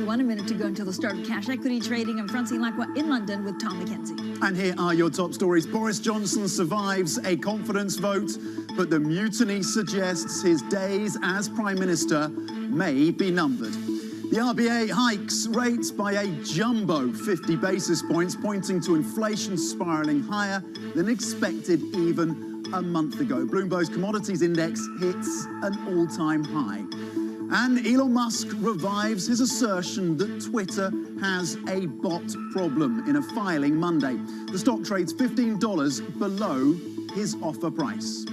A minute to go until the start of cash equity trading. I'm Francine Lacqua in London with Tom McKenzie. And here are your top stories. Boris Johnson survives a confidence vote, but the mutiny suggests his days as Prime Minister may be numbered. The RBA hikes rates by a jumbo 50 basis points, pointing to inflation spiralling higher than expected even a month ago. Bloomberg's commodities index hits an all-time high. And Elon Musk revives his assertion that Twitter has a bot problem in a filing Monday. The stock trades $15 below his offer price.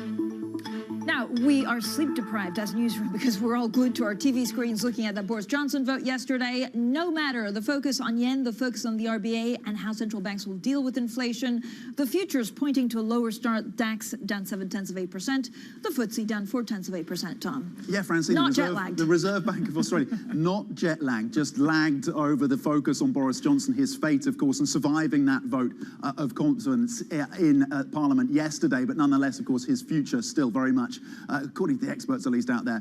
Now, we are sleep deprived as newsroom because we're all glued to our TV screens looking at that Boris Johnson vote yesterday. No matter the focus on yen, the focus on the RBA, and how central banks will deal with inflation, the futures pointing to a lower start. DAX down 0.7%, the FTSE down 0.4%, Tom. Yeah, Francine, not jet lagged. The Reserve Bank of Australia, not jet lagged, just lagged over the focus on Boris Johnson, his fate, of course, and surviving that vote of confidence in Parliament yesterday. But nonetheless, of course, his future still very much, according to the experts at least out there,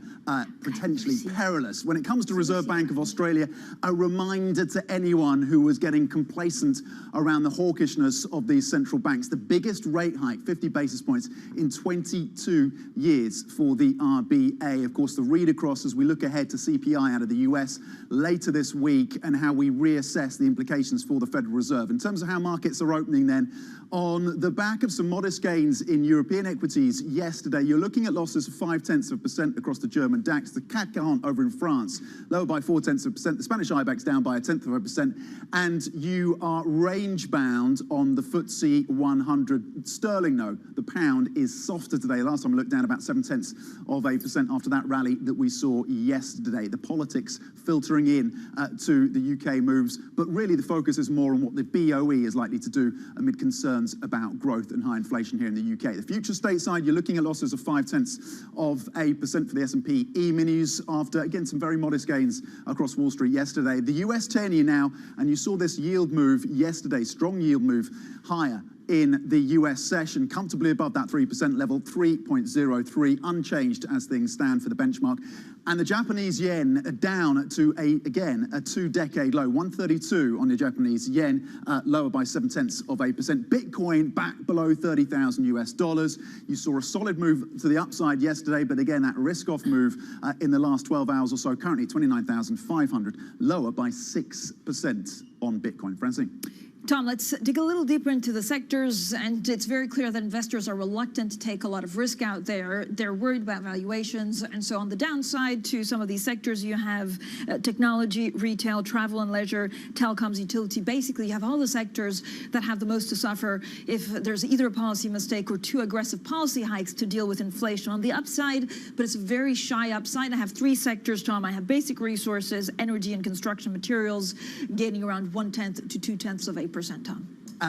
potentially perilous. When it comes to Reserve Bank of Australia, a reminder to anyone who was getting complacent around the hawkishness of these central banks. The biggest rate hike, 50 basis points, in 22 years for the RBA. Of course, the read across as we look ahead to CPI out of the US later this week and how we reassess the implications for the Federal Reserve. In terms of how markets are opening then, on the back of some modest gains in European equities yesterday, you're looking at losses of 0.5% across the German DAX. The CAC 40 over in France, lower by 0.4%. The Spanish IBEX down by 0.1%. And you are range bound on the FTSE 100. Sterling, though, the pound is softer today. Last time I looked down about 0.7% after that rally that we saw yesterday. The politics filtering in to the UK moves. But really the focus is more on what the BOE is likely to do amid concerns about growth and high inflation here in the UK. The future stateside, you're looking at losses of 0.5% for the S&P E-minis after, again, some very modest gains across Wall Street yesterday. The US 10-year now, and you saw this yield move yesterday, strong yield move higher in the US session, comfortably above that 3% level, 3.03, unchanged as things stand for the benchmark. And the Japanese yen down to, again, a two-decade low, 132 on the Japanese yen, lower by 0.7%. Bitcoin back below 30,000 US dollars. You saw a solid move to the upside yesterday, but again, that risk-off move in the last 12 hours or so, currently 29,500, lower by 6% on Bitcoin. Francine. Tom, let's dig a little deeper into the sectors, and it's very clear that investors are reluctant to take a lot of risk out there. They're worried about valuations, and so on the downside to some of these sectors, you have technology, retail, travel and leisure, telecoms, utility. Basically, you have all the sectors that have the most to suffer if there's either a policy mistake or too aggressive policy hikes to deal with inflation. On the upside, but it's a very shy upside, I have three sectors, Tom. I have basic resources, energy and construction materials, gaining around 1/10 to 0.2%, Tom.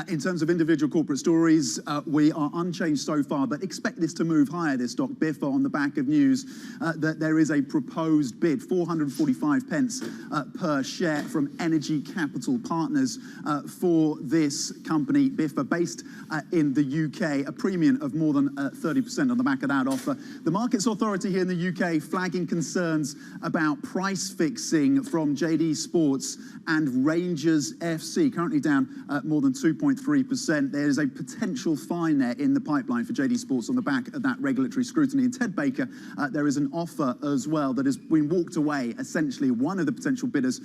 In terms of individual corporate stories, we are unchanged so far, but expect this to move higher, this stock, Biffa, on the back of news that there is a proposed bid, 445 pence per share from Energy Capital Partners for this company, Biffa, based in the UK, a premium of more than 30% on the back of that offer. The Markets Authority here in the UK flagging concerns about price fixing from JD Sports and Rangers FC, currently down more than 2.5%. 6.3%. There's a potential fine there in the pipeline for JD Sports on the back of that regulatory scrutiny. And Ted Baker, there is an offer as well that has been walked away, essentially one of the potential bidders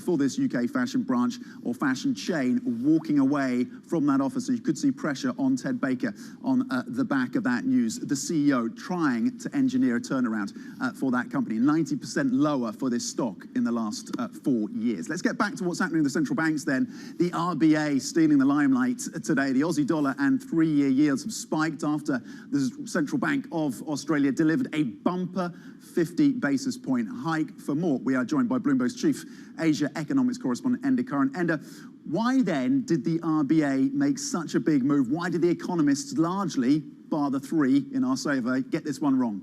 for this UK fashion branch or fashion chain walking away from that offer. So you could see pressure on Ted Baker on the back of that news. The CEO trying to engineer a turnaround for that company. 90% lower for this stock in the last 4 years. Let's get back to what's happening in the central banks then. The RBA stealing the limelight today. The Aussie dollar and 3-year yields have spiked after the Central Bank of Australia delivered a bumper 50 basis point hike. For more, we are joined by Bloomberg's chief Asia economics correspondent, Enda Curran. Enda, why then did the RBA make such a big move? Why did the economists largely, bar the three in our survey, get this one wrong?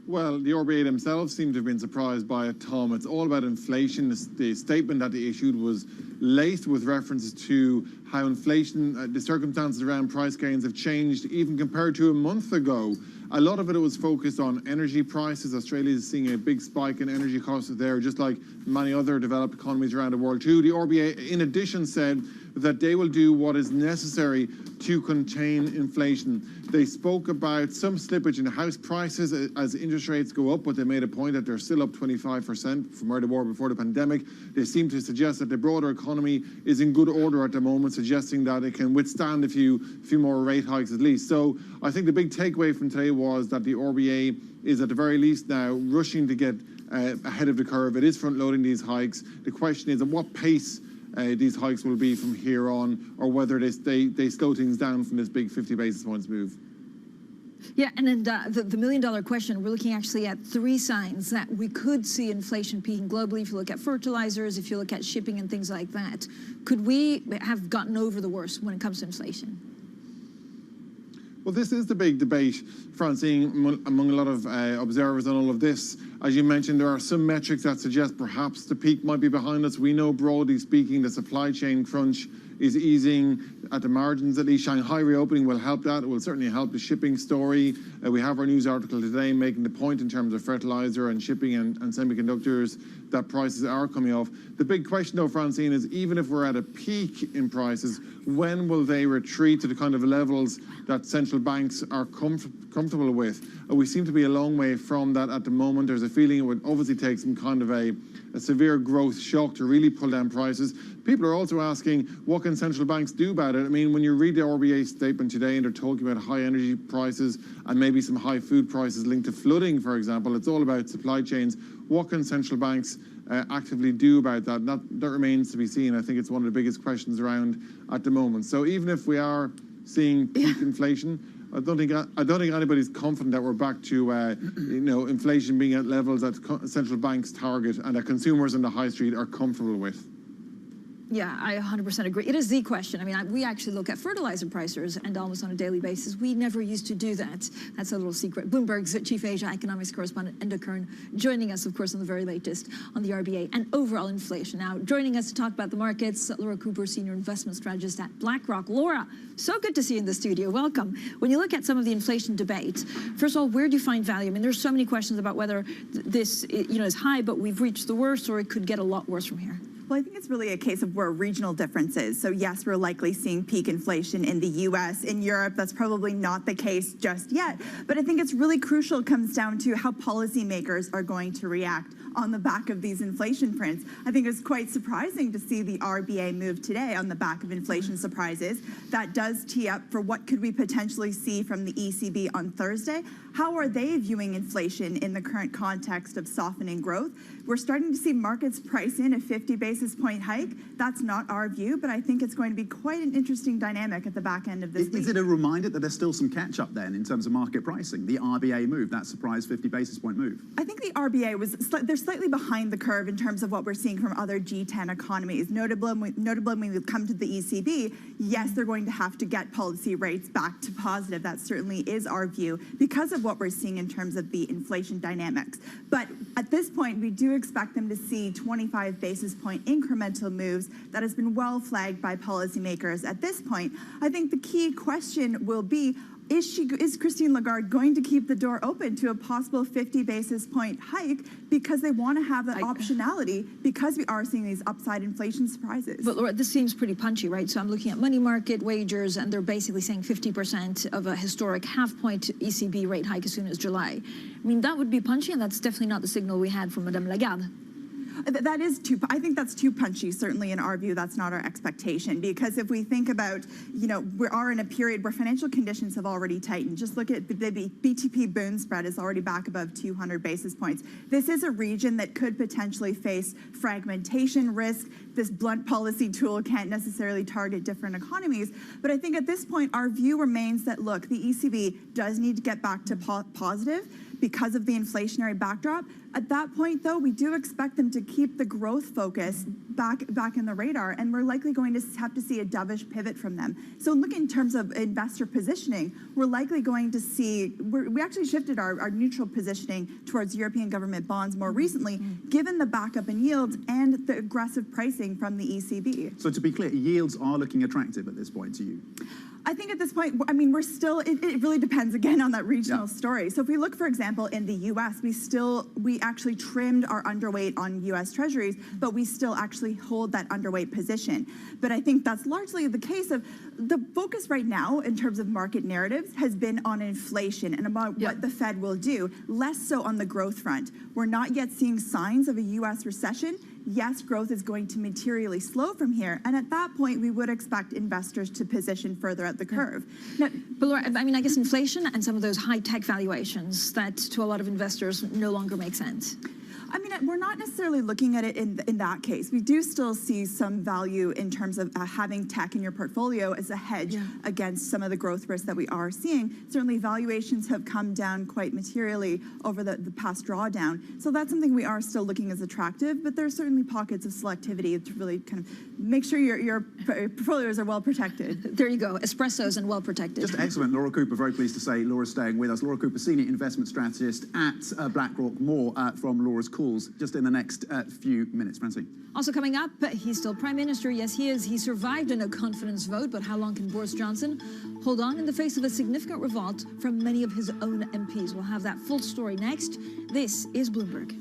Well, the RBA themselves seem to have been surprised by it, Tom. It's all about inflation. The statement that they issued was laced with references to how inflation, the circumstances around price gains have changed even compared to a month ago. A lot of it was focused on energy prices. Australia is seeing a big spike in energy costs there, just like many other developed economies around the world too. The RBA, in addition, said that they will do what is necessary to contain inflation. They spoke about some slippage in house prices as interest rates go up, but they made a point that they're still up 25% from where they were before the pandemic. They seem to suggest that the broader economy is in good order at the moment, suggesting that it can withstand a few more rate hikes at least. So I think the big takeaway from today was that the RBA is at the very least now rushing to get ahead of the curve. It is front-loading these hikes. The question is at what pace these hikes will be from here on, or whether they slow things down from this big 50 basis points move. Yeah, and then the million-dollar question, we're looking actually at 3 signs that we could see inflation peaking globally. If you look at fertilizers, if you look at shipping and things like that, could we have gotten over the worst when it comes to inflation? Well, this is the big debate, Francine, among a lot of observers on all of this. As you mentioned, there are some metrics that suggest perhaps the peak might be behind us. We know, broadly speaking, the supply chain crunch is easing at the margins. At least Shanghai reopening will help that. It will certainly help the shipping story. We have our news article today making the point in terms of fertilizer and shipping and semiconductors that prices are coming off. The big question, though, Francine, is even if we're at a peak in prices, when will they retreat to the kind of levels that central banks are comfortable with? We seem to be a long way from that at the moment. There's a feeling it would obviously take some kind of a severe growth shock to really pull down prices. People are also asking, what can central banks do about it? I mean, when you read the RBA statement today and they're talking about high energy prices and maybe some high food prices linked to flooding, for example, it's all about supply chains. What can central banks actively do about that? That remains to be seen. I think it's one of the biggest questions around at the moment. So even if we are seeing peak inflation, I don't think anybody's confident that we're back to inflation being at levels that central banks target and that consumers on the high street are comfortable with. Yeah, I 100% agree. It is the question. I mean, we actually look at fertilizer prices and almost on a daily basis. We never used to do that. That's a little secret. Bloomberg's chief Asia economics correspondent, Enda Curran, joining us, of course, on the very latest on the RBA and overall inflation. Now, joining us to talk about the markets, Laura Cooper, senior investment strategist at BlackRock. Laura, so good to see you in the studio. Welcome. When you look at some of the inflation debate, first of all, where do you find value? I mean, there's so many questions about whether this, is high, but we've reached the worst, or it could get a lot worse from here. Well, I think it's really a case of where regional differences. So yes, we're likely seeing peak inflation in the US. In Europe, that's probably not the case just yet. But I think it's really crucial. It comes down to how policymakers are going to react on the back of these inflation prints. I think it's quite surprising to see the RBA move today on the back of inflation surprises. That does tee up for what could we potentially see from the ECB on Thursday. How are they viewing inflation in the current context of softening growth? We're starting to see markets price in a 50 basis point hike. That's not our view, but I think it's going to be quite an interesting dynamic at the back end of this week. Is it a reminder that there's still some catch-up then in terms of market pricing? The RBA move, that surprise 50 basis point move. I think the RBA they're slightly behind the curve in terms of what we're seeing from other G10 economies. Notably when we come to the ECB, yes, they're going to have to get policy rates back to positive. That certainly is our view because of what we're seeing in terms of the inflation dynamics. But at this point, we do expect them to see 25 basis point incremental moves. That has been well flagged by policymakers at this point. I think the key question will be, Is Christine Lagarde going to keep the door open to a possible 50 basis point hike because they want to have that optionality because we are seeing these upside inflation surprises? But Laura, this seems pretty punchy, right? So I'm looking at money market wagers, and they're basically saying 50% of a historic half-point ECB rate hike as soon as July. I mean, that would be punchy, and that's definitely not the signal we had from Madame Lagarde. That is I think that's too punchy. Certainly in our view, that's not our expectation, because if we think about, we are in a period where financial conditions have already tightened. Just look at the BTP bond spread is already back above 200 basis points. This is a region that could potentially face fragmentation risk. This blunt policy tool can't necessarily target different economies. But I think at this point, our view remains that, look, the ECB does need to get back to positive because of the inflationary backdrop. At that point, though, we do expect them to keep the growth focus back in the radar, and we're likely going to have to see a dovish pivot from them. So looking in terms of investor positioning, we're likely going to see, we actually shifted our neutral positioning towards European government bonds more recently, given the backup in yields and the aggressive pricing from the ECB. So to be clear, yields are looking attractive at this point to you? I think at this point, I mean, we're still, it really depends again on that regional story. So if we look, for example, in the US, we actually trimmed our underweight on US Treasuries, but we still actually hold that underweight position. But I think that's largely the case of the focus right now in terms of market narratives has been on inflation and about what the Fed will do, less so on the growth front. We're not yet seeing signs of a US recession. Yes, growth is going to materially slow from here. And at that point, we would expect investors to position further up the curve. Now, but Laura, I mean, I guess inflation and some of those high-tech valuations that to a lot of investors no longer make sense. I mean, we're not necessarily looking at it in that case. We do still see some value in terms of having tech in your portfolio as a hedge against some of the growth risks that we are seeing. Certainly, valuations have come down quite materially over the past drawdown. So that's something we are still looking as attractive, but there's certainly pockets of selectivity to really kind of make sure your portfolios are well protected. There you go, espressos and well protected. Just excellent. Laura Cooper, very pleased to say Laura's staying with us. Laura Cooper, Senior Investment Strategist at BlackRock. More from Laura's calls just in the next few minutes. Francine. Also coming up, he's still Prime Minister. Yes, he is. He survived a no-confidence vote, but how long can Boris Johnson hold on in the face of a significant revolt from many of his own MPs? We'll have that full story next. This is Bloomberg.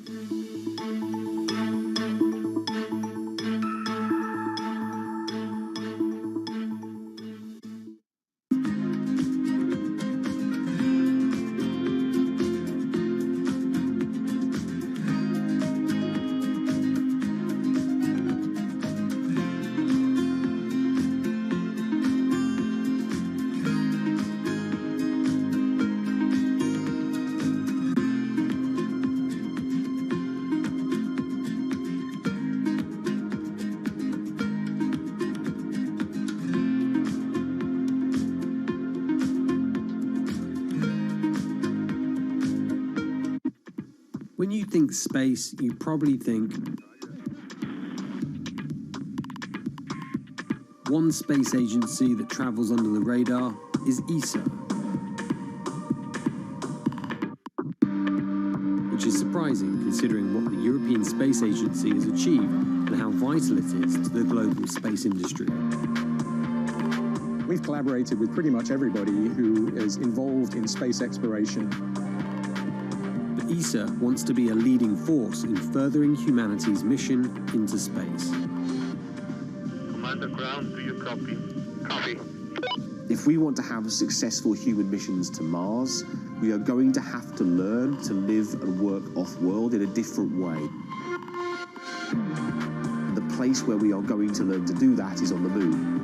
When you think space, you probably think one space agency that travels under the radar is ESA, which is surprising considering what the European Space Agency has achieved and how vital it is to the global space industry. We've collaborated with pretty much everybody who is involved in space exploration. ESA wants to be a leading force in furthering humanity's mission into space. Commander Ground, do you copy? Copy. If we want to have successful human missions to Mars, we are going to have to learn to live and work off-world in a different way. The place where we are going to learn to do that is on the moon.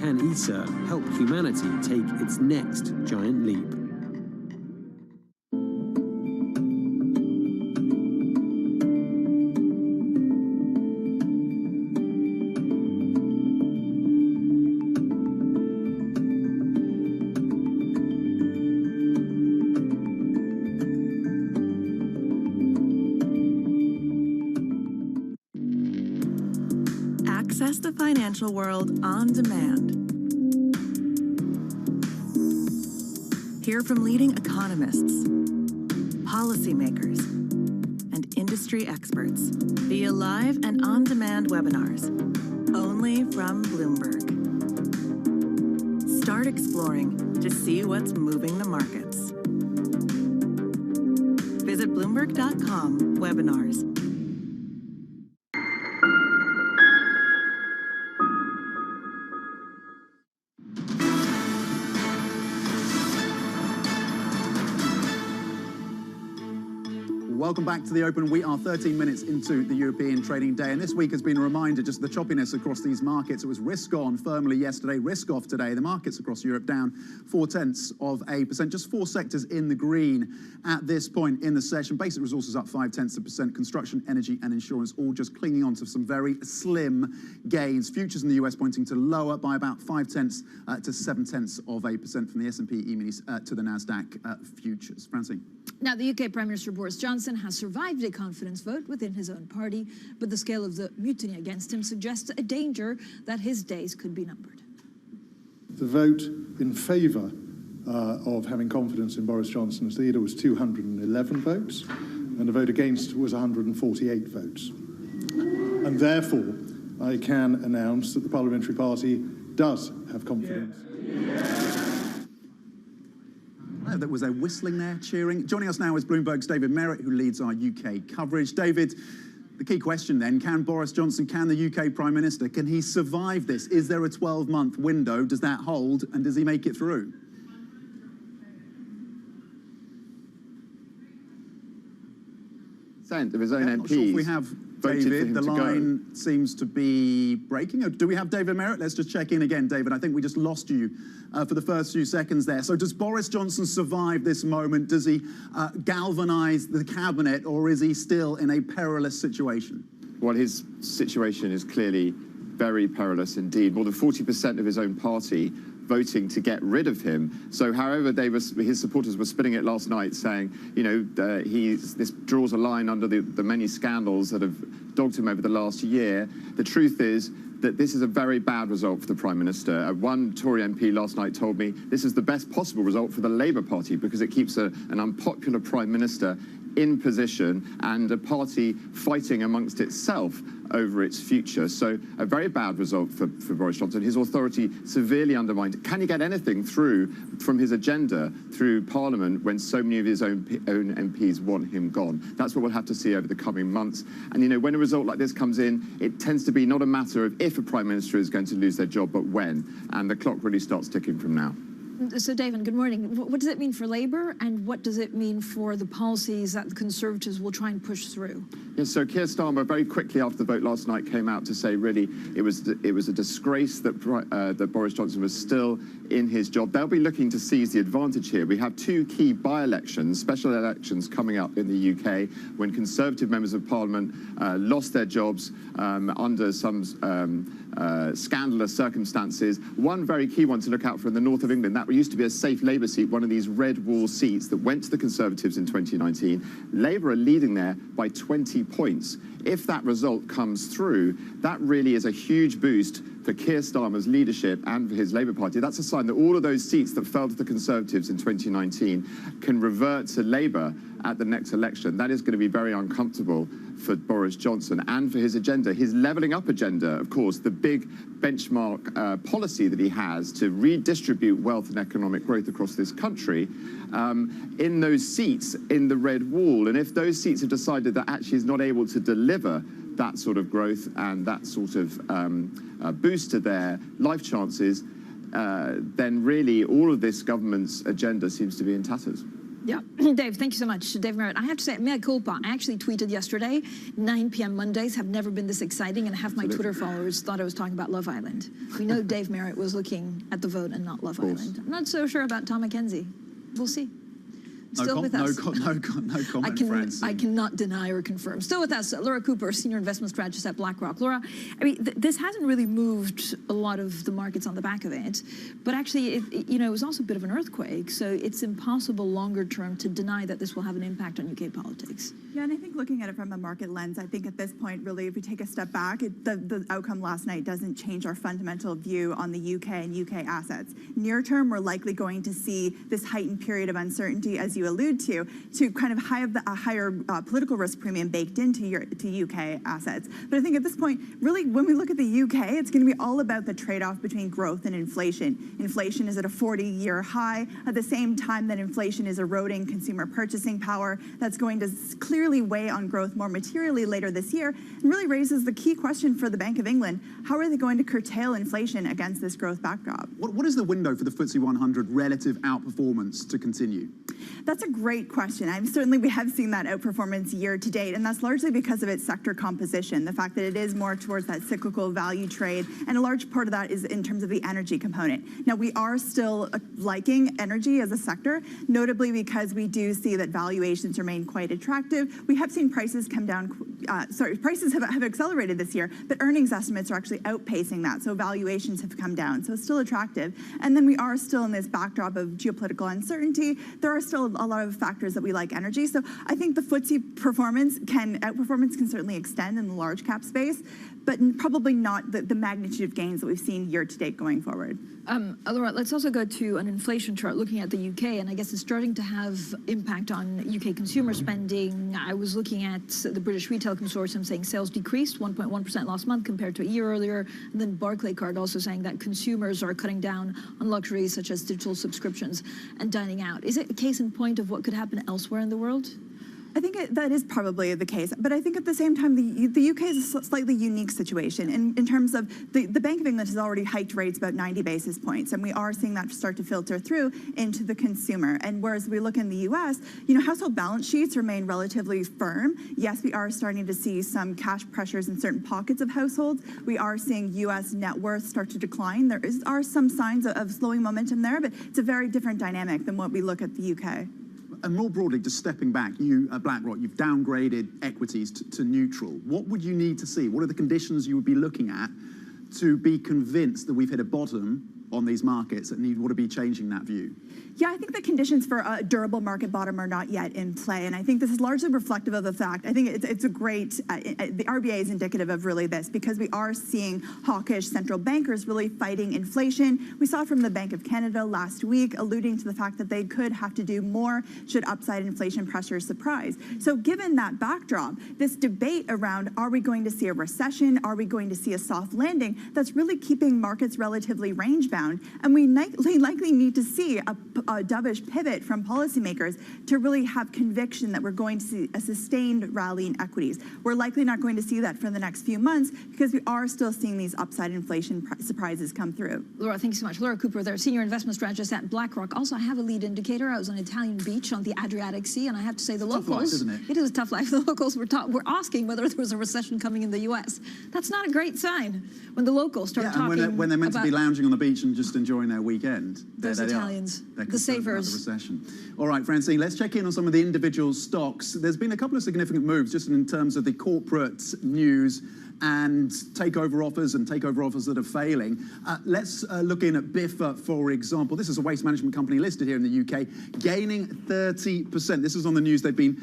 Can ESA help humanity take its next giant leap? Access the financial world on demand. Hear from leading economists, policymakers, and industry experts via live and on-demand webinars, only from Bloomberg. Start exploring to see what's moving the markets. Visit Bloomberg.com/webinars. Welcome back to the Open. We are 13 minutes into the European trading day, and this week has been a reminder just the choppiness across these markets. It was risk on firmly yesterday, risk off today. The markets across Europe down 0.4%, just 4 sectors in the green at this point in the session. Basic resources up 0.5%, construction, energy and insurance all just clinging on to some very slim gains. Futures in the US pointing to lower by about 0.5 to 0.7% from the S&P E-minis to the Nasdaq futures. Francine. Now, the UK Prime Minister Boris Johnson has survived a confidence vote within his own party, but the scale of the mutiny against him suggests a danger that his days could be numbered. The vote in favour of having confidence in Boris Johnson as leader was 211 votes, and the vote against was 148 votes. And therefore, I can announce that the Parliamentary Party does have confidence. That was a whistling there, cheering. Joining us now is Bloomberg's David Merritt, who leads our UK coverage. David, the key question then, can Boris Johnson, can the UK Prime Minister, can he survive this? Is there a 12-month window? Does that hold? And does he make it through? Of his own MPs. Not sure if we have David. The line seems to be breaking. Do we have David Merritt? Let's just check in again, David. I think we just lost you for the first few seconds there. So does Boris Johnson survive this moment? Does he galvanise the cabinet, or is he still in a perilous situation? Well, his situation is clearly very perilous indeed. More than 40% of his own party voting to get rid of him. So however his supporters were spinning it last night, saying, you know, this draws a line under the many scandals that have dogged him over the last year. The truth is that this is a very bad result for the Prime Minister. One Tory MP last night told me this is the best possible result for the Labour Party because it keeps an unpopular Prime Minister in position and a party fighting amongst itself over its future. So a very bad result for Boris Johnson. His authority severely undermined. Can he get anything through from his agenda through Parliament when so many of his own MPs want him gone? That's what we'll have to see over the coming months. And, you know, when a result like this comes in, it tends to be not a matter of if a Prime Minister is going to lose their job, but when. And the clock really starts ticking from now. So, David, good morning. What does it mean for Labour, and what does it mean for the policies that the Conservatives will try and push through? Yes, so Keir Starmer very quickly after the vote last night came out to say really it was a disgrace that that Boris Johnson was still in his job. They'll be looking to seize the advantage here. We have two key by-elections, special elections coming up in the UK when Conservative members of Parliament lost their jobs under some scandalous circumstances. One very key one to look out for in the north of England, that used to be a safe Labour seat, one of these red wall seats that went to the Conservatives in 2019. Labour are leading there by 20 points. If that result comes through, that really is a huge boost for Keir Starmer's leadership and for his Labour Party. That's a sign that all of those seats that fell to the Conservatives in 2019 can revert to Labour at the next election. That is going to be very uncomfortable for Boris Johnson and for his agenda. His levelling up agenda, of course, the big benchmark policy that he has to redistribute wealth and economic growth across this country, in those seats in the red wall. And if those seats have decided that actually is not able to deliver that sort of growth and that sort of boost to their life chances, then really all of this government's agenda seems to be in tatters. Yeah, Dave, thank you so much. Dave Merritt. I have to say, mea culpa. I actually tweeted yesterday, 9 p.m. Mondays have never been this exciting, and half my Twitter followers thought I was talking about Love Island. We know Dave Merritt was looking at the vote and not Love Island. I'm not so sure about Tom McKenzie. We'll see. Still with us. No comment, I cannot deny or confirm. Still with us, Laura Cooper, Senior Investment Strategist at BlackRock. Laura, I mean, this hasn't really moved a lot of the markets on the back of it, but actually, it was also a bit of an earthquake, so it's impossible longer term to deny that this will have an impact on UK politics. Yeah, and I think looking at it from a market lens, I think at this point, really, if we take a step back, the outcome last night doesn't change our fundamental view on the UK and UK assets. Near term, we're likely going to see this heightened period of uncertainty, as you you allude to kind of have a higher political risk premium baked into UK assets. But I think at this point, really, when we look at the UK, it's going to be all about the trade-off between growth and inflation. Inflation is at a 40-year high. At the same time that inflation is eroding consumer purchasing power, that's going to clearly weigh on growth more materially later this year, and really raises the key question for the Bank of England: how are they going to curtail inflation against this growth backdrop? What is the window for the FTSE 100 relative outperformance to continue? That's a great question. We have seen that outperformance year to date, and that's largely because of its sector composition, the fact that it is more towards that cyclical value trade, and a large part of that is in terms of the energy component. Now, we are still liking energy as a sector, notably because we do see that valuations remain quite attractive. We have seen prices come down, prices have accelerated this year, but earnings estimates are actually outpacing that, so valuations have come down, so it's still attractive. And then we are still in this backdrop of geopolitical uncertainty. There are still a lot of factors that we like energy, so I think the FTSE outperformance can certainly extend in the large cap space, but probably not the magnitude of gains that we've seen year to date going forward. Laura, let's also go to an inflation chart looking at the UK, and I guess it's starting to have impact on UK consumer spending. I was looking at the British Retail Consortium saying sales decreased 1.1% last month compared to a year earlier, and then Barclaycard also saying that consumers are cutting down on luxuries such as digital subscriptions and dining out. Is it a case in point of what could happen elsewhere in the world? I think that is probably the case, but I think at the same time, the UK is a slightly unique situation in terms of the Bank of England has already hiked rates about 90 basis points, and we are seeing that start to filter through into the consumer. And whereas we look in the US, household balance sheets remain relatively firm. Yes, we are starting to see some cash pressures in certain pockets of households. We are seeing US net worth start to decline. There are some signs of slowing momentum there, but it's a very different dynamic than what we look at the UK. And more broadly, just stepping back, you at BlackRock, you've downgraded equities to neutral. What would you need to see? What are the conditions you would be looking at to be convinced that we've hit a bottom on these markets and you want to be changing that view? Yeah, I think the conditions for a durable market bottom are not yet in play, and I think this is largely reflective of the fact, I think it's a great, the RBA is indicative of really this, because we are seeing hawkish central bankers really fighting inflation. We saw from the Bank of Canada last week, alluding to the fact that they could have to do more should upside inflation pressures surprise. So given that backdrop, this debate around, are we going to see a recession, are we going to see a soft landing, that's really keeping markets relatively range bound, and we likely need to see a dovish pivot from policymakers to really have conviction that we're going to see a sustained rally in equities. We're likely not going to see that for the next few months because we are still seeing these upside inflation surprises come through. Laura, thank you so much. Laura Cooper there, Senior Investment Strategist at BlackRock. Also, I have a lead indicator. I was on an Italian beach on the Adriatic Sea, and I have to say the locals... Tough life, isn't it? It is a tough life. The locals were asking whether there was a recession coming in the U.S. That's not a great sign when the locals start talking and when they're meant to be lounging on the beach and just enjoying their weekend. Those Italians, the savers. The recession. All right, Francine, let's check in on some of the individual stocks. There's been a couple of significant moves just in terms of the corporate news and takeover offers that are failing. Let's look in at Biffa, for example. This is a waste management company listed here in the UK, gaining 30%. This is on the news. They've been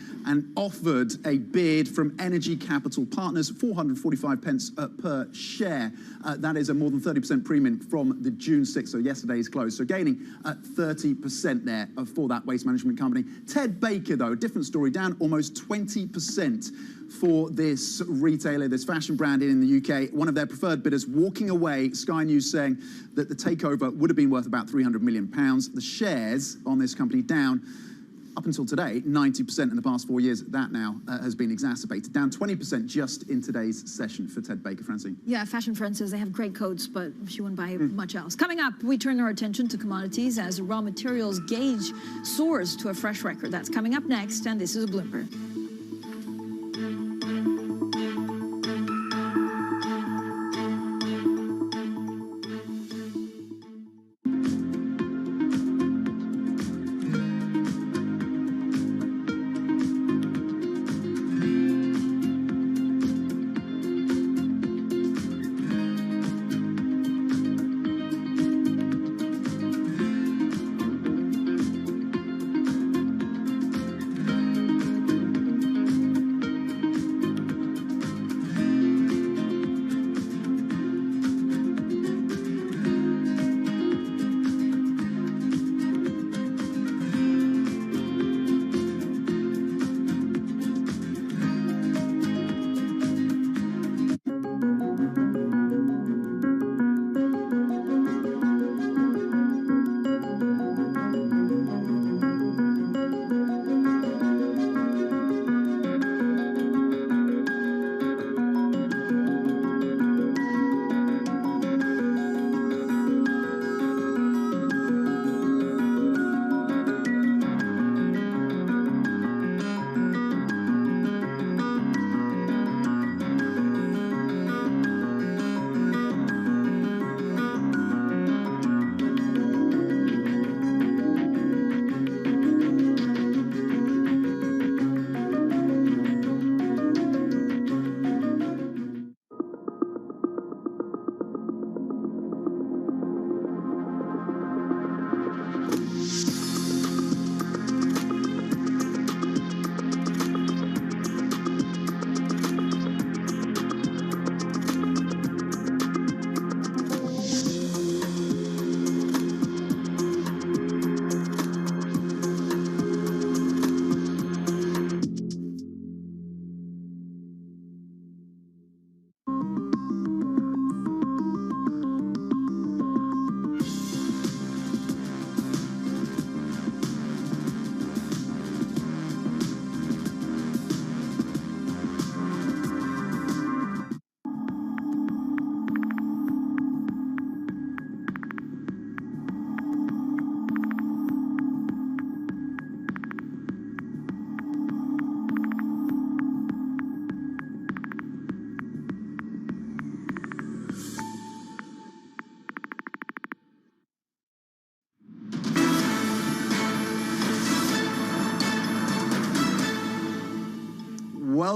offered a bid from Energy Capital Partners, 445 pence per share. That is a more than 30% premium from the June 6th, so yesterday's close. So gaining 30% there for that waste management company. Ted Baker, though, different story, down almost 20% for this retailer, this fashion brand in the UK. One of their preferred bidders walking away, Sky News saying that the takeover would have been worth about £300 million. The shares on this company down, up until today, 90% in the past 4 years. That now has been exacerbated, down 20% just in today's session for Ted Baker. Francine. Yeah, Fashion Friend says they have great coats, but she wouldn't buy much else. Coming up, we turn our attention to commodities as raw materials gauge soars to a fresh record. That's coming up next, and this is Bloomberg.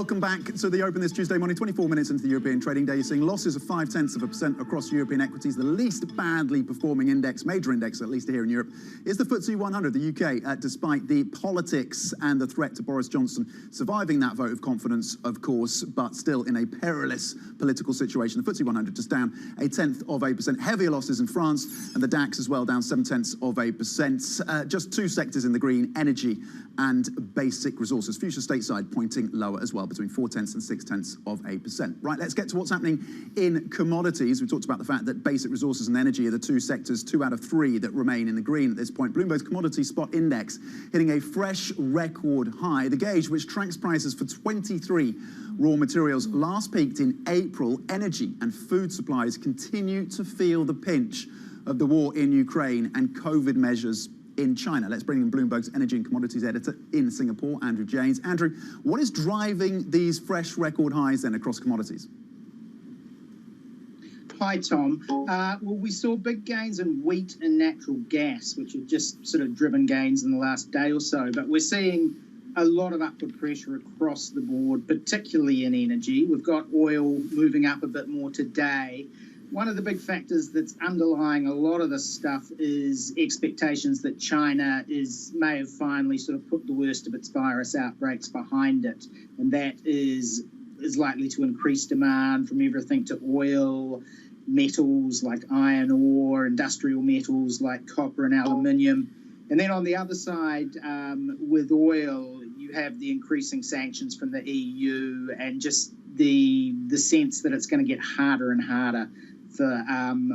Welcome back to the Open this Tuesday morning, 24 minutes into the European trading day. You're seeing losses of 0.5% across European equities. The least badly performing index, major index, at least here in Europe, is the FTSE 100, the UK, despite the politics and the threat to Boris Johnson surviving that vote of confidence, of course, but still in a perilous political situation. The FTSE 100 just down 0.1%. Heavier losses in France, and the DAX as well, down 0.7%. Just two sectors in the green, energy and basic resources. Future stateside pointing lower as well, between 0.4% and 0.6%. Right, let's get to what's happening in commodities. We talked about the fact that basic resources and energy are the two sectors, 2 out of 3 that remain in the green at this point. Bloomberg's commodity spot index hitting a fresh record high. The gauge, which tracks prices for 23 raw materials, last peaked in April. Energy and food supplies continue to feel the pinch of the war in Ukraine and COVID measures in China. Let's bring in Bloomberg's energy and commodities editor in Singapore, Andrew Janes. Andrew, what is driving these fresh record highs then across commodities? Hi, Tom. Well, we saw big gains in wheat and natural gas, which have just sort of driven gains in the last day or so. But we're seeing a lot of upward pressure across the board, particularly in energy. We've got oil moving up a bit more today. One of the big factors that's underlying a lot of this stuff is expectations that China may have finally sort of put the worst of its virus outbreaks behind it. And that is likely to increase demand from everything to oil, metals like iron ore, industrial metals like copper and aluminium. And then on the other side, with oil, you have the increasing sanctions from the EU and just the sense that it's going to get harder and harder for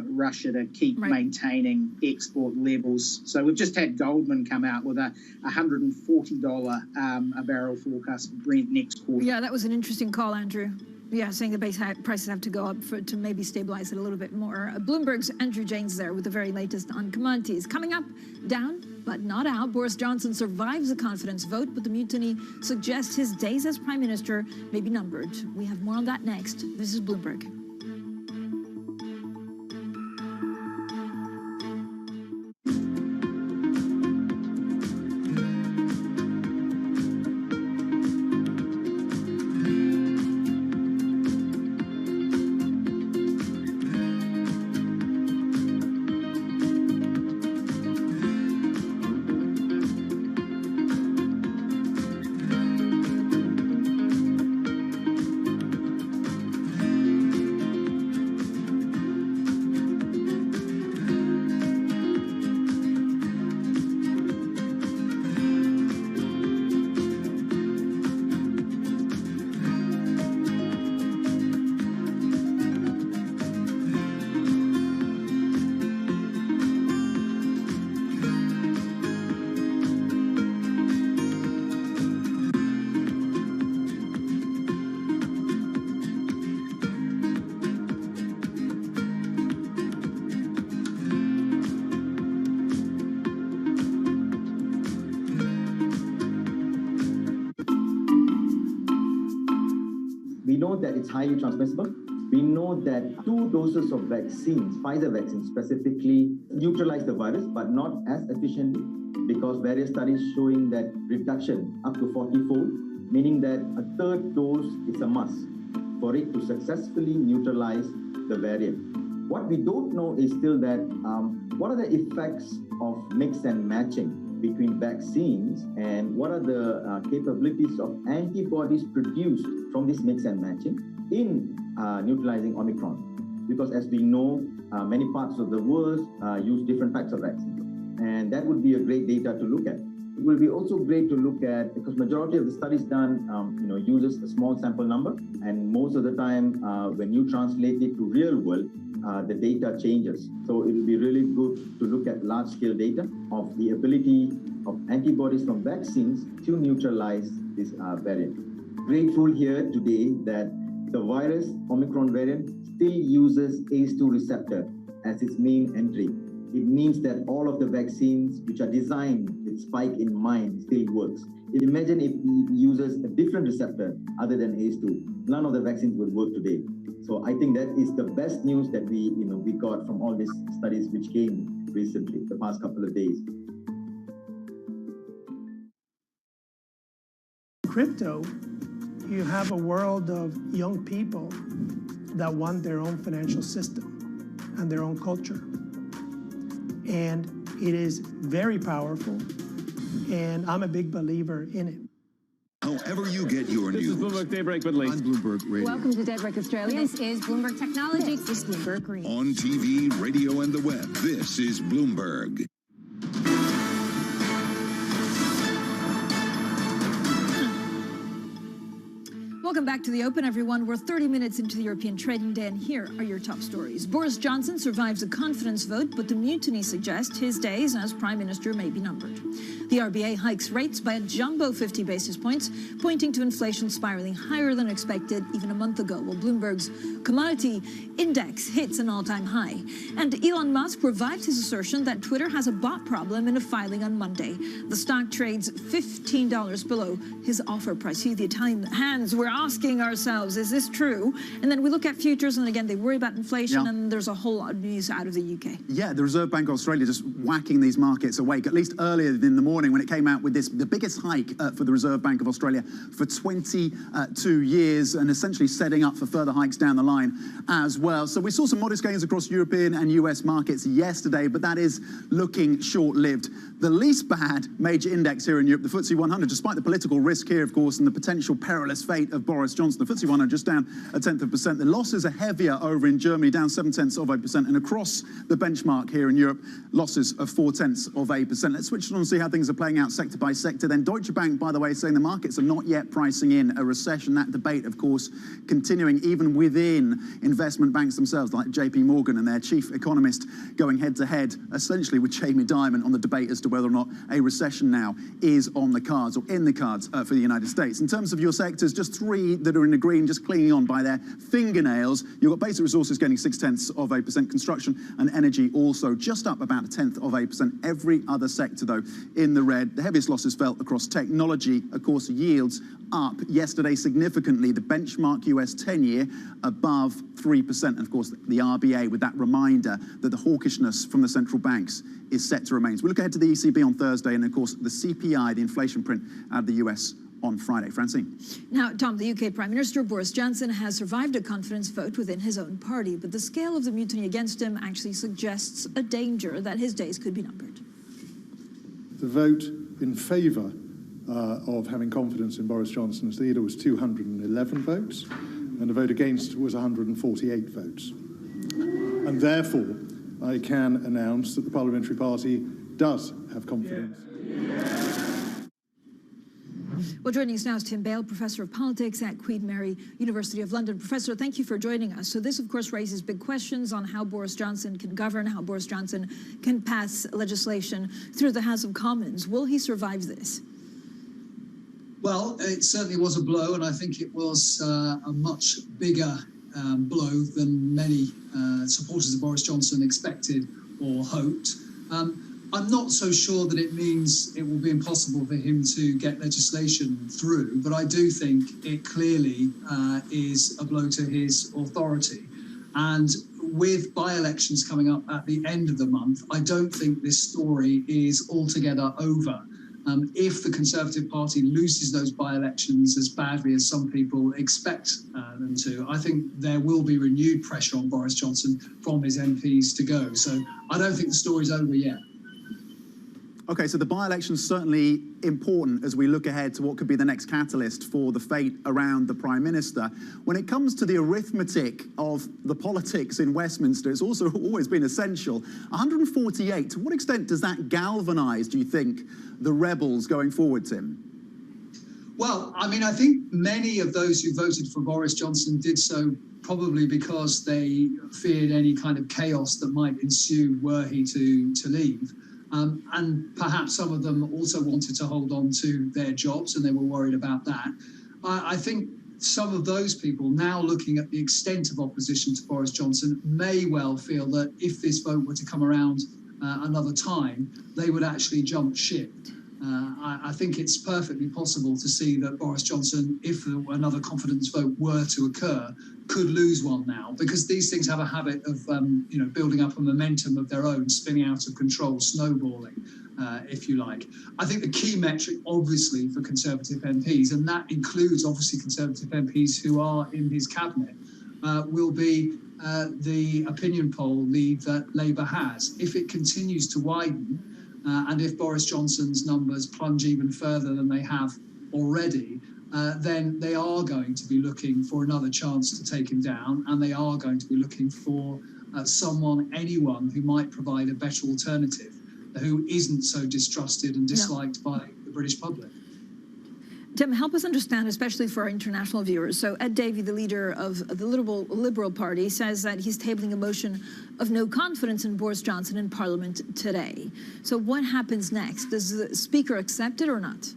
Russia to keep maintaining export levels. So we've just had Goldman come out with a $140 a barrel forecast for Brent next quarter. Yeah, that was an interesting call, Andrew. Yeah, saying the base prices have to go up to maybe stabilize it a little bit more. Bloomberg's Andrew Janes there with the very latest on commodities. Coming up, down but not out. Boris Johnson survives a confidence vote, but the mutiny suggests his days as prime minister may be numbered. We have more on that next. This is Bloomberg. We know that it's highly transmissible. We know that 2 doses of vaccines, Pfizer vaccines specifically, neutralize the virus, but not as efficiently, because various studies showing that reduction up to 40-fold, meaning that a 3rd dose is a must for it to successfully neutralize the variant. What we don't know is still that what are the effects of mix and matching between vaccines, and what are the capabilities of antibodies produced from this mix and matching in neutralizing Omicron. Because as we know, many parts of the world use different types of vaccines. And that would be a great data to look at. It will be also great to look at, because majority of the studies done uses a small sample number, and most of the time when you translate it to real world, the data changes. So it will be really good to look at large-scale data of the ability of antibodies from vaccines to neutralize this variant. Grateful here today that the virus, Omicron variant, still uses ACE2 receptor as its main entry. It means that all of the vaccines which are designed with spike in mind still works. Imagine if it uses a different receptor other than ACE2. None of the vaccines would work today. So I think that is the best news that we got from all these studies which came recently, the past couple of days. Crypto You have a world of young people that want their own financial system and their own culture. And it is very powerful, and I'm a big believer in it. However you get your news. This is Bloomberg Daybreak with Lee. On Bloomberg Radio. Welcome to Daybreak Australia. This is Bloomberg Technology. This is Bloomberg Green. On TV, radio, and the web, this is Bloomberg. Welcome back to the Open, everyone. We're 30 minutes into the European trading day, and here are your top stories. Boris Johnson survives a confidence vote, but the mutiny suggests his days as Prime Minister may be numbered. The RBA hikes rates by a jumbo 50 basis points, pointing to inflation spiraling higher than expected even a month ago, while Bloomberg's commodity index hits an all-time high. And Elon Musk revived his assertion that Twitter has a bot problem in a filing on Monday. The stock trades $15 below his offer price. See the Italian hands. We're asking ourselves, is this true? And then we look at futures, and again, they worry about inflation, and there's a whole lot of news out of the UK. Yeah, the Reserve Bank of Australia just whacking these markets awake, at least earlier in the morning when it came out with this, the biggest hike for the Reserve Bank of Australia for 22 years, and essentially setting up for further hikes down the line as well. So we saw some modest gains across European and US markets yesterday, but that is looking short-lived. The least bad major index here in Europe, the FTSE 100, despite the political risk here, of course, and the potential perilous fate of Boris Johnson, the FTSE 100 just down 0.1%. The losses are heavier over in Germany, down 0.7%, and across the benchmark here in Europe, losses of 0.4%. Let's switch on and see how things are playing out sector by sector. Then Deutsche Bank, by the way, saying the markets are not yet pricing in a recession. That debate, of course, continuing even within investment banks themselves, like JP Morgan and their chief economist going head-to-head, essentially with Jamie Dimon on the debate as to whether or not a recession now is on the cards or in the cards for the United States. In terms of your sectors, just three that are in the green, just clinging on by their fingernails. You've got basic resources gaining 0.6%, construction and energy also just up about 0.1%. Every other sector, though, in the red. The heaviest losses felt across technology. Of course, yields up yesterday significantly. The benchmark US 10-year above 3%. And of course, the RBA with that reminder that the hawkishness from the central banks is set to remain. So we look ahead to the ECB on Thursday, and of course, the CPI, the inflation print out of the US on Friday. Francine. Now, Tom, the UK Prime Minister Boris Johnson has survived a confidence vote within his own party, but the scale of the mutiny against him actually suggests a danger that his days could be numbered. The vote in favour of having confidence in Boris Johnson as leader was 211 votes, and the vote against was 148 votes. And therefore, I can announce that the Parliamentary Party does have confidence. Well, joining us now is Tim Bale, Professor of Politics at Queen Mary University of London. Professor, thank you for joining us. So this, of course, raises big questions on how Boris Johnson can govern, how Boris Johnson can pass legislation through the House of Commons. Will he survive this? Well, it certainly was a blow, and I think it was a much bigger blow than many supporters of Boris Johnson expected or hoped. I'm not so sure that it means it will be impossible for him to get legislation through, but I do think it clearly is a blow to his authority. And with by-elections coming up at the end of the month, I don't think this story is altogether over. If the Conservative Party loses those by-elections as badly as some people expect them to, I think there will be renewed pressure on Boris Johnson from his MPs to go. So I don't think the story's over yet. Okay, so the by-election's certainly important as we look ahead to what could be the next catalyst for the fate around the Prime Minister. When it comes to the arithmetic of the politics in Westminster, it's also always been essential. 148, to what extent does that galvanise, do you think, the rebels going forward, Tim? Well, I mean, I think many of those who voted for Boris Johnson did so probably because they feared any kind of chaos that might ensue were he to leave. And perhaps some of them also wanted to hold on to their jobs, and they were worried about that. I think some of those people, now looking at the extent of opposition to Boris Johnson, may well feel that if this vote were to come around another time, they would actually jump ship. I think it's perfectly possible to see that Boris Johnson, if another confidence vote were to occur, could lose one now, because these things have a habit of building up a momentum of their own, spinning out of control, snowballing, if you like. I think the key metric, obviously, for Conservative MPs, and that includes obviously Conservative MPs who are in his cabinet, will be the opinion poll lead that Labour has. If it continues to widen, and if Boris Johnson's numbers plunge even further than they have already, then they are going to be looking for another chance to take him down, and they are going to be looking for anyone who might provide a better alternative, who isn't so distrusted and disliked by the British public. Tim, help us understand, especially for our international viewers. So Ed Davey, the leader of the Liberal Party, says that he's tabling a motion of no confidence in Boris Johnson in Parliament today. So what happens next? Does the Speaker accept it or not?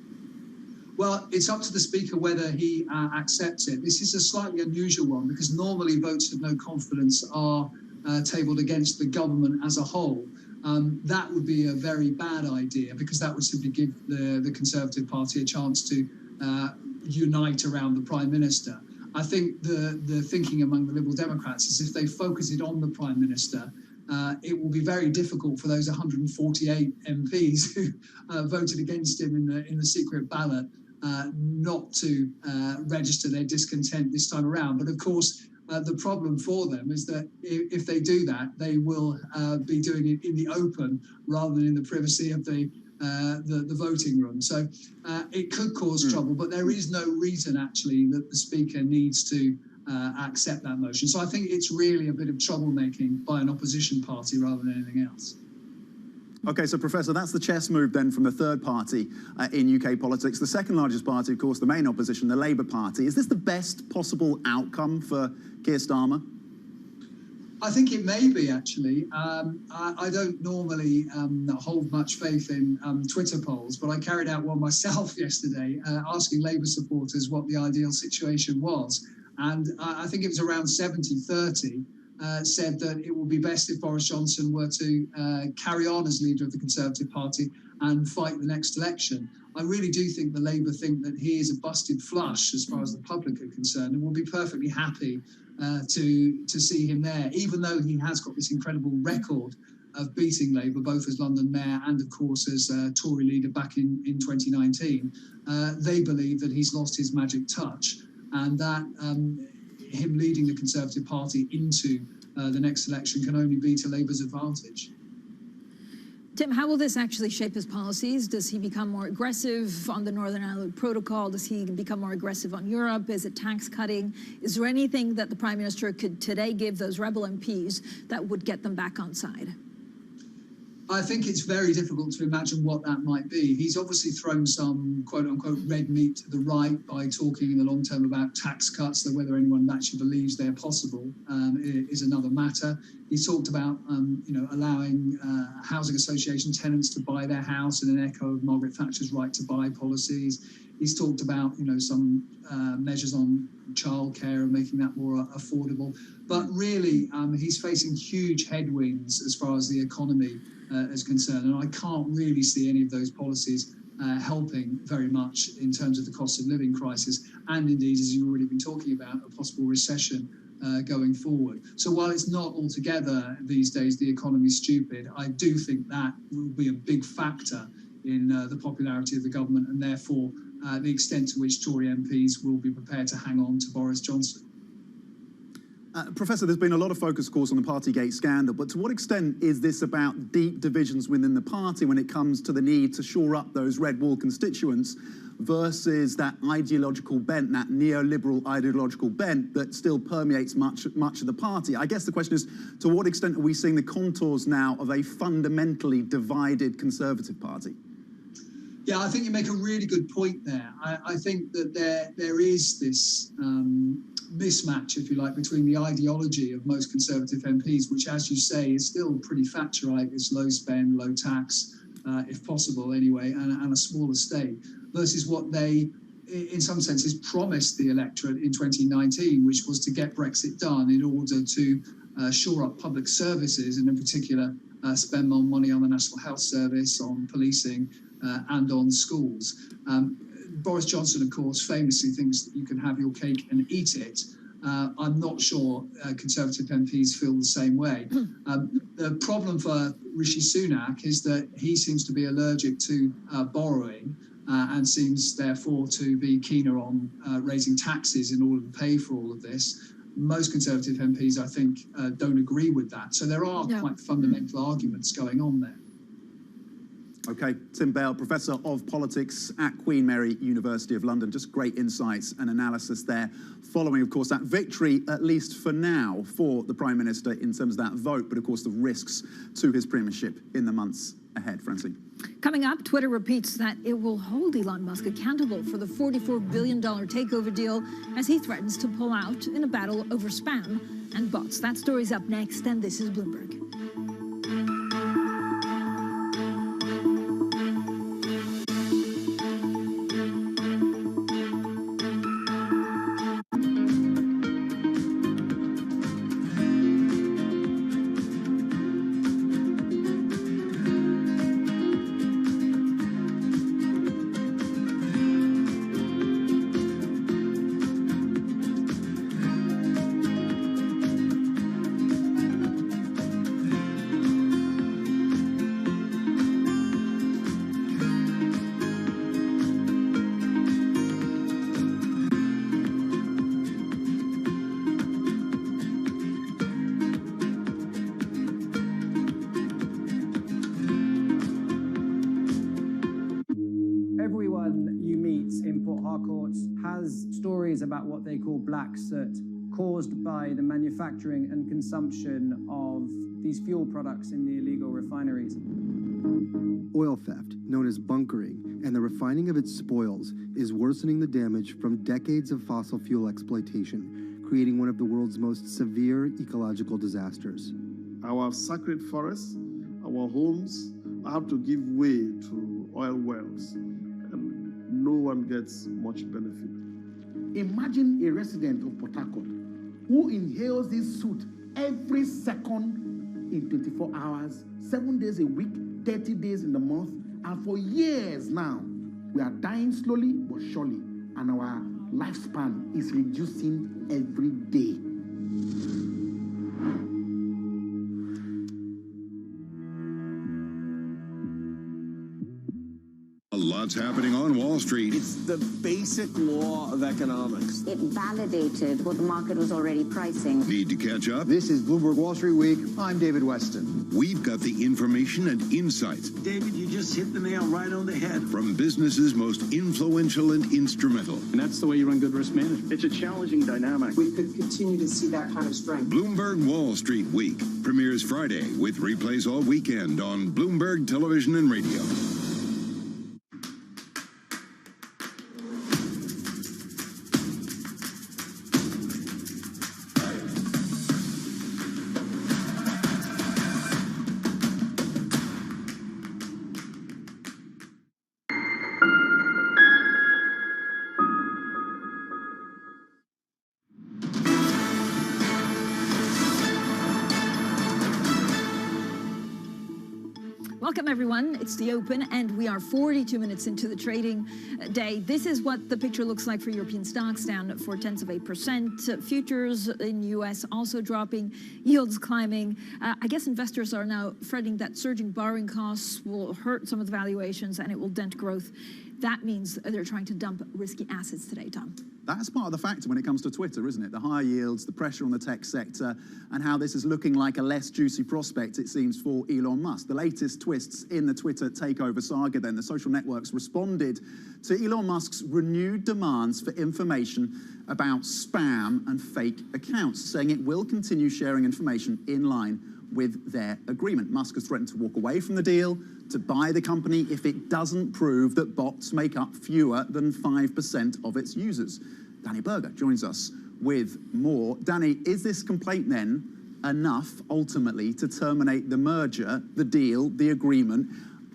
Well, it's up to the Speaker whether he accepts it. This is a slightly unusual one, because normally votes of no confidence are tabled against the government as a whole. That would be a very bad idea, because that would simply give the Conservative Party a chance to unite around the Prime Minister. I think the thinking among the Liberal Democrats is if they focus it on the Prime Minister, it will be very difficult for those 148 MPs who voted against him in the secret ballot not to register their discontent this time around. But of course, the problem for them is that if they do that, they will be doing it in the open rather than in the privacy of the voting room. So it could cause trouble, but there is no reason actually that the Speaker needs to accept that motion. So I think it's really a bit of troublemaking by an opposition party rather than anything else. Okay, so Professor, that's the chess move then from the third party in UK politics. The second largest party, of course, the main opposition, the Labour Party. Is this the best possible outcome for Keir Starmer? I think it may be, actually. I don't normally hold much faith in Twitter polls, but I carried out one myself yesterday, asking Labour supporters what the ideal situation was. And I think it was around 70-30. Said that it would be best if Boris Johnson were to carry on as leader of the Conservative Party and fight the next election. I really do think the Labour think that he is a busted flush as far as the public are concerned, and will be perfectly happy to see him there, even though he has got this incredible record of beating Labour, both as London Mayor and, of course, as Tory leader back in 2019. They believe that he's lost his magic touch, and that him leading the Conservative Party into the next election can only be to Labour's advantage. Tim, how will this actually shape his policies? Does he become more aggressive on the Northern Ireland Protocol? Does he become more aggressive on Europe? Is it tax cutting? Is there anything that the Prime Minister could today give those rebel MPs that would get them back on side? I think it's very difficult to imagine what that might be. He's obviously thrown some quote-unquote red meat to the right by talking in the long term about tax cuts, though whether anyone actually believes they're possible is another matter. He's talked about allowing housing association tenants to buy their house in an echo of Margaret Thatcher's right to buy policies. He's talked about some measures on childcare and making that more affordable. But really, he's facing huge headwinds as far as the economy is concerned, and I can't really see any of those policies helping very much in terms of the cost of living crisis, and indeed, as you've already been talking about, a possible recession going forward. So while it's not altogether these days the economy stupid, I do think that will be a big factor in the popularity of the government, and therefore the extent to which Tory MPs will be prepared to hang on to Boris Johnson. Professor, there's been a lot of focus, of course, on the Partygate scandal, but to what extent is this about deep divisions within the party when it comes to the need to shore up those red wall constituents versus that ideological bent, that neoliberal ideological bent that still permeates much of the party? I guess the question is, to what extent are we seeing the contours now of a fundamentally divided Conservative Party? Yeah, I think you make a really good point there. I think that there is this mismatch, if you like, between the ideology of most Conservative MPs, which, as you say, is still pretty Thatcherite. It's low spend, low tax, if possible anyway, and a smaller state, versus what they, in some senses, promised the electorate in 2019, which was to get Brexit done in order to shore up public services, and in particular, spend more money on the National Health Service, on policing, and on schools. Boris Johnson, of course, famously thinks that you can have your cake and eat it. I'm not sure Conservative MPs feel the same way. The problem for Rishi Sunak is that he seems to be allergic to borrowing and seems therefore to be keener on raising taxes in order to pay for all of this. Most Conservative MPs, I think, don't agree with that. So there are quite fundamental arguments going on there. Okay, Tim Bale, Professor of Politics at Queen Mary University of London. Just great insights and analysis there, following, of course, that victory, at least for now, for the Prime Minister in terms of that vote, but, of course, the risks to his premiership in the months ahead. Francine. Coming up, Twitter repeats that it will hold Elon Musk accountable for the $44 billion takeover deal as he threatens to pull out in a battle over spam and bots. That story's up next, and this is Bloomberg. Stories about what they call black soot caused by the manufacturing and consumption of these fuel products in the illegal refineries. Oil theft, known as bunkering, and the refining of its spoils is worsening the damage from decades of fossil fuel exploitation, creating one of the world's most severe ecological disasters. Our sacred forests, our homes have to give way to oil wells, and no one gets much benefit. Imagine a resident of Port Harcourt who inhales this soot every second in 24 hours, 7 days a week, 30 days in the month, and for years now, we are dying slowly but surely, and our lifespan is reducing every day. Lots happening on Wall Street. It's the basic law of economics. It validated what the market was already pricing. Need to catch up? This is Bloomberg Wall Street Week. I'm David Weston. We've got the information and insights. David, you just hit the nail right on the head. From businesses most influential and instrumental. And that's the way you run good risk management. It's a challenging dynamic. We could continue to see that kind of strength. Bloomberg Wall Street Week premieres Friday with replays all weekend on Bloomberg Television and Radio. Welcome, everyone. It's the Open, and we are 42 minutes into the trading day. This is what the picture looks like for European stocks, down 0.4%. Futures in U.S. also dropping, yields climbing. I guess investors are now fretting that surging borrowing costs will hurt some of the valuations and it will dent growth. That means they're trying to dump risky assets today, Tom. That's part of the factor when it comes to Twitter, isn't it? The higher yields, the pressure on the tech sector, and how this is looking like a less juicy prospect, it seems, for Elon Musk. The latest twists in the Twitter takeover saga then, the social networks responded to Elon Musk's renewed demands for information about spam and fake accounts, saying it will continue sharing information in line with their agreement. Musk has threatened to walk away from the deal, to buy the company if it doesn't prove that bots make up fewer than 5% of its users. Danny Berger joins us with more. Danny, is this complaint then enough ultimately to terminate the merger, the deal, the agreement?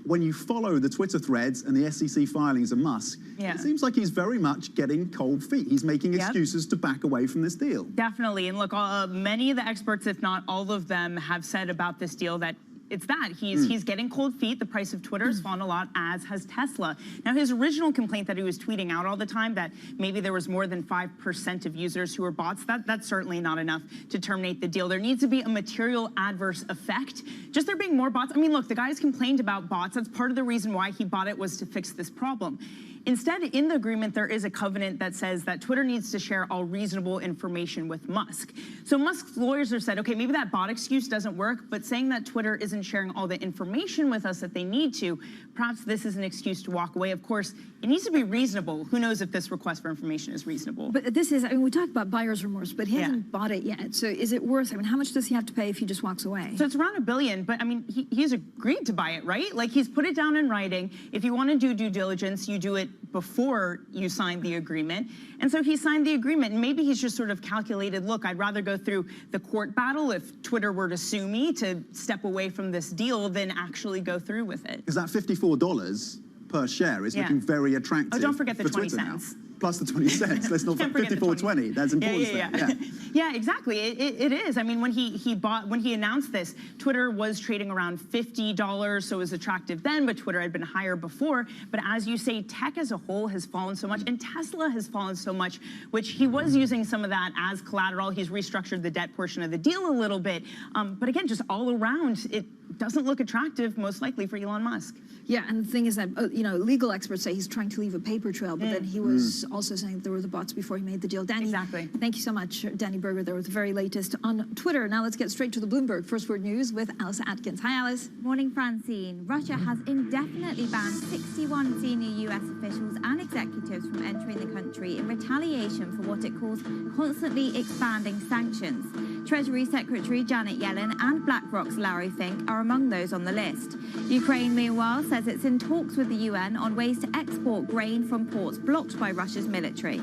When you follow the Twitter threads and the SEC filings of Musk, it seems like he's very much getting cold feet. He's making excuses to back away from this deal. Definitely. And look, many of the experts, if not all of them, have said about this deal that it's that. He's getting cold feet. The price of Twitter has fallen a lot, as has Tesla. Now, his original complaint that he was tweeting out all the time, that maybe there was more than 5% of users who were bots, that's certainly not enough to terminate the deal. There needs to be a material adverse effect. Just there being more bots. I mean, look, the guy's complained about bots. That's part of the reason why he bought it, was to fix this problem. Instead, in the agreement, there is a covenant that says that Twitter needs to share all reasonable information with Musk. So Musk's lawyers have said, okay, maybe that bot excuse doesn't work, but saying that Twitter isn't sharing all the information with us that they need to, perhaps this is an excuse to walk away. Of course, it needs to be reasonable. Who knows if this request for information is reasonable? But this is, I mean, we talked about buyer's remorse, but he hasn't bought it yet. So is it worth, I mean, how much does he have to pay if he just walks away? So it's around $1 billion, but I mean, he's agreed to buy it, right? Like, he's put it down in writing. If you want to do due diligence, you do it before you sign the agreement. And so he signed the agreement, and maybe he's just sort of calculated, look, I'd rather go through the court battle if Twitter were to sue me to step away from this deal than actually go through with it. Because that $54 per share is looking very attractive. Oh, don't forget the for 20 Twitter cents. Now. Plus the 20 cents. Let's not forget 54.20. That's important. Yeah, exactly. It is. I mean, when he announced this, Twitter was trading around $50, so it was attractive then, but Twitter had been higher before. But as you say, tech as a whole has fallen so much, and Tesla has fallen so much, which he was using some of that as collateral. He's restructured the debt portion of the deal a little bit. But again, just all around, it doesn't look attractive, most likely, for Elon Musk. Yeah, and the thing is that, you know, legal experts say he's trying to leave a paper trail, but then he was also saying that there were the bots before he made the deal. Danny, thank you so much, Danny Berger, there with the very latest on Twitter. Now let's get straight to the Bloomberg First Word News with Alice Atkins. Hi, Alice. Morning, Francine. Russia has indefinitely banned 61 senior US officials and executives from entering the country in retaliation for what it calls constantly expanding sanctions. Treasury Secretary Janet Yellen and BlackRock's Larry Fink are among those on the list. Ukraine, meanwhile, says it's in talks with the UN on ways to export grain from ports blocked by Russia's military.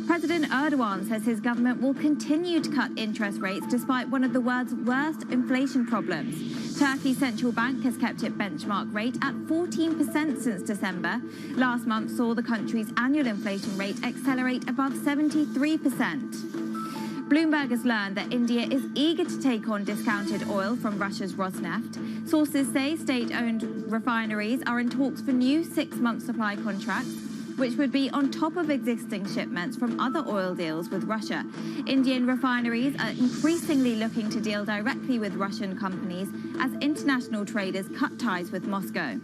President Erdogan says his government will continue to cut interest rates despite one of the world's worst inflation problems. Turkey's central bank has kept its benchmark rate at 14% since December. Last month saw the country's annual inflation rate accelerate above 73%. Bloomberg has learned that India is eager to take on discounted oil from Russia's Rosneft. Sources say state-owned refineries are in talks for new 6-month supply contracts, which would be on top of existing shipments from other oil deals with Russia. Indian refineries are increasingly looking to deal directly with Russian companies as international traders cut ties with Moscow.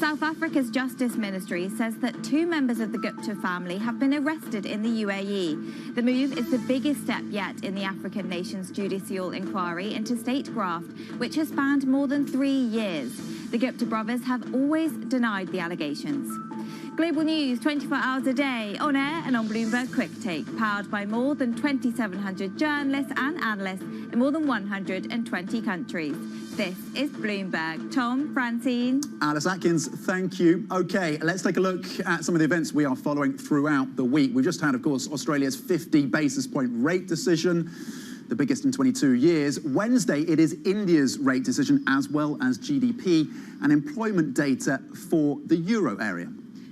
South Africa's Justice Ministry says that 2 members of the Gupta family have been arrested in the UAE. The move is the biggest step yet in the African nation's judicial inquiry into state graft, which has spanned more than 3 years. The Gupta brothers have always denied the allegations. Global news 24 hours a day, on air and on Bloomberg Quick Take, powered by more than 2,700 journalists and analysts in more than 120 countries. This is Bloomberg. Tom, Francine. Alice Atkins, thank you. Okay, let's take a look at some of the events we are following throughout the week. We've just had, of course, Australia's 50 basis point rate decision, the biggest in 22 years. Wednesday, it is India's rate decision, as well as GDP and employment data for the euro area.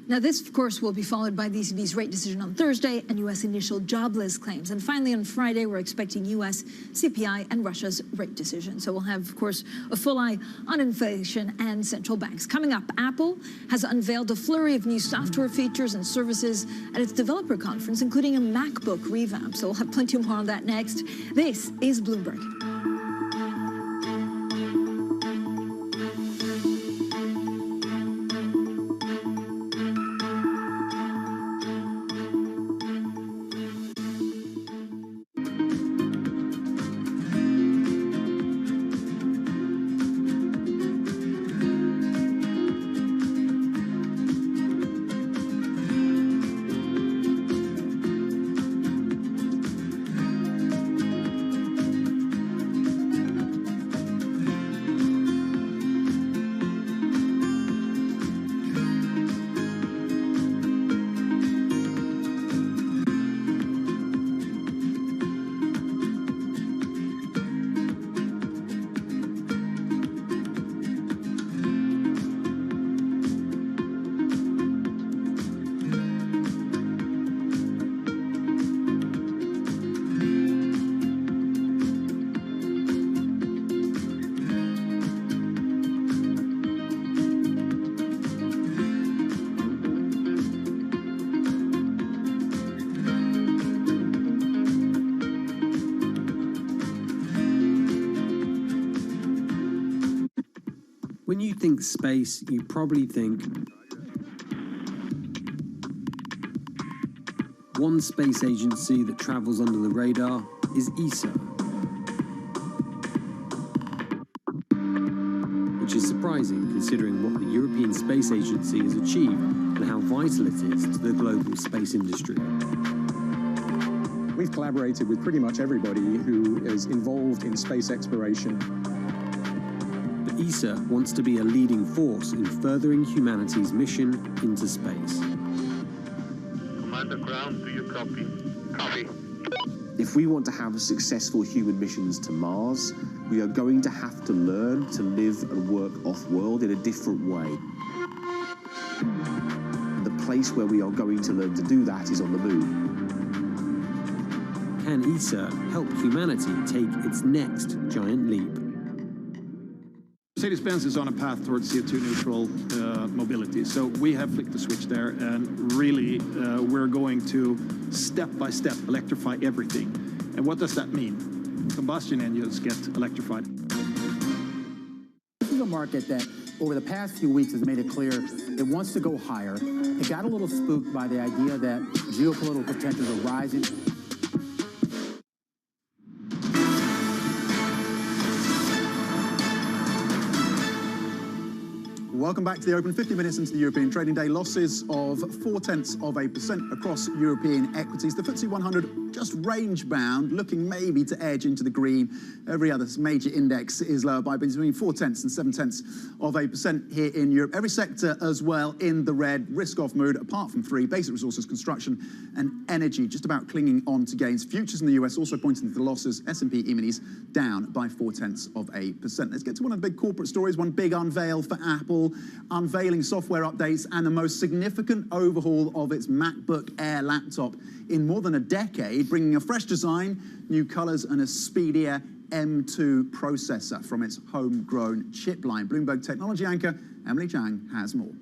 Now, this, of course, will be followed by the ECB's rate decision on Thursday and U.S. initial jobless claims. And finally, on Friday, we're expecting U.S. CPI and Russia's rate decision. So we'll have, of course, a full eye on inflation and central banks. Coming up, Apple has unveiled a flurry of new software features and services at its developer conference, including a MacBook revamp. So we'll have plenty more on that next. This is Bloomberg. When you think space, you probably think one space agency that travels under the radar is ESA, which is surprising considering what the European Space Agency has achieved and how vital it is to the global space industry. We've collaborated with pretty much everybody who is involved in space exploration. But ESA wants to be a leading force in furthering humanity's mission into space. Commander Ground, do you copy? Copy. If we want to have successful human missions to Mars, we are going to have to learn to live and work off-world in a different way. The place where we are going to learn to do that is on the moon. Can ESA help humanity take its next giant leap? Mercedes-Benz is on a path towards CO2 neutral mobility. So we have flicked the switch there, and really we're going to step by step electrify everything. And what does that mean? Combustion engines get electrified. This is a market that over the past few weeks has made it clear it wants to go higher. It got a little spooked by the idea that geopolitical tensions are rising. Welcome back to the Open. 50 minutes into the European trading day. Losses of 0.4% across European equities. The FTSE 100 just range bound, looking maybe to edge into the green. Every other major index is lower by between 0.4% and 0.7% here in Europe. Every sector as well in the red, risk-off mood, apart from three: basic resources, construction and energy, just about clinging on to gains. Futures in the US also pointing to the losses. S&P E-minis down by 0.4%. Let's get to one of the big corporate stories. One big unveil for Apple, unveiling software updates and the most significant overhaul of its MacBook Air laptop in more than a decade, bringing a fresh design, new colors and a speedier M2 processor from its homegrown chip line. Bloomberg technology anchor Emily Chang has more.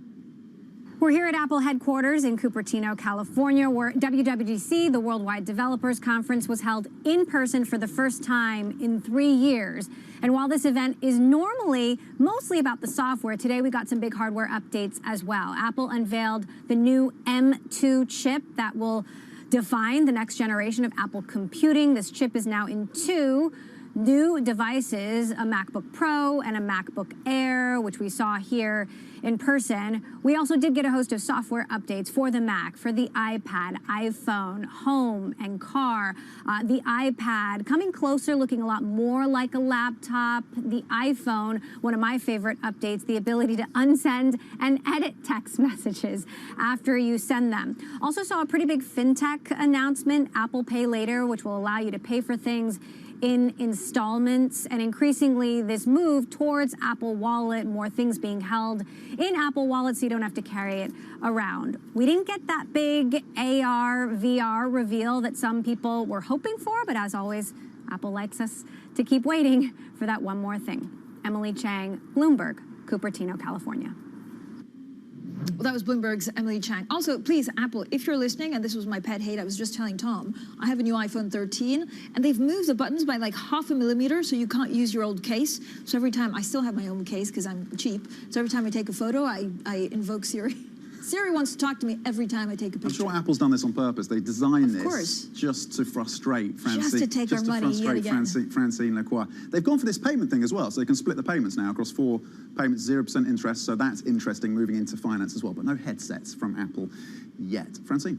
We're here at Apple headquarters in Cupertino, California, where WWDC, the Worldwide Developers Conference, was held in person for the first time in 3 years. And while this event is normally mostly about the software, today we got some big hardware updates as well. Apple unveiled the new M2 chip that will define the next generation of Apple computing. This chip is now in two new devices, a MacBook Pro and a MacBook Air, which we saw here in person. We also did get a host of software updates for the Mac, for the iPad, iPhone, home, and car. The iPad coming closer, looking a lot more like a laptop. The iPhone, one of my favorite updates, the ability to unsend and edit text messages after you send them. Also saw a pretty big fintech announcement, Apple Pay Later, which will allow you to pay for things in installments, and increasingly this move towards Apple Wallet, more things being held in Apple Wallet so you don't have to carry it around. We didn't get that big AR, VR reveal that some people were hoping for, but as always, Apple likes us to keep waiting for that one more thing. Emily Chang, Bloomberg, Cupertino, California. Well, that was Bloomberg's Emily Chang. Also, please, Apple, if you're listening, and this was my pet hate, I was just telling Tom, I have a new iPhone 13, and they've moved the buttons by like 0.5 millimeter, so you can't use your old case. So every time, I still have my own case because I'm cheap, so every time I take a photo, I invoke Siri. Siri wants to talk to me every time I take a picture. I'm sure Apple's done this on purpose. They designed this just to frustrate Francine. Just to take our money yet again. Francine Lacroix. They've gone for this payment thing as well, so they can split the payments now across 4 payments, 0% interest. So that's interesting, moving into finance as well. But no headsets from Apple yet. Francine.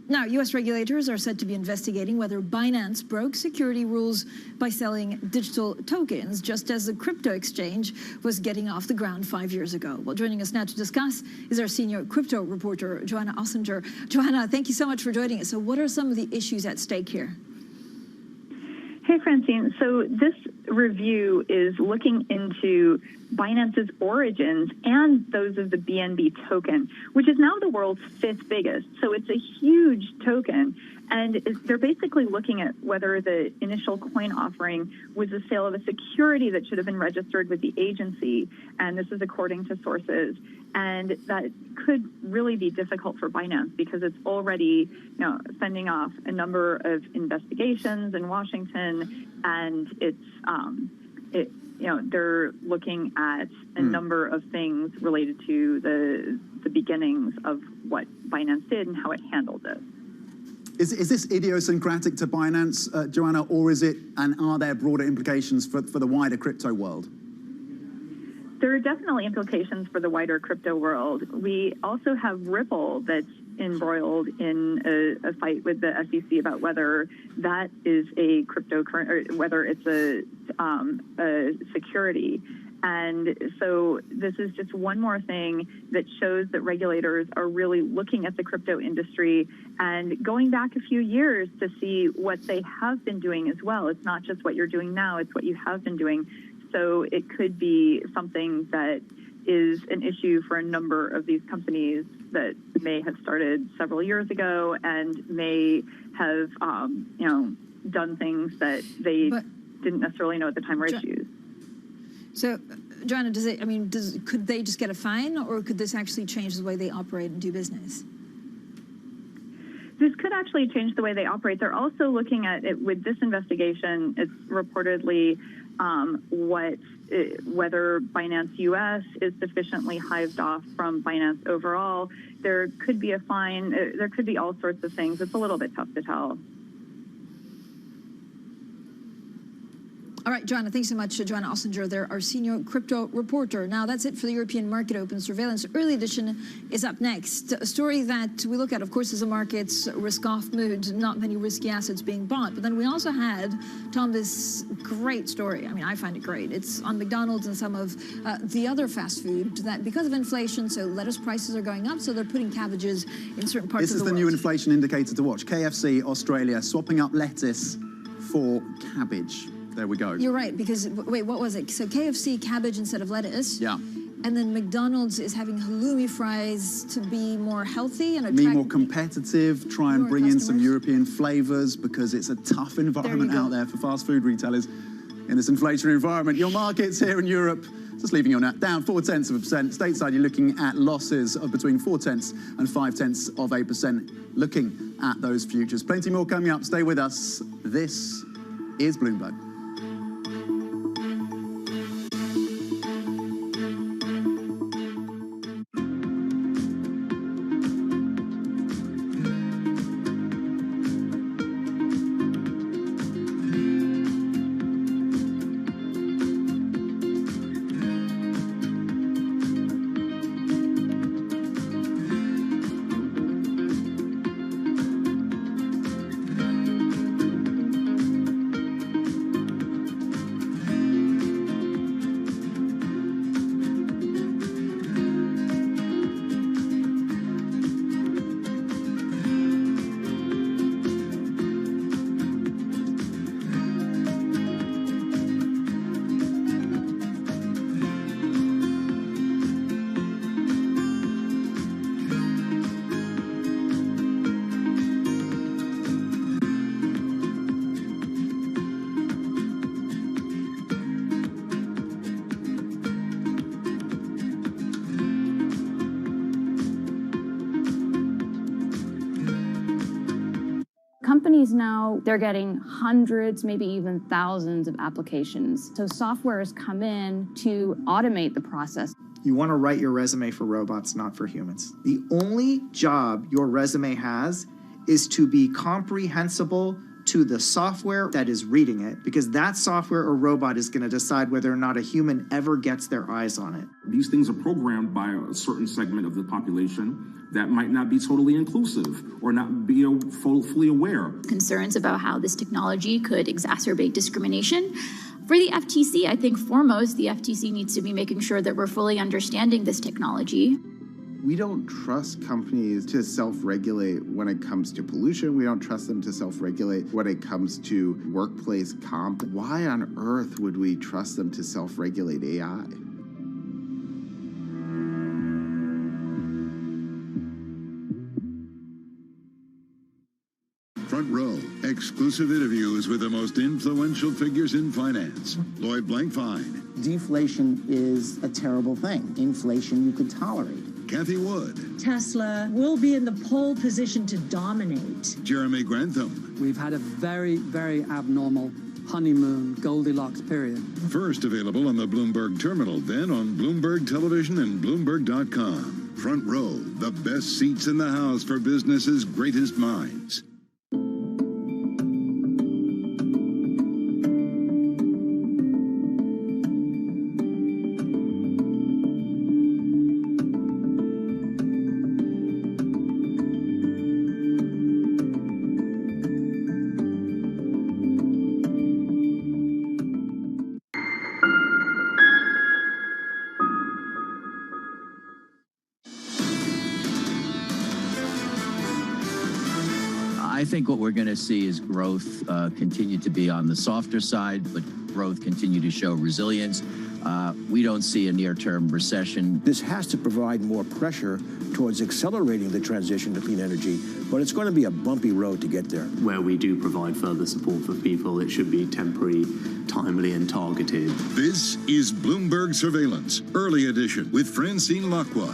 Now, U.S. regulators are said to be investigating whether Binance broke security rules by selling digital tokens, just as the crypto exchange was getting off the ground 5 years ago. Well, joining us now to discuss is our senior crypto reporter, Joanna Ossinger. Joanna, thank you so much for joining us. So what are some of the issues at stake here? Hey, Francine. So this review is looking into Binance's origins and those of the BNB token, which is now the world's 5th biggest. So it's a huge token. And they're basically looking at whether the initial coin offering was the sale of a security that should have been registered with the agency. And this is according to sources. And that could really be difficult for Binance because it's already, fending off a number of investigations in Washington, and they're looking at a number of things related to the beginnings of what Binance did and how it handled it. Is this idiosyncratic to Binance, Joanna, or is it, and are there broader implications for the wider crypto world? There are definitely implications for the wider crypto world. We also have Ripple that's embroiled in a fight with the SEC about whether that is a cryptocurrency or whether it's a security. And so this is just one more thing that shows that regulators are really looking at the crypto industry and going back a few years to see what they have been doing as well. It's not just what you're doing now, it's what you have been doing. So it could be something that is an issue for a number of these companies that may have started several years ago and may have, done things that they didn't necessarily know at the time were issues. So, Joanna, could they just get a fine, or could this actually change the way they operate and do business? This could actually change the way they operate. They're also looking at it with this investigation. It's reportedly whether Binance US is sufficiently hived off from Binance overall. There could be a fine. There could be all sorts of things. It's a little bit tough to tell. All right, Joanna, thanks so much. Joanna Ossinger there, our senior crypto reporter. Now, that's it for the European Market Open. Surveillance Early Edition is up next. A story that we look at, of course, is the market's risk-off mood, not many risky assets being bought. But then we also had, Tom, this great story. I mean, I find it great. It's on McDonald's and some of the other fast food that because of inflation, so lettuce prices are going up, so they're putting cabbages in certain parts of the world. This is the new inflation indicator to watch. KFC, Australia, swapping up lettuce for cabbage. There we go. You're right, because, wait, what was it? So KFC, cabbage instead of lettuce. Yeah. And then McDonald's is having halloumi fries to be more healthy and attract... Be more competitive, try and bring in some European flavors because it's a tough environment out there for fast food retailers in this inflationary environment. Your markets here in Europe, just leaving you on that, down 0.4%. Stateside, you're looking at losses of between 0.4% and 0.5%, looking at those futures. Plenty more coming up. Stay with us. This is Bloomberg. Companies now, they're getting hundreds, maybe even thousands of applications. So software has come in to automate the process. You want to write your resume for robots, not for humans. The only job your resume has is to be comprehensible to the software that is reading it, because that software or robot is going to decide whether or not a human ever gets their eyes on it. These things are programmed by a certain segment of the population that might not be totally inclusive or not be fully aware. Concerns about how this technology could exacerbate discrimination. For the FTC, I think foremost, the FTC needs to be making sure that we're fully understanding this technology. We don't trust companies to self-regulate when it comes to pollution. We don't trust them to self-regulate when it comes to workplace comp. Why on earth would we trust them to self-regulate AI? Front Row, exclusive interviews with the most influential figures in finance. Lloyd Blankfein. Deflation is a terrible thing. Inflation you could tolerate. Kathy Wood. Tesla will be in the pole position to dominate. Jeremy Grantham. We've had a very, very abnormal honeymoon Goldilocks period. First available on the Bloomberg Terminal, then on Bloomberg Television and Bloomberg.com. Front Row, the best seats in the house for business's greatest minds. I think what we're going to see is growth continue to be on the softer side, but growth continue to show resilience. We don't see a near-term recession. This has to provide more pressure towards accelerating the transition to clean energy, but it's going to be a bumpy road to get there. Where we do provide further support for people, it should be temporary, timely, and targeted. This is Bloomberg Surveillance, Early Edition, with Francine Lacqua.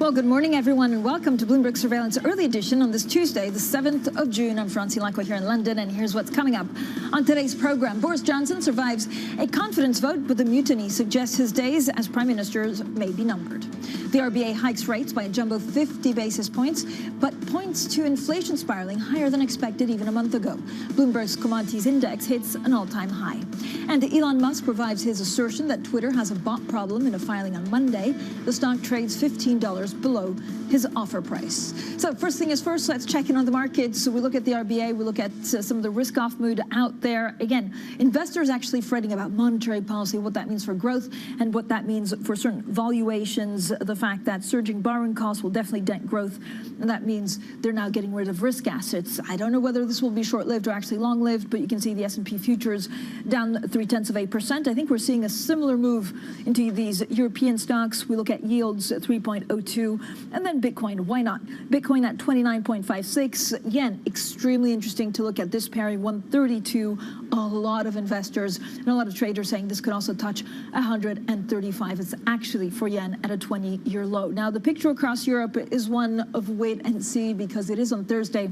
Well, good morning, everyone, and welcome to Bloomberg Surveillance Early Edition on this Tuesday, the 7th of June. I'm Francine Lacqua here in London, and here's what's coming up on today's program. Boris Johnson survives a confidence vote, but the mutiny suggests his days as prime minister may be numbered. The RBA hikes rates by a jumbo 50 basis points, but points to inflation spiraling higher than expected even a month ago. Bloomberg's commodities index hits an all-time high. And Elon Musk revives his assertion that Twitter has a bot problem in a filing on Monday. The stock trades $15 below his offer price. So first thing is first, let's check in on the markets. So we look at the RBA, we look at some of the risk-off mood out there. Again, investors actually fretting about monetary policy, what that means for growth and what that means for certain valuations. The fact that surging borrowing costs will definitely dent growth, and that means they're now getting rid of risk assets. I don't know whether this will be short-lived or actually long-lived, but you can see the S&P futures down 0.3%. I think we're seeing a similar move into these European stocks. We look at yields at 3.02, and then Bitcoin. Why not? Bitcoin at 29.56. Yen, extremely interesting to look at this pairing, 132. A lot of investors and a lot of traders saying this could also touch 135. It's actually for yen at a 20-year low. Now, the picture across Europe is one of wait and see, because it is on Thursday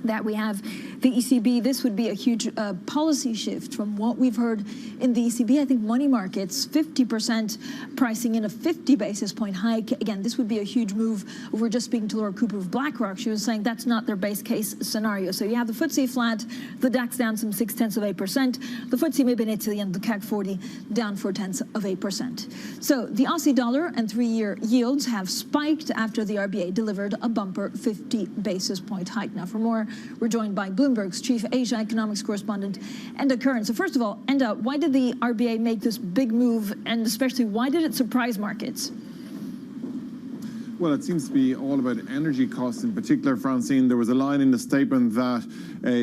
that we have the ECB. This would be a huge policy shift from what we've heard in the ECB. I think money markets, 50% pricing in a 50 basis point hike. Again, this would be a huge move. We're just speaking to Laura Cooper of BlackRock. She was saying that's not their base case scenario. So you have the FTSE flat, the DAX down some 0.6%, the FTSE maybe in Italy, and the CAC 40 down 0.4%. So the Aussie dollar and 3-year yields have spiked after the RBA delivered a bumper 50 basis point hike. Now, for more, we're joined by Bloomberg's chief Asia economics correspondent, Enda Curran. So first of all, Enda, why did the RBA make this big move, and especially why did it surprise markets? Well, it seems to be all about energy costs in particular, Francine. There was a line in the statement that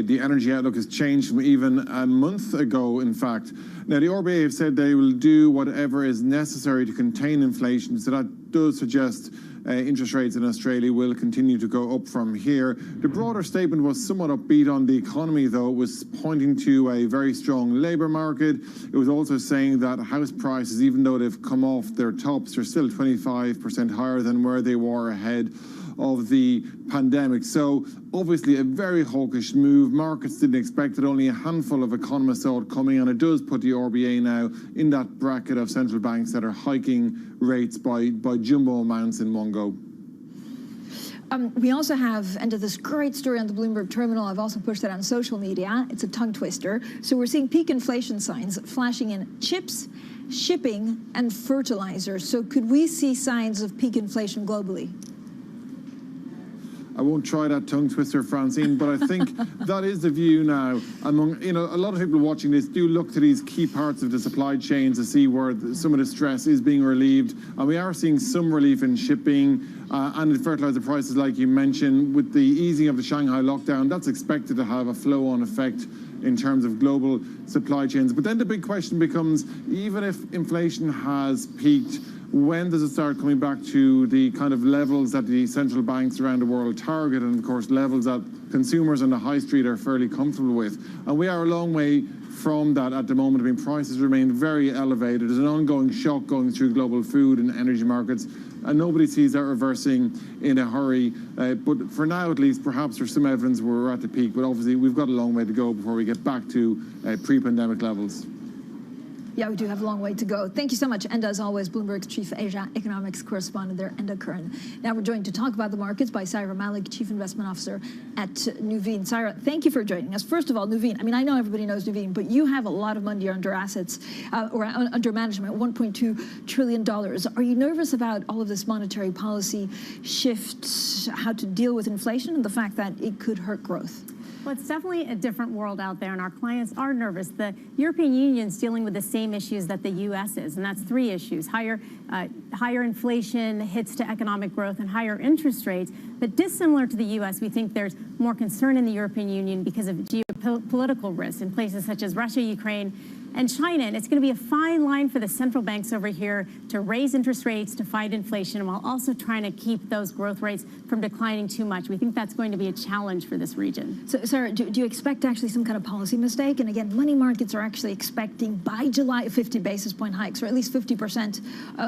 the energy outlook has changed from even a month ago, in fact. Now, the RBA have said they will do whatever is necessary to contain inflation, so that does suggest interest rates in Australia will continue to go up from here. The broader statement was somewhat upbeat on the economy, though. It was pointing to a very strong labour market. It was also saying that house prices, even though they've come off their tops, are still 25% higher than where they were ahead of the pandemic. So obviously a very hawkish move. Markets didn't expect it. Only a handful of economists saw it coming, and it does put the RBA now in that bracket of central banks that are hiking rates by jumbo amounts in one go. We also have, and this great story on the Bloomberg terminal. I've also pushed that on social media. It's a tongue twister. So we're seeing peak inflation signs flashing in chips, shipping, and fertilizer. So could we see signs of peak inflation globally? I won't try that tongue twister, Francine, but I think that is the view now among, a lot of people watching this do look to these key parts of the supply chain to see where some of the stress is being relieved. And we are seeing some relief in shipping and in fertilizer prices, like you mentioned, with the easing of the Shanghai lockdown. That's expected to have a flow-on effect in terms of global supply chains. But then the big question becomes, even if inflation has peaked, when does it start coming back to the kind of levels that the central banks around the world target, and of course levels that consumers on the high street are fairly comfortable with? And we are a long way from that at the moment. I mean, prices remain very elevated. There's an ongoing shock going through global food and energy markets, and nobody sees that reversing in a hurry. But for now, at least, perhaps there's some evidence we're at the peak, but obviously we've got a long way to go before we get back to pre-pandemic levels. Yeah, we do have a long way to go. Thank you so much. And as always, Bloomberg's Chief Asia Economics Correspondent there, Enda Curran. Now we're joined to talk about the markets by Saira Malik, Chief Investment Officer at Nuveen. Saira, thank you for joining us. First of all, Nuveen, I mean, I know everybody knows Nuveen, but you have a lot of money under assets or under management, $1.2 trillion. Are you nervous about all of this monetary policy shifts, how to deal with inflation and the fact that it could hurt growth? Well, it's definitely a different world out there, and our clients are nervous. The European Union is dealing with the same issues that the U.S. is, and that's three issues: higher inflation, hits to economic growth, and higher interest rates. But dissimilar to the U.S., we think there's more concern in the European Union because of geopolitical risks in places such as Russia, Ukraine, and China. And it's going to be a fine line for the central banks over here to raise interest rates to fight inflation while also trying to keep those growth rates from declining too much. We think that's going to be a challenge for this region. So, Sarah, do you expect actually some kind of policy mistake? And again, money markets are actually expecting by July 50 basis point hikes, or at least 50%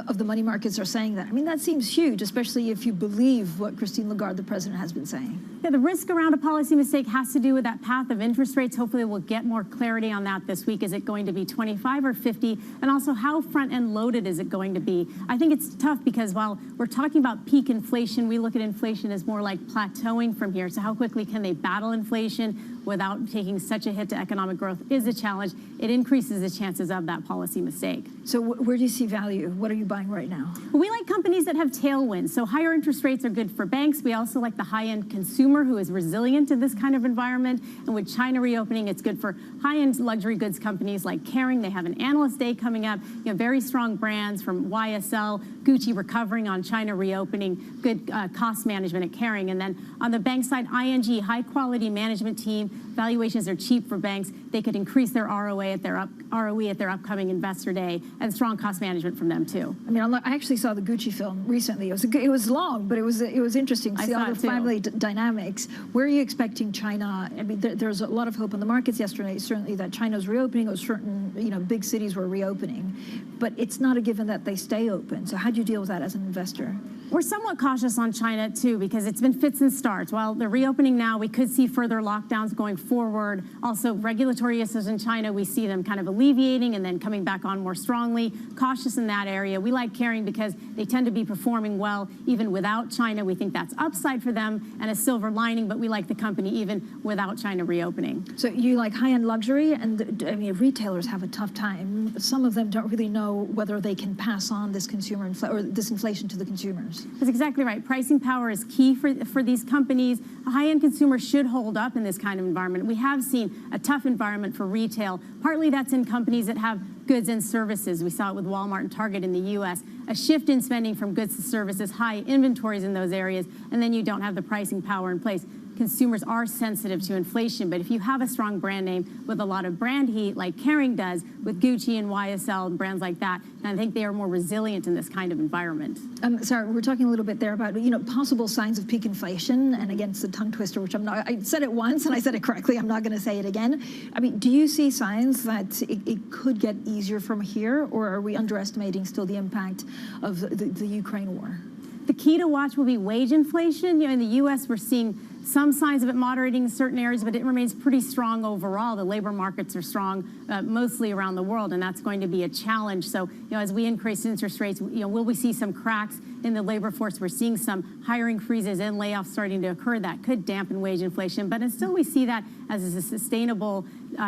of the money markets are saying that. I mean, that seems huge, especially if you believe what Christine Lagarde, the president, has been saying. Yeah, the risk around a policy mistake has to do with that path of interest rates. Hopefully we'll get more clarity on that this week. Is it going to be 25 or 50? And also, how front-end loaded is it going to be? I think it's tough because while we're talking about peak inflation, we look at inflation as more like plateauing from here. So how quickly can they battle inflation without taking such a hit to economic growth is a challenge. It increases the chances of that policy mistake. So where do you see value? What are you buying right now? Well, we like companies that have tailwinds. So higher interest rates are good for banks. We also like the high-end consumer who is resilient in this kind of environment. And with China reopening, it's good for high-end luxury goods companies like Kering. They have an analyst day coming up. You know, very strong brands from YSL, Gucci recovering on China reopening, good cost management at Kering. And then on the bank side, ING, high-quality management team. Valuations are cheap for banks. They could increase their ROE at their upcoming investor day, and strong cost management from them too. I mean, I actually saw the Gucci film recently. It was long, but it was interesting to see all the family dynamics. Where are you expecting China? I mean, there's a lot of hope in the markets yesterday, certainly that China's reopening, or certain big cities were reopening, but it's not a given that they stay open. So how do you deal with that as an investor? We're somewhat cautious on China too, because it's been fits and starts. While they're reopening now, we could see further lockdowns going forward. Also, regulatory issues in China, we see them kind of alleviating and then coming back on more strongly. Cautious in that area. We like Kering because they tend to be performing well even without China. We think that's upside for them and a silver lining, but we like the company even without China reopening. So you like high-end luxury, and I mean, retailers have a tough time. Some of them don't really know whether they can pass on this this inflation to the consumers. That's exactly right. Pricing power is key for these companies. A high-end consumer should hold up in this kind of environment. We have seen a tough environment for retail. Partly that's in companies that have goods and services. We saw it with Walmart and Target in the U.S. A shift in spending from goods to services, high inventories in those areas, and then you don't have the pricing power in place. Consumers are sensitive to inflation, but if you have a strong brand name with a lot of brand heat like Kering does with Gucci and YSL and brands like that, and I think they are more resilient in this kind of environment. Sarah, we're talking a little bit there about possible signs of peak inflation, and against the tongue twister, which I said it once and I said it correctly. I'm not going to say it again. I mean, do you see signs that it could get easier from here, or are we underestimating still the impact of the Ukraine war? The key to watch will be wage inflation. In the U.S., we're seeing some signs of it moderating in certain areas, but it remains pretty strong overall. The labor markets are strong mostly around the world, and that's going to be a challenge. So, as we increase interest rates, will we see some cracks in the labor force? We're seeing some hiring freezes and layoffs starting to occur that could dampen wage inflation, but until we see that as a sustainable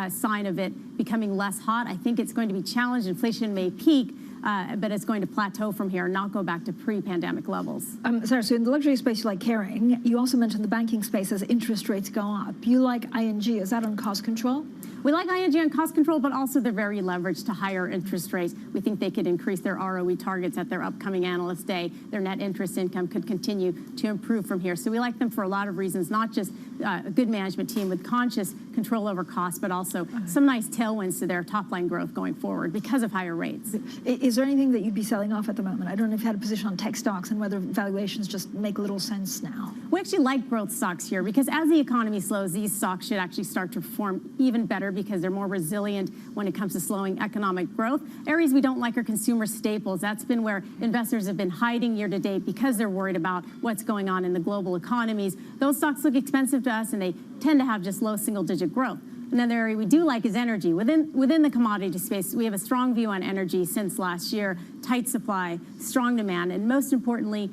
sign of it becoming less hot, I think it's going to be challenged. Inflation may peak, but it's going to plateau from here and not go back to pre-pandemic levels. Sarah, so in the luxury space, you like Kering. You also mentioned the banking space as interest rates go up. You like ING. Is that on cost control? We like ING on cost control, but also they're very leveraged to higher interest rates. We think they could increase their ROE targets at their upcoming Analyst Day. Their net interest income could continue to improve from here. So we like them for a lot of reasons, not just a good management team with conscious control over costs, but also some nice tailwinds to their top-line growth going forward because of higher rates. Is there anything that you'd be selling off at the moment? I don't know if you had a position on tech stocks and whether valuations just make little sense now. We actually like growth stocks here because as the economy slows, these stocks should actually start to perform even better because they're more resilient when it comes to slowing economic growth. Areas we don't like are consumer staples. That's been where investors have been hiding year to date because they're worried about what's going on in the global economies. Those stocks look expensive to us and they tend to have just low single-digit growth. Another area we do like is energy. Within the commodity space, we have a strong view on energy since last year, tight supply, strong demand, and most importantly,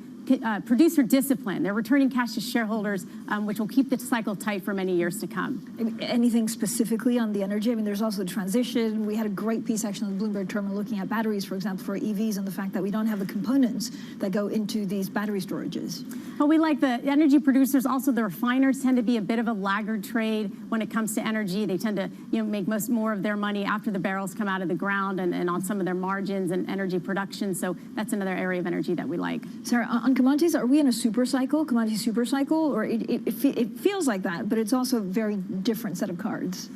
producer discipline. They're returning cash to shareholders, which will keep the cycle tight for many years to come. Anything specifically on the energy? I mean, there's also the transition. We had a great piece actually on the Bloomberg terminal looking at batteries, for example, for EVs and the fact that we don't have the components that go into these battery storages. Well, we like the energy producers. Also, the refiners tend to be a bit of a laggard trade when it comes to energy. They tend to make more of their money after the barrels come out of the ground and on some of their margins and energy production. So that's another area of energy that we like. Sarah, on commodities, are we in a super cycle, commodity super cycle, or it feels like that, but it's also a very different set of cards?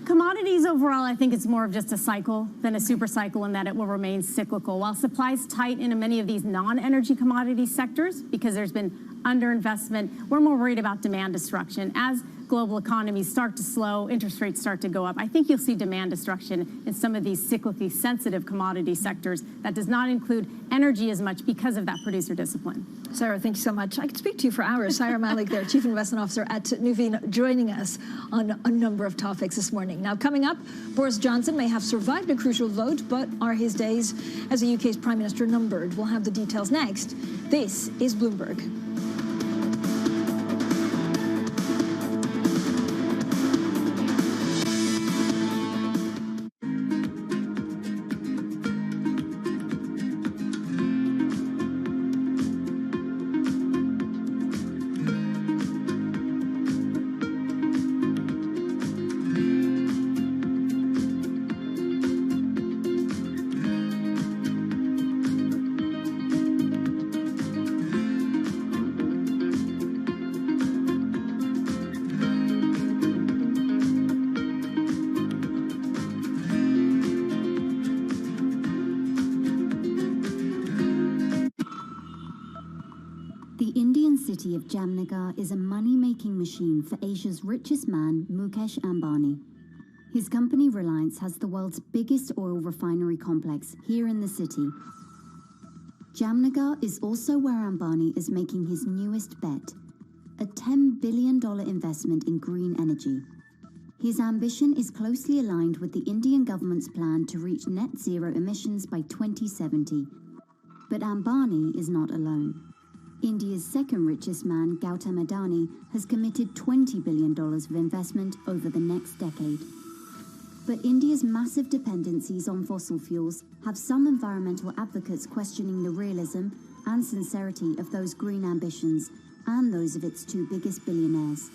Commodities overall, I think it's more of just a cycle than a super cycle in that it will remain cyclical. While supply's tight in many of these non-energy commodity sectors because there's been underinvestment, we're more worried about demand destruction. As global economies start to slow, interest rates start to go up, I think you'll see demand destruction in some of these cyclically sensitive commodity sectors. That does not include energy as much because of that producer discipline. Sarah, thank you so much. I could speak to you for hours. Sarah Malik, their Chief Investment Officer at Nuveen, joining us on a number of topics this morning. Now, coming up, Boris Johnson may have survived a crucial vote, but are his days as the UK's Prime Minister numbered? We'll have the details next. This is Bloomberg. city of Jamnagar is a money-making machine for Asia's richest man, Mukesh Ambani. His company Reliance has the world's biggest oil refinery complex here in the city. Jamnagar is also where Ambani is making his newest bet, a $10 billion investment in green energy. His ambition is closely aligned with the Indian government's plan to reach net zero emissions by 2070. But Ambani is not alone. India's second richest man, Gautam Adani, has committed $20 billion of investment over the next decade. But India's massive dependencies on fossil fuels have some environmental advocates questioning the realism and sincerity of those green ambitions and those of its two biggest billionaires.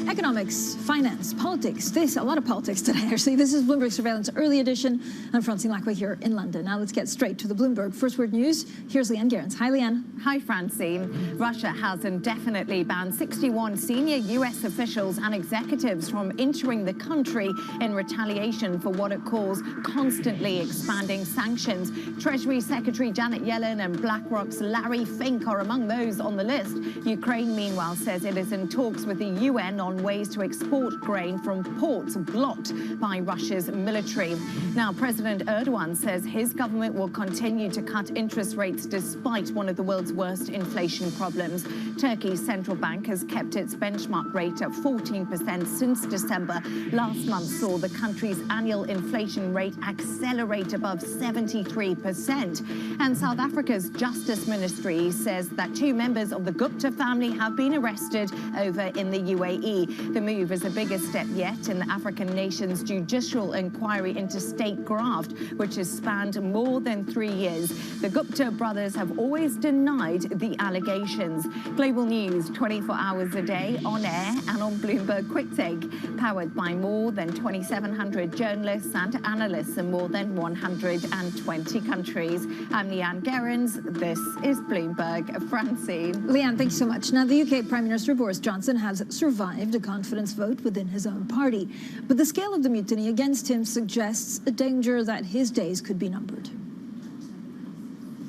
Economics, finance, politics. A lot of politics today, actually. This is Bloomberg Surveillance Early Edition. I'm Francine Lacqua here in London. Now let's get straight to the Bloomberg First Word News. Here's Leanne Gerrans. Hi, Leanne. Hi, Francine. Russia has indefinitely banned 61 senior U.S. officials and executives from entering the country in retaliation for what it calls constantly expanding sanctions. Treasury Secretary Janet Yellen and BlackRock's Larry Fink are among those on the list. Ukraine, meanwhile, says it is in talks with the UN on ways to export grain from ports blocked by Russia's military. Now, President Erdogan says his government will continue to cut interest rates despite one of the world's worst inflation problems. Turkey's central bank has kept its benchmark rate at 14% since December. Last month saw the country's annual inflation rate accelerate above 73%. And South Africa's Justice Ministry says that 2 members of the Gupta family have been arrested over in the UAE. The move is the biggest step yet in the African nation's judicial inquiry into state graft, which has spanned more than 3 years. The Gupta brothers have always denied the allegations. Global news 24 hours a day on air and on Bloomberg QuickTake, powered by more than 2,700 journalists and analysts in more than 120 countries. I'm Leanne Gerrans. This is Bloomberg. Francine. Leanne, thank you so much. Now, the UK Prime Minister Boris Johnson has survived a confidence vote within his own party, but the scale of the mutiny against him suggests a danger that his days could be numbered.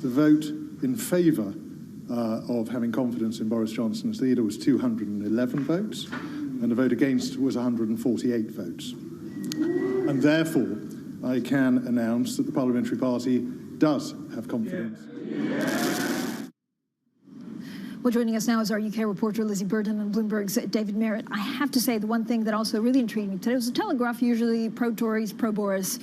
The vote in favour of having confidence in Boris Johnson as leader was 211 votes, and the vote against was 148 votes. And therefore, I can announce that the parliamentary party does have confidence. Well, joining us now is our UK reporter Lizzie Burden and Bloomberg's David Merritt. I have to say, the one thing that also really intrigued me today was the Telegraph, usually pro-Tories, pro-Boris,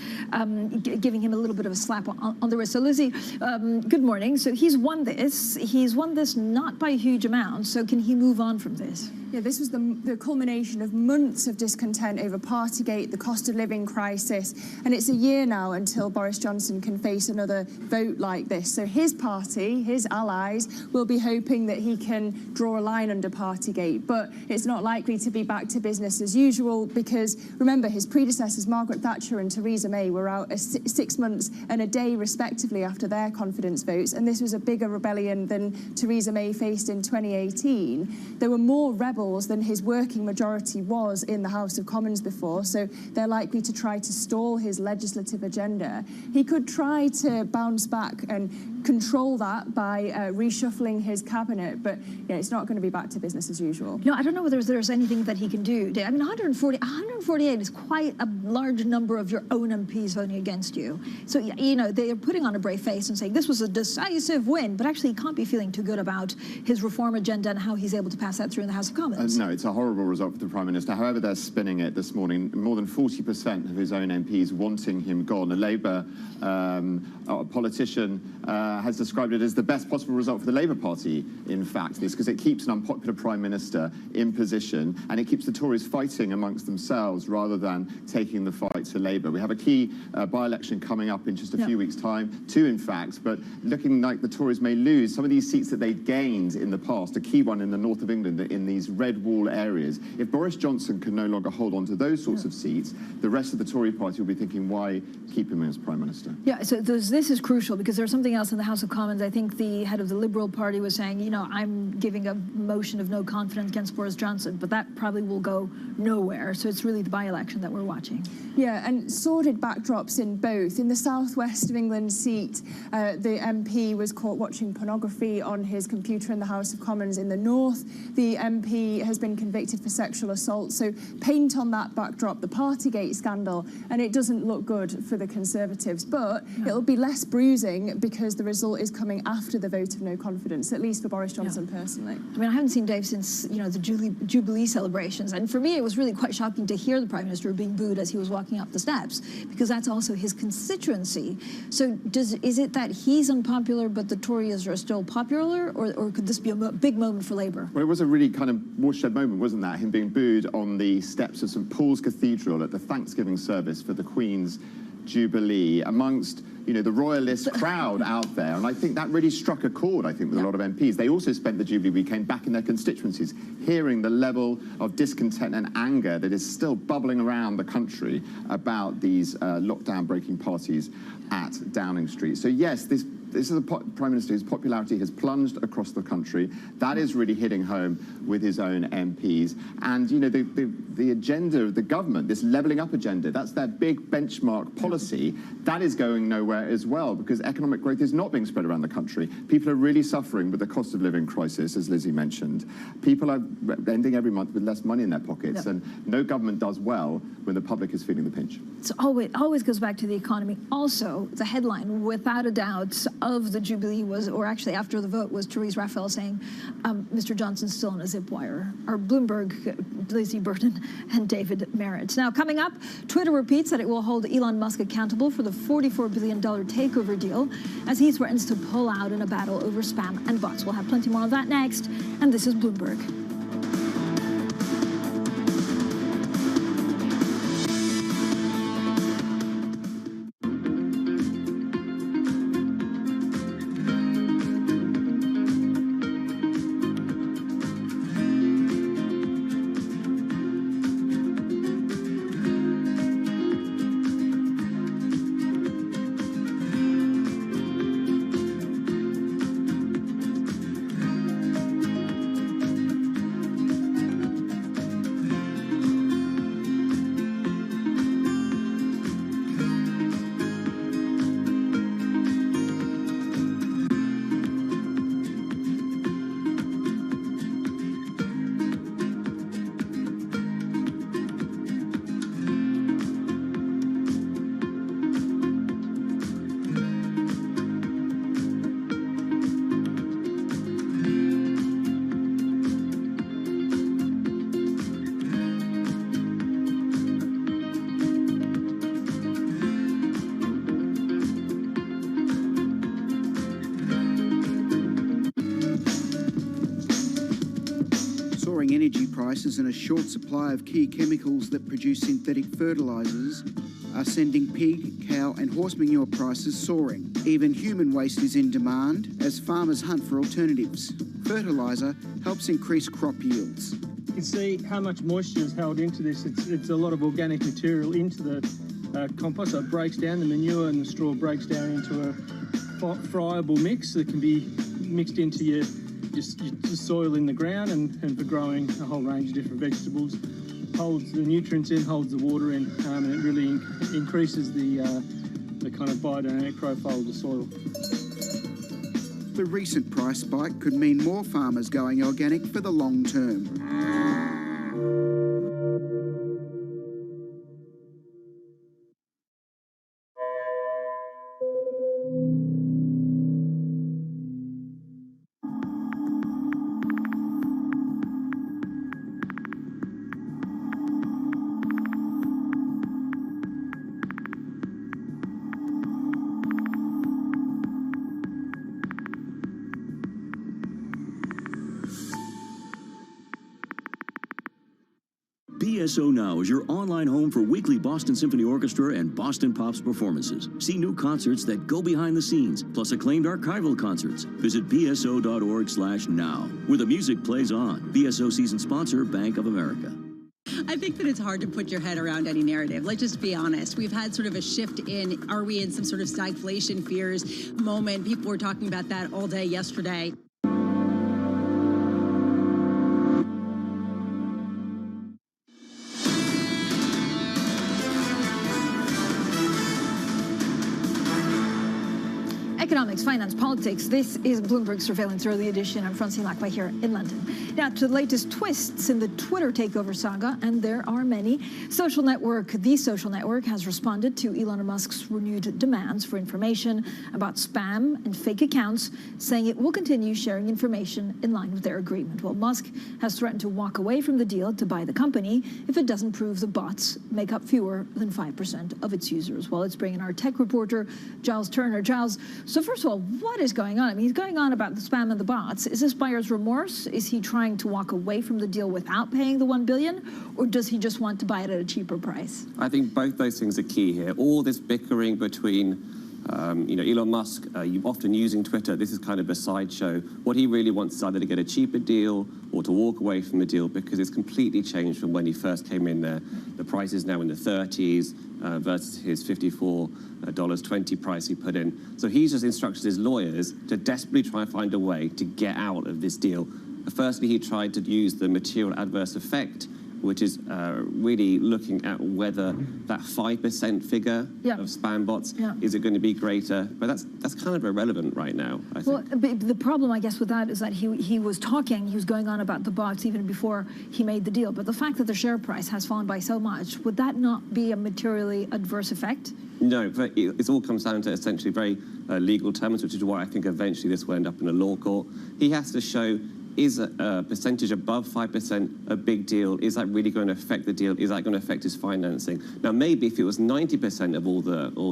giving him a little bit of a slap on the wrist. So, Lizzie, good morning. So he's won this. He's won this not by a huge amount. So can he move on from this? Yeah, this was the culmination of months of discontent over Partygate, the cost of living crisis, and it's a year now until Boris Johnson can face another vote like this. So his party, his allies, will be hoping that he can draw a line under Partygate, but it's not likely to be back to business as usual because, remember, his predecessors, Margaret Thatcher and Theresa May, were out 6 months and a day, respectively, after their confidence votes, and this was a bigger rebellion than Theresa May faced in 2018. There were more rebels than his working majority was in the House of Commons before, so they're likely to try to stall his legislative agenda. He could try to bounce back and control that by reshuffling his cabinet, but it's not going to be back to business as usual. No, I don't know whether there's anything that he can do. I mean, 148 is quite a large number of your own MPs voting against you. So, they are putting on a brave face and saying this was a decisive win, but actually he can't be feeling too good about his reform agenda and how he's able to pass that through in the House of Commons. No, it's a horrible result for the Prime Minister. However, they're spinning it this morning. More than 40% of his own MPs wanting him gone. A Labour politician has described it as the best possible result for the Labour Party, in fact, this because it keeps an unpopular Prime Minister in position and it keeps the Tories fighting amongst themselves rather than taking the fight to Labour. We have a key by-election coming up in just a few weeks' time, 2 in fact, but looking like the Tories may lose some of these seats that they'd gained in the past, a key one in the north of England in these red wall areas. If Boris Johnson can no longer hold on to those sorts of seats, the rest of the Tory party will be thinking, why keep him as Prime Minister? Yeah, so this is crucial because there's something else in the House of Commons. I think the head of the Liberal Party was saying, I'm giving a motion of no confidence against Boris Johnson, but that probably will go nowhere. So it's really the by-election that we're watching. Yeah, and sordid backdrops in both. In the southwest of England seat, the MP was caught watching pornography on his computer in the House of Commons. In the north, the MP has been convicted for sexual assault. So paint on that backdrop the Partygate scandal, and it doesn't look good for the Conservatives. But it'll be less bruising because the result is coming after the vote of no confidence, at least for Boris Johnson personally. I mean, I haven't seen Dave since, the Jubilee celebrations. And for me, it was really quite shocking to hear the Prime Minister being booed as he was walking up the steps, because that's also his constituency. So is it that he's unpopular, but the Tories are still popular, or could this be a big moment for Labour? Well, it was a really kind of watershed moment, wasn't that? Him being booed on the steps of St Paul's Cathedral at the Thanksgiving service for the Queen's Jubilee, amongst the royalist crowd out there. And I think that really struck a chord, I think, with a lot of MPs. They also spent the Jubilee weekend back in their constituencies, hearing the level of discontent and anger that is still bubbling around the country about these lockdown-breaking parties at Downing Street. So yes, this is a Prime Minister whose popularity has plunged across the country. That is really hitting home with his own MPs. And, the agenda of the government, this levelling up agenda, that's their big benchmark policy, that is going nowhere as well, because economic growth is not being spread around the country. People are really suffering with the cost of living crisis, as Lizzie mentioned. People are ending every month with less money in their pockets, and no government does well when the public is feeling the pinch. It always goes back to the economy. Also, the headline, without a doubt, of the Jubilee was, or actually after the vote, was Therese Raphael saying, Mr. Johnson's still on a zip wire. Or Bloomberg, Lizzie Burton, and David Merritt. Now, coming up, Twitter repeats that it will hold Elon Musk accountable for the $44 billion takeover deal as he threatens to pull out in a battle over spam and bots. We'll have plenty more of that next, and this is Bloomberg. Energy prices and a short supply of key chemicals that produce synthetic fertilisers are sending pig, cow and horse manure prices soaring. Even human waste is in demand as farmers hunt for alternatives. Fertiliser helps increase crop yields. You can see how much moisture is held into this. It's a lot of organic material into the compost, so it breaks down. The manure and the straw breaks down into a friable mix that can be mixed into your soil in the ground and for growing a whole range of different vegetables. Holds the nutrients in, holds the water in, and it really increases the kind of biodynamic profile of the soil. The recent price spike could mean more farmers going organic for the long term. BSO Now is your online home for weekly Boston Symphony Orchestra and Boston Pops performances. See new concerts that go behind the scenes, plus acclaimed archival concerts. Visit bso.org/now, where the music plays on. BSO season sponsor, Bank of America. I think that it's hard to put your head around any narrative. Let's just be honest. We've had sort of a shift in, are we in some sort of stagflation fears moment? People were talking about that all day yesterday. Economics, finance, politics. This is Bloomberg Surveillance Early Edition. I'm Francine Lacqua here in London. Now to the latest twists in the Twitter takeover saga, and there are many. The social network has responded to Elon Musk's renewed demands for information about spam and fake accounts, saying it will continue sharing information in line with their agreement. Well, Musk has threatened to walk away from the deal to buy the company if it doesn't prove the bots make up fewer than 5% of its users. Well, let's bring in our tech reporter, Giles Turner. Giles, so first of all, what is going on? I mean, he's going on about the spam and the bots. Is this buyer's remorse? Is he trying to walk away from the deal without paying the $1 billion? Or does he just want to buy it at a cheaper price? I think both those things are key here. All this bickering between Elon Musk, often using Twitter, this is kind of a sideshow. What he really wants is either to get a cheaper deal or to walk away from the deal, because it's completely changed from when he first came in there. The price is now in the 30s versus his $54.20 price he put in. So he's just instructed his lawyers to desperately try and find a way to get out of this deal. Firstly, he tried to use the material adverse effect, which is really looking at whether that 5% figure of spam bots, is it going to be greater? But that's kind of irrelevant right now, I think. Well, the problem, I guess, with that is that he was going on about the bots even before he made the deal. But the fact that the share price has fallen by so much, would that not be a materially adverse effect? No, but it all comes down to essentially very legal terms, which is why I think eventually this will end up in a law court. He has to show, is a percentage above 5% a big deal? Is that really going to affect the deal? Is that going to affect his financing? Now, maybe if it was 90% of all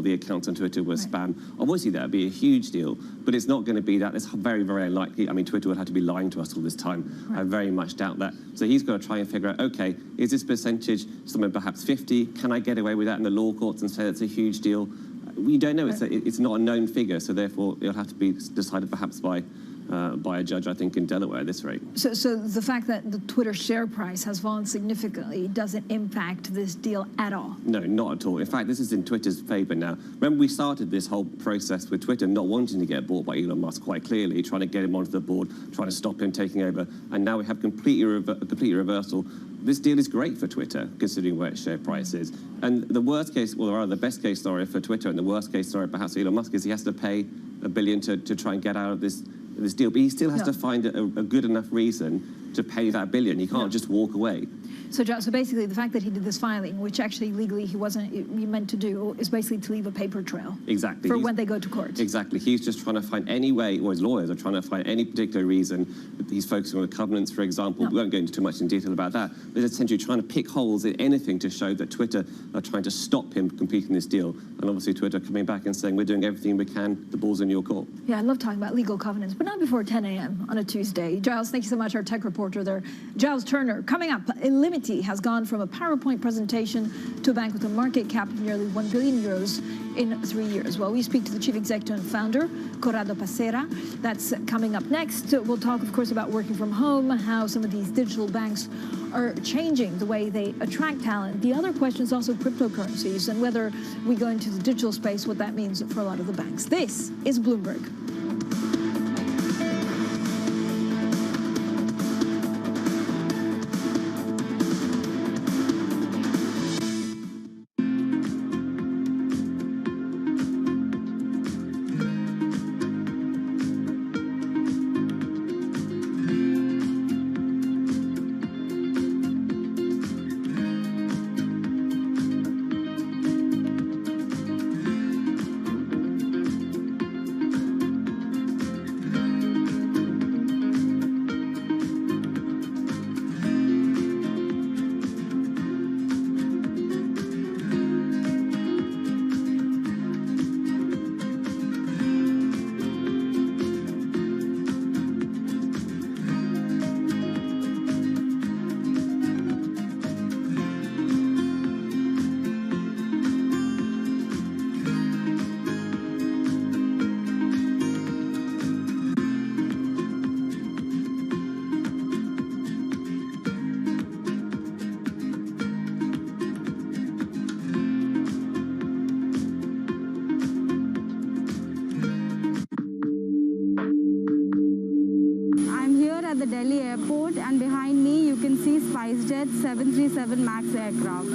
the accounts on Twitter were spam, obviously that would be a huge deal. But it's not going to be that. It's very, very unlikely. I mean, Twitter would have to be lying to us all this time. I very much doubt that. So he's got to try and figure out, okay, is this percentage somewhere perhaps 50? Can I get away with that in the law courts and say that's a huge deal? We don't know. It's not a known figure, so therefore it'll have to be decided perhaps by a judge, I think, in Delaware at this rate. So the fact that the Twitter share price has fallen significantly doesn't impact this deal at all? No, not at all. In fact, this is in Twitter's favor now. Remember, we started this whole process with Twitter not wanting to get bought by Elon Musk quite clearly, trying to get him onto the board, trying to stop him taking over, and now we have complete reversal. This deal is great for Twitter, considering where its share price is. And the worst case, well, or the best case scenario for Twitter, and the worst case scenario perhaps Elon Musk, is he has to pay $1 billion to try and get out of this deal, but he still has to find a good enough reason to pay that $1 billion. He can't just walk away. So basically, the fact that he did this filing, which actually legally he meant to do, is basically to leave a paper trail. Exactly. For when they go to court. Exactly. He's just trying to find any way, or his lawyers are trying to find any particular reason. He's focusing on the covenants, for example. We won't go into too much in detail about that. But essentially trying to pick holes in anything to show that Twitter are trying to stop him completing this deal. And obviously Twitter coming back and saying, we're doing everything we can, the ball's in your court. Yeah, I love talking about legal covenants, but not before 10 a.m. on a Tuesday. Giles, thank you so much, our tech reporter there. Giles Turner, coming up, Illimity has gone from a PowerPoint presentation to a bank with a market cap of nearly 1 billion euros in 3 years. Well, we speak to the chief executive and founder, Corrado Passera. That's coming up next. We'll talk, of course, about working from home, how some of these digital banks are changing the way they attract talent. The other question is also cryptocurrencies and whether we go into the digital space, what that means for a lot of the banks. This is Bloomberg. The Delhi airport, and behind me you can see SpiceJet 737 MAX aircraft.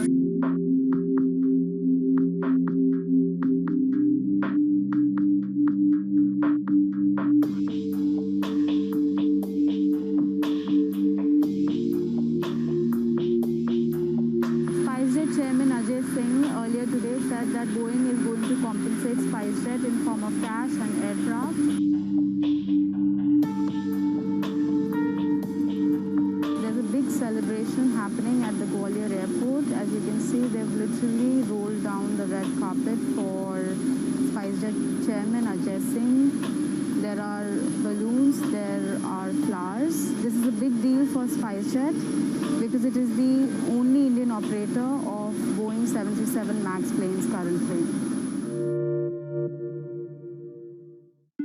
SpiceJet chairman Ajay Singh earlier today said that Boeing is going to compensate SpiceJet in form of cash and aircraft. Celebration happening at the Gwalior airport. As you can see, they've literally rolled down the red carpet for SpiceJet chairman Ajay Singh. There are balloons, there are flowers. This is a big deal for SpiceJet because it is the only Indian operator of Boeing 737 MAX planes currently.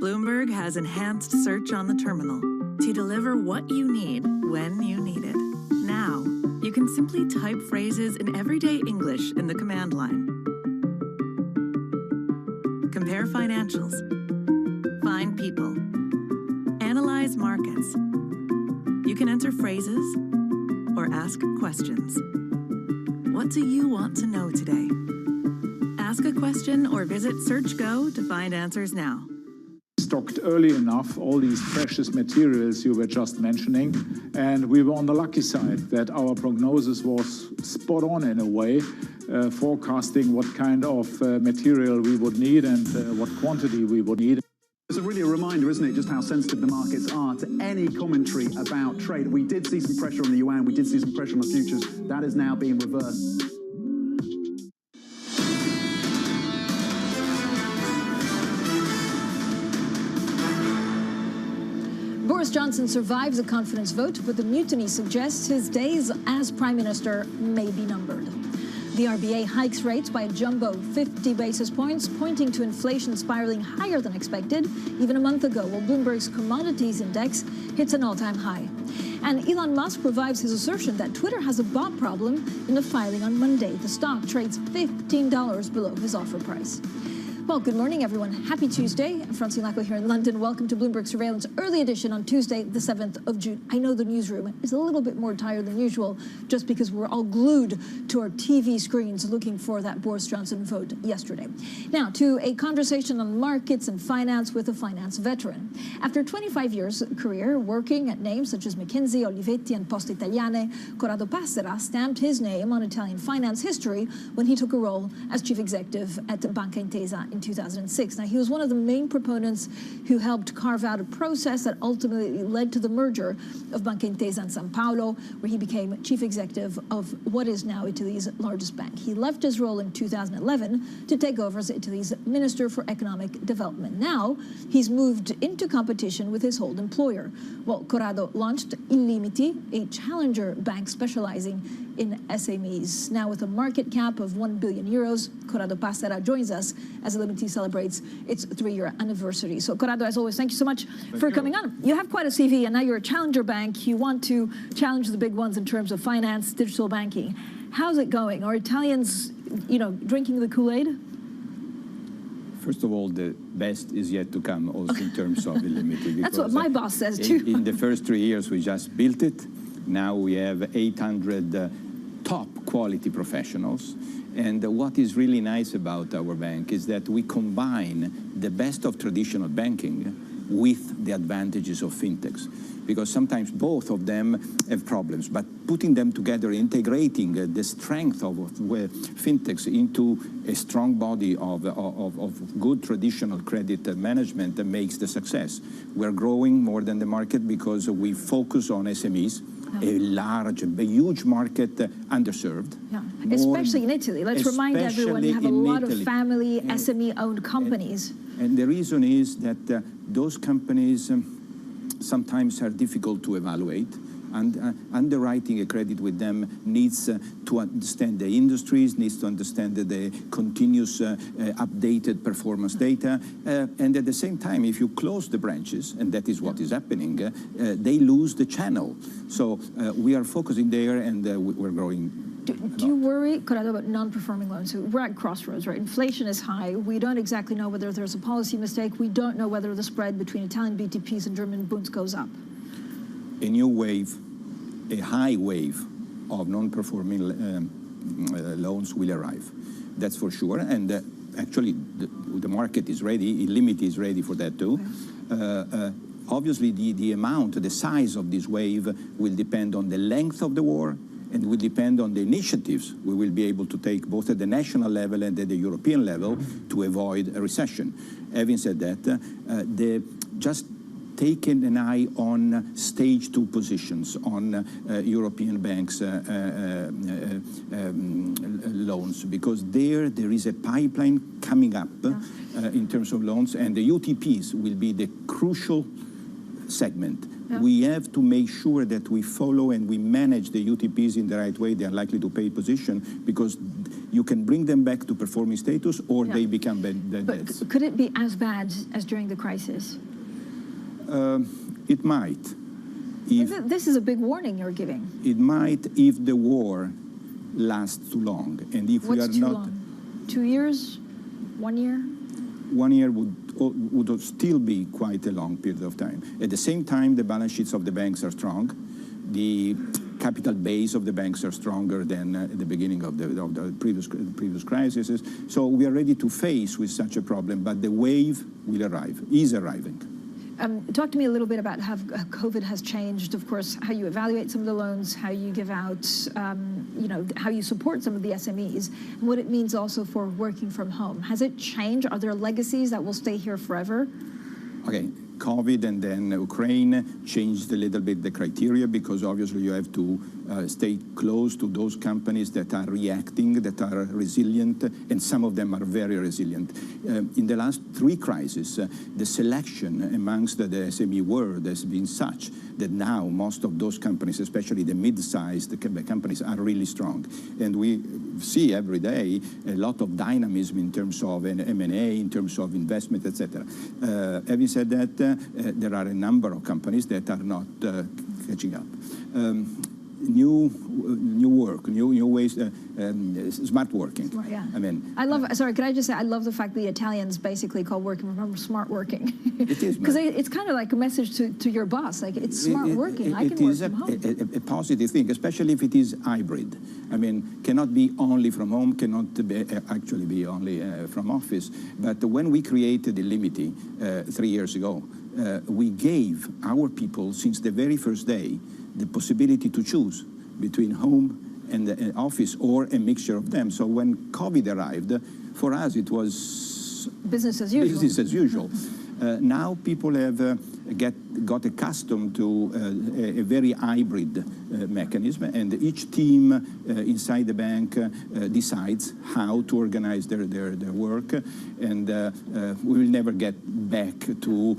Bloomberg has enhanced search on the terminal to deliver what you need when you need it. Now, you can simply type phrases in everyday English in the command line. Compare financials. Find people. Analyze markets. You can enter phrases or ask questions. What do you want to know today? Ask a question or visit SearchGo to find answers now. Stocked early enough all these precious materials you were just mentioning, and we were on the lucky side that our prognosis was spot on in a way, forecasting what kind of material we would need and what quantity we would need. It's really a reminder, isn't it, just how sensitive the markets are to any commentary about trade. We did see some pressure on the yuan, we did see some pressure on the futures. That is now being reversed. Boris Johnson survives a confidence vote, but the mutiny suggests his days as Prime Minister may be numbered. The RBA hikes rates by a jumbo 50 basis points, pointing to inflation spiraling higher than expected even a month ago, while Bloomberg's commodities index hits an all-time high. And Elon Musk revives his assertion that Twitter has a bot problem in a filing on Monday. The stock trades $15 below his offer price. Well, good morning, everyone. Happy Tuesday. I'm Francine Lacqua here in London. Welcome to Bloomberg Surveillance Early Edition on Tuesday, the 7th of June. I know the newsroom is a little bit more tired than usual just because we're all glued to our TV screens looking for that Boris Johnson vote yesterday. Now, to a conversation on markets and finance with a finance veteran. After 25 years career working at names such as McKinsey, Olivetti, and Poste Italiane, Corrado Passera stamped his name on Italian finance history when he took a role as chief executive at Banca Intesa in 2006. Now, he was one of the main proponents who helped carve out a process that ultimately led to the merger of Banca Intesa and San Paolo, where he became chief executive of what is now Italy's largest bank. He left his role in 2011 to take over as Italy's Minister for Economic Development. Now, he's moved into competition with his old employer. Well, Corrado launched Illimiti, a challenger bank specializing in SMEs. Now, with a market cap of 1 billion euros, Corrado Passera joins us as Illimiti celebrates its 3-year anniversary. So, Corrado, as always, thank you so much for coming on. You have quite a CV, and now you're a challenger bank. You want to challenge the big ones in terms of finance, digital banking. How's it going? Are Italians, drinking the Kool-Aid? First of all, the best is yet to come, also in terms of Illimiti. That's what my boss says, too. In the first 3 years, we just built it. Now we have 800 top quality professionals. And what is really nice about our bank is that we combine the best of traditional banking with the advantages of fintechs. Because sometimes both of them have problems, but putting them together, integrating the strength of fintechs into a strong body of good traditional credit management makes the success. We're growing more than the market because we focus on SMEs, a huge market underserved. Yeah, especially in Italy. Let's remind everyone you have a lot of family SME-owned companies. And the reason is that those companies sometimes are difficult to evaluate, and underwriting a credit with them needs to understand the industries, needs to understand the continuous updated performance data, and at the same time, if you close the branches, and that is what is happening, they lose the channel. So we are focusing there, and we're growing. Do you worry, Corrado, about non-performing loans? We're at crossroads, right? Inflation is high. We don't exactly know whether there's a policy mistake. We don't know whether the spread between Italian BTPs and German Bunds goes up. A new wave, a high wave of non-performing loans will arrive. That's for sure. And actually, the market is ready. Illimiti is ready for that too. Obviously, the amount, the size of this wave will depend on the length of the war, and will depend on the initiatives we will be able to take both at the national level and at the European level to avoid a recession. Having said that, just taking an eye on stage 2 positions on European banks' loans, because there is a pipeline coming up in terms of loans, and the UTPs will be the crucial segment. Yeah. We have to make sure that we follow and we manage the UTPs in the right way, the unlikely to pay position, because you can bring them back to performing status, or they become bad debts. But could it be as bad as during the crisis? It might. This is a big warning you're giving. It might if the war lasts too long, and if we are What's too not. long? 2 years? 1 year? 1 year would still be quite a long period of time. At the same time, the balance sheets of the banks are strong. The capital base of the banks are stronger than at the beginning of the previous crises. So we are ready to face with such a problem, but the wave will arrive, is arriving. Talk to me a little bit about how COVID has changed, of course, how you evaluate some of the loans, how you give out, how you support some of the SMEs, and what it means also for working from home. Has it changed? Are there legacies that will stay here forever? Okay, COVID and then Ukraine changed a little bit the criteria, because obviously you have to stay close to those companies that are reacting, that are resilient, and some of them are very resilient. In the last 3 crises, the selection amongst the SME world has been such that now most of those companies, especially the mid-sized companies, are really strong. And we see every day a lot of dynamism in terms of an M&A, in terms of investment, etc. Having said that, there are a number of companies that are not catching up. New work, new ways, smart working. Smart, yeah. I mean, sorry, could I just say, I love the fact the Italians basically call working from home smart working. It is. Because it's kind of like a message to your boss, like it's smart working, I can work from home. It is a positive thing, especially if it is hybrid. I mean, cannot be only from home, cannot actually be only from office. But when we created Illimity 3 years ago, we gave our people, since the very first day, the possibility to choose between home and the office, or a mixture of them. So when COVID arrived, for us it was business as usual. Business as usual. Now people have got accustomed to a very hybrid mechanism, and each team inside the bank decides how to organize their work, and we will never get back to.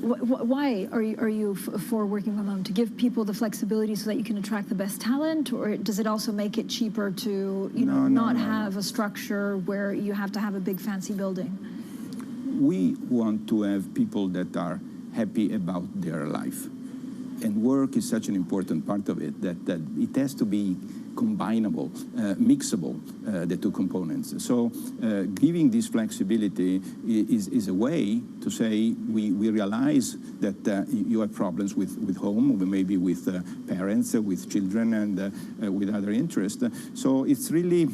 Why are you for working from home? To give people the flexibility so that you can attract the best talent, or does it also make it cheaper to not have a structure where you have to have a big fancy building? We want to have people that are happy about their life, and work is such an important part of it that it has to be combinable, mixable, the two components. So giving this flexibility is a way to say we realize that you have problems with home, maybe with parents, with children, and with other interests. So it's really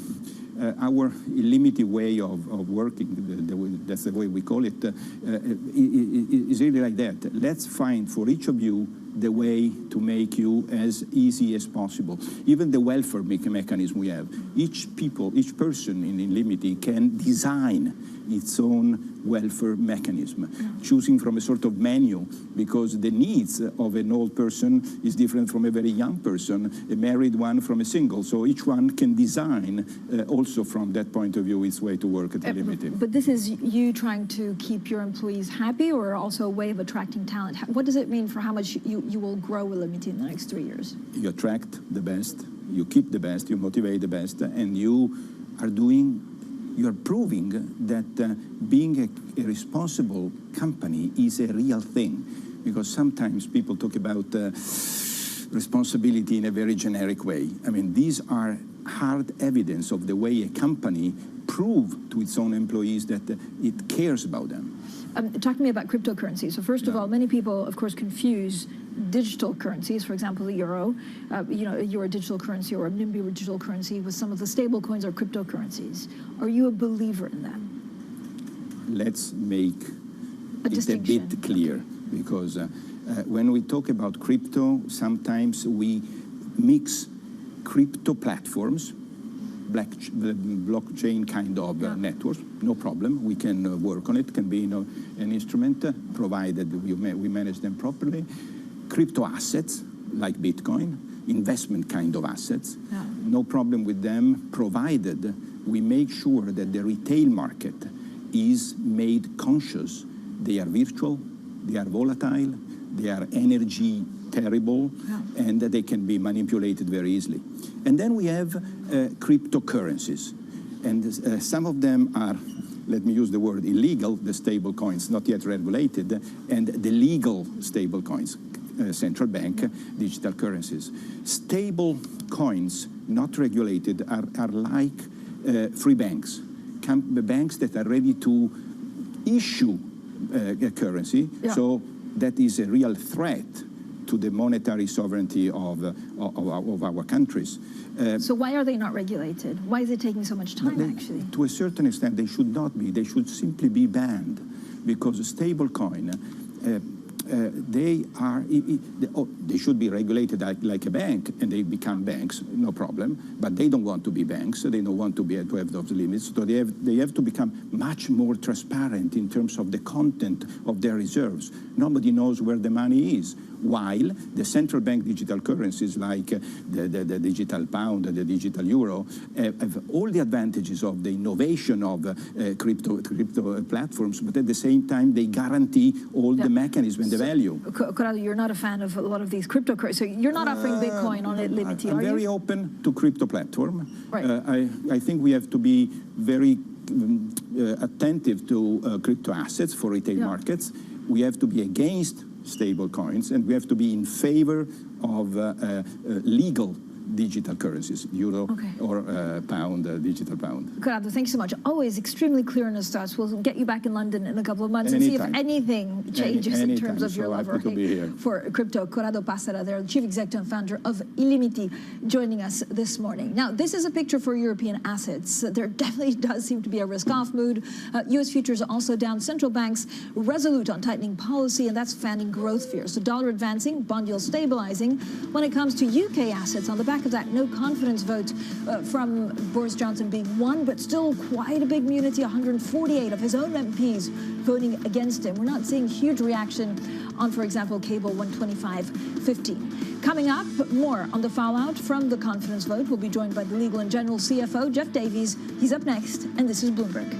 our limited way of working, that's the way we call it, is really like that. Let's find for each of you the way to make you as easy as possible. Even the welfare mechanism we have. Each person in Illimity can design its own welfare mechanism, choosing from a sort of menu, because the needs of an old person is different from a very young person, a married one from a single. So each one can design also from that point of view its way to work at Illimity. But this is you trying to keep your employees happy, or also a way of attracting talent? What does it mean for how much you will grow Illimity in the next 3 years? You attract the best, you keep the best, you motivate the best, and you are proving that being a responsible company is a real thing. Because sometimes people talk about responsibility in a very generic way. I mean, these are hard evidence of the way a company proves to its own employees that it cares about them. Talk to me about cryptocurrency. So first of all, many people, of course, confuse digital currencies, for example, the euro, a euro digital currency or a NIMBY digital currency, with some of the stable coins or cryptocurrencies. Are you a believer in them? Let's make it a bit clear, because when we talk about crypto, sometimes we mix crypto platforms, blockchain kind of networks. No problem, we can work on it. It can be an instrument, provided we manage them properly. Crypto assets, like Bitcoin, investment kind of assets, no problem with them, provided we make sure that the retail market is made conscious. They are virtual, they are volatile, they are energy terrible, and that they can be manipulated very easily. And then we have cryptocurrencies. And some of them are, let me use the word illegal, the stable coins, not yet regulated, and the legal stable coins, central bank digital currencies. Stable coins, not regulated, are like free banks, banks that are ready to issue a currency. Yeah. So that is a real threat to the monetary sovereignty of our countries. So why are they not regulated? Why is it taking so much time, actually? To a certain extent, they should not be. They should simply be banned, because stable coin, they should be regulated like a bank, and they become banks, no problem. But they don't want to be banks. So they don't want to have those limits. So they have to become much more transparent in terms of the content of their reserves. Nobody knows where the money is. While the central bank digital currencies like the digital pound and the digital euro have all the advantages of the innovation of crypto platforms, but at the same time they guarantee all the mechanism and the value. Corrado, you're not a fan of a lot of these cryptocurrencies, so you're not offering Bitcoin on Liberty, are you? I'm very open to crypto platform. Right. I think we have to be very attentive to crypto assets for retail markets. We have to be against stable coins, and we have to be in favor of legal digital currencies, euro or pound, digital pound. Corrado, thank you so much. Always extremely clear in his thoughts. We'll get you back in London in a couple of months and see if anything changes in terms of your love for crypto. Corrado Passera, they're the chief executive and founder of Illimity, joining us this morning. Now, this is a picture for European assets. There definitely does seem to be a risk-off mood. U.S. futures are also down. Central banks resolute on tightening policy, and that's fanning growth fears. The dollar advancing, bond yields stabilizing. When it comes to UK assets, on the back of that no confidence vote from Boris Johnson being won, but still quite a big immunity, 148 of his own MPs voting against him. We're not seeing huge reaction on, for example, cable 125.50. Coming up, more on the fallout from the confidence vote. We'll be joined by the Legal and General CFO, Jeff Davies. He's up next, and this is Bloomberg.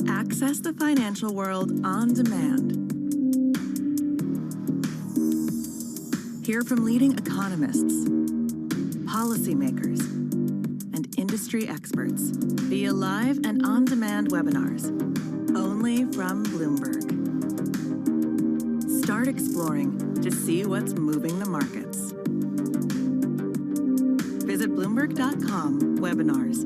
Access the financial world on demand. Hear from leading economists, policymakers, and industry experts via live and on-demand webinars, only from Bloomberg. Start exploring to see what's moving the markets. Visit Bloomberg.com/webinars.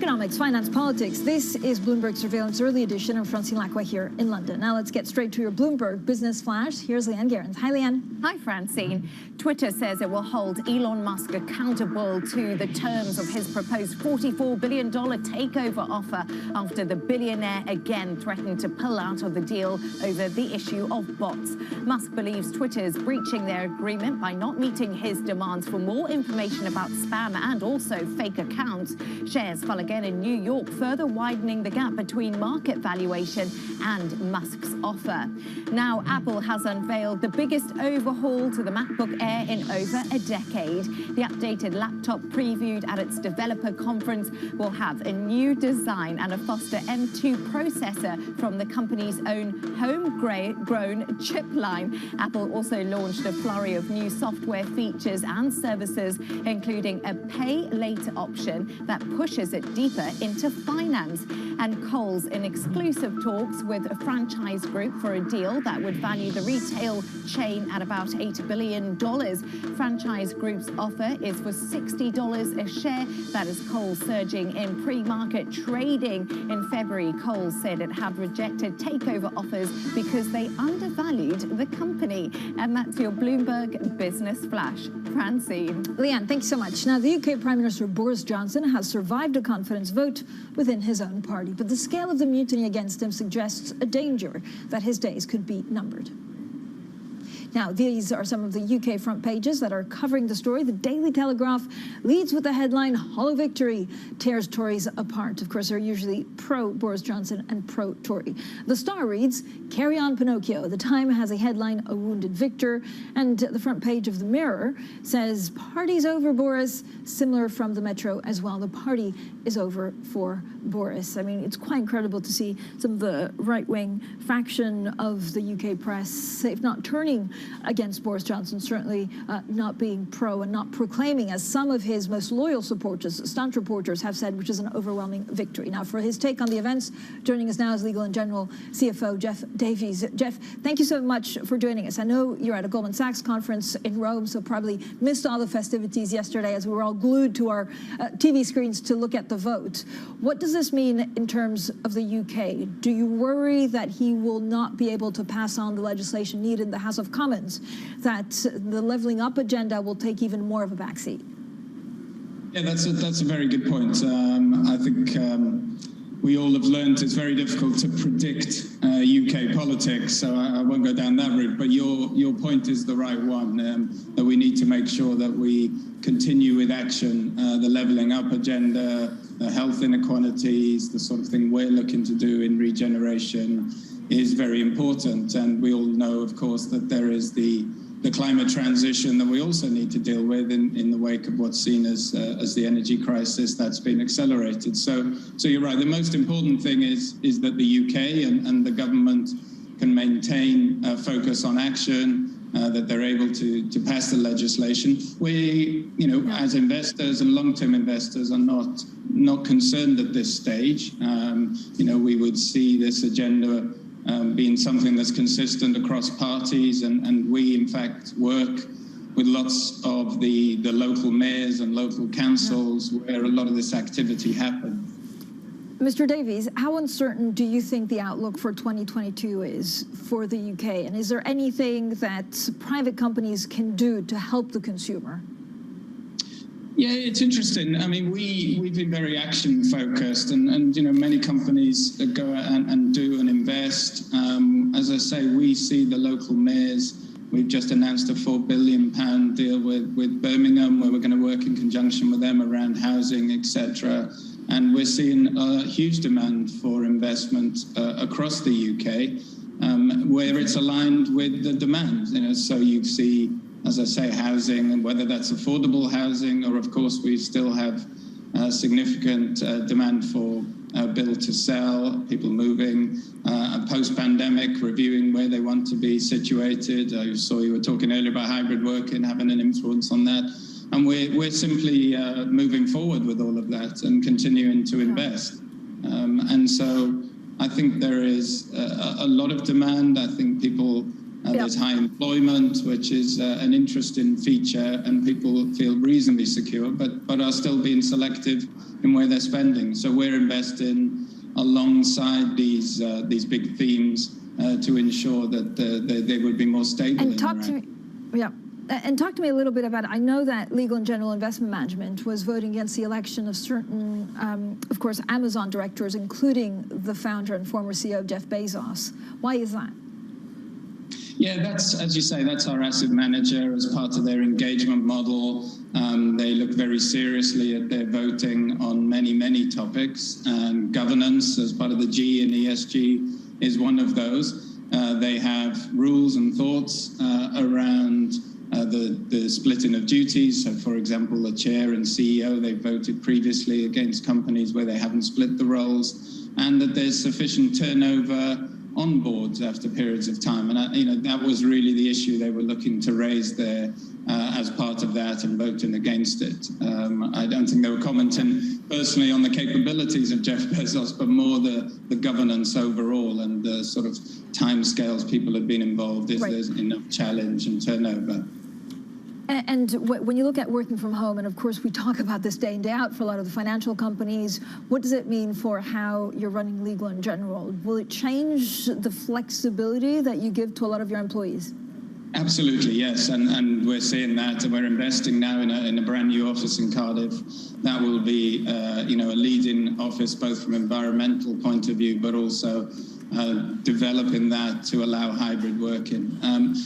economics, finance, politics. This is Bloomberg Surveillance Early Edition. I'm Francine Lacqua here in London. Now let's get straight to your Bloomberg Business Flash. Here's Leanne Gerrans. Hi, Leanne. Hi, Francine. Twitter says it will hold Elon Musk accountable to the terms of his proposed $44 billion takeover offer after the billionaire again threatened to pull out of the deal over the issue of bots. Musk believes Twitter's breaching their agreement by not meeting his demands for more information about spam and also fake accounts. Shares fell again in New York, further widening the gap between market valuation and Musk's offer. Now, Apple has unveiled the biggest overhaul to the MacBook Air in over a decade. The updated laptop previewed at its developer conference will have a new design and a faster M2 processor from the company's own homegrown chip line. Apple also launched a flurry of new software features and services, including a pay later option that pushes it deeper into finance. And Kohl's in exclusive talks with a franchise group for a deal that would value the retail chain at about $8 billion. Franchise Group's offer is for $60 a share. That is Kohl's surging in pre-market trading. In February, Kohl's said it had rejected takeover offers because they undervalued the company. And that's your Bloomberg Business Flash. Francine. Leanne, thank you so much. Now, the UK Prime Minister Boris Johnson has survived a confidence vote within his own party, but the scale of the mutiny against him suggests a danger that his days could be numbered. Now, these are some of the UK front pages that are covering the story. The Daily Telegraph leads with the headline, "Hollow Victory tears Tories apart." Of course, they're usually pro-Boris Johnson and pro-Tory. The Star reads, "Carry on Pinocchio." The Time has a headline, "A Wounded Victor." And the front page of the Mirror says, "Party's over, Boris." Similar from the Metro as well. The party is over for Boris. I mean, it's quite incredible to see some of the right-wing faction of the UK press, if not turning against Boris Johnson, certainly not being pro and not proclaiming, as some of his most loyal supporters, staunch reporters have said, which is an overwhelming victory. Now, for his take on the events, joining us now is Legal & General CFO Jeff Davies. Jeff, thank you so much for joining us. I know you're at a Goldman Sachs conference in Rome, so probably missed all the festivities yesterday as we were all glued to our TV screens to look at the vote. What does this mean in terms of the UK? Do you worry that he will not be able to pass on the legislation needed in the House of Commons, that the levelling up agenda will take even more of a backseat? Yeah, that's a very good point. I think we all have learned it's very difficult to predict UK politics, so I won't go down that route. But your point is the right one, that we need to make sure that we continue with action, the levelling up agenda, the health inequalities, the sort of thing we're looking to do in regeneration is very important. And we all know, of course, that there is the climate transition that we also need to deal with in the wake of what's seen as the energy crisis that's been accelerated. So you're right. The most important thing is that the UK and the government can maintain a focus on action, that they're able to pass the legislation. We, as investors and long-term investors are not concerned at this stage. We would see this agenda being something that's consistent across parties, and we in fact work with lots of the local mayors and local councils where a lot of this activity happens. Mr. Davies, how uncertain do you think the outlook for 2022 is for the UK? And is there anything that private companies can do to help the consumer? Yeah, it's interesting. I mean, we've been very action focused, and many companies go out and do and invest. As I say, we see the local mayors. We've just announced a £4 billion deal with Birmingham, where we're going to work in conjunction with them around housing, etc. And we're seeing a huge demand for investment across the UK, where it's aligned with the demand. So you see, as I say, housing, and whether that's affordable housing, or of course we still have significant demand for build to sell, people moving, post-pandemic, reviewing where they want to be situated. I saw you were talking earlier about hybrid working, having an influence on that. And we're simply moving forward with all of that and continuing to invest. And so I think there is a lot of demand. I think people There's high employment, which is an interesting feature, and people feel reasonably secure, but are still being selective in where they're spending. So we're investing alongside these big themes to ensure that they would be more stable. And talk to me a little bit about it. I know that Legal and General Investment Management was voting against the election of certain, of course, Amazon directors, including the founder and former CEO, Jeff Bezos. Why is that? Yeah, that's, as you say, that's our asset manager as part of their engagement model. They look very seriously at their voting on many topics, and governance as part of the G in ESG is one of those. They have rules and thoughts around the splitting of duties. So, for example, the chair and CEO, they voted previously against companies where they haven't split the roles, and that there's sufficient turnover on boards after periods of time. And that was really the issue they were looking to raise there as part of that, and voting against it. I don't think they were commenting personally on the capabilities of Jeff Bezos, but more the governance overall and the sort of timescales people have been involved. Is there's enough challenge and turnover? And when you look at working from home, and of course we talk about this day in, day out for a lot of the financial companies, what does it mean for how you're running Legal and General? Will it change the flexibility that you give to a lot of your employees? Absolutely, yes, and we're seeing that, and we're investing now in a brand new office in Cardiff. That will be, a leading office both from environmental point of view, but also developing that to allow hybrid working.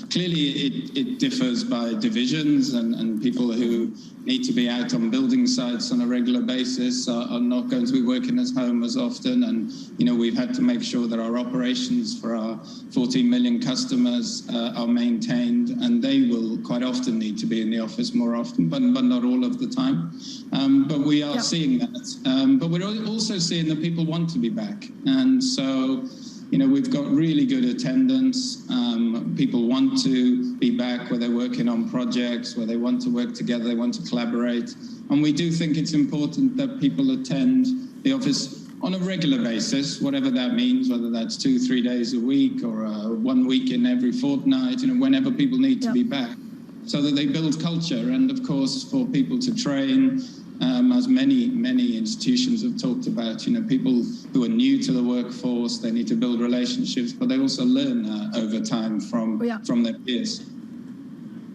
Clearly, it differs by divisions, and people who need to be out on building sites on a regular basis are not going to be working at home as often. And, we've had to make sure that our operations for our 14 million customers are maintained, and they will quite often need to be in the office more often, but not all of the time. But we are seeing that. But we're also seeing that people want to be back. And so, we've got really good attendance. People want to be back where they're working on projects, where they want to work together, they want to collaborate. And we do think it's important that people attend the office on a regular basis, whatever that means, whether that's 2-3 days a week or 1 week in every fortnight, whenever people need to be back, so that they build culture. And of course, for people to train, as many institutions have talked about, people who are new to the workforce, they need to build relationships, but they also learn over time from their peers.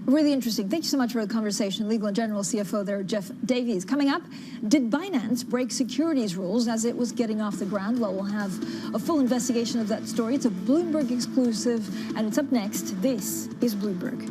Really interesting. Thank you so much for the conversation. Legal and General CFO there, Jeff Davies. Coming up, did Binance break securities rules as it was getting off the ground? Well, we'll have a full investigation of that story. It's a Bloomberg exclusive, and it's up next. This is Bloomberg.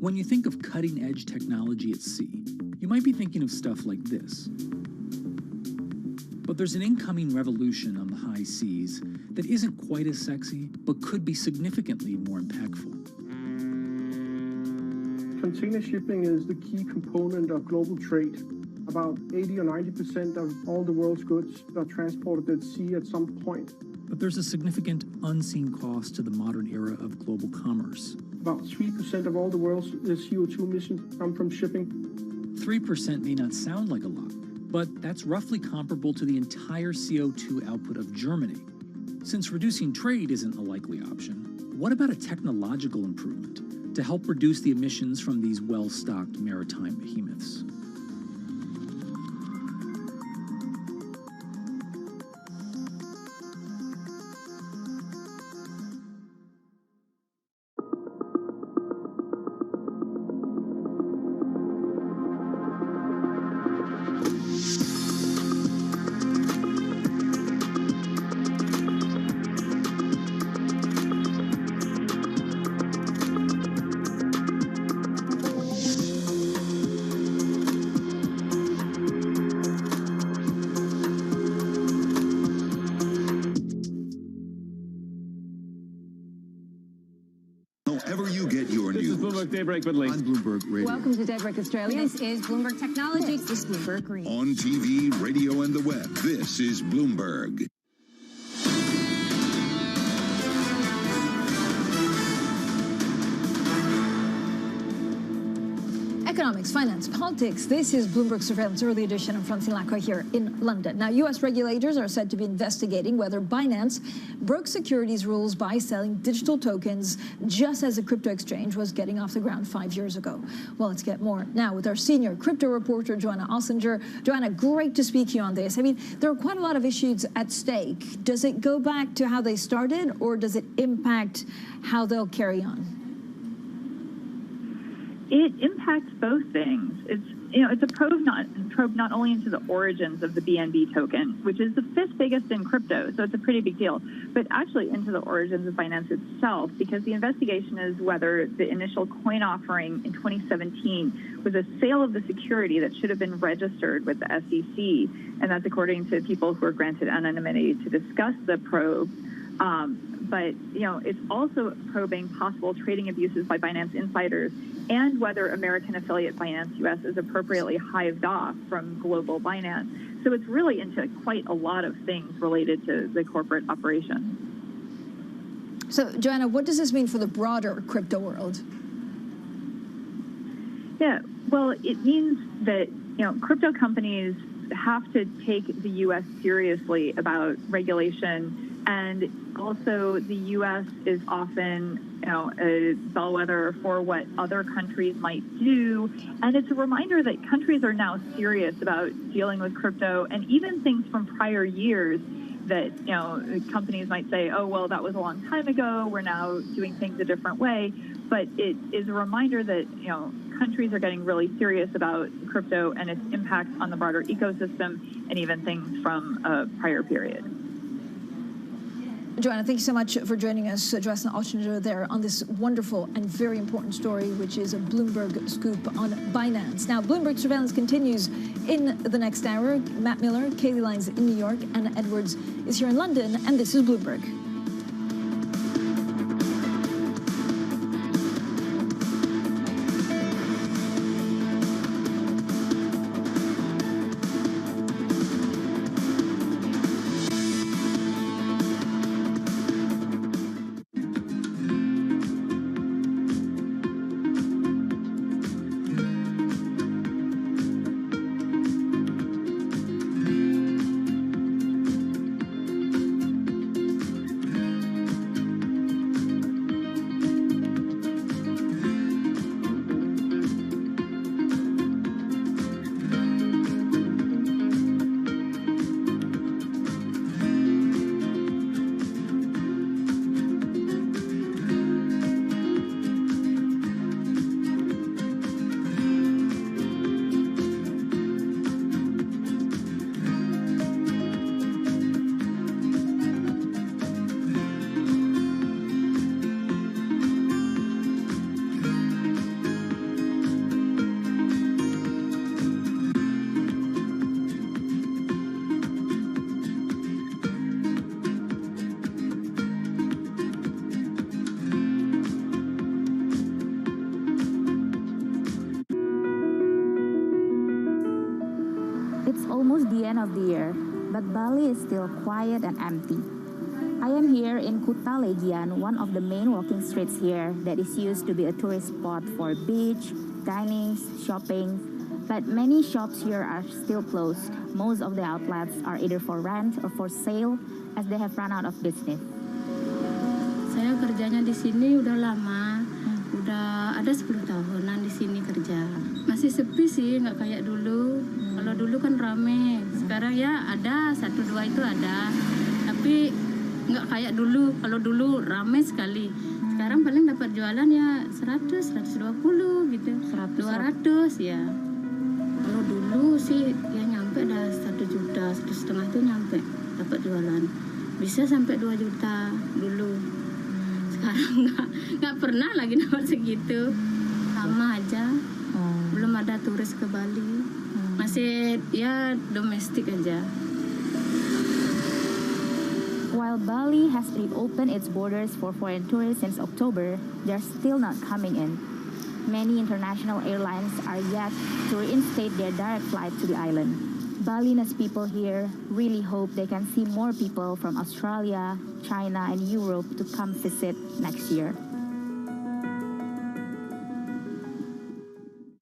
When you think of cutting-edge technology at sea, you might be thinking of stuff like this. But there's an incoming revolution on the high seas that isn't quite as sexy, but could be significantly more impactful. Container shipping is the key component of global trade. About 80 or 90% of all the world's goods are transported at sea at some point. But there's a significant unseen cost to the modern era of global commerce. About 3% of all the world's CO2 emissions come from shipping. 3% may not sound like a lot, but that's roughly comparable to the entire CO2 output of Germany. Since reducing trade isn't a likely option, what about a technological improvement to help reduce the emissions from these well-stocked maritime behemoths? Daybreak with Lee. On Bloomberg Radio. Welcome to Daybreak Australia. This is Bloomberg Technology. This is Bloomberg Green. On TV, radio, and the web, this is Bloomberg. Economics, finance, politics. This is Bloomberg Surveillance Early Edition. I'm Francine Lacroix here in London. Now, U.S. regulators are said to be investigating whether Binance broke securities rules by selling digital tokens just as the crypto exchange was getting off the ground 5 years ago. Well, let's get more now with our senior crypto reporter, Joanna Ossinger. Joanna, great to speak to you on this. I mean, there are quite a lot of issues at stake. Does it go back to how they started, or does it impact how they'll carry on? It impacts both things. It's a probe not only into the origins of the BNB token, which is the 5th biggest in crypto, so it's a pretty big deal, but actually into the origins of Binance itself, because the investigation is whether the initial coin offering in 2017 was a sale of the security that should have been registered with the SEC, and that's according to people who are granted anonymity to discuss the probe. But it's also probing possible trading abuses by Binance insiders and whether American affiliate Binance US is appropriately hived off from global Binance. So it's really into quite a lot of things related to the corporate operation. So, Joanna, what does this mean for the broader crypto world? Yeah, well, it means that crypto companies have to take the U.S. seriously about regulation. And also, the U.S. is often, a bellwether for what other countries might do. And it's a reminder that countries are now serious about dealing with crypto, and even things from prior years that, companies might say, oh, well, that was a long time ago. We're now doing things a different way. But it is a reminder that, countries are getting really serious about crypto and its impact on the broader ecosystem and even things from a prior period. Joanna, thank you so much for joining us, Joanna Ossinger, there on this wonderful and very important story, which is a Bloomberg scoop on Binance. Now, Bloomberg Surveillance continues in the next hour. Matt Miller, Kaylee Lyons in New York, Anna Edwards is here in London, and this is Bloomberg. almost the end of the year, but Bali is still quiet and empty. I am here in Kuta Legian, one of the main walking streets here that is used to be a tourist spot for beach, dining, shopping, but many shops here are still closed. Most of the outlets are either for rent or for sale as they have run out of business. Saya kerjanya di sini udah lama, udah ada 10 tahunan di sini kerja. Masih sepi sih, nggak kayak dulu. Kalau dulu kan rame, sekarang ya ada 1-2 itu ada, tapi nggak kayak dulu. Kalau dulu rame sekali. Sekarang paling dapat jualan ya 100, 120 gitu, 200 ya. Kalau dulu sih ya nyampe dah 1 juta, 1,5 itu nyampe dapat jualan. Bisa sampai 2 juta dulu. Sekarang nggak pernah lagi dapat segitu. Sama aja. Belum ada turis ke Bali. Masih ya domestik aja. While Bali has reopened its borders for foreign tourists since October, they're still not coming in. Many international airlines are yet to reinstate their direct flight to the island. Balinese people here really hope they can see more people from Australia, China, and Europe to come visit next year.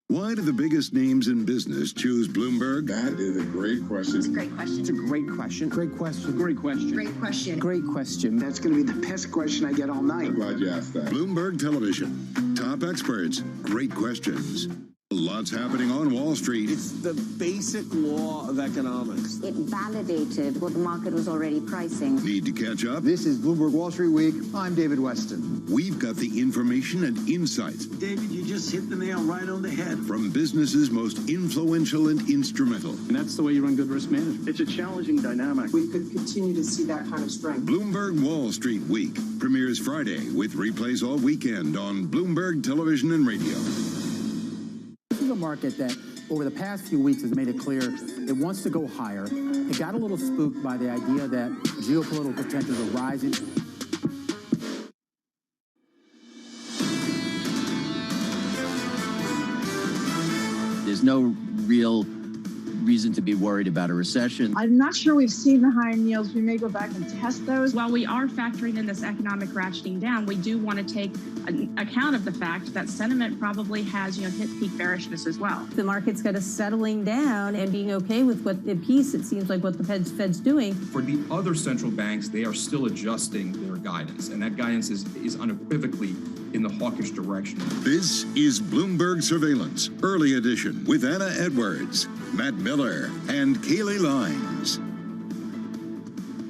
Why do the biggest names in business choose Bloomberg? That is a great question. It's a great question. It's a great question. Great question. Great question. Great question. Great question. That's going to be the best question I get all night. I'm glad you asked that. Bloomberg Television. Top experts. Great questions. Lots happening on Wall Street. It's the basic law of economics. It validated what the market was already pricing. Need to catch up? This is Bloomberg Wall Street Week. I'm David Weston. We've got the information and insights. David, you just hit the nail right on the head. From businesses most influential and instrumental. And that's the way you run good risk management. It's a challenging dynamic. We could continue to see that kind of strength. Bloomberg Wall Street Week premieres Friday with replays all weekend on Bloomberg Television and Radio. This is a market that over the past few weeks has made it clear it wants to go higher. It got a little spooked by the idea that geopolitical tensions are rising. There's no real reason to be worried about a recession. I'm not sure we've seen the higher yields. We may go back and test those. While we are factoring in this economic ratcheting down, we do want to take account of the fact that sentiment probably has, hit peak bearishness as well. The market's got us settling down and being okay with what the piece, it seems like what the Fed's doing. For the other central banks, they are still adjusting their guidance, and that guidance is unequivocally in the hawkish direction. This is Bloomberg Surveillance, Early Edition, with Anna Edwards, Matt Miller, and Kaylee Lines.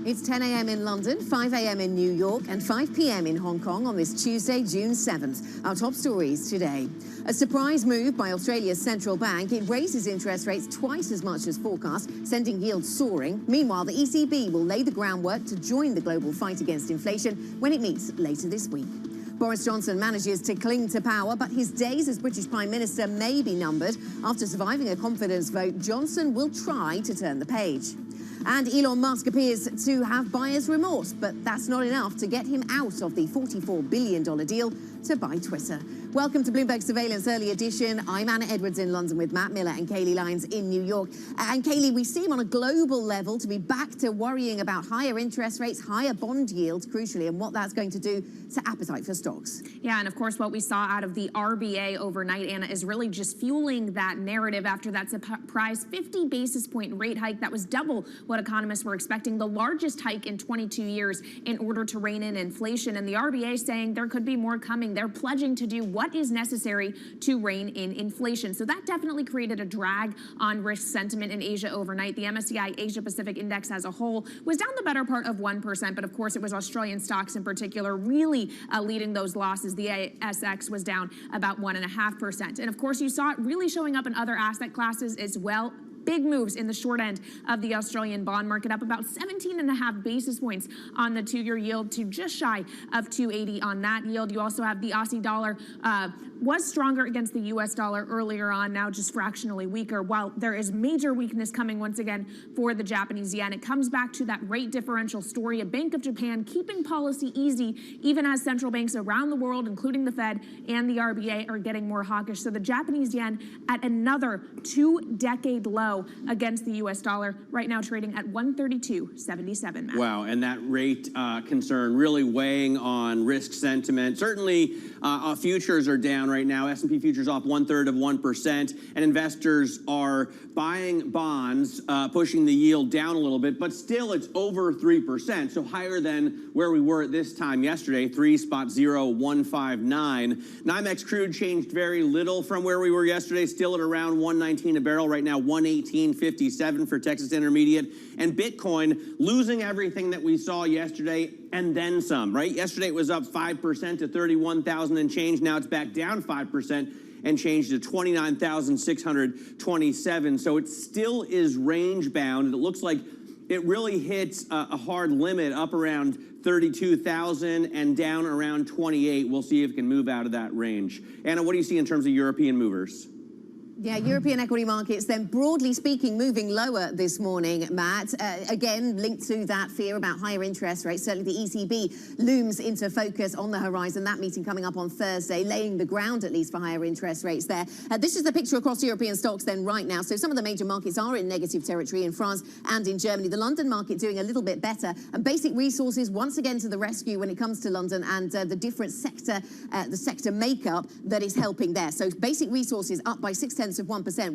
It's 10 a.m. in London, 5 a.m. in New York, and 5 p.m. in Hong Kong on this Tuesday, June 7th. Our top stories today. A surprise move by Australia's central bank. It raises interest rates twice as much as forecast, sending yields soaring. Meanwhile, the ECB will lay the groundwork to join the global fight against inflation when it meets later this week. Boris Johnson manages to cling to power, but his days as British Prime Minister may be numbered. After surviving a confidence vote, Johnson will try to turn the page. And Elon Musk appears to have buyer's remorse, but that's not enough to get him out of the $44 billion deal to buy Twitter. Welcome to Bloomberg Surveillance Early Edition. I'm Anna Edwards in London with Matt Miller and Kaylee Lines in New York. And Kaylee, we seem on a global level to be back to worrying about higher interest rates, higher bond yields, crucially, and what that's going to do to appetite for stocks. Yeah, and of course, what we saw out of the RBA overnight, Anna, is really just fueling that narrative after that surprise 50 basis point rate hike. That was double what economists were expecting, the largest hike in 22 years in order to rein in inflation. And the RBA saying there could be more coming. They're pledging to do what is necessary to rein in inflation. So that definitely created a drag on risk sentiment in Asia overnight. The MSCI Asia Pacific Index as a whole was down the better part of 1%, but of course it was Australian stocks in particular really leading those losses. The ASX was down about 1.5%. And of course you saw it really showing up in other asset classes as well. Big moves in the short end of the Australian bond market, up about 17.5 basis points on the 2-year yield to just shy of 280 on that yield. You also have the Aussie dollar was stronger against the US dollar earlier on, now just fractionally weaker, while there is major weakness coming once again for the Japanese yen. It comes back to that rate differential story, a Bank of Japan keeping policy easy, even as central banks around the world, including the Fed and the RBA, are getting more hawkish. So the Japanese yen at another 2-decade low low against the U.S. dollar, right now trading at 132.77. Wow, and that rate concern really weighing on risk sentiment. Certainly, futures are down right now. S&P futures off 1/3%, and investors are buying bonds, pushing the yield down a little bit, but still it's over 3%, so higher than where we were at this time yesterday, 3.0159. NYMEX crude changed very little from where we were yesterday, still at around 119 a barrel. Right now, 118.57 for Texas Intermediate. And Bitcoin losing everything that we saw yesterday and then some, right? Yesterday it was up 5% to 31,000 and change. Now it's back down 5% and changed to 29,627. So it still is range bound. It looks like it really hits a hard limit up around 32,000 and down around 28. We'll see if it can move out of that range. Anna, what do you see in terms of European movers? Yeah, European equity markets then, broadly speaking, moving lower this morning, Matt. Again, linked to that fear about higher interest rates. Certainly the ECB looms into focus on the horizon. That meeting coming up on Thursday, laying the ground at least for higher interest rates there. This is the picture across European stocks then right now. So some of the major markets are in negative territory in France and in Germany. The London market doing a little bit better. And basic resources once again to the rescue when it comes to London and the different sector, the sector makeup that is helping there. So basic resources up by 0.6%. We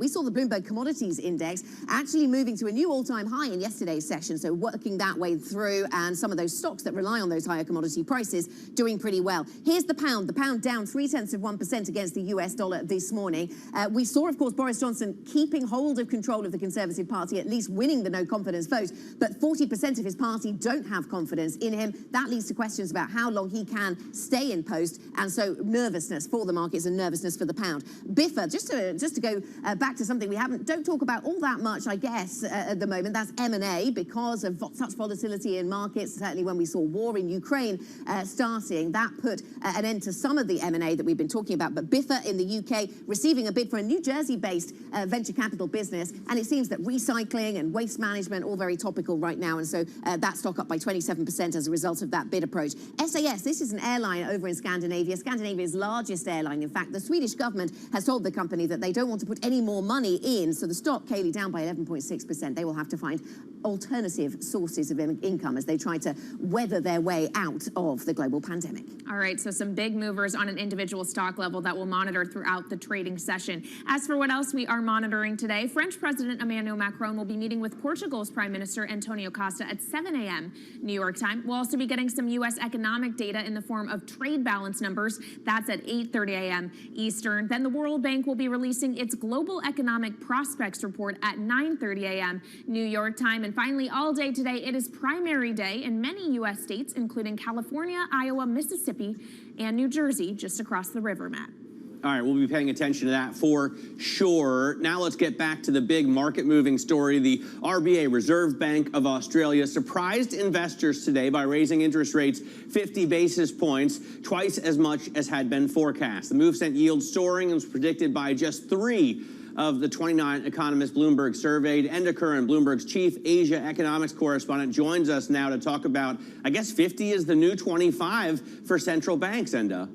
saw the Bloomberg Commodities Index actually moving to a new all-time high in yesterday's session, so working that way through, and some of those stocks that rely on those higher commodity prices doing pretty well. Here's the pound down 0.3% against the US dollar this morning. We saw, of course, Boris Johnson keeping hold of control of the Conservative Party, at least winning the no confidence vote, but 40% of his party don't have confidence in him. That leads to questions about how long he can stay in post, and so nervousness for the markets and nervousness for the pound. BIFA, just to go back to something we don't talk about all that much, I guess, at the moment. That's M&A, because of such volatility in markets. Certainly when we saw war in Ukraine starting, that put an end to some of the M&A that we've been talking about. But BIFA in the UK receiving a bid for a New Jersey-based venture capital business, and it seems that recycling and waste management all very topical right now, and so that stock up by 27% as a result of that bid approach. SAS, this is an airline over in Scandinavia, Scandinavia's largest airline. In fact, the Swedish government has told the company that they don't want to put any more money in, so the stock, Kaylee, down by 11.6%. They will have to find alternative sources of income as they try to weather their way out of the global pandemic. All right, so some big movers on an individual stock level that we'll monitor throughout the trading session. As for what else we are monitoring today, French President Emmanuel Macron will be meeting with Portugal's Prime Minister Antonio Costa at 7 a.m. New York time. We'll also be getting some U.S. economic data in the form of trade balance numbers. That's at 8:30 a.m. Eastern. Then the World Bank will be releasing its Global Economic Prospects Report at 9:30 a.m. New York time. And finally, all day today, it is primary day in many U.S. states, including California, Iowa, Mississippi, and New Jersey, just across the river, Matt. All right, we'll be paying attention to that for sure. Now let's get back to the big market-moving story. The RBA, Reserve Bank of Australia, surprised investors today by raising interest rates 50 basis points, twice as much as had been forecast. The move sent yields soaring and was predicted by just 3 of the 29 economists Bloomberg surveyed. Enda Curran, Bloomberg's chief Asia economics correspondent, joins us now to talk about, I guess 50 is the new 25 for central banks, Enda.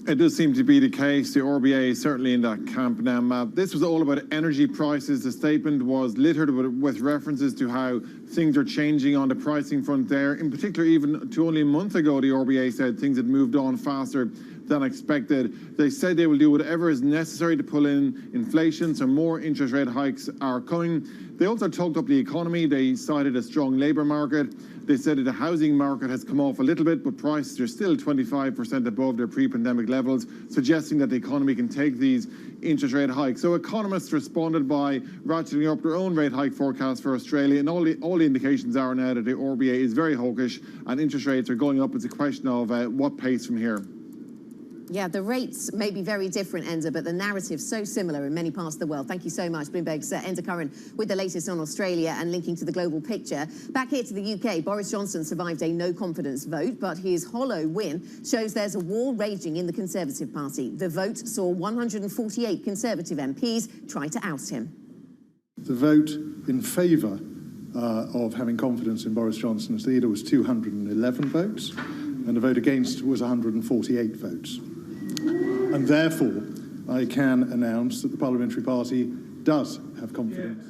It does seem to be the case. The RBA is certainly in that camp now, Matt. This was all about energy prices. The statement was littered with references to how things are changing on the pricing front there. In particular, even to only a month ago, the RBA said things had moved on faster than expected. They said they will do whatever is necessary to pull in inflation, so more interest rate hikes are coming. They also talked up the economy. They cited a strong labour market. They said that the housing market has come off a little bit, but prices are still 25% above their pre-pandemic levels, suggesting that the economy can take these interest rate hikes. So economists responded by ratcheting up their own rate hike forecast for Australia, and all the indications are now that the RBA is very hawkish and interest rates are going up. It's a question of what pace from here. Yeah, the rates may be very different, Enda, but the narrative so similar in many parts of the world. Thank you so much, Bloomberg's Enda Curran with the latest on Australia and linking to the global picture. Back here to the UK, Boris Johnson survived a no-confidence vote, but his hollow win shows there's a war raging in the Conservative Party. The vote saw 148 Conservative MPs try to oust him. The vote in favour of having confidence in Boris Johnson as leader was 211 votes, and the vote against was 148 votes. And therefore, I can announce that the Parliamentary Party does have confidence.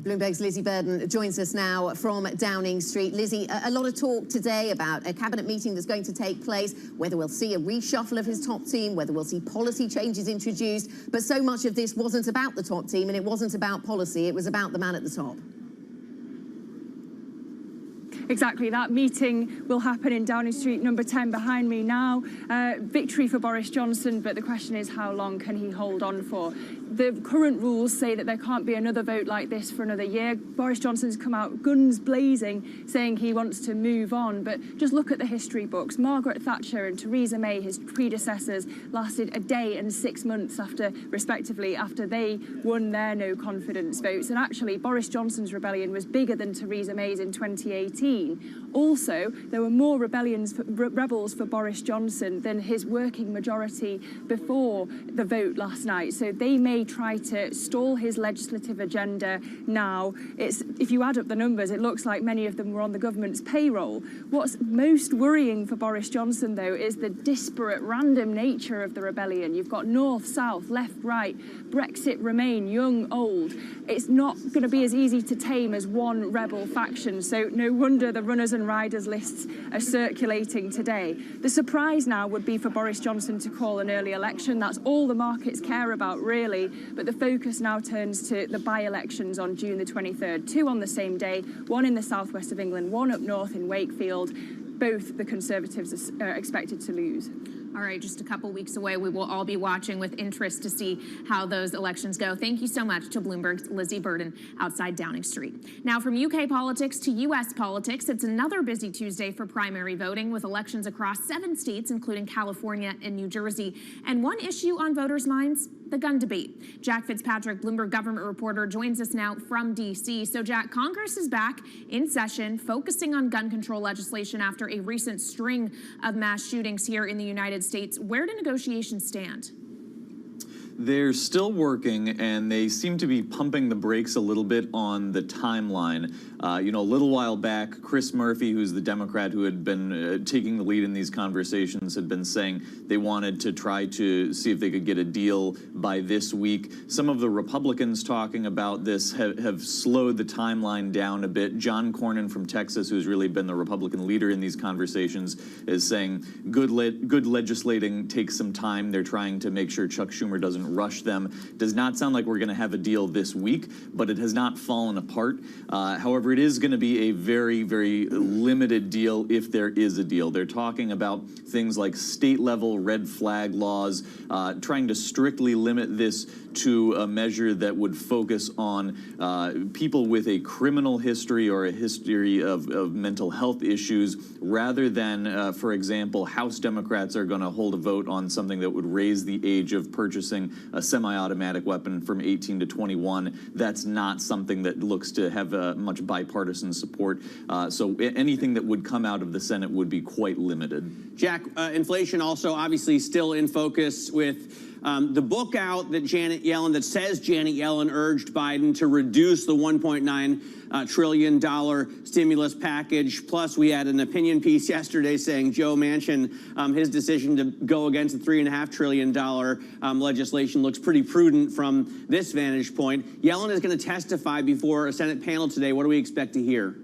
Bloomberg's Lizzie Burden joins us now from Downing Street. Lizzie, a lot of talk today about a cabinet meeting that's going to take place, whether we'll see a reshuffle of his top team, whether we'll see policy changes introduced. But so much of this wasn't about the top team and it wasn't about policy. It was about the man at the top. Exactly, that meeting will happen in Downing Street, number 10 behind me now. Victory for Boris Johnson, but the question is how long can he hold on for? The current rules say that there can't be another vote like this for another year. Boris Johnson's come out guns blazing, saying he wants to move on, but just look at the history books. Margaret Thatcher and Theresa May, his predecessors, lasted a day and 6 months respectively, after they won their no confidence votes. And actually, Boris Johnson's rebellion was bigger than Theresa May's in 2018. Also, there were more rebels for Boris Johnson than his working majority before the vote last night. So they may try to stall his legislative agenda now. If you add up the numbers, it looks like many of them were on the government's payroll. What's most worrying for Boris Johnson, though, is the disparate, random nature of the rebellion. You've got north, south, left, right, Brexit, Remain, young, old. It's not going to be as easy to tame as one rebel faction. So no wonder the runners and riders lists are circulating today. The surprise now would be for Boris Johnson to call an early election. That's all the markets care about, really. But the focus now turns to the by-elections on June the 23rd. 2 on the same day, 1 in the southwest of England, 1 up north in Wakefield. Both the Conservatives are expected to lose. All right, just a couple weeks away. We will all be watching with interest to see how those elections go. Thank you so much to Bloomberg's Lizzie Burden outside Downing Street. Now from UK politics to US politics, it's another busy Tuesday for primary voting with elections across 7 states, including California and New Jersey. And one issue on voters' minds, the gun debate. Jack Fitzpatrick, Bloomberg government reporter, joins us now from D.C. So, Jack, Congress is back in session, focusing on gun control legislation after a recent string of mass shootings here in the United States. Where do negotiations stand? They're still working, and they seem to be pumping the brakes a little bit on the timeline. A little while back, Chris Murphy, who's the Democrat who had been taking the lead in these conversations, had been saying they wanted to try to see if they could get a deal by this week. Some of the Republicans talking about this have slowed the timeline down a bit. John Cornyn from Texas, who's really been the Republican leader in these conversations, is saying good legislating takes some time. They're trying to make sure Chuck Schumer doesn't rush them. Does not sound like we're going to have a deal this week, but it has not fallen apart. However, it is going to be a very, very limited deal if there is a deal. They're talking about things like state-level red flag laws, trying to strictly limit this to a measure that would focus on people with a criminal history or a history of mental health issues, rather than, for example, House Democrats are going to hold a vote on something that would raise the age of purchasing a semi-automatic weapon from 18 to 21. That's not something that looks to have much bipartisan support. So anything that would come out of the Senate would be quite limited. Jack, inflation also obviously still in focus with the book out that says Janet Yellen urged Biden to reduce the $1.9 trillion stimulus package. Plus, we had an opinion piece yesterday saying Joe Manchin, his decision to go against the $3.5 trillion legislation looks pretty prudent from this vantage point. Yellen is going to testify before a Senate panel today. What do we expect to hear?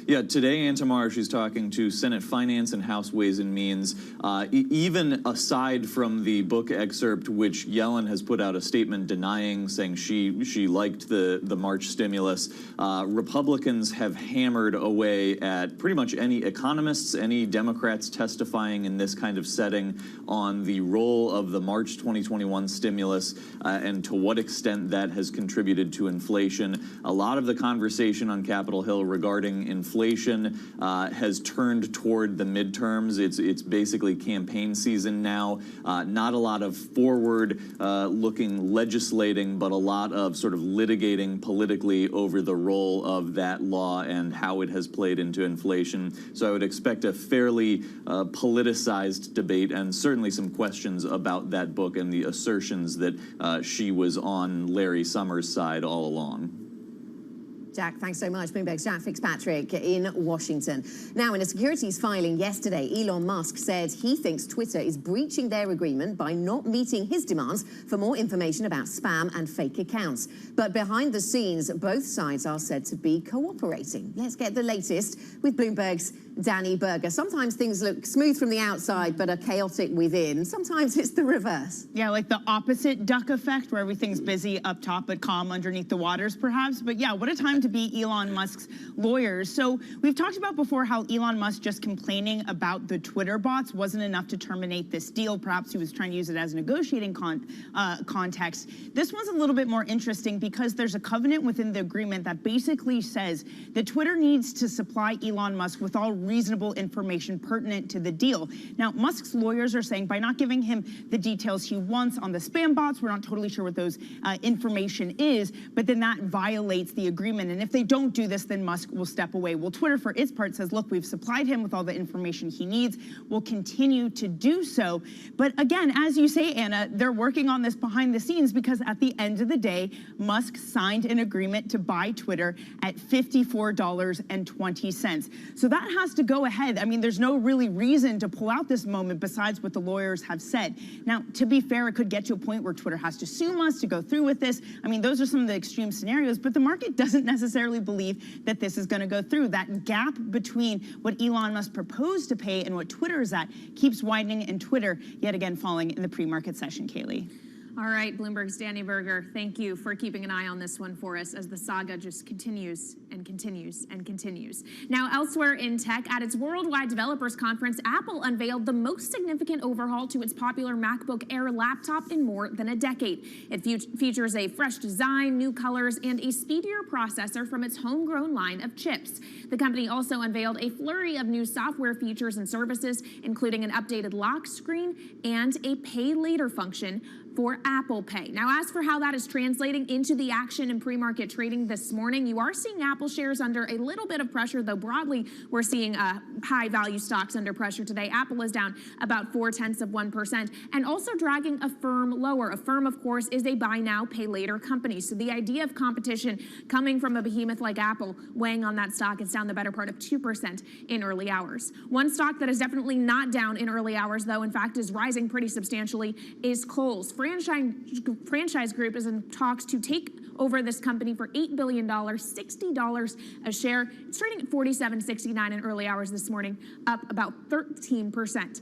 Yeah, today and tomorrow she's talking to Senate Finance and House Ways and Means. Even aside from the book excerpt, which Yellen has put out a statement denying, saying she liked the March stimulus, Republicans have hammered away at pretty much any economists, any Democrats testifying in this kind of setting on the role of the March 2021 stimulus and to what extent that has contributed to inflation. A lot of the conversation on Capitol Hill regarding inflation has turned toward the midterms. It's basically campaign season now. Not a lot of forward-looking legislating, but a lot of sort of litigating politically over the role of that law and how it has played into inflation. So I would expect a fairly politicized debate and certainly some questions about that book and the assertions that she was on Larry Summers' side all along. Jack, thanks so much. Bloomberg's Jack Fitzpatrick in Washington. Now, in a securities filing yesterday, Elon Musk said he thinks Twitter is breaching their agreement by not meeting his demands for more information about spam and fake accounts. But behind the scenes, both sides are said to be cooperating. Let's get the latest with Bloomberg's Danny Berger. Sometimes things look smooth from the outside, but are chaotic within. Sometimes it's the reverse. Yeah, like the opposite duck effect, where everything's busy up top but calm underneath the waters, perhaps. But yeah, what a time to be Elon Musk's lawyers. So we've talked about before how Elon Musk just complaining about the Twitter bots wasn't enough to terminate this deal. Perhaps he was trying to use it as a negotiating context. This one's a little bit more interesting because there's a covenant within the agreement that basically says that Twitter needs to supply Elon Musk with all reasonable information pertinent to the deal. Now, Musk's lawyers are saying by not giving him the details he wants on the spam bots, we're not totally sure what those information is, but then that violates the agreement. And if they don't do this, then Musk will step away. Well, Twitter, for its part, says, look, we've supplied him with all the information he needs. We'll continue to do so. But again, as you say, Anna, they're working on this behind the scenes because at the end of the day, Musk signed an agreement to buy Twitter at $54.20. So that has to go ahead. I mean, there's no really reason to pull out this moment besides what the lawyers have said. Now, to be fair, it could get to a point where Twitter has to sue us to go through with this. I mean, those are some of the extreme scenarios, but the market doesn't necessarily believe that this is going to go through. That gap between what Elon Musk proposed to pay and what Twitter is at keeps widening, and Twitter yet again falling in the pre-market session, Kaylee. All right, Bloomberg's Danny Berger, thank you for keeping an eye on this one for us as the saga just continues and continues and continues. Now, elsewhere in tech, at its Worldwide Developers Conference, Apple unveiled the most significant overhaul to its popular MacBook Air laptop in more than a decade. It features a fresh design, new colors, and a speedier processor from its homegrown line of chips. The company also unveiled a flurry of new software features and services, including an updated lock screen and a pay later function for Apple Pay. Now, as for how that is translating into the action in pre-market trading this morning, you are seeing Apple shares under a little bit of pressure, though broadly we're seeing high-value stocks under pressure today. Apple is down about 0.4%, and also dragging a firm lower. A firm, of course, is a buy now, pay later company. So the idea of competition coming from a behemoth like Apple weighing on that stock, it's down the better part of 2% in early hours. One stock that is definitely not down in early hours, though, in fact, is rising pretty substantially, is Kohl's. Franchise Group is in talks to take over this company for $8 billion, $60 a share. It's trading at $47.69 in early hours this morning, up about 13%.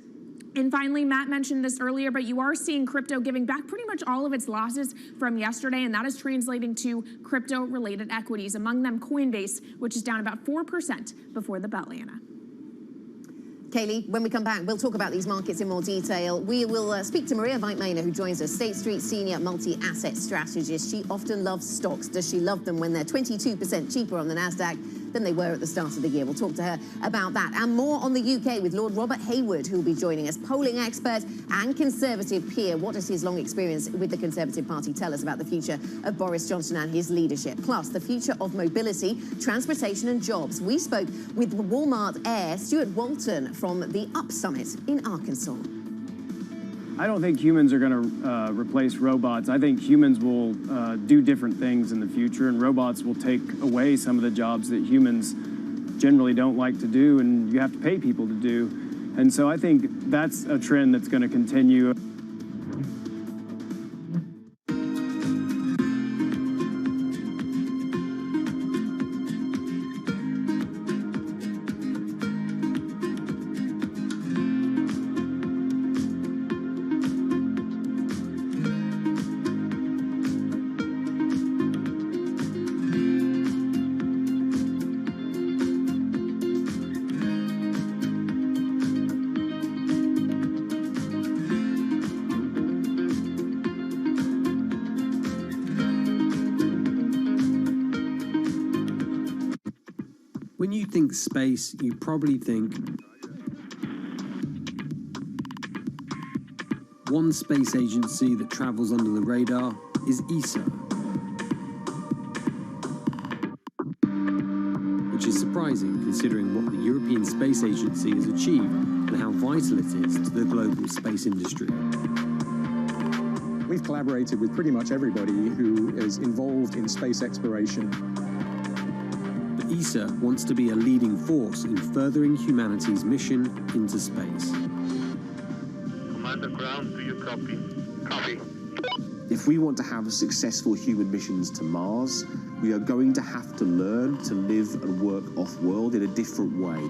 And finally, Matt mentioned this earlier, but you are seeing crypto giving back pretty much all of its losses from yesterday, and that is translating to crypto-related equities, among them Coinbase, which is down about 4% before the bell, Anna. Kaylee, when we come back, we'll talk about these markets in more detail. We will speak to Maria Weitmaner, who joins us, State Street Senior Multi-Asset Strategist. She often loves stocks. Does she love them when they're 22% cheaper on the NASDAQ than they were at the start of the year? We'll talk to her about that and more on the UK with Lord Robert Hayward, who will be joining us, polling expert and Conservative peer. What does his long experience with the Conservative Party tell us about the future of Boris Johnson and his leadership? Plus, the future of mobility, transportation and jobs. We spoke with Walmart heir Stuart Walton from the Up Summit in Arkansas. I don't think humans are going to replace robots. I think humans will do different things in the future, and robots will take away some of the jobs that humans generally don't like to do, and you have to pay people to do. And so I think that's a trend that's going to continue. When you think space, you probably think one space agency that travels under the radar is ESA, which is surprising considering what the European Space Agency has achieved and how vital it is to the global space industry. We've collaborated with pretty much everybody who is involved in space exploration. ESA wants to be a leading force in furthering humanity's mission into space. Commander Ground, do you copy? Copy. If we want to have successful human missions to Mars, we are going to have to learn to live and work off-world in a different way.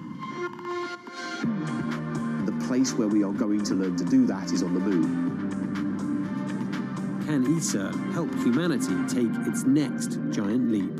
And the place where we are going to learn to do that is on the moon. Can ESA help humanity take its next giant leap?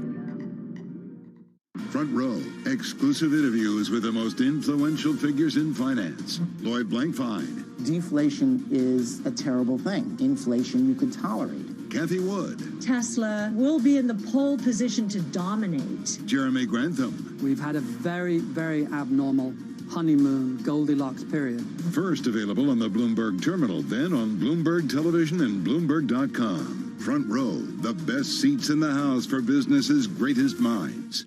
Front Row, exclusive interviews with the most influential figures in finance. Lloyd Blankfein. Deflation is a terrible thing. Inflation you could tolerate. Kathy Wood. Tesla will be in the pole position to dominate. Jeremy Grantham. We've had a very, very abnormal honeymoon Goldilocks period. First available on the Bloomberg Terminal, then on Bloomberg Television and Bloomberg.com. Front Row, the best seats in the house for business's greatest minds.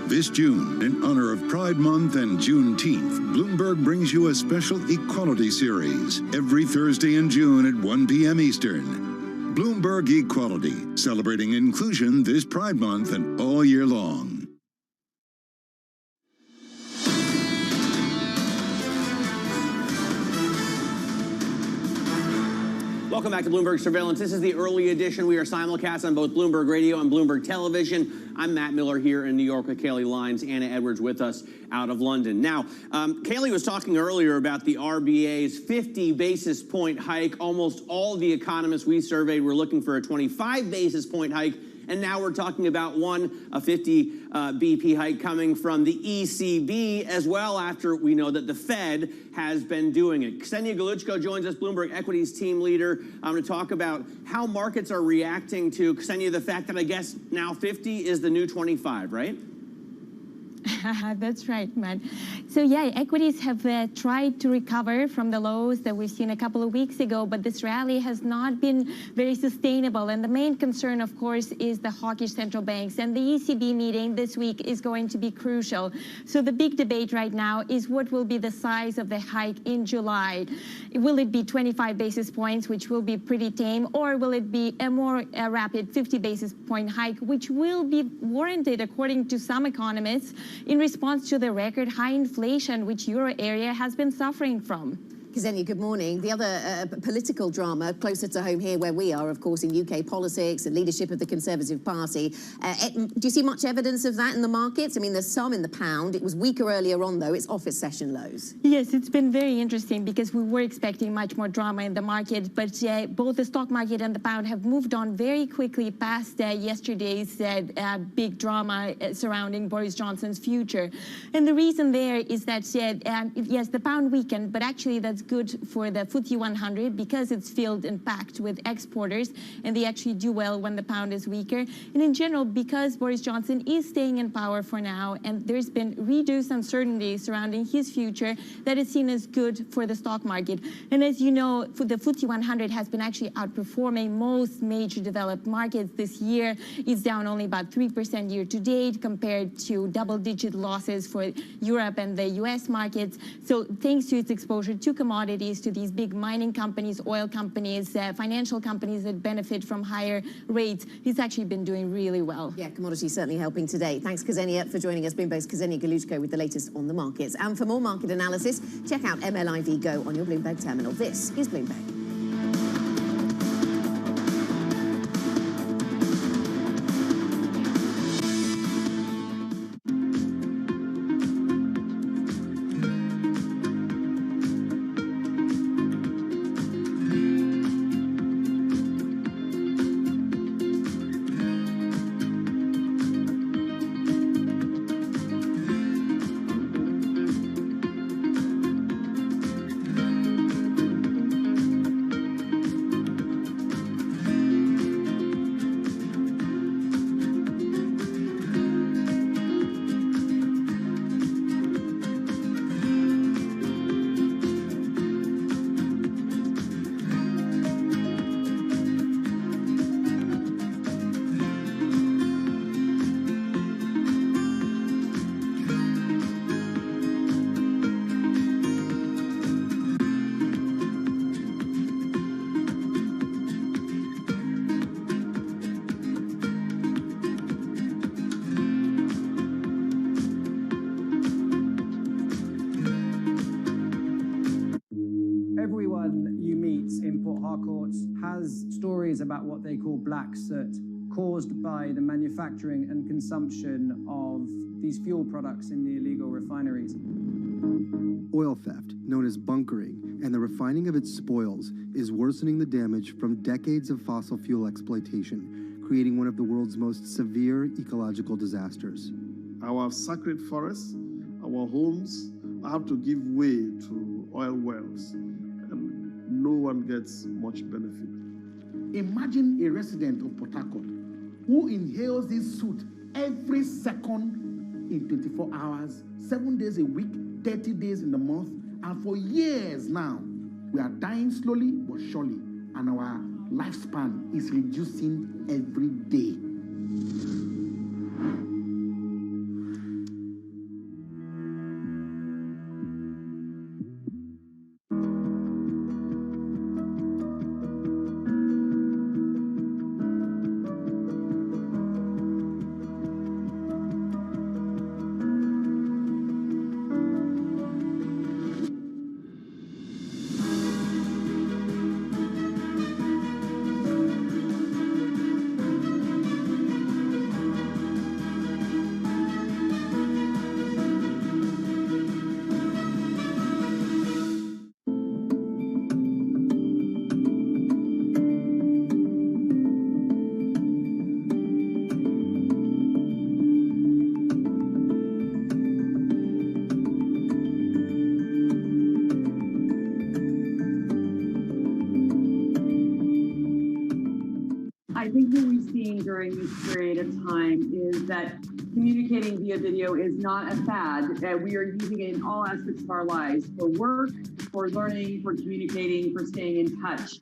This June, in honor of Pride Month and Juneteenth, Bloomberg brings you a special equality series every Thursday in June at 1 p.m. Eastern. Bloomberg Equality, celebrating inclusion this Pride Month and all year long. Welcome back to Bloomberg Surveillance. This is the early edition. We are simulcast on both Bloomberg Radio and Bloomberg Television. I'm Matt Miller here in New York with Kaylee Lyons, Anna Edwards with us out of London. Now, Kaylee was talking earlier about the RBA's 50 basis point hike. Almost all the economists we surveyed were looking for a 25 basis point hike. And now we're talking about a 50 BP hike coming from the ECB as well, after we know that the Fed has been doing it. Ksenia Galuchko joins us, Bloomberg Equities team leader, to talk about how markets are reacting to, Ksenia, the fact that I guess now 50 is the new 25, right? That's right, Matt. So yeah, equities have tried to recover from the lows that we've seen a couple of weeks ago, but this rally has not been very sustainable. And the main concern, of course, is the hawkish central banks. And the ECB meeting this week is going to be crucial. So the big debate right now is what will be the size of the hike in July. Will it be 25 basis points, which will be pretty tame, or will it be a more rapid 50 basis point hike, which will be warranted, according to some economists, in response to the record high inflation which euro area has been suffering from. Ksenia, good morning. The other political drama closer to home here where we are, of course, in UK politics and leadership of the Conservative Party. Do you see much evidence of that in the markets? I mean, there's some in the pound. It was weaker earlier on, though. It's off its session lows. Yes, it's been very interesting because we were expecting much more drama in the market, but both the stock market and the pound have moved on very quickly past yesterday's big drama surrounding Boris Johnson's future. And the reason there is that, yes, the pound weakened, but actually that's good for the FTSE 100 because it's filled and packed with exporters, and they actually do well when the pound is weaker. And in general, because Boris Johnson is staying in power for now, and there's been reduced uncertainty surrounding his future, that is seen as good for the stock market. And as you know, the FTSE 100 has been actually outperforming most major developed markets this year. It's down only about 3% year to date compared to double-digit losses for Europe and the US markets. So thanks to its exposure to commodities, to these big mining companies, oil companies, financial companies that benefit from higher rates, he's actually been doing really well. Yeah, commodities certainly helping today. Thanks, Ksenia, for joining us. Bloomberg's Ksenia Galuchko with the latest on the markets. And for more market analysis, check out MLIV Go on your Bloomberg terminal. This is Bloomberg. about what they call black soot, caused by the manufacturing and consumption of these fuel products in the illegal refineries. Oil theft, known as bunkering, and the refining of its spoils is worsening the damage from decades of fossil fuel exploitation, creating one of the world's most severe ecological disasters. Our sacred forests, our homes have to give way to oil wells, and no one gets much benefit. Imagine a resident of Port Harcourt who inhales this soot every second in 24 hours, 7 days a week, 30 days in the month, and for years now, we are dying slowly but surely, and our lifespan is reducing every day. I think what we've seen during this period of time is that communicating via video is not a fad. We are using it in all aspects of our lives, for work, for learning, for communicating, for staying in touch.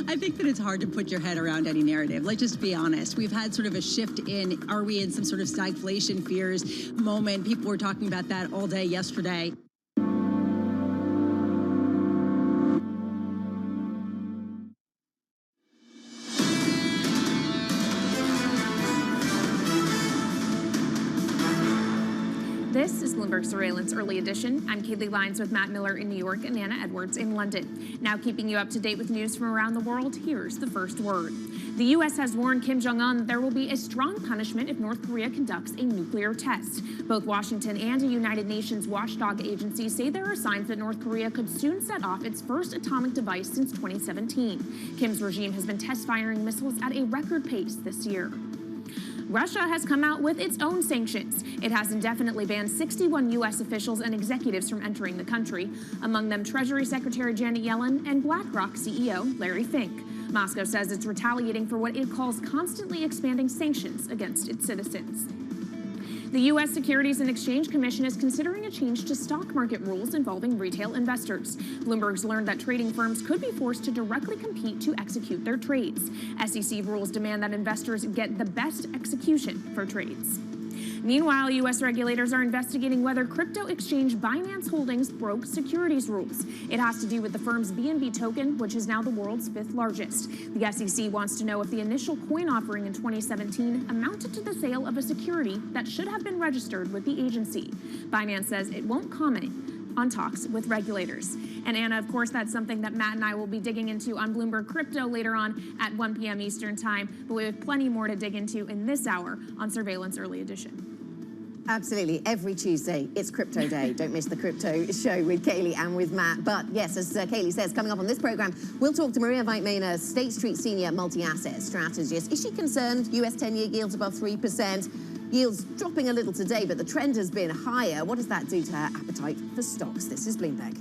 I think that it's hard to put your head around any narrative. Let's just be honest. We've had sort of a shift in, are we in some sort of stagflation fears moment? People were talking about that all day yesterday. This is Bloomberg Surveillance Early Edition. I'm Kaylee Lyons with Matt Miller in New York and Anna Edwards in London. Now keeping you up to date with news from around the world, here's the first word. The U.S. has warned Kim Jong-un that there will be a strong punishment if North Korea conducts a nuclear test. Both Washington and a United Nations watchdog agency say there are signs that North Korea could soon set off its first atomic device since 2017. Kim's regime has been test-firing missiles at a record pace this year. Russia has come out with its own sanctions. It has indefinitely banned 61 U.S. officials and executives from entering the country, among them Treasury Secretary Janet Yellen and BlackRock CEO Larry Fink. Moscow says it's retaliating for what it calls constantly expanding sanctions against its citizens. The U.S. Securities and Exchange Commission is considering a change to stock market rules involving retail investors. Bloomberg's learned that trading firms could be forced to directly compete to execute their trades. SEC rules demand that investors get the best execution for trades. Meanwhile, U.S. regulators are investigating whether crypto exchange Binance Holdings broke securities rules. It has to do with the firm's BNB token, which is now the world's 5th largest. The SEC wants to know if the initial coin offering in 2017 amounted to the sale of a security that should have been registered with the agency. Binance says it won't comment on talks with regulators. And Anna, of course, that's something that Matt and I will be digging into on Bloomberg Crypto later on at 1 p.m. Eastern Time. But we have plenty more to dig into in this hour on Surveillance Early Edition. Absolutely. Every Tuesday, it's Crypto Day. Don't miss the Crypto Show with Kaylee and with Matt. But yes, as Kaylee says, coming up on this program, we'll talk to Maria Weitmaner, State Street Senior Multi-Asset Strategist. Is she concerned? US 10-year yields above 3%. Yields dropping a little today, but the trend has been higher. What does that do to her appetite for stocks? This is Bloomberg.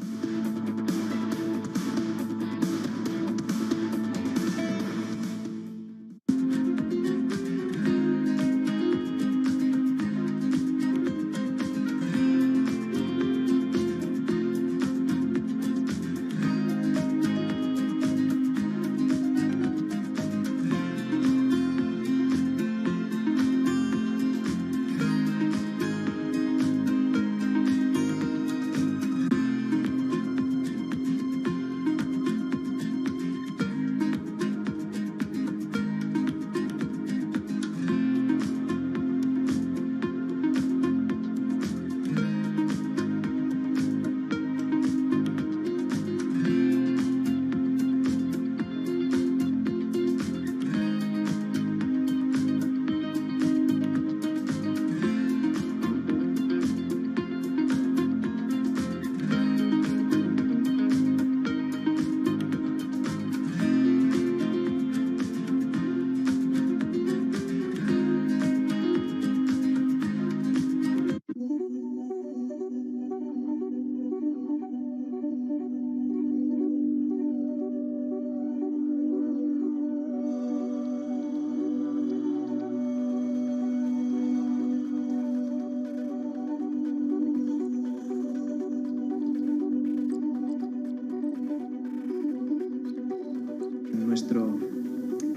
nuestro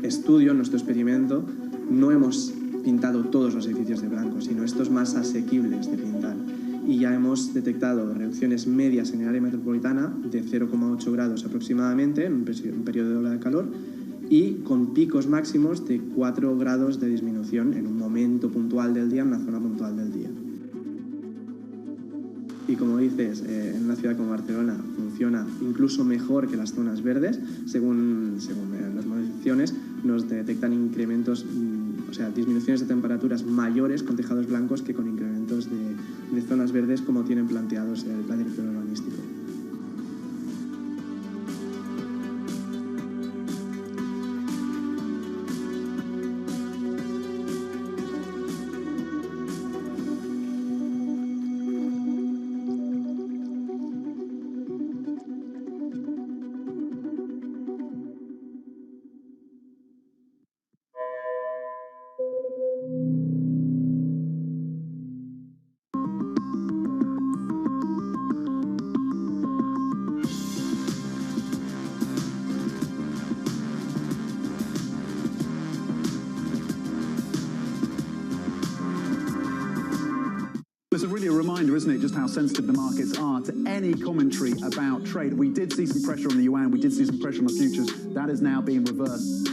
estudio, nuestro experimento, no hemos pintado todos los edificios de blanco, sino estos más asequibles de pintar. Y ya hemos detectado reducciones medias en el área metropolitana de 0,8 grados aproximadamente en un periodo de ola de calor y con picos máximos de 4 grados de disminución en un momento puntual del día, en una zona puntual del día. Y como dices, en una ciudad como Barcelona funciona incluso mejor que las zonas verdes, según las modificaciones nos detectan incrementos, o sea, disminuciones de temperaturas mayores con tejados blancos que con incrementos de zonas verdes como tienen planteados el plan director urbanístico. It's really a reminder, isn't it, just how sensitive the markets are to any commentary about trade. We did see some pressure on the yuan, we did see some pressure on the futures. That is now being reversed.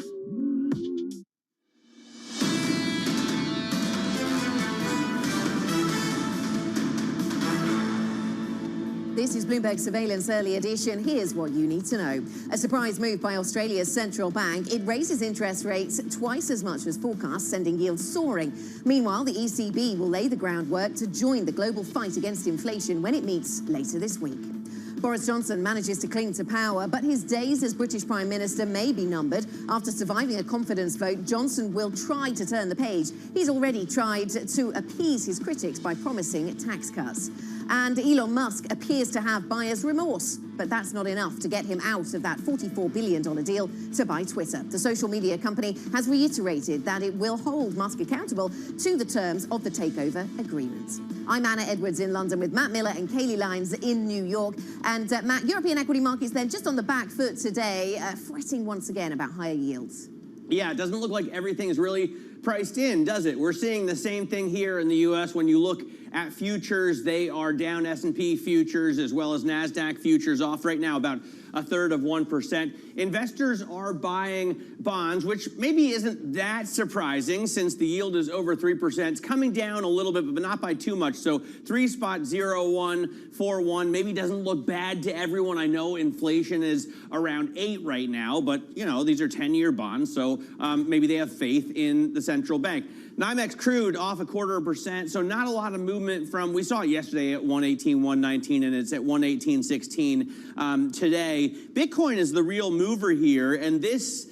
This is Bloomberg Surveillance Early Edition. Here's what you need to know. A surprise move by Australia's central bank. It raises interest rates twice as much as forecast, sending yields soaring. Meanwhile, the ECB will lay the groundwork to join the global fight against inflation when it meets later this week. Boris Johnson manages to cling to power, but his days as British Prime Minister may be numbered. After surviving a confidence vote, Johnson will try to turn the page. He's already tried to appease his critics by promising tax cuts. And Elon Musk appears to have buyer's remorse, but that's not enough to get him out of that $44 billion deal to buy Twitter. The social media company has reiterated that it will hold Musk accountable to the terms of the takeover agreement. I'm Anna Edwards in London with Matt Miller and Kaylee Lyons in New York. And Matt, European equity markets then just on the back foot today, fretting once again about higher yields. Yeah, it doesn't look like everything is really priced in, does it? We're seeing the same thing here in the U.S. When you look at futures, they are down. S&P futures as well as NASDAQ futures off right now about 0.33%. Investors are buying bonds, which maybe isn't that surprising since the yield is over 3%. It's coming down a little bit, but not by too much. So 3.0141 maybe doesn't look bad to everyone. I know inflation is around 8 right now, but you know, these are 10-year bonds, so maybe they have faith in the central bank. NYMEX crude off 0.25%, so not a lot of movement from, we saw it yesterday at 118, 119, and it's at 118.16 today. Bitcoin is the real mover here, and this,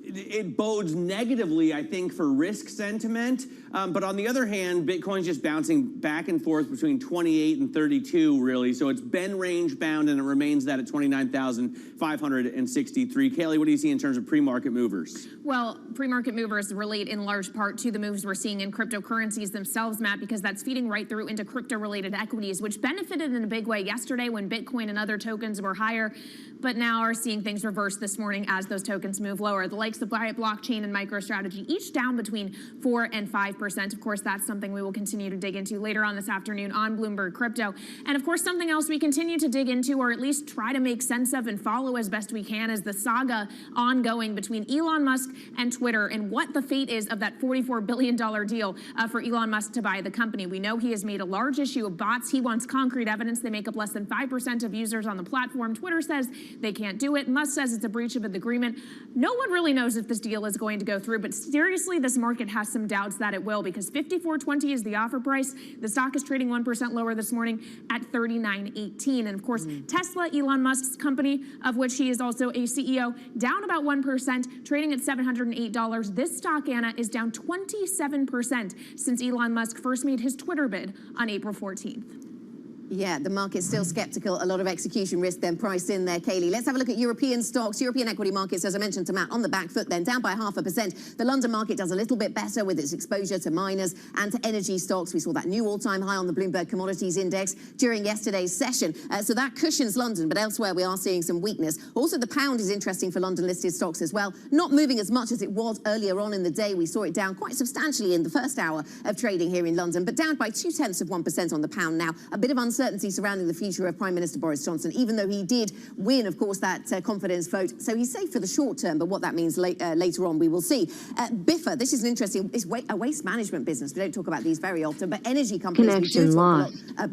it bodes negatively, I think, for risk sentiment. But on the other hand, Bitcoin's just bouncing back and forth between 28 and 32, really. So it's been range bound, and it remains that at 29,563. Kaylee, what do you see in terms of pre-market movers? Well, pre-market movers relate in large part to the moves we're seeing in cryptocurrencies themselves, Matt, because that's feeding right through into crypto-related equities, which benefited in a big way yesterday when Bitcoin and other tokens were higher, but now are seeing things reverse this morning as those tokens move lower. The likes of blockchain and MicroStrategy each down between 4 and 5%. Of course, that's something we will continue to dig into later on this afternoon on Bloomberg Crypto. And of course, something else we continue to dig into, or at least try to make sense of and follow as best we can, is the saga ongoing between Elon Musk and Twitter and what the fate is of that $44 billion deal for Elon Musk to buy the company. We know he has made a large issue of bots. He wants concrete evidence. They make up less than 5% of users on the platform. Twitter says they can't do it. Musk says it's a breach of the agreement. No one really knows if this deal is going to go through, but seriously, this market has some doubts that it will, because $54.20 is the offer price. The stock is trading 1% lower this morning at $39.18. And of course, Tesla, Elon Musk's company, of which he is also a CEO, down about 1%, trading at $708. This stock, Anna, is down 27% since Elon Musk first made his Twitter bid on April 14th. Yeah, the market's still sceptical. A lot of execution risk then priced in there, Kaylee. Let's have a look at European stocks. European equity markets, as I mentioned to Matt, on the back foot then, down by 0.5%. The London market does a little bit better with its exposure to miners and to energy stocks. We saw that new all-time high on the Bloomberg Commodities Index during yesterday's session. So that cushions London, but elsewhere we are seeing some weakness. Also, the pound is interesting for London-listed stocks as well. Not moving as much as it was earlier on in the day. We saw it down quite substantially in the first hour of trading here in London, but down by 0.2% on the pound now. A bit of uncertainty surrounding the future of Prime Minister Boris Johnson, even though he did win, of course, that confidence vote. So he's safe for the short term, but what that means later on, we will see. Biffa, this is an interesting, it's a waste management business. We don't talk about these very often, but energy companies we do talk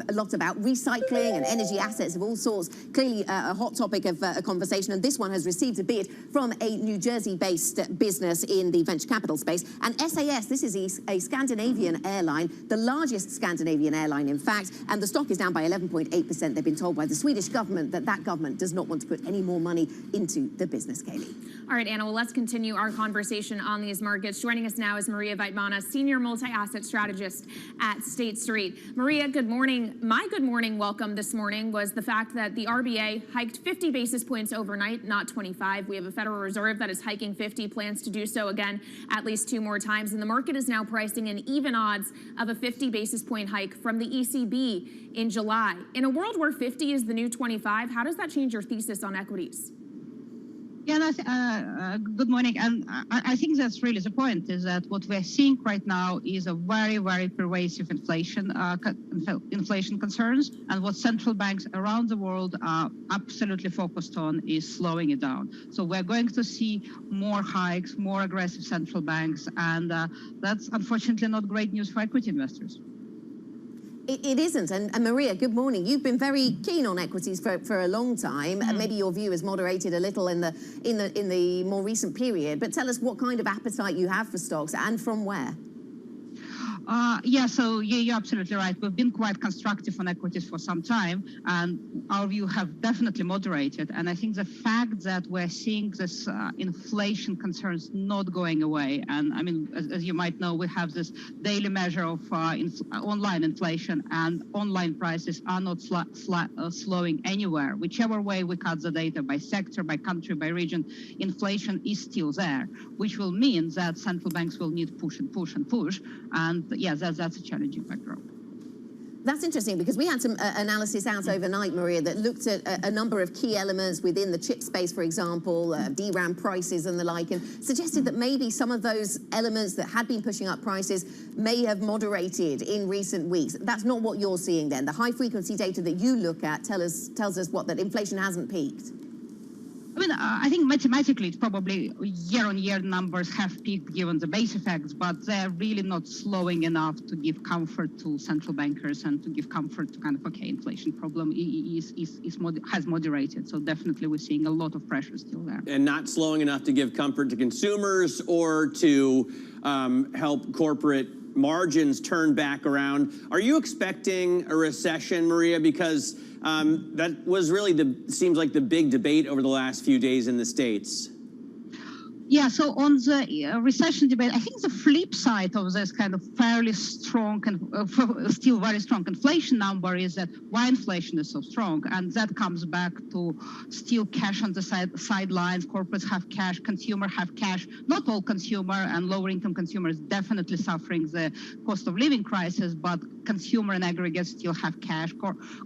a lot about. Recycling and energy assets of all sorts, clearly a hot topic of a conversation, and this one has received a bid from a New Jersey-based business in the venture capital space. And SAS, this is a Scandinavian airline, the largest Scandinavian airline, in fact, and the stock is down by 11.8%. They've been told by the Swedish government that government does not want to put any more money into the business, Kaylee. All right, Anna, well, let's continue our conversation on these markets. Joining us now is Maria Weitmana, Senior Multi-Asset Strategist at State Street. Maria, good morning. My good morning welcome this morning was the fact that the RBA hiked 50 basis points overnight, not 25. We have a Federal Reserve that is hiking 50, plans to do so again at least 2 more times, and the market is now pricing in even odds of a 50 basis point hike from the ECB in July. In a world where 50 is the new 25, how does that change your thesis on equities? Yeah, good morning. And I think that's really the point, is that what we're seeing right now is a very, very pervasive inflation concerns. And what central banks around the world are absolutely focused on is slowing it down. So we're going to see more hikes, more aggressive central banks, and that's unfortunately not great news for equity investors. It isn't. And Maria, good morning. You've been very keen on equities for a long time, and maybe your view has moderated a little in the more recent period. But tell us what kind of appetite you have for stocks and from where. Yeah, so you're absolutely right. We've been quite constructive on equities for some time, and our view have definitely moderated. And I think the fact that we're seeing this inflation concerns not going away, and I mean, as you might know, we have this daily measure of online inflation, and online prices are not slowing anywhere. Whichever way we cut the data, by sector, by country, by region, inflation is still there, which will mean that central banks will need push and push and push. And yeah, that's a challenging backdrop. That's interesting because we had some analysis out overnight, Maria, that looked at a number of key elements within the chip space, for example, DRAM prices and the like, and suggested that maybe some of those elements that had been pushing up prices may have moderated in recent weeks. That's not what you're seeing then. The high-frequency data that you look at tells us what, that inflation hasn't peaked. I mean, I think mathematically, it's probably year-on-year numbers have peaked given the base effects, but they're really not slowing enough to give comfort to central bankers and to give comfort to kind of, okay, inflation problem has moderated. So definitely we're seeing a lot of pressure still there. And not slowing enough to give comfort to consumers or to help corporate margins turn back around. Are you expecting a recession, Maria? Because that was really seems like the big debate over the last few days in the States. Yeah, so on the recession debate, I think the flip side of this kind of fairly strong and still very strong inflation number is that why inflation is so strong, and that comes back to still cash on the sidelines. Corporates have cash, consumers have cash. Not all consumer and lower income consumers definitely suffering the cost of living crisis, but consumer and aggregate still have cash.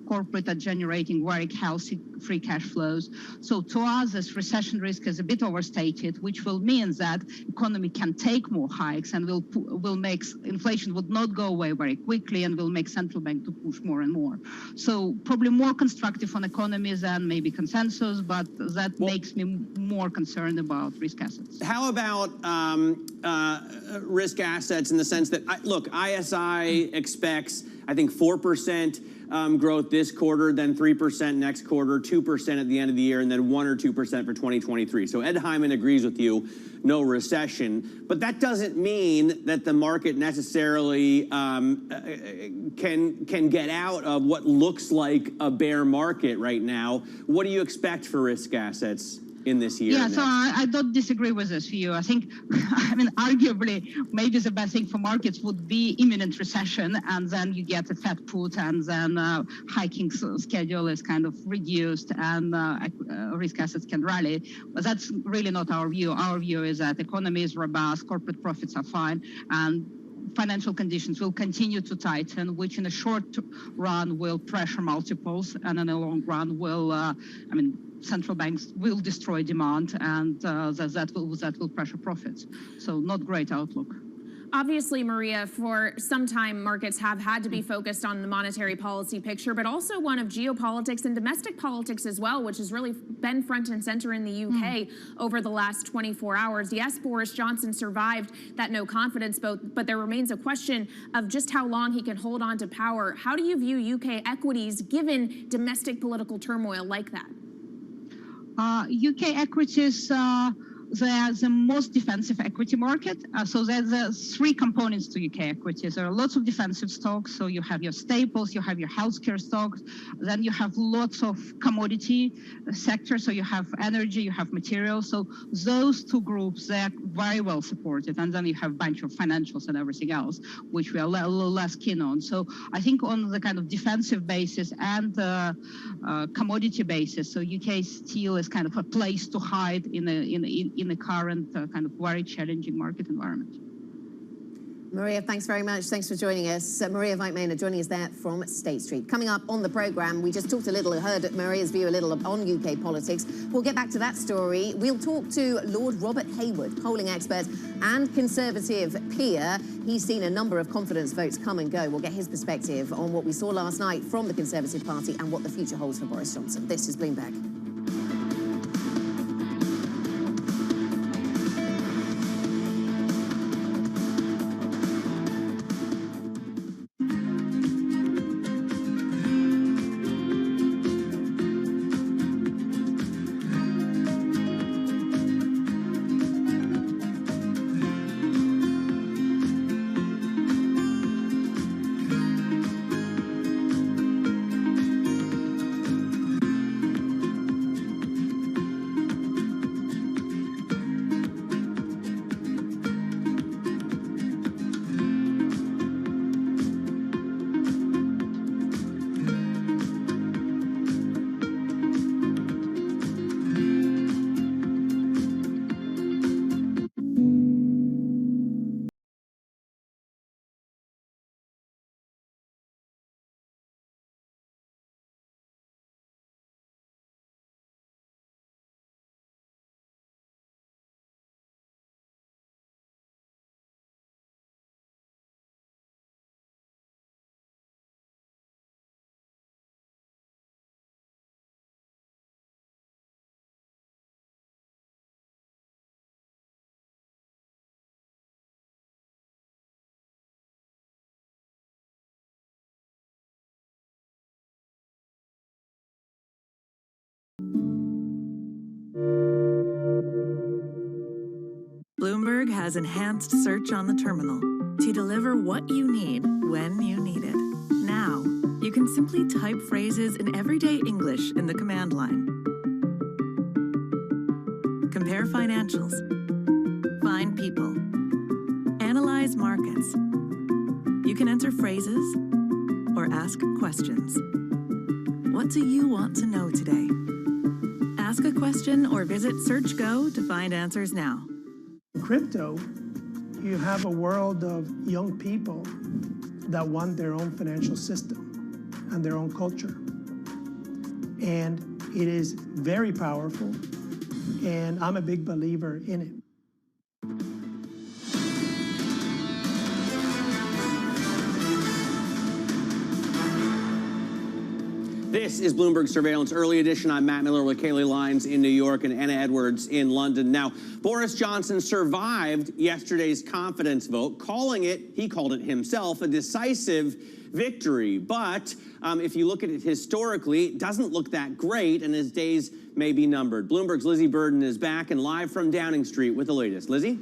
Corporate are generating very healthy free cash flows. So to us, this recession risk is a bit overstated, which will mean that economy can take more hikes and will make inflation would not go away very quickly and will make central bank to push more and more. So probably more constructive on economies than maybe consensus, but that makes me more concerned about risk assets. How about risk assets in the sense that, look, ISI expects, I think, 4% growth this quarter, then 3% next quarter, 2% at the end of the year, and then 1 or 2% for 2023. So Ed Hyman agrees with you, no recession. But that doesn't mean that the market necessarily can get out of what looks like a bear market right now. What do you expect for risk assets? in this year? Yeah, so I don't disagree with this view. I think, I mean, arguably, maybe the best thing for markets would be imminent recession, and then you get a Fed put, and then hiking schedule is kind of reduced, and risk assets can rally. But that's really not our view. Our view is that economy is robust, corporate profits are fine, and financial conditions will continue to tighten, which in the short run will pressure multiples, and in the long run will, central banks will destroy demand, and that will pressure profits. So not great outlook. Obviously, Maria, for some time, markets have had to be focused on the monetary policy picture, but also one of geopolitics and domestic politics as well, which has really been front and center in the UK over the last 24 hours. Yes, Boris Johnson survived that no confidence vote, but there remains a question of just how long he can hold on to power. How do you view UK equities given domestic political turmoil like that? UK equities, they are the most defensive equity market. So there's three components to UK equities. There are lots of defensive stocks. So you have your staples, you have your healthcare stocks, then you have lots of commodity sectors. So you have energy, you have materials. So those two groups, they are very well supported. And then you have a bunch of financials and everything else, which we are a little less keen on. So I think on the kind of defensive basis and commodity basis, so UK steel is kind of a place to hide in the current kind of very challenging market environment. Maria, thanks very much. Thanks for joining us. Maria Weitmaner joining us there from State Street. Coming up on the programme, we just talked a little, heard Maria's view a little on UK politics. We'll get back to that story. We'll talk to Lord Robert Hayward, polling expert and Conservative peer. He's seen a number of confidence votes come and go. We'll get his perspective on what we saw last night from the Conservative Party and what the future holds for Boris Johnson. This is Bloomberg. Bloomberg has enhanced search on the terminal to deliver what you need when you need it. Now, you can simply type phrases in everyday English in the command line. Compare financials. Find people. Analyze markets. You can enter phrases or ask questions. What do you want to know today? Ask a question or visit SearchGo to find answers now. Crypto, you have a world of young people that want their own financial system and their own culture. And it is very powerful, and I'm a big believer in it. This is Bloomberg Surveillance Early Edition. I'm Matt Miller with Kayleigh Lyons in New York and Anna Edwards in London. Now, Boris Johnson survived yesterday's confidence vote, he called it himself, a decisive victory. But if you look at it historically, it doesn't look that great, and his days may be numbered. Bloomberg's Lizzie Burden is back and live from Downing Street with the latest. Lizzie?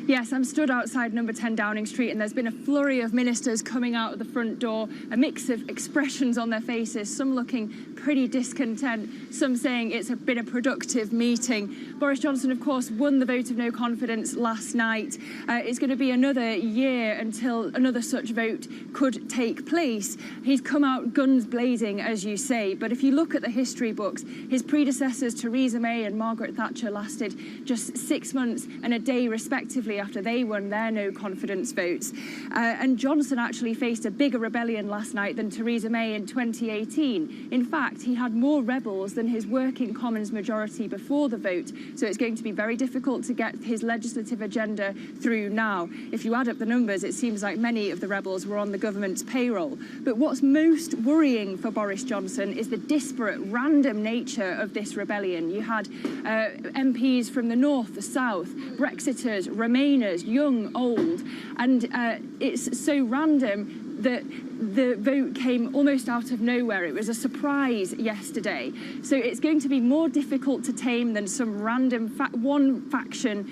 Yes, I'm stood outside number 10 Downing Street, and there's been a flurry of ministers coming out of the front door, a mix of expressions on their faces, some looking pretty discontent, some saying it's been a productive meeting. Boris Johnson, of course, won the vote of no confidence last night. It's going to be another year until another such vote could take place. He's come out guns blazing, as you say, but if you look at the history books, his predecessors, Theresa May and Margaret Thatcher, lasted just 6 months and a day, respectively, after they won their no confidence votes. And Johnson actually faced a bigger rebellion last night than Theresa May in 2018. In fact, he had more rebels than his working Commons majority before the vote, so it's going to be very difficult to get his legislative agenda through now. If you add up the numbers, it seems like many of the rebels were on the government's payroll. But what's most worrying for Boris Johnson is the disparate, random nature of this rebellion. You had MPs from the north, the south, Brexiters, Remainers, young, old, and it's so random that the vote came almost out of nowhere. It was a surprise yesterday. So it's going to be more difficult to tame than some random one faction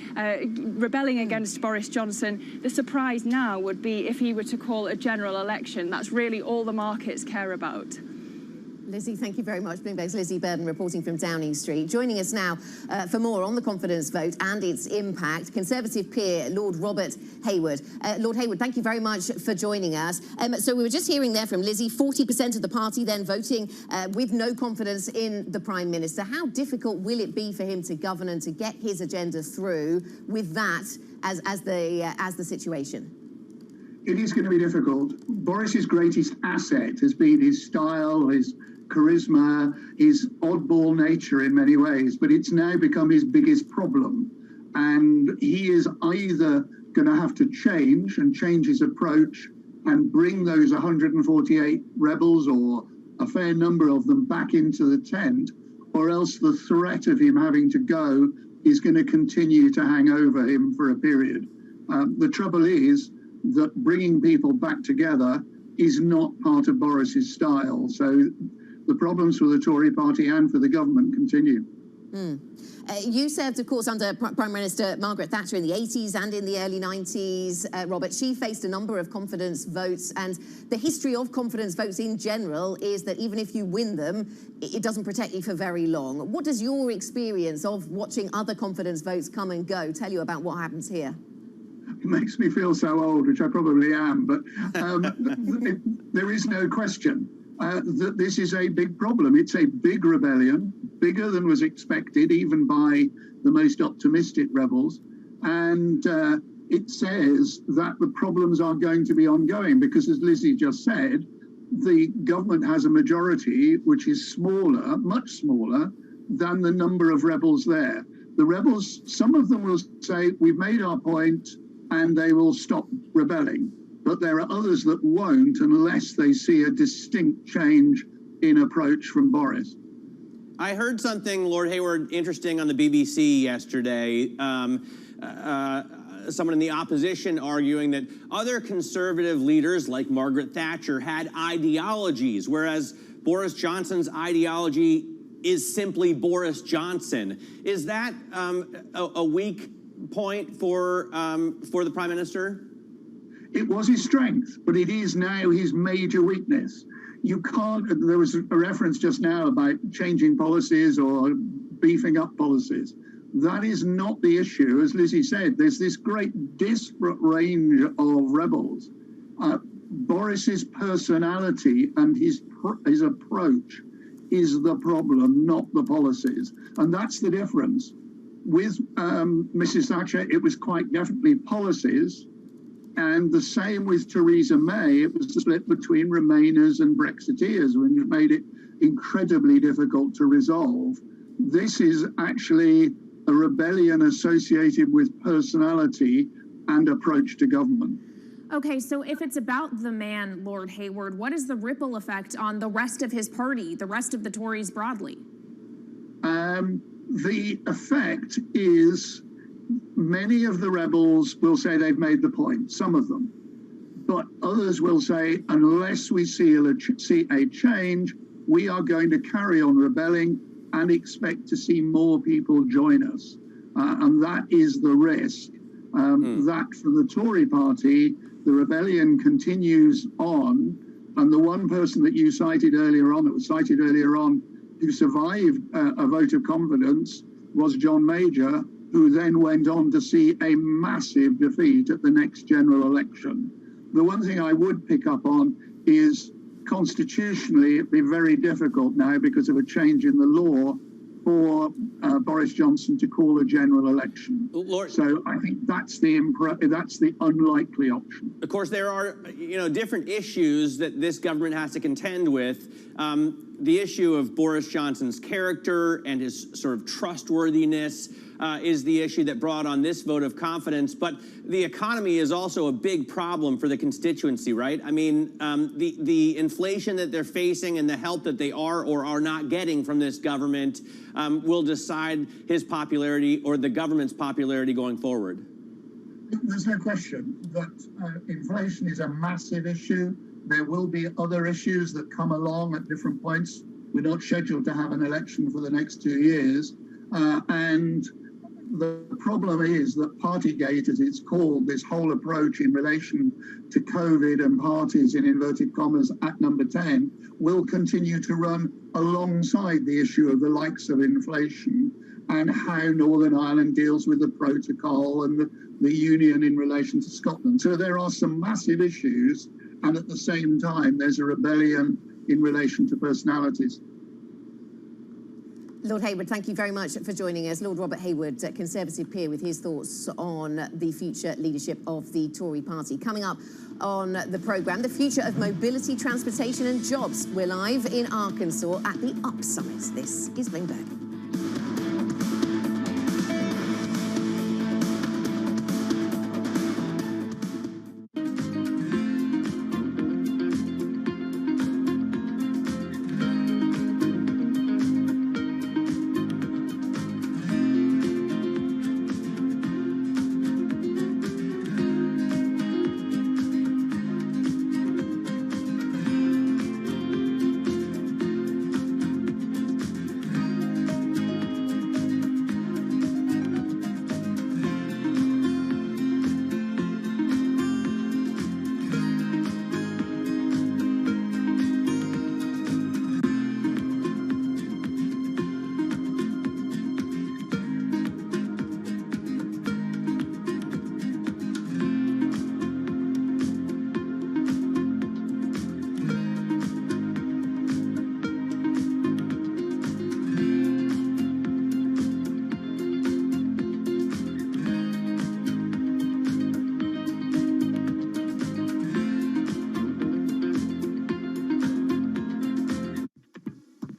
rebelling against Boris Johnson. The surprise now would be if he were to call a general election. That's really all the markets care about. Lizzie, thank you very much. Bloomberg's Lizzie Burden reporting from Downing Street. Joining us now for more on the confidence vote and its impact, Conservative peer Lord Robert Hayward. Lord Hayward, thank you very much for joining us. So we were just hearing there from Lizzie, 40% of the party then voting with no confidence in the Prime Minister. How difficult will it be for him to govern and to get his agenda through with that as the situation? It is going to be difficult. Boris's greatest asset has been his style, his charisma, his oddball nature in many ways, but it's now become his biggest problem. And he is either going to have to change his approach and bring those 148 rebels or a fair number of them back into the tent, or else the threat of him having to go is going to continue to hang over him for a period. The trouble is that bringing people back together is not part of Boris's style. So the problems for the Tory party and for the government continue. You served, of course, under Prime Minister Margaret Thatcher in the 80s and in the early 90s, Robert. She faced a number of confidence votes, and the history of confidence votes in general is that even if you win them, it doesn't protect you for very long. What does your experience of watching other confidence votes come and go tell you about what happens here? It makes me feel so old, which I probably am, but there is no question that this is a big problem. It's a big rebellion, bigger than was expected, even by the most optimistic rebels. And it says that the problems are going to be ongoing because, as Lizzie just said, the government has a majority which is smaller, much smaller, than the number of rebels there. The rebels, some of them will say, we've made our point, and they will stop rebelling. But there are others that won't unless they see a distinct change in approach from Boris. I heard something, Lord Hayward, interesting on the BBC yesterday. Someone in the opposition arguing that other conservative leaders like Margaret Thatcher had ideologies, whereas Boris Johnson's ideology is simply Boris Johnson. Is that a weak point for the Prime Minister? It was his strength, but it is now his major weakness. You can't, there was a reference just now about changing policies or beefing up policies. That is not the issue. As Lizzie said, there's this great disparate range of rebels. Boris's personality and his approach is the problem, not the policies. And that's the difference. With Mrs. Thatcher, it was quite definitely policies. And the same with Theresa May. It was a split between Remainers and Brexiteers, which made it incredibly difficult to resolve. This is actually a rebellion associated with personality and approach to government. Okay, so if it's about the man, Lord Hayward, what is the ripple effect on the rest of his party, the rest of the Tories broadly? The effect is many of the rebels will say they've made the point, some of them. But others will say, unless we see a change, we are going to carry on rebelling and expect to see more people join us. And that is the risk. That for the Tory party, the rebellion continues on. And the one person that you cited earlier on, who survived a vote of confidence was John Major, who then went on to see a massive defeat at the next general election. The one thing I would pick up on is constitutionally it'd be very difficult now because of a change in the law for Boris Johnson to call a general election. So I think that's the unlikely option. Of course, there are different issues that this government has to contend with. The issue of Boris Johnson's character and his sort of trustworthiness is the issue that brought on this vote of confidence. But the economy is also a big problem for the constituency, right? I mean, the inflation that they're facing and the help that they are or are not getting from this government will decide his popularity or the government's popularity going forward. There's no question that inflation is a massive issue. There will be other issues that come along at different points. We're not scheduled to have an election for the next 2 years. And the problem is that Partygate, as it's called, this whole approach in relation to COVID and parties in inverted commas at number 10, will continue to run alongside the issue of the likes of inflation and how Northern Ireland deals with the protocol and the union in relation to Scotland. So there are some massive issues, and at the same time, there's a rebellion in relation to personalities. Lord Hayward, thank you very much for joining us. Lord Robert Hayward, Conservative peer, with his thoughts on the future leadership of the Tory party. Coming up on the programme, the future of mobility, transportation and jobs. We're live in Arkansas at the UP Summit. This is Bloomberg.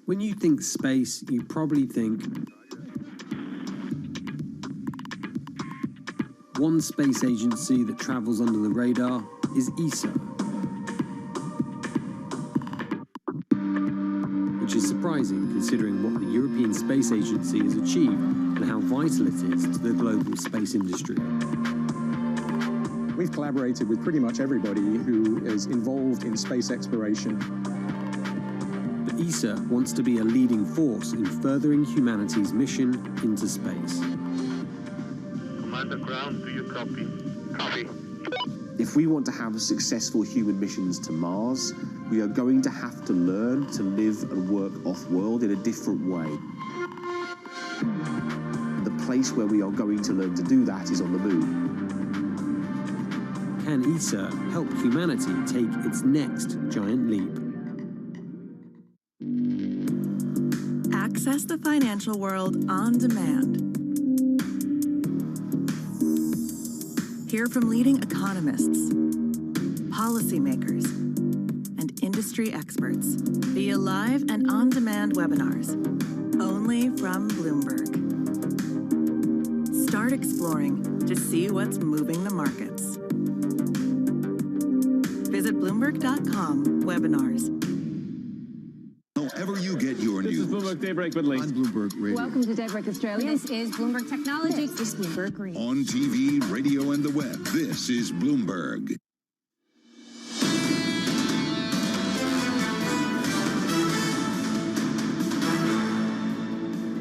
When you think space, you probably think one space agency that travels under the radar is ESA, which is surprising considering what the European Space Agency has achieved and how vital it is to the global space industry. We've collaborated with pretty much everybody who is involved in space exploration. ESA wants to be a leading force in furthering humanity's mission into space. Commander Ground, do you copy? Copy. If we want to have successful human missions to Mars, we are going to have to learn to live and work off-world in a different way. The place where we are going to learn to do that is on the moon. Can ESA help humanity take its next giant leap? Access the financial world on demand. Hear from leading economists, policymakers, and industry experts via live and on-demand webinars, only from Bloomberg. Start exploring to see what's moving the markets. Visit Bloomberg.com/webinars. However you get your news. This is Bloomberg Daybreak with Lee. On Bloomberg Radio. Welcome to Daybreak Australia. This is Bloomberg Technology. This is Bloomberg Green. On TV, radio, and the web, this is Bloomberg.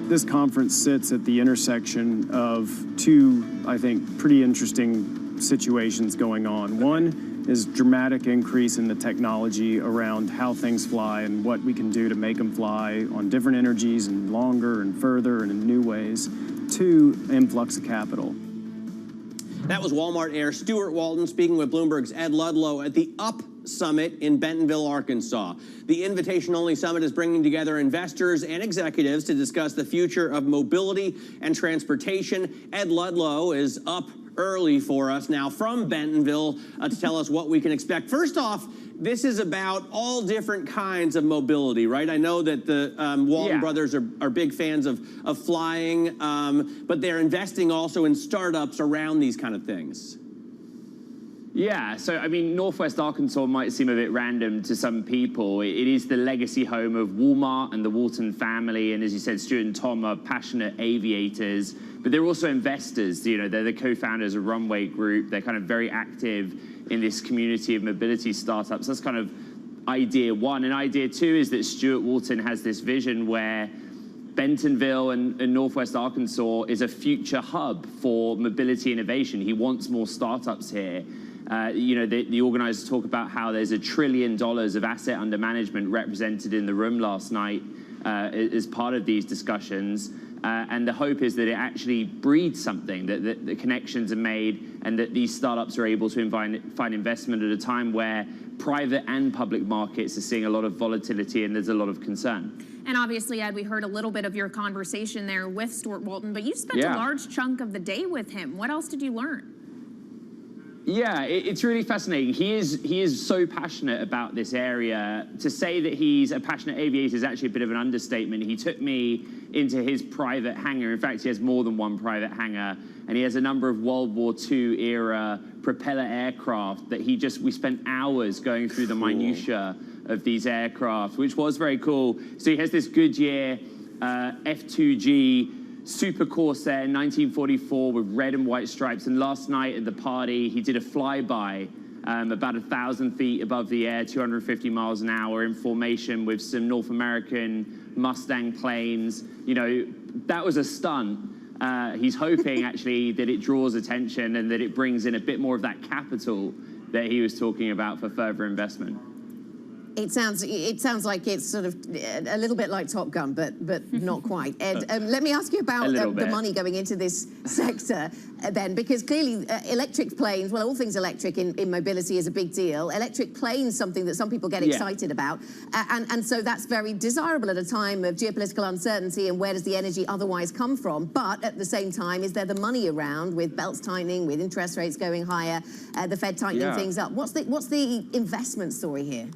this conference sits at the intersection of two, I think, pretty interesting situations going on. One is dramatic increase in the technology around how things fly and what we can do to make them fly on different energies and longer and further and in new ways. Two, influx of capital. That was Walmart heir Stuart Walton speaking with Bloomberg's Ed Ludlow at the UP Summit in Bentonville, Arkansas. The invitation-only summit is bringing together investors and executives to discuss the future of mobility and transportation. Ed Ludlow is up early for us now from Bentonville to tell us what we can expect. First off, this is about all different kinds of mobility, right? I know that the Walton brothers are big fans of flying, but they're investing also in startups around these kind of things. Yeah, so I mean, Northwest Arkansas might seem a bit random to some people. It is the legacy home of Walmart and the Walton family, and as you said, Stuart and Tom are passionate aviators, but they're also investors. You know, they're the co-founders of Runway Group. They're kind of very active in this community of mobility startups. That's kind of idea one. And idea two is that Stuart Walton has this vision where Bentonville and Northwest Arkansas is a future hub for mobility innovation. He wants more startups here. You know, the organizers talk about how there's $1 trillion of asset under management represented in the room last night as part of these discussions. And the hope is that it actually breeds something, that the connections are made and that these startups are able to find investment at a time where private and public markets are seeing a lot of volatility and there's a lot of concern. And obviously, Ed, we heard a little bit of your conversation there with Stuart Walton, but you spent a large chunk of the day with him. What else did you learn? Yeah, it's really fascinating. He is so passionate about this area. To say that he's a passionate aviator is actually a bit of an understatement. He took me into his private hangar. In fact, he has more than one private hangar, and he has a number of World War II era propeller aircraft that we spent hours going through the minutiae of these aircraft, which was very cool. So he has this Goodyear F2G Super Corsair 1944 with red and white stripes, and last night at the party he did a flyby about 1,000 feet above the air, 250 miles an hour in formation with some North American Mustang planes. You know, that was a stunt. He's hoping actually that it draws attention and that it brings in a bit more of that capital that he was talking about for further investment. It sounds like it's sort of a little bit like Top Gun, but not quite. Ed, let me ask you about the money going into this sector then, because clearly electric planes, well, all things electric in mobility is a big deal. Electric planes, something that some people get excited about. And so that's very desirable at a time of geopolitical uncertainty and where does the energy otherwise come from? But at the same time, is there the money around with belts tightening, with interest rates going higher, the Fed tightening things up? What's the investment story here?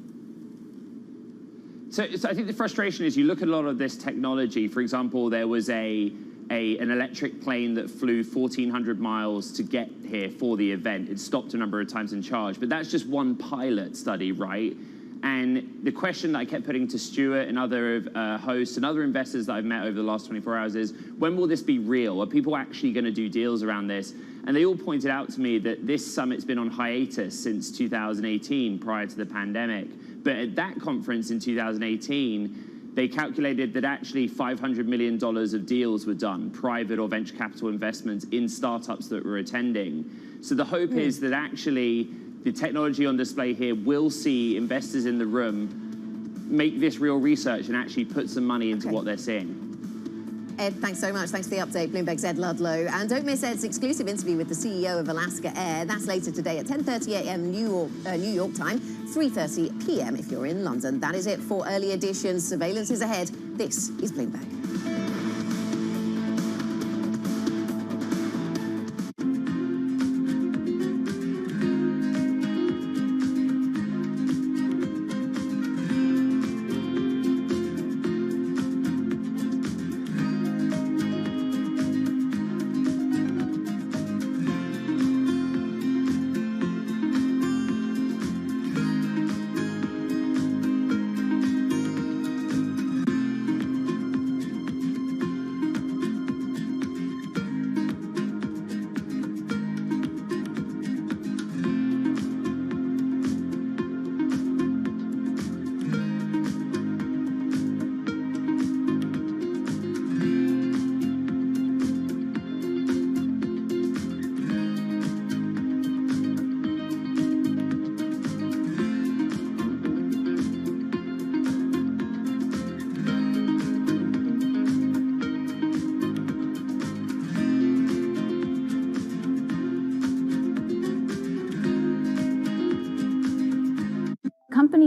So I think the frustration is you look at a lot of this technology. For example, there was an electric plane that flew 1,400 miles to get here for the event. It stopped a number of times and charged, but that's just one pilot study, right? And the question that I kept putting to Stuart and other hosts and other investors that I've met over the last 24 hours is, when will this be real? Are people actually going to do deals around this? And they all pointed out to me that this summit's been on hiatus since 2018, prior to the pandemic. But at that conference in 2018, they calculated that actually $500 million of deals were done, private or venture capital investments in startups that were attending. So the hope is that actually the technology on display here will see investors in the room make this real research and actually put some money into what they're seeing. Ed, thanks so much. Thanks for the update. Bloomberg's Ed Ludlow. And don't miss Ed's exclusive interview with the CEO of Alaska Air. That's later today at 10:30 a.m. New York time, 3:30 p.m. if you're in London. That is it for early editions. Surveillance is ahead. This is Bloomberg.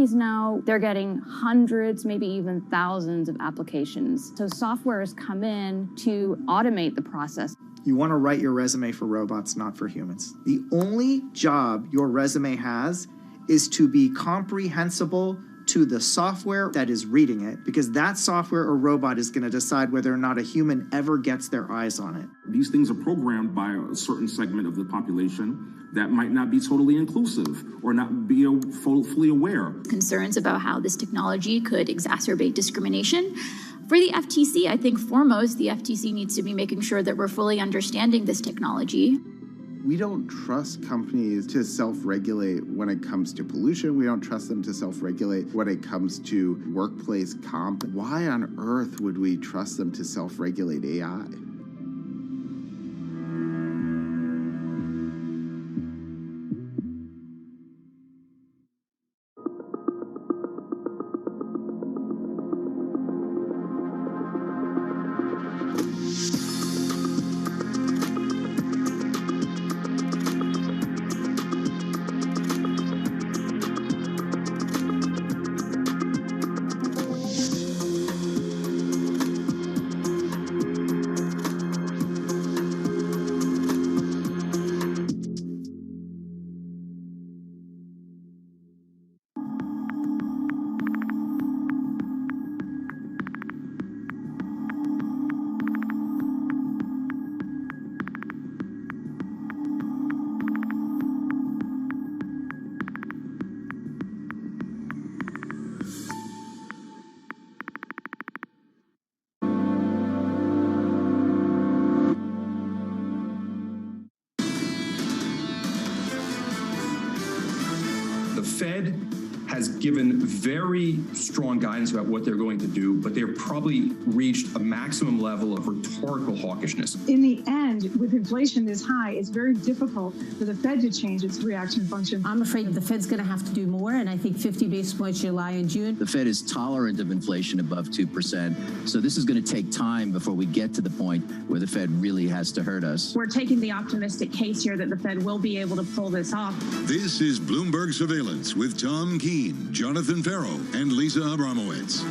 companies now, they're getting hundreds, maybe even thousands of applications. So software has come in to automate the process. You want to write your resume for robots, not for humans. The only job your resume has is to be comprehensible to the software that is reading it, because that software or robot is going to decide whether or not a human ever gets their eyes on it. These things are programmed by a certain segment of the population that might not be totally inclusive or not be fully aware. Concerns about how this technology could exacerbate discrimination. For the FTC, I think foremost, the FTC needs to be making sure that we're fully understanding this technology. We don't trust companies to self-regulate when it comes to pollution. We don't trust them to self-regulate when it comes to workplace comp. Why on earth would we trust them to self-regulate AI? The Fed has given very strong guidance about what they're going to do, but they've probably reached a maximum level of rhetorical hawkishness. In the end, with inflation this high, it's very difficult for the Fed to change its reaction function. I'm afraid the Fed's going to have to do more, and I think 50 basis points July and June. The Fed is tolerant of inflation above 2%, so this is going to take time before we get to the point where the Fed really has to hurt us. We're taking the optimistic case here that the Fed will be able to pull this off. This is Bloomberg Surveillance with Tom Keene, Jonathan Ferro, and Lisa Abramowitz.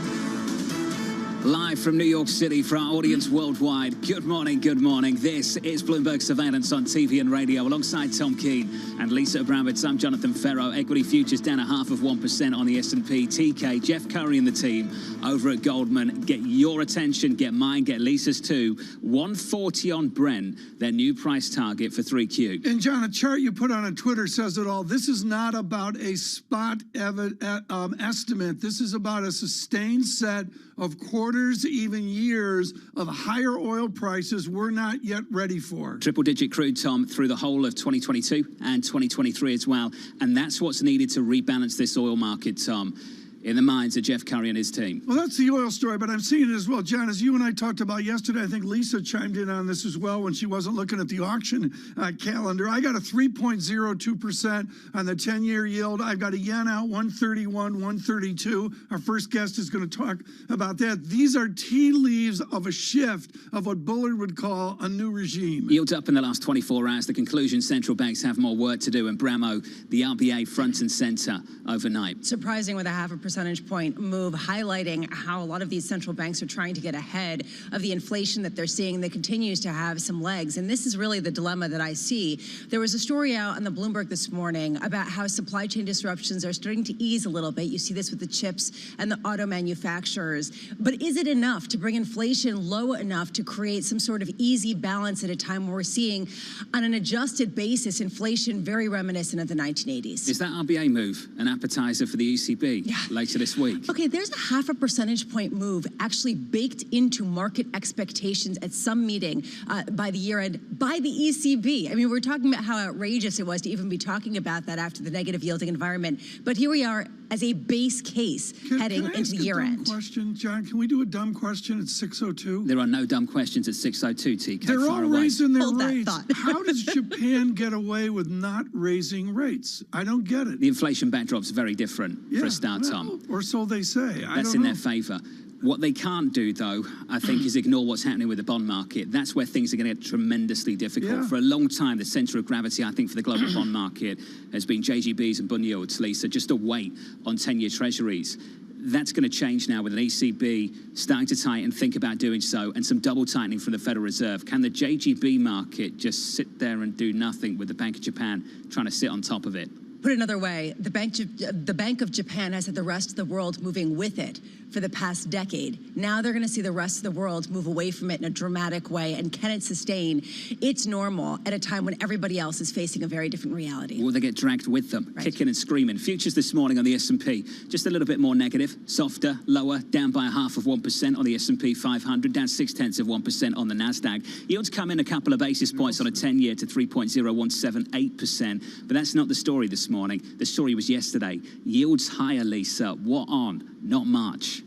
Live from New York City for our audience worldwide. Good morning, good morning. This is Bloomberg Surveillance on TV and radio alongside Tom Keene and Lisa Abramowitz. I'm Jonathan Ferro. Equity futures down 0.5% on the S&P. TK, Jeff Curry and the team over at Goldman. Get your attention, get mine, get Lisa's too. 140 on Brent, their new price target for 3Q. And John, a chart you put on Twitter says it all. This is not about a spot estimate. This is about a sustained set of quarters, even years of higher oil prices we're not yet ready for. Triple-digit crude, Tom, through the whole of 2022 and 2023 as well. And that's what's needed to rebalance this oil market, Tom, in the minds of Jeff Curry and his team. Well, that's the oil story, but I'm seeing it as well. John, as you and I talked about yesterday, I think Lisa chimed in on this as well when she wasn't looking at the auction calendar. I got a 3.02% on the 10-year yield. I've got a yen out 131, 132. Our first guest is going to talk about that. These are tea leaves of a shift of what Bullard would call a new regime. Yields up in the last 24 hours. The conclusion, central banks have more work to do. And Bramo, the RBA front and center overnight. Surprising with a 0.5% point move, highlighting how a lot of these central banks are trying to get ahead of the inflation that they're seeing that continues to have some legs. And this is really the dilemma that I see. There was a story out on the Bloomberg this morning about how supply chain disruptions are starting to ease a little bit. You see this with the chips and the auto manufacturers. But is it enough to bring inflation low enough to create some sort of easy balance at a time where we're seeing, on an adjusted basis, inflation very reminiscent of the 1980s? Is that RBA move an appetizer for the ECB? Yeah. Later this week. Okay, there's a 0.5% point move actually baked into market expectations at some meeting by the year end by the ECB. I mean, we're talking about how outrageous it was to even be talking about that after the negative yielding environment. But here we are as a base case heading into the year end. Question, John, can we do a dumb question at 6:02? There are no dumb questions at 6:02, TK. They're all raising their rates. Thought. How does Japan get away with not raising rates? I don't get it. The inflation backdrop's very different for a start, Tom. Or so they say. That's in their favor. What they can't do, though, I think, is ignore what's happening with the bond market. That's where things are going to get tremendously difficult. Yeah. For a long time, the centre of gravity, I think, for the global bond market has been JGBs and bund yields, Lisa, just a weight on 10-year treasuries. That's going to change now with an ECB starting to tighten, think about doing so, and some double tightening from the Federal Reserve. Can the JGB market just sit there and do nothing with the Bank of Japan trying to sit on top of it? Put another way, the Bank of Japan has had the rest of the world moving with it for the past decade. Now they're going to see the rest of the world move away from it in a dramatic way. And can it sustain its normal at a time when everybody else is facing a very different reality? Will they get dragged with them, kicking and screaming? Futures this morning on the S&P, just a little bit more negative, softer, lower, down by 0.5% on the S&P 500, down 0.6% on the Nasdaq. Yields come in a couple of basis points on a 10-year to 3.0178%. But that's not the story this morning. The story was yesterday. Yields higher, Lisa. What on? Not much.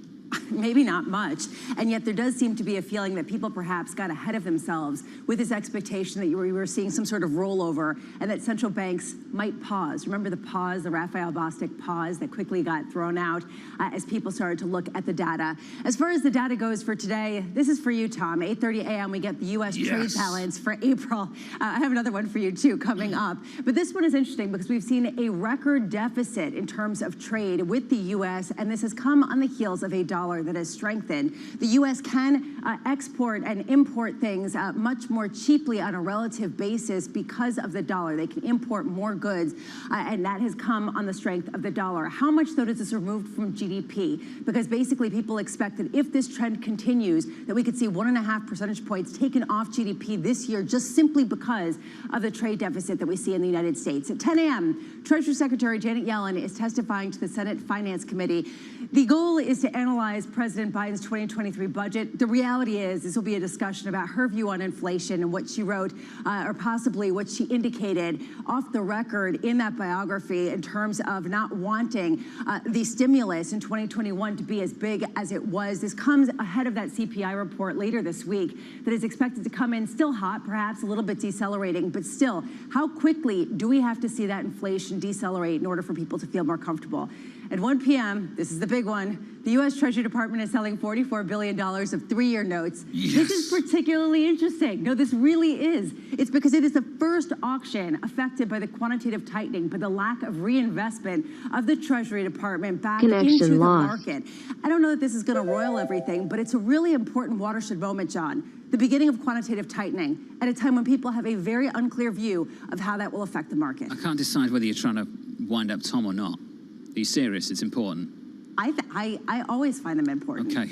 Maybe not much. And yet there does seem to be a feeling that people perhaps got ahead of themselves with this expectation that we were seeing some sort of rollover and that central banks might pause. Remember the pause, the Raphael Bostic pause that quickly got thrown out as people started to look at the data. As far as the data goes for today, this is for you, Tom. 8:30 a.m. we get the U.S. trade balance for April. I have another one for you, too, coming up. But this one is interesting because we've seen a record deficit in terms of trade with the U.S., and this has come on the heels of a dollar that has strengthened. The U.S. can export and import things much more cheaply on a relative basis because of the dollar. They can import more goods, and that has come on the strength of the dollar. How much, though, does this remove from GDP? Because basically people expect that if this trend continues, that we could see 1.5 percentage points taken off GDP this year just simply because of the trade deficit that we see in the United States. At 10 a.m., Treasury Secretary Janet Yellen is testifying to the Senate Finance Committee. The goal is to analyze President Biden's 2023 budget. The reality is this will be a discussion about her view on inflation and what she wrote, or possibly what she indicated off the record in that biography in terms of not wanting the stimulus in 2021 to be as big as it was. This comes ahead of that CPI report later this week that is expected to come in still hot, perhaps a little bit decelerating, but still, how quickly do we have to see that inflation decelerate in order for people to feel more comfortable? At 1 p.m., this is the big one, the U.S. Treasury Department is selling $44 billion of three-year notes. Yes. This is particularly interesting. No, this really is. It's because it is the first auction affected by the quantitative tightening, by the lack of reinvestment of the Treasury Department back into the market. I don't know that this is going to roil everything, but it's a really important watershed moment, John. The beginning of quantitative tightening at a time when people have a very unclear view of how that will affect the market. I can't decide whether you're trying to wind up Tom or not. Are you serious? It's important. I always find them important. Okay,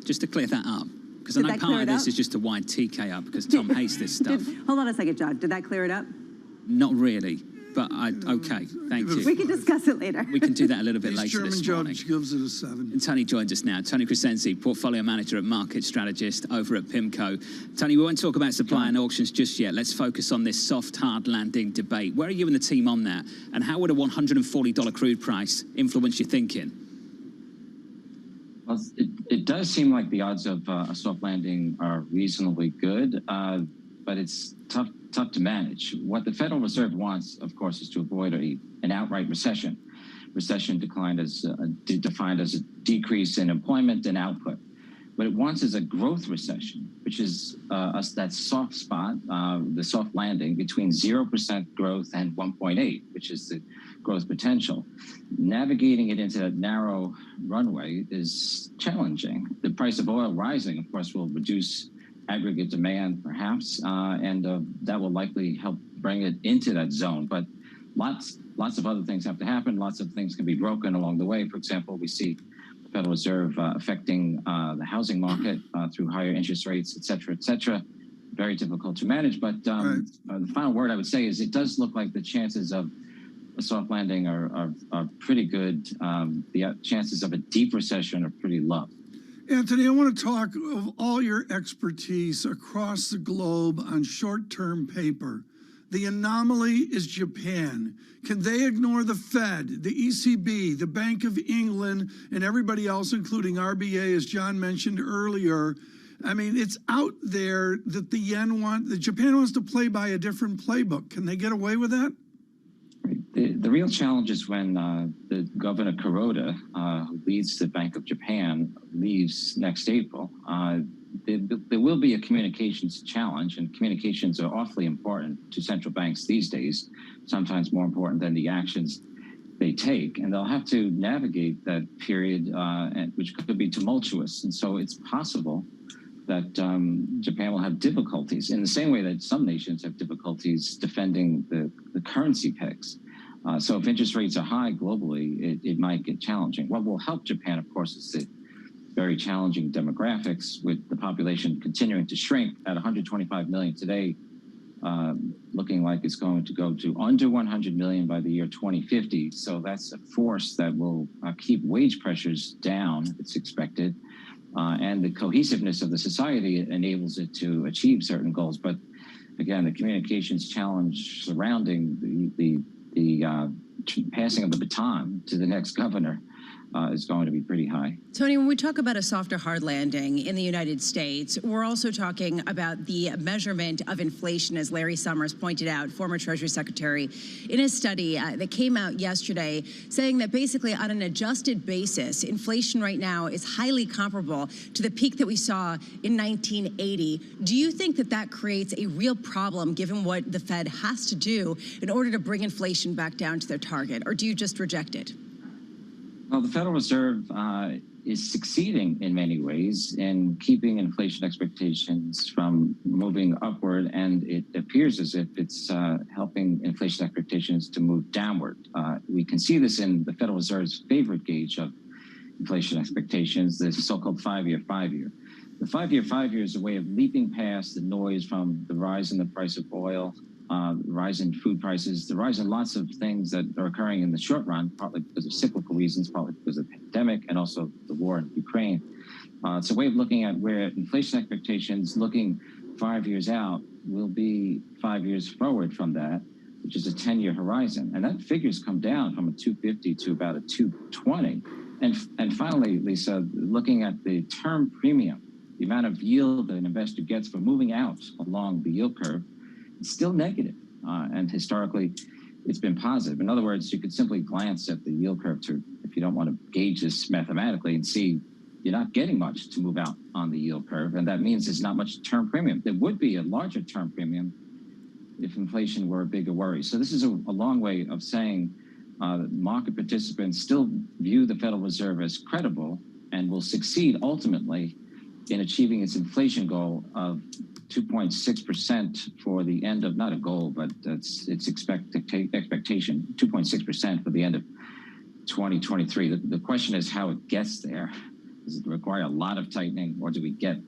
just to clear that up, because I know part of this is just to wind TK up because Tom hates this stuff. Hold on a second, John. Did that clear it up? Not really, but okay, thank you. We can discuss it later. We can do that a little bit later German this morning. judge gives it a 7. And Tony joins us now. Tony Crescenzi, portfolio manager at Market Strategist over at PIMCO. Tony, we won't talk about supply and auctions just yet. Let's focus on this soft, hard landing debate. Where are you and the team on that? And how would a $140 crude price influence your thinking? Well, it does seem like the odds of a soft landing are reasonably good, but it's tough to manage. What the Federal Reserve wants, of course, is to avoid an outright recession. Recession defined as a decrease in employment and output. What it wants is a growth recession, which is that soft spot, the soft landing between 0% growth and 1.8, which is the growth potential. Navigating it into that narrow runway is challenging. The price of oil rising, of course, will reduce aggregate demand, perhaps, and that will likely help bring it into that zone. But lots of other things have to happen. Lots of things can be broken along the way. For example, we see the Federal Reserve affecting the housing market through higher interest rates, et cetera, very difficult to manage. But the final word I would say is it does look like the chances of a soft landing are pretty good. The chances of a deep recession are pretty low. Anthony, I want to talk of all your expertise across the globe on short-term paper. The anomaly is Japan. Can they ignore the Fed, the ECB, the Bank of England, and everybody else, including RBA, as John mentioned earlier? I mean, it's out there that the Japan wants to play by a different playbook. Can they get away with that? The real challenge is when the Governor Kuroda, who leads the Bank of Japan, leaves next April. There will be a communications challenge, and communications are awfully important to central banks these days, sometimes more important than the actions they take. And they'll have to navigate that period, which could be tumultuous. And so it's possible that Japan will have difficulties in the same way that some nations have difficulties defending the currency pegs. So if interest rates are high globally, it might get challenging. What will help Japan, of course, is the very challenging demographics, with the population continuing to shrink at 125 million today, looking like it's going to go to under 100 million by the year 2050. So that's a force that will keep wage pressures down, it's expected. And the cohesiveness of the society enables it to achieve certain goals. But again, the communications challenge surrounding the passing of the baton to the next governor is going to be pretty high. Tony, when we talk about a softer hard landing in the United States, we're also talking about the measurement of inflation, as Larry Summers pointed out, former Treasury Secretary, in a study that came out yesterday, saying that basically on an adjusted basis, inflation right now is highly comparable to the peak that we saw in 1980. Do you think that that creates a real problem, given what the Fed has to do in order to bring inflation back down to their target, or do you just reject it? Well, the Federal Reserve is succeeding in many ways in keeping inflation expectations from moving upward, and it appears as if it's helping inflation expectations to move downward. We can see this in the Federal Reserve's favorite gauge of inflation expectations, the so-called five-year. The five-year is a way of leaping past the noise from the rise in the price of oil, the rise in food prices, the rise in lots of things that are occurring in the short run, partly because of cyclical reasons, partly because of the pandemic, and also the war in Ukraine. It's a way of looking at where inflation expectations, looking 5 years out, will be 5 years forward from that, which is a 10-year horizon. And that figure's come down from a 250 to about a 220. And finally, Lisa, looking at the term premium, the amount of yield that an investor gets for moving out along the yield curve, it's still negative, and historically it's been positive. In other words, you could simply glance at the yield curve if you don't want to gauge this mathematically, and see you're not getting much to move out on the yield curve, and that means there's not much term premium. There would be a larger term premium if inflation were a bigger worry. So this is a long way of saying that market participants still view the Federal Reserve as credible and will succeed ultimately in achieving its inflation goal of 2.6% for the end of, not a goal, but its expectation, 2.6% for the end of 2023. The question is how it gets there. Does it require a lot of tightening, or do we get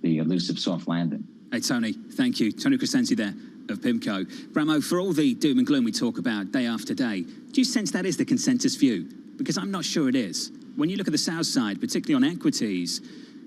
the elusive soft landing? Hey, Tony, thank you. Tony Crescenzi there of PIMCO. Bramo, for all the doom and gloom we talk about day after day, do you sense that is the consensus view? Because I'm not sure it is. When you look at the South side, particularly on equities,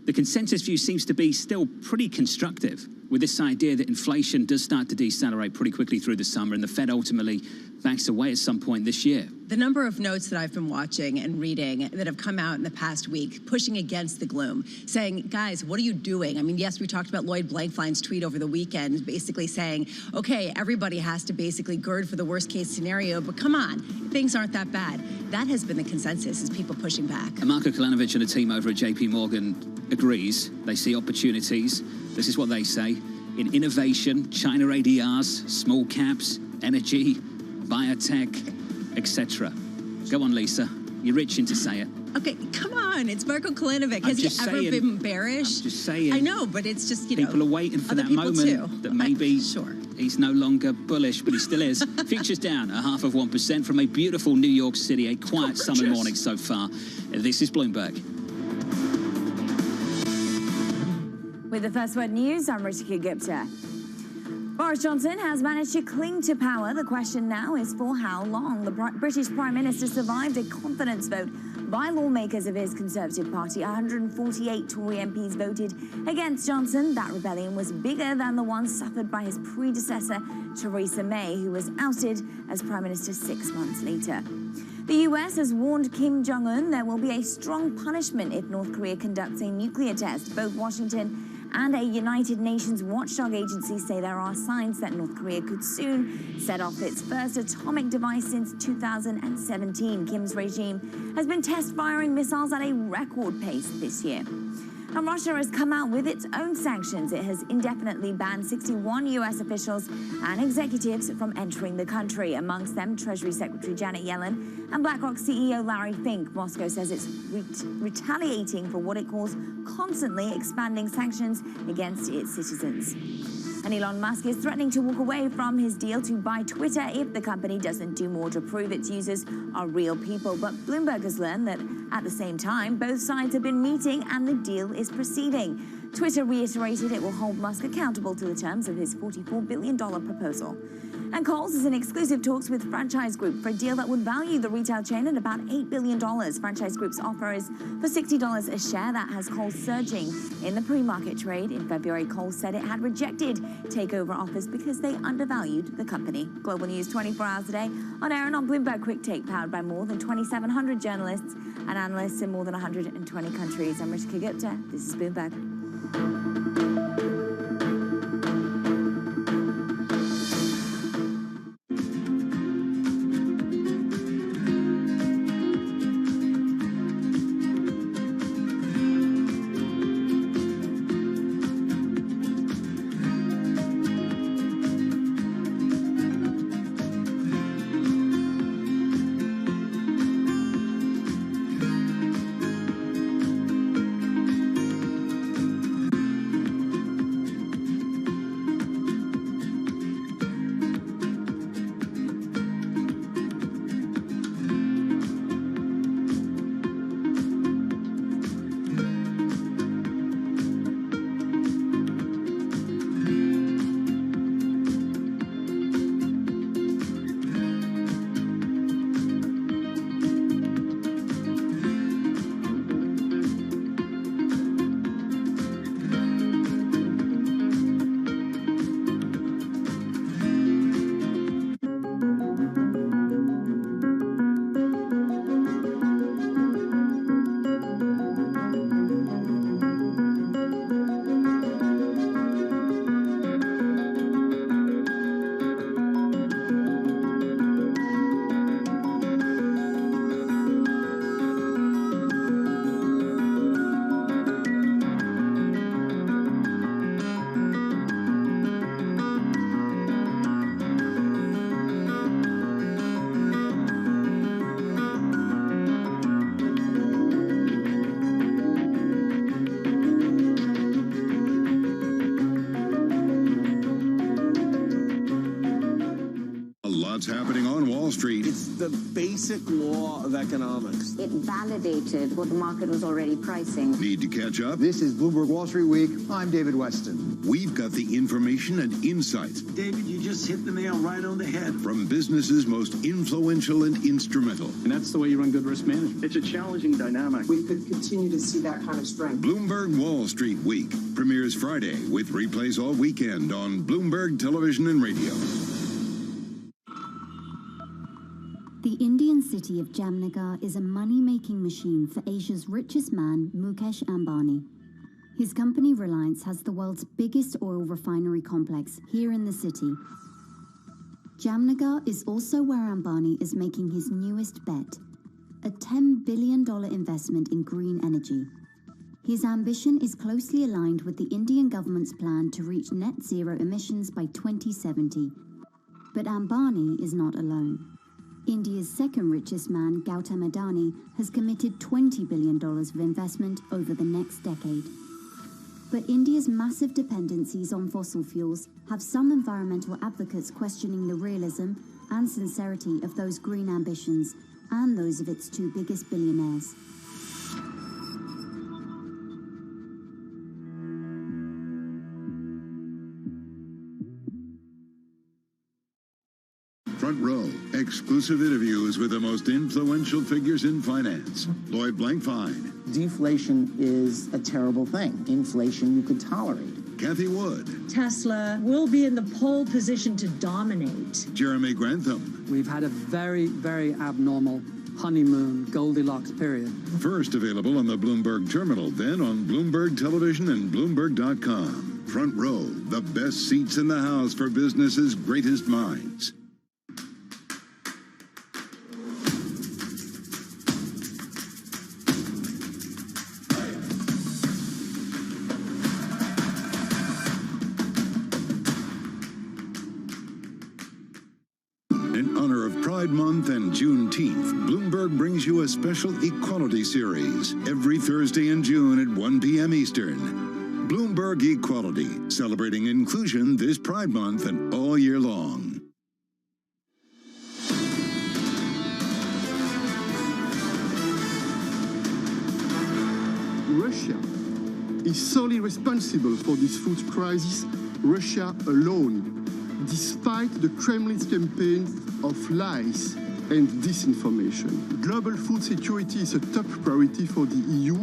the consensus view seems to be still pretty constructive, with this idea that inflation does start to decelerate pretty quickly through the summer, and the Fed ultimately backs away at some point this year. The number of notes that I've been watching and reading that have come out in the past week pushing against the gloom, saying, guys, what are you doing? I mean, yes, we talked about Lloyd Blankfein's tweet over the weekend, basically saying, okay, everybody has to basically gird for the worst case scenario, but come on, things aren't that bad. That has been the consensus, is people pushing back. And Marko Kolanovic and a team over at JP Morgan agrees. They see opportunities. This is what they say. In innovation, China ADRs, small caps, energy, biotech, etc. Go on, Lisa. You're itching to say it. Okay, come on. It's Marko Kolanovic. Has he ever been bearish? I'm just saying. I know, but it's just, people are waiting for that moment that maybe he's no longer bullish, but he still is. Futures down 0.5% from a beautiful New York City, a quiet summer morning so far. This is Bloomberg. With the First Word News, I'm Ritika Gupta. Boris Johnson has managed to cling to power. The question now is for how long. The British Prime Minister survived a confidence vote by lawmakers of his Conservative Party. 148 Tory MPs voted against Johnson. That rebellion was bigger than the one suffered by his predecessor, Theresa May, who was ousted as Prime Minister 6 months later. The US has warned Kim Jong-un there will be a strong punishment if North Korea conducts a nuclear test. Both Washington and a United Nations watchdog agency say there are signs that North Korea could soon set off its first atomic device since 2017. Kim's regime has been test firing missiles at a record pace this year. Now, Russia has come out with its own sanctions. It has indefinitely banned 61 U.S. officials and executives from entering the country, amongst them Treasury Secretary Janet Yellen and BlackRock CEO Larry Fink. Moscow says it's retaliating for what it calls constantly expanding sanctions against its citizens. And Elon Musk is threatening to walk away from his deal to buy Twitter if the company doesn't do more to prove its users are real people. But Bloomberg has learned that at the same time, both sides have been meeting and the deal is proceeding. Twitter reiterated it will hold Musk accountable to the terms of his $44 billion proposal. And Kohl's is in exclusive talks with Franchise Group for a deal that would value the retail chain at about $8 billion. Franchise Group's offer is for $60 a share. That has Kohl's surging in the pre-market trade. In February, Kohl's said it had rejected takeover offers because they undervalued the company. Global news 24 hours a day on air and on Bloomberg Quick Take, powered by more than 2,700 journalists and analysts in more than 120 countries. I'm Rishika Gupta. This is Bloomberg. Happening on Wall Street. It's the basic law of economics. It validated what the market was already pricing. Need to catch up? This is Bloomberg Wall Street Week. I'm David Weston. We've got the information and insights. David, you just hit the nail right on the head. From businesses most influential and instrumental. And that's the way you run good risk management. It's a challenging dynamic. We could continue to see that kind of strength. Bloomberg Wall Street Week premieres Friday with replays all weekend on Bloomberg Television and Radio. The Indian city of Jamnagar is a money-making machine for Asia's richest man, Mukesh Ambani. His company Reliance has the world's biggest oil refinery complex here in the city. Jamnagar is also where Ambani is making his newest bet, a $10 billion investment in green energy. His ambition is closely aligned with the Indian government's plan to reach net zero emissions by 2070. But Ambani is not alone. India's second richest man, Gautam Adani, has committed $20 billion of investment over the next decade. But India's massive dependencies on fossil fuels have some environmental advocates questioning the realism and sincerity of those green ambitions and those of its two biggest billionaires. Front Row, exclusive interviews with the most influential figures in finance. Lloyd Blankfein. Deflation is a terrible thing. Inflation you could tolerate. Kathy Wood. Tesla will be in the pole position to dominate. Jeremy Grantham. We've had a very, very abnormal honeymoon Goldilocks period. First available on the Bloomberg Terminal, then on Bloomberg Television and Bloomberg.com. Front Row, the best seats in the House for business's greatest minds. In honor of Pride Month and Juneteenth, Bloomberg brings you a special equality series every Thursday in June at 1 p.m. Eastern. Bloomberg Equality, celebrating inclusion this Pride Month and all year long. Russia is solely responsible for this food crisis, Russia alone, despite the Kremlin's campaign of lies and disinformation. Global food security is a top priority for the EU,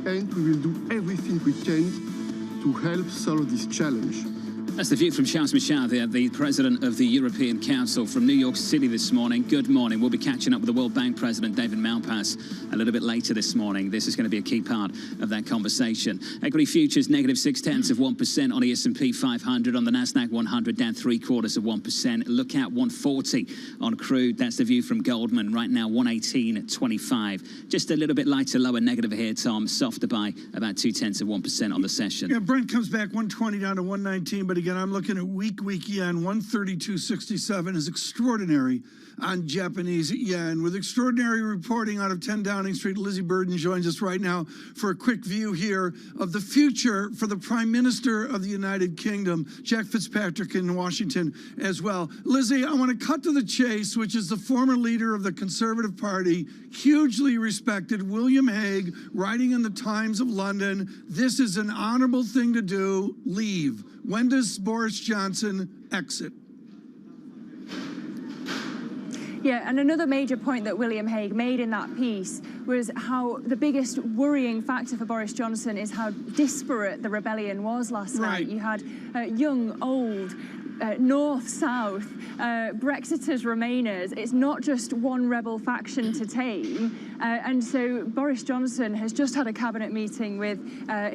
and we will do everything we can to help solve this challenge. That's the view from Charles Michel, the President of the European Council from New York City this morning. Good morning. We'll be catching up with the World Bank President, David Malpass, a little bit later this morning. This is going to be a key part of that conversation. Equity futures negative 0.6% on the S&P 500. On the Nasdaq 100, down 0.75%. Look out 140 on crude. That's the view from Goldman. Right now, 118.25. Just a little bit lighter, lower negative here, Tom. Softer by about 0.2% on the session. Yeah, Brent comes back 120 down to 119, but again, I'm looking at week yen. 132.67 is extraordinary on Japanese yen. With extraordinary reporting out of 10 Downing Street, Lizzie Burden joins us right now for a quick view here of the future for the Prime Minister of the United Kingdom, Jack Fitzpatrick in Washington as well. Lizzie, I want to cut to the chase, which is the former leader of the Conservative Party, hugely respected, William Hague, writing in the Times of London, this is an honorable thing to do, leave. When does Boris Johnson exit? Yeah, and another major point that William Hague made in that piece was how the biggest worrying factor for Boris Johnson is how disparate the rebellion was last night. You had young, old, north, south, Brexiters, Remainers. It's not just one rebel faction to tame. And so Boris Johnson has just had a cabinet meeting with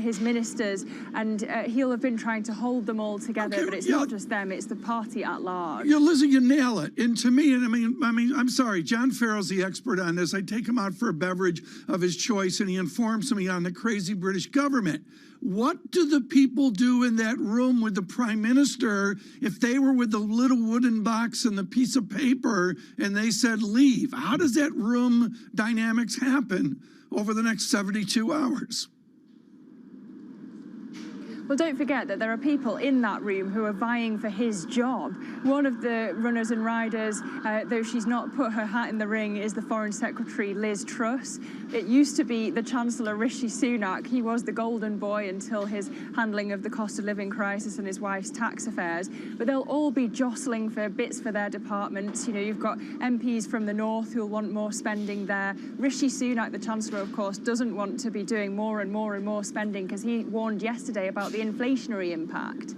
his ministers, and he'll have been trying to hold them all together. But it's not just them; it's the party at large. Yeah, Lizzie, you nail it. And to me, and I mean, I'm sorry, John Farrell's the expert on this. I take him out for a beverage of his choice, and he informs me on the crazy British government. What do the people do in that room with the Prime Minister if they were with the little wooden box and the piece of paper and they said leave? How does that room dynamics happen over the next 72 hours? Well, don't forget that there are people in that room who are vying for his job. One of the runners and riders, though she's not put her hat in the ring, is the Foreign Secretary Liz Truss. It used to be the Chancellor Rishi Sunak. He was the golden boy until his handling of the cost of living crisis and his wife's tax affairs. But they'll all be jostling for bits for their departments. You know, you've got MPs from the north who'll want more spending there. Rishi Sunak, the Chancellor, of course, doesn't want to be doing more and more and more spending because he warned yesterday about the inflationary impact.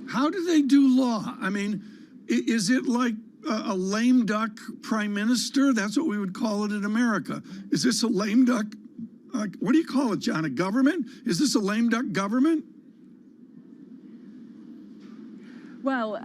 How do they do law? I mean, is it like a lame duck prime minister? That's what we would call it in America. Is this a lame duck? What do you call it, John? A government? Is this a lame duck government? Well,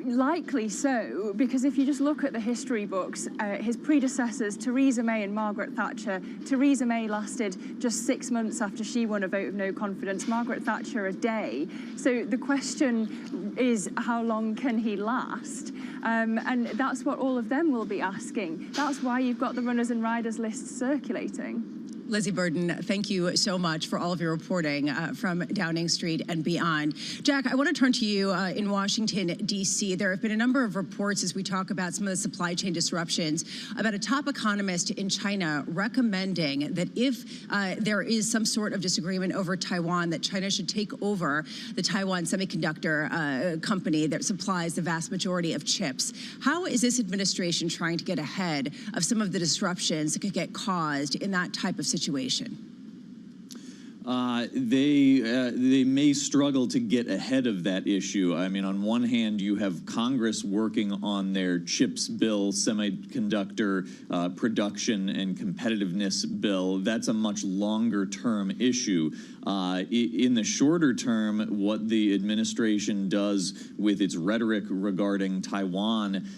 likely so, because if you just look at the history books, his predecessors, Theresa May and Margaret Thatcher, Theresa May lasted just 6 months after she won a vote of no confidence, Margaret Thatcher a day. So the question is, how long can he last? And that's what all of them will be asking. That's why you've got the runners and riders list circulating. Lizzie Burden, thank you so much for all of your reporting from Downing Street and beyond. Jack, I want to turn to you in Washington, D.C. There have been a number of reports as we talk about some of the supply chain disruptions about a top economist in China recommending that if there is some sort of disagreement over Taiwan, that China should take over the Taiwan semiconductor company that supplies the vast majority of chips. How is this administration trying to get ahead of some of the disruptions that could get caused in that type of situation? They may struggle to get ahead of that issue. I mean, on one hand, you have Congress working on their CHIPS bill, semiconductor production and competitiveness bill. That's a much longer term issue. In the shorter term, what the administration does with its rhetoric regarding Taiwan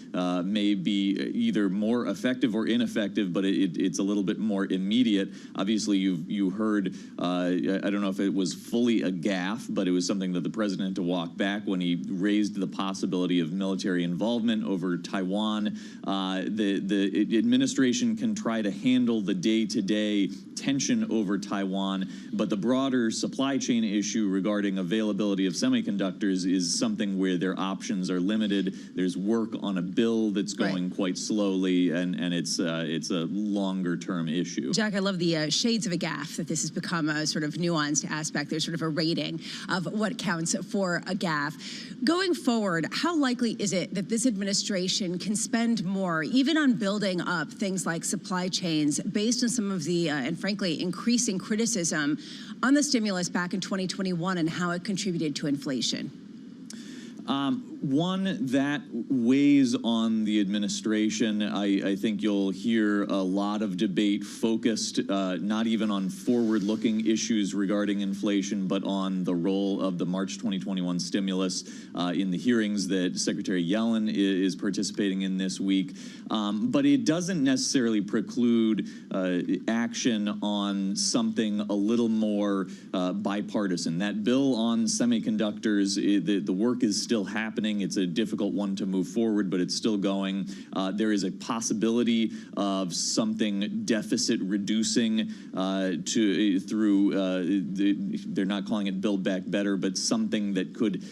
may be either more effective or ineffective, but it's a little bit more immediate. Obviously, you heard, I don't know if it was fully a gaffe, but it was something that the president had to walk back when he raised the possibility of military involvement over Taiwan. The administration can try to handle the day-to-day tension over Taiwan, but the broader supply chain issue regarding availability of semiconductors is something where their options are limited. There's work on a bill that's going quite slowly, and it's a longer-term issue. Jack, I love the shades of a gaffe that this has become a sort of nuanced aspect. There's sort of a rating of what counts for a gaffe. Going forward, how likely is it that this administration can spend more, even on building up things like supply chains, based on some of the, and frankly, increasing criticism on the stimulus back in 2021 and how it contributed to inflation? One, that weighs on the administration. I think you'll hear a lot of debate focused not even on forward-looking issues regarding inflation, but on the role of the March 2021 stimulus in the hearings that Secretary Yellen is participating in this week. But it doesn't necessarily preclude action on something a little more bipartisan. That bill on semiconductors, the work is still happening. It's a difficult one to move forward, but it's still going. There is a possibility of something deficit reducing they're not calling it Build Back Better, but something that could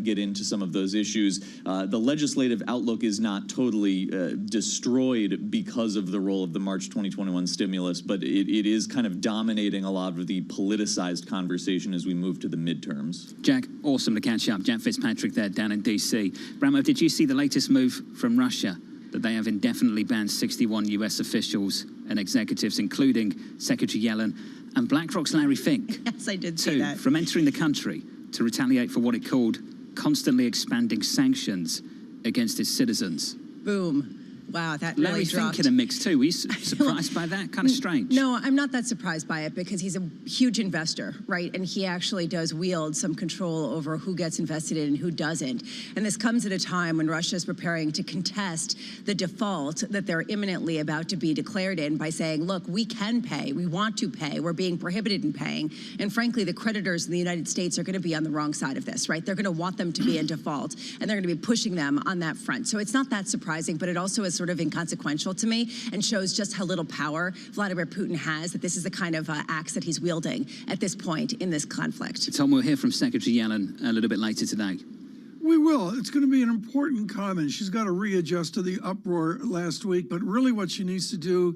get into some of those issues. The legislative outlook is not totally destroyed because of the role of the March 2021 stimulus, but it is kind of dominating a lot of the politicized conversation as we move to the midterms. Jack, awesome to catch up. Jack Fitzpatrick there down in D.C. Bramo, did you see the latest move from Russia, that they have indefinitely banned 61 U.S. officials and executives, including Secretary Yellen and BlackRock's Larry Fink? Yes, I did see that. From entering the country to retaliate for what it called constantly expanding sanctions against its citizens. Boom. Wow, that really Larry dropped. Fink in a mix too. Were you surprised by that? Kind of strange. No, I'm not that surprised by it because he's a huge investor, right? And he actually does wield some control over who gets invested in and who doesn't. And this comes at a time when Russia is preparing to contest the default that they're imminently about to be declared in by saying, look, we can pay, we want to pay, we're being prohibited in paying. And frankly, the creditors in the United States are going to be on the wrong side of this, right? They're going to want them to be in default, and they're going to be pushing them on that front. So it's not that surprising, but it also is sort of inconsequential to me and shows just how little power Vladimir Putin has, that this is the kind of axe that he's wielding at this point in this conflict. Tom, we'll hear from Secretary Yellen a little bit later today. We will. It's going to be an important comment. She's got to readjust to the uproar last week, but really what she needs to do,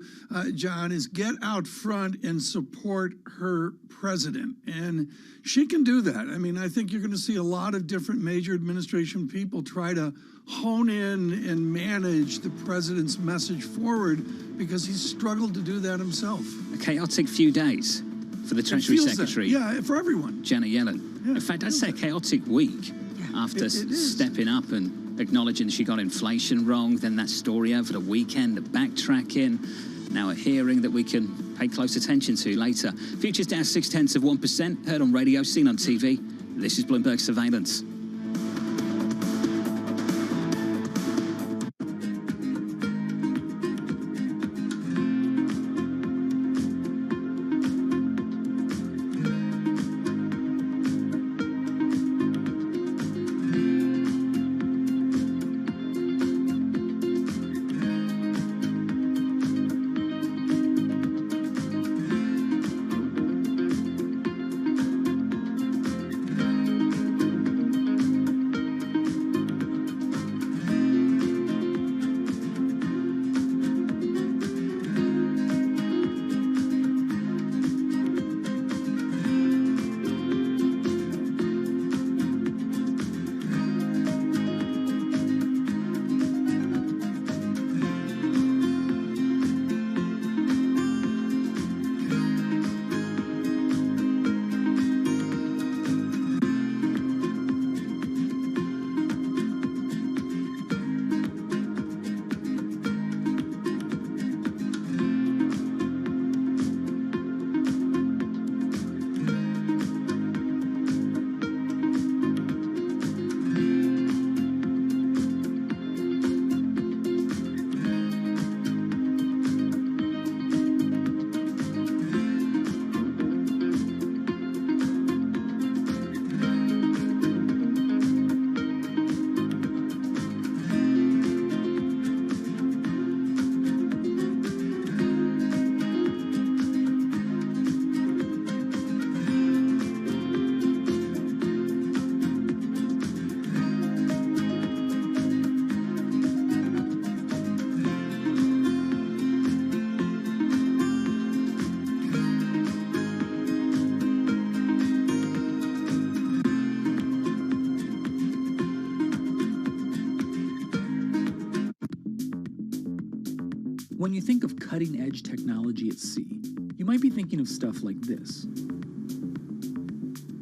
John, is get out front and support her president. And she can do that. I mean, I think you're going to see a lot of different major administration people try to hone in and manage the president's message forward because he's struggled to do that himself. A chaotic few days for the Treasury Secretary. Yeah, for everyone. Janet Yellen. In fact, I'd say a chaotic week after stepping up and acknowledging she got inflation wrong, then that story over the weekend, the backtracking, now a hearing that we can pay close attention to later. Futures down 0.6%, heard on radio, seen on TV. This is Bloomberg Surveillance. When you think of cutting-edge technology at sea, you might be thinking of stuff like this.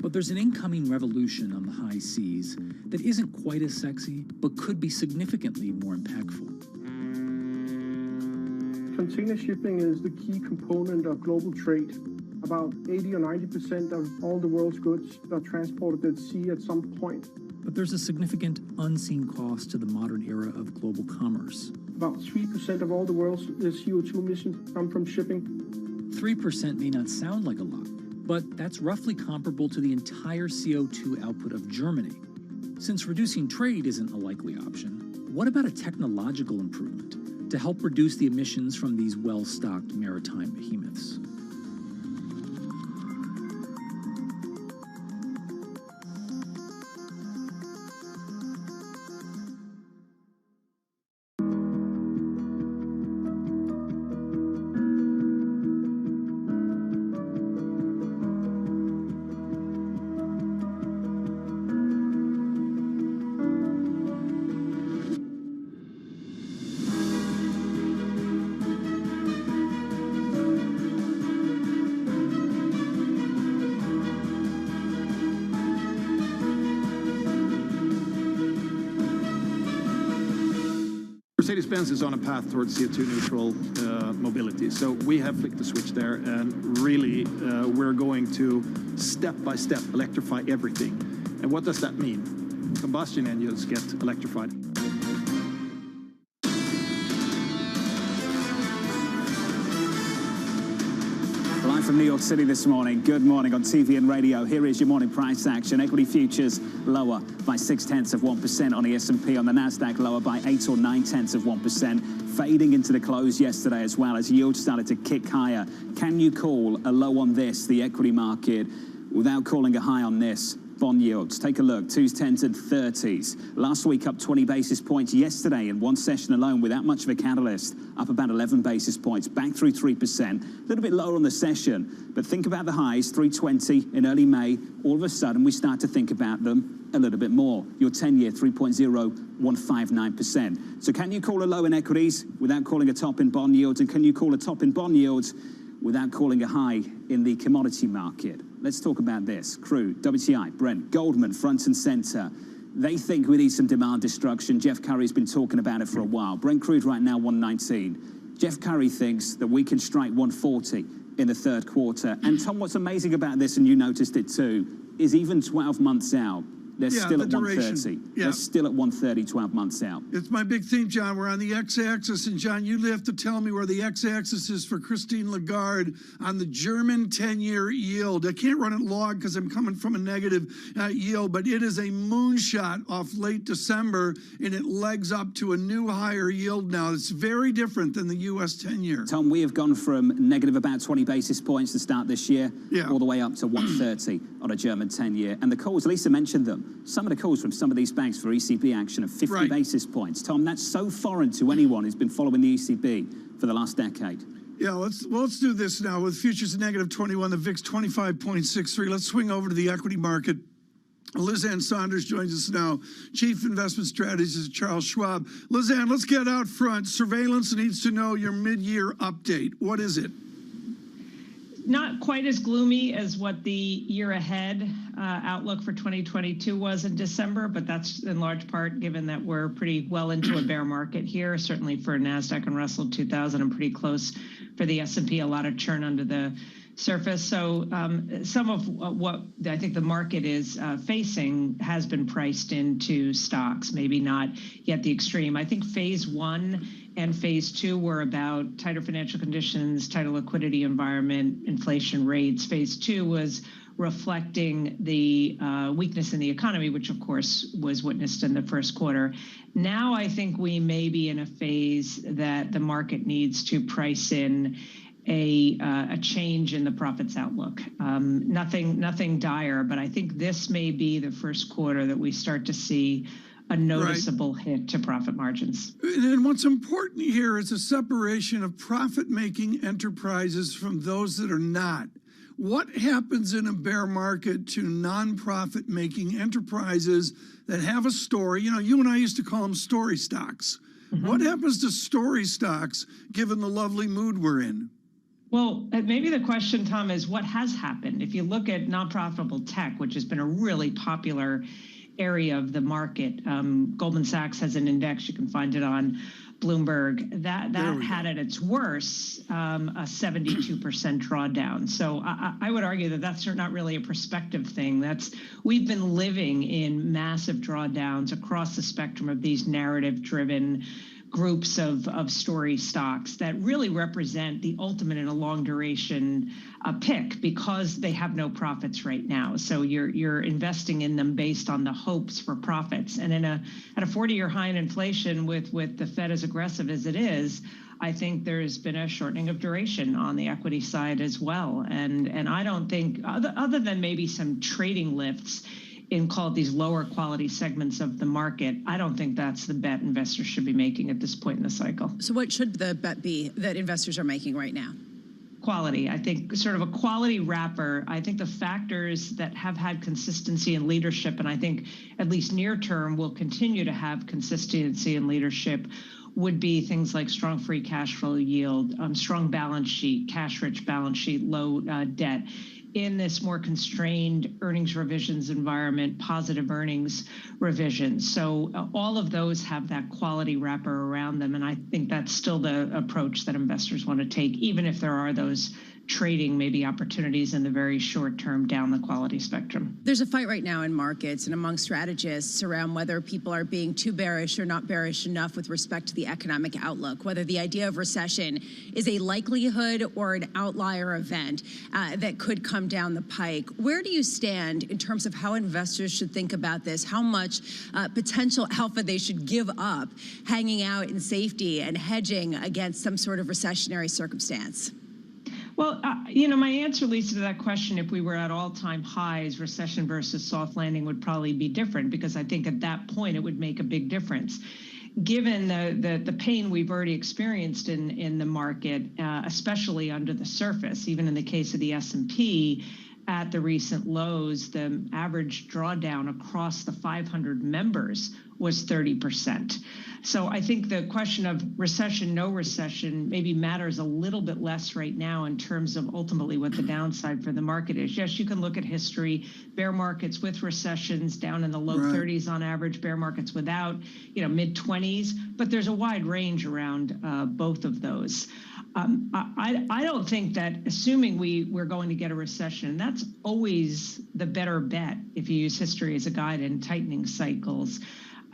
But there's an incoming revolution on the high seas that isn't quite as sexy, but could be significantly more impactful. Container shipping is the key component of global trade. About 80 or 90% of all the world's goods are transported at sea at some point. But there's a significant unseen cost to the modern era of global commerce. About 3% of all the world's CO2 emissions come from shipping. 3% may not sound like a lot, but that's roughly comparable to the entire CO2 output of Germany. Since reducing trade isn't a likely option, what about a technological improvement to help reduce the emissions from these well-stocked maritime behemoths? Mercedes-Benz is on a path towards CO2 neutral mobility. So we have flicked the switch there, and really we're going to step by step electrify everything. And what does that mean? Combustion engines get electrified. Live from New York City this morning. Good morning on TV and radio. Here is your morning price action. Equity futures lower by 0.6% on the S&P. On the Nasdaq, lower by 8 or 0.9%. Fading into the close yesterday as well as yields started to kick higher. Can you call a low on this, the equity market, without calling a high on this? Bond yields, take a look, 2s, 10s and 30s. Last week up 20 basis points. Yesterday in one session alone without much of a catalyst, up about 11 basis points, back through 3%. A little bit lower on the session, but think about the highs, 320 in early May. All of a sudden we start to think about them a little bit more. Your 10-year, 3.0159%. So can you call a low in equities without calling a top in bond yields? And can you call a top in bond yields without calling a high in the commodity market? Let's talk about this. Crude, WTI, Brent, Goldman, front and center. They think we need some demand destruction. Jeff Curry's been talking about it for a while. Brent crude right now, 119. Jeff Curry thinks that we can strike 140 in the third quarter. And Tom, what's amazing about this, and you noticed it too, is even 12 months out, they're still at 130. They're still at 130, 12 months out. It's my big theme, John. We're on the x-axis, and John, you have to tell me where the x-axis is for Christine Lagarde on the German 10-year yield. I can't run it log because I'm coming from a negative yield, but it is a moonshot off late December, and it legs up to a new higher yield now. It's very different than the U.S. 10-year. Tom, we have gone from negative about 20 basis points to start this year, all the way up to 130 on a German 10-year. And the calls, Lisa mentioned them. Some of the calls from some of these banks for ECB action of 50 basis points. Tom, that's so foreign to anyone who's been following the ECB for the last decade. Yeah, let's do this now. With futures negative 21, the VIX 25.63. Let's swing over to the equity market. Liz Ann Saunders joins us now, Chief Investment Strategist at Charles Schwab. Liz Ann, let's get out front. Surveillance needs to know your mid-year update. What is it? Not quite as gloomy as what the year ahead outlook for 2022 was in December, but that's in large part given that we're pretty well into a bear market here, certainly for NASDAQ and Russell 2000 and pretty close for the S&P, a lot of churn under the surface. So some of what I think the market is facing has been priced into stocks, maybe not yet the extreme. I think phase one and phase two were about tighter financial conditions, tighter liquidity environment, inflation rates. Phase two was reflecting the weakness in the economy, which of course was witnessed in the first quarter. Now I think we may be in a phase that the market needs to price in a change in the profits outlook. Nothing dire, but I think this may be the first quarter that we start to see a noticeable hit to profit margins. And what's important here is a separation of profit-making enterprises from those that are not. What happens in a bear market to non-profit-making enterprises that have a story? You know, you and I used to call them story stocks. What happens to story stocks given the lovely mood we're in? Well, maybe the question, Tom, is what has happened? If you look at non-profitable tech, which has been a really popular area of the market, Goldman Sachs has an index, you can find it on Bloomberg, that had at its worst a 72% drawdown. So I would argue that that's not really a perspective thing. We've been living in massive drawdowns across the spectrum of these narrative-driven groups of story stocks that really represent the ultimate in a long duration pick because they have no profits right now. So you're investing in them based on the hopes for profits. And at a 40-year high in inflation with the Fed as aggressive as it is, I think there's been a shortening of duration on the equity side as well. And I don't think, other than maybe some trading lifts in these lower quality segments of the market, I don't think that's the bet investors should be making at this point in the cycle. So what should the bet be that investors are making right now? Quality. I think sort of a quality wrapper. I think the factors that have had consistency in leadership, and I think at least near term will continue to have consistency in leadership, would be things like strong free cash flow yield, strong balance sheet, cash-rich balance sheet, low debt. In this more constrained earnings revisions environment, positive earnings revisions. So all of those have that quality wrapper around them. And I think that's still the approach that investors want to take, even if there are those trading maybe opportunities in the very short term down the quality spectrum. There's a fight right now in markets and among strategists around whether people are being too bearish or not bearish enough with respect to the economic outlook, whether the idea of recession is a likelihood or an outlier event that could come down the pike. Where do you stand in terms of how investors should think about this, how much potential alpha they should give up hanging out in safety and hedging against some sort of recessionary circumstance? Well, my answer, Lisa, to that question, if we were at all-time highs, recession versus soft landing would probably be different, because I think at that point it would make a big difference. Given the pain we've already experienced in the market, especially under the surface, even in the case of the S&P, at the recent lows, the average drawdown across the 500 members was 30%. So I think the question of recession, no recession, maybe matters a little bit less right now in terms of ultimately what the downside for the market is. Yes, you can look at history, bear markets with recessions down in the low 30s on average, bear markets without, mid 20s, but there's a wide range around both of those. I don't think that, assuming we're going to get a recession, that's always the better bet if you use history as a guide in tightening cycles.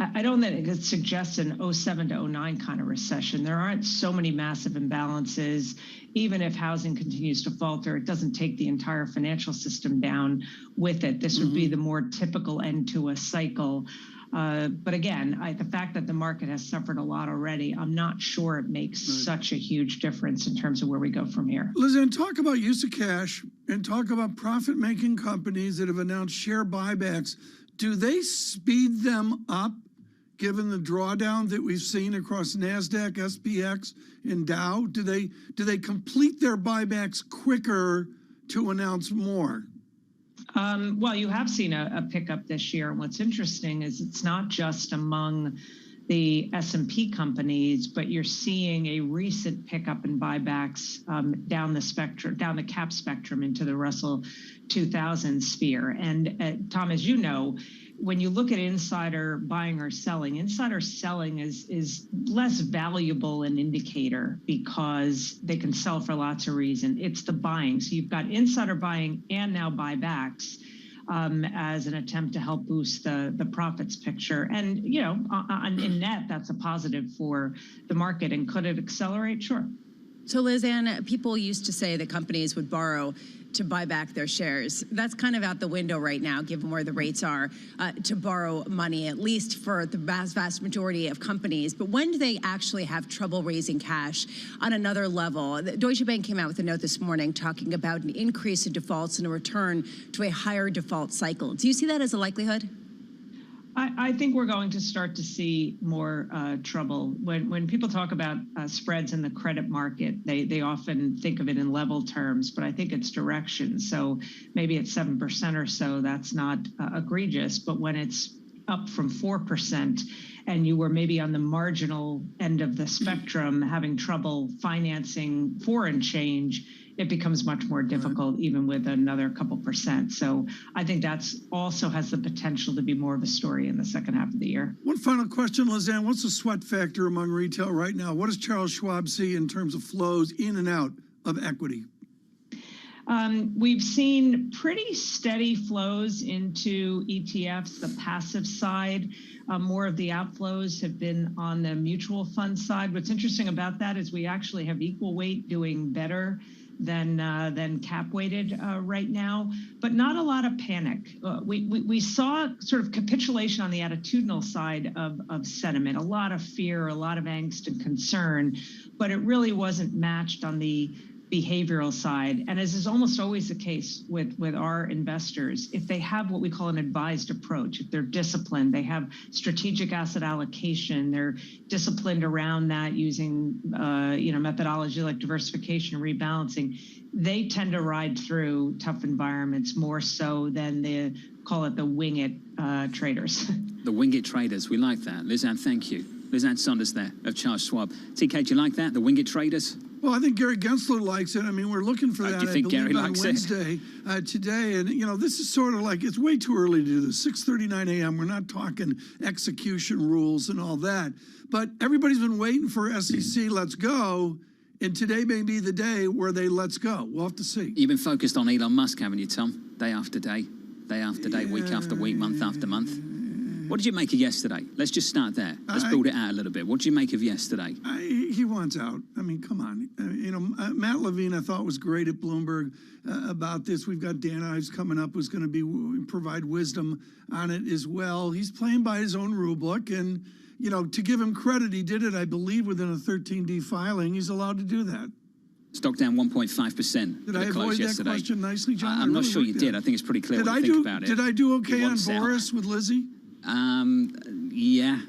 I don't think it suggests an 07 to 09 kind of recession. There aren't so many massive imbalances. Even if housing continues to falter, it doesn't take the entire financial system down with it. This would be the more typical end to a cycle. But again, the fact that the market has suffered a lot already, I'm not sure it makes such a huge difference in terms of where we go from here. Lizanne, talk about use of cash and talk about profit-making companies that have announced share buybacks. Do they speed them up, given the drawdown that we've seen across NASDAQ, SPX, and Dow? Do they complete their buybacks quicker to announce more? Well, you have seen a pickup this year. And what's interesting is it's not just among the S&P companies, but you're seeing a recent pickup in buybacks down the spectrum, down the cap spectrum into the Russell 2000 sphere. And Tom, as you know, when you look at insider buying or selling, insider selling is less valuable an indicator because they can sell for lots of reasons. It's the buying. So you've got insider buying and now buybacks as an attempt to help boost the profits picture. And, in net, that's a positive for the market. And could it accelerate? Sure. So, Lizanne, people used to say that companies would borrow to buy back their shares. That's kind of out the window right now, given where the rates are, to borrow money, at least for the vast majority of companies. But when do they actually have trouble raising cash on another level? Deutsche Bank came out with a note this morning talking about an increase in defaults and a return to a higher default cycle. Do you see that as a likelihood? I think we're going to start to see more trouble. When people talk about spreads in the credit market, they often think of it in level terms, but I think it's direction. So maybe it's 7% or so. That's not egregious. But when it's up from 4%, and you were maybe on the marginal end of the spectrum having trouble financing foreign change, it becomes much more difficult even with another couple percent. So I think that's also has the potential to be more of a story in the second half of the year. One final question, Lizanne. What's the sweat factor among retail right now? What does Charles Schwab see in terms of flows in and out of equity? We've seen pretty steady flows into ETFs, the passive side. More of the outflows have been on the mutual fund side. What's interesting about that is we actually have equal weight doing better than cap weighted right now, but not a lot of panic. We saw sort of capitulation on the attitudinal side of sentiment, a lot of fear, a lot of angst and concern, but it really wasn't matched on the behavioral side. And as is almost always the case with our investors, if they have what we call an advised approach, if they're disciplined, they have strategic asset allocation, they're disciplined around that using methodology like diversification and rebalancing, they tend to ride through tough environments more so than the, call it the wing it traders. The wing it traders, we like that. Lizanne, thank you. Lizanne Saunders there of Charles Schwab. TK, do you like that, the wing it traders? Well, I think Gary Gensler likes it. I mean, we're looking for that, do you think Gary likes Wednesday, today. And, this is sort of like, it's way too early to do this. 6:39 a.m. We're not talking execution rules and all that. But everybody's been waiting for SEC, let's go. And today may be the day where they let's go. We'll have to see. You've been focused on Elon Musk, haven't you, Tom? Day after day, week after week, month after month. What did you make of yesterday? Let's just start there. Let's build it out a little bit. What did you make of yesterday? He wants out. I mean, come on. Matt Levine, I thought was great at Bloomberg about this. We've got Dan Ives coming up who's going to provide wisdom on it as well. He's playing by his own rule book. And, to give him credit, he did it, I believe, within a 13D filing. He's allowed to do that. Stock down 1.5% Did I avoid that question nicely, John? I'm not sure you did. I think it's pretty clear what you think about it. Did I do okay on Boris with Lizzie? Yeah.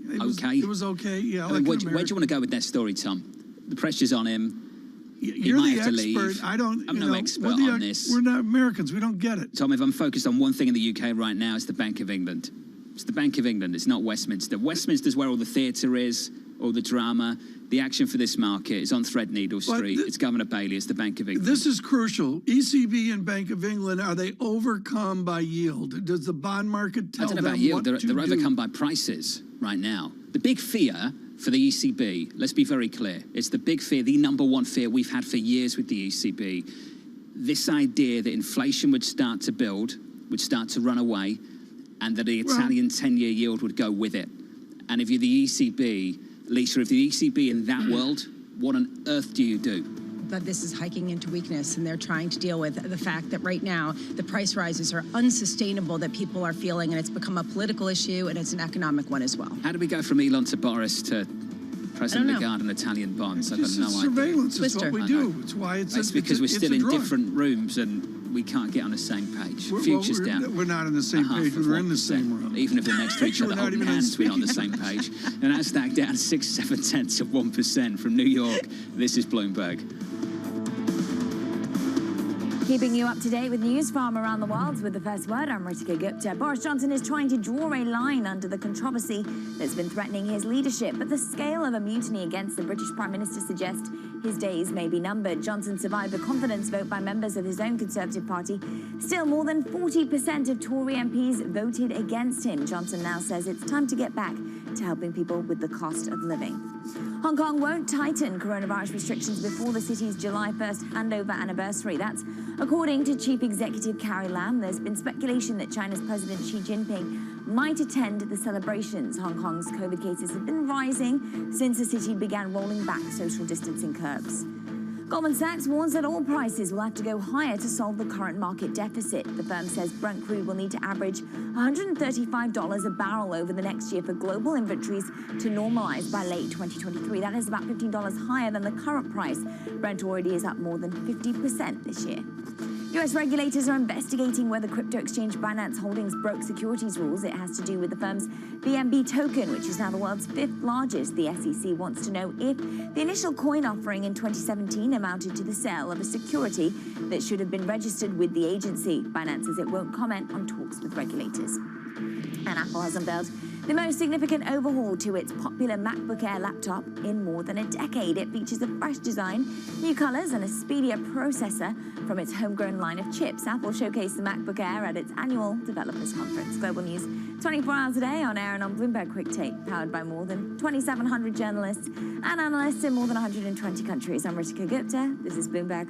It was okay. Yeah. Where do you want to go with that story, Tom? The pressure's on him. You're the expert. Leave. I'm no expert on this. We're not Americans. We don't get it. Tom, if I'm focused on one thing in the UK right now, it's the Bank of England. It's the Bank of England. It's not Westminster. Westminster's where all the theatre is, all the drama. The action for this market is on Threadneedle Street. It's Governor Bailey. It's the Bank of England. This is crucial. ECB and Bank of England, are they overcome by yield? Does the bond market tell them I don't know about yield. What to They're do? overcome by prices right now. The big fear for the ECB, let's be very clear, it's the big fear, the number one fear we've had for years with the ECB. This idea that inflation would start to build, would start to run away, and that the Italian 10-year yield would go with it. And if you're the ECB, Lisa, if the ECB in that world, what on earth do you do? But this is hiking into weakness, and they're trying to deal with the fact that right now the price rises are unsustainable that people are feeling, and it's become a political issue, and it's an economic one as well. How do we go from Elon to Boris to President Lagarde and Italian bonds? I've got no idea. Surveillance is what we do. It's why it's because we're still in different rooms and we can't get on the same page. Future's down. We're not on the same page. We're in the same room. Even if we're next to each other holding hands, we're not on the same page. And Nasdaq down 6/7% from New York. This is Bloomberg. Keeping you up to date with news from around the world with the first word, I'm Ritika Gupta. Boris Johnson is trying to draw a line under the controversy that's been threatening his leadership, but the scale of a mutiny against the British Prime Minister suggests his days may be numbered. Johnson survived a confidence vote by members of his own Conservative Party. Still, more than 40% of Tory MPs voted against him. Johnson now says it's time to get back to helping people with the cost of living. Hong Kong won't tighten coronavirus restrictions before the city's July 1st handover anniversary. That's according to Chief Executive Carrie Lam. There's been speculation that China's President Xi Jinping might attend the celebrations. Hong Kong's COVID cases have been rising since the city began rolling back social distancing curbs. Goldman Sachs warns that oil prices will have to go higher to solve the current market deficit. The firm says Brent crude will need to average $135 a barrel over the next year for global inventories to normalize by late 2023. That is about $15 higher than the current price. Brent already is up more than 50% this year. U.S. regulators are investigating whether crypto exchange Binance Holdings broke securities rules. It has to do with the firm's BNB token, which is now the world's 5th largest. The SEC wants to know if the initial coin offering in 2017 amounted to the sale of a security that should have been registered with the agency. Binance says it won't comment on talks with regulators. And Apple has unveiled the most significant overhaul to its popular MacBook Air laptop in more than a decade. It features a fresh design, new colors, and a speedier processor from its homegrown line of chips. Apple showcased the MacBook Air at its annual developers conference. Global news 24 hours a day on air and on Bloomberg Quick Take, powered by more than 2,700 journalists and analysts in more than 120 countries. I'm Ritika Gupta. This is Bloomberg.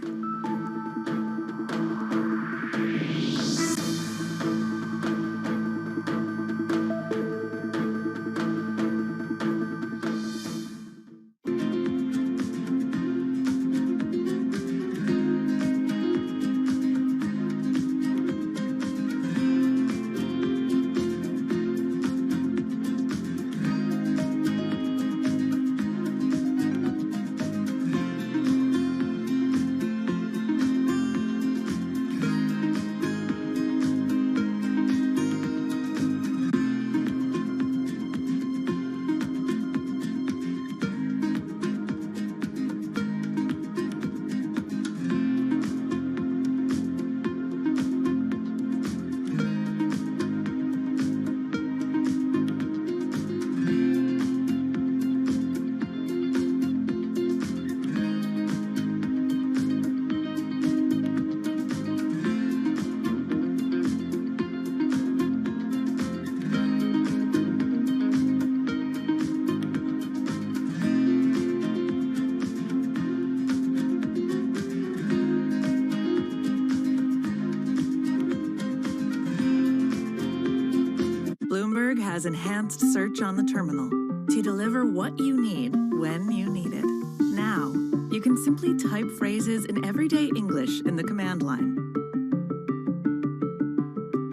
Bloomberg has enhanced search on the terminal to deliver what you need when you need it. Now, you can simply type phrases in everyday English in the command line.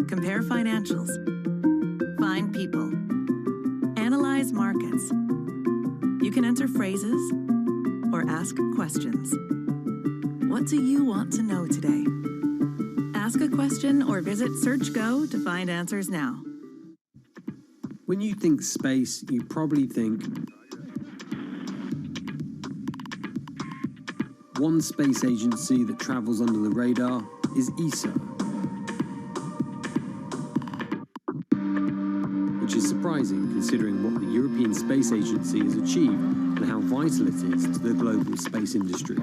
Compare financials. Find people. Analyze markets. You can enter phrases or ask questions. What do you want to know today? Ask a question or visit SearchGo to find answers now. When you think space, you probably think one space agency that travels under the radar is ESA, which is surprising considering what the European Space Agency has achieved and how vital it is to the global space industry.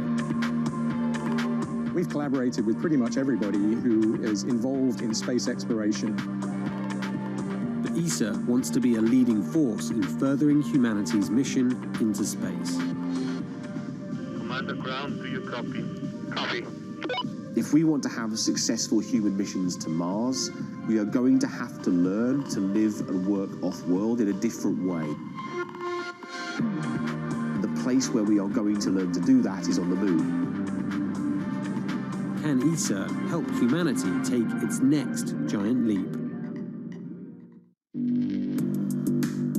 We've collaborated with pretty much everybody who is involved in space exploration. ESA wants to be a leading force in furthering humanity's mission into space. Commander Ground, do you copy? Copy. If we want to have successful human missions to Mars, we are going to have to learn to live and work off-world in a different way. The place where we are going to learn to do that is on the moon. Can ESA help humanity take its next giant leap?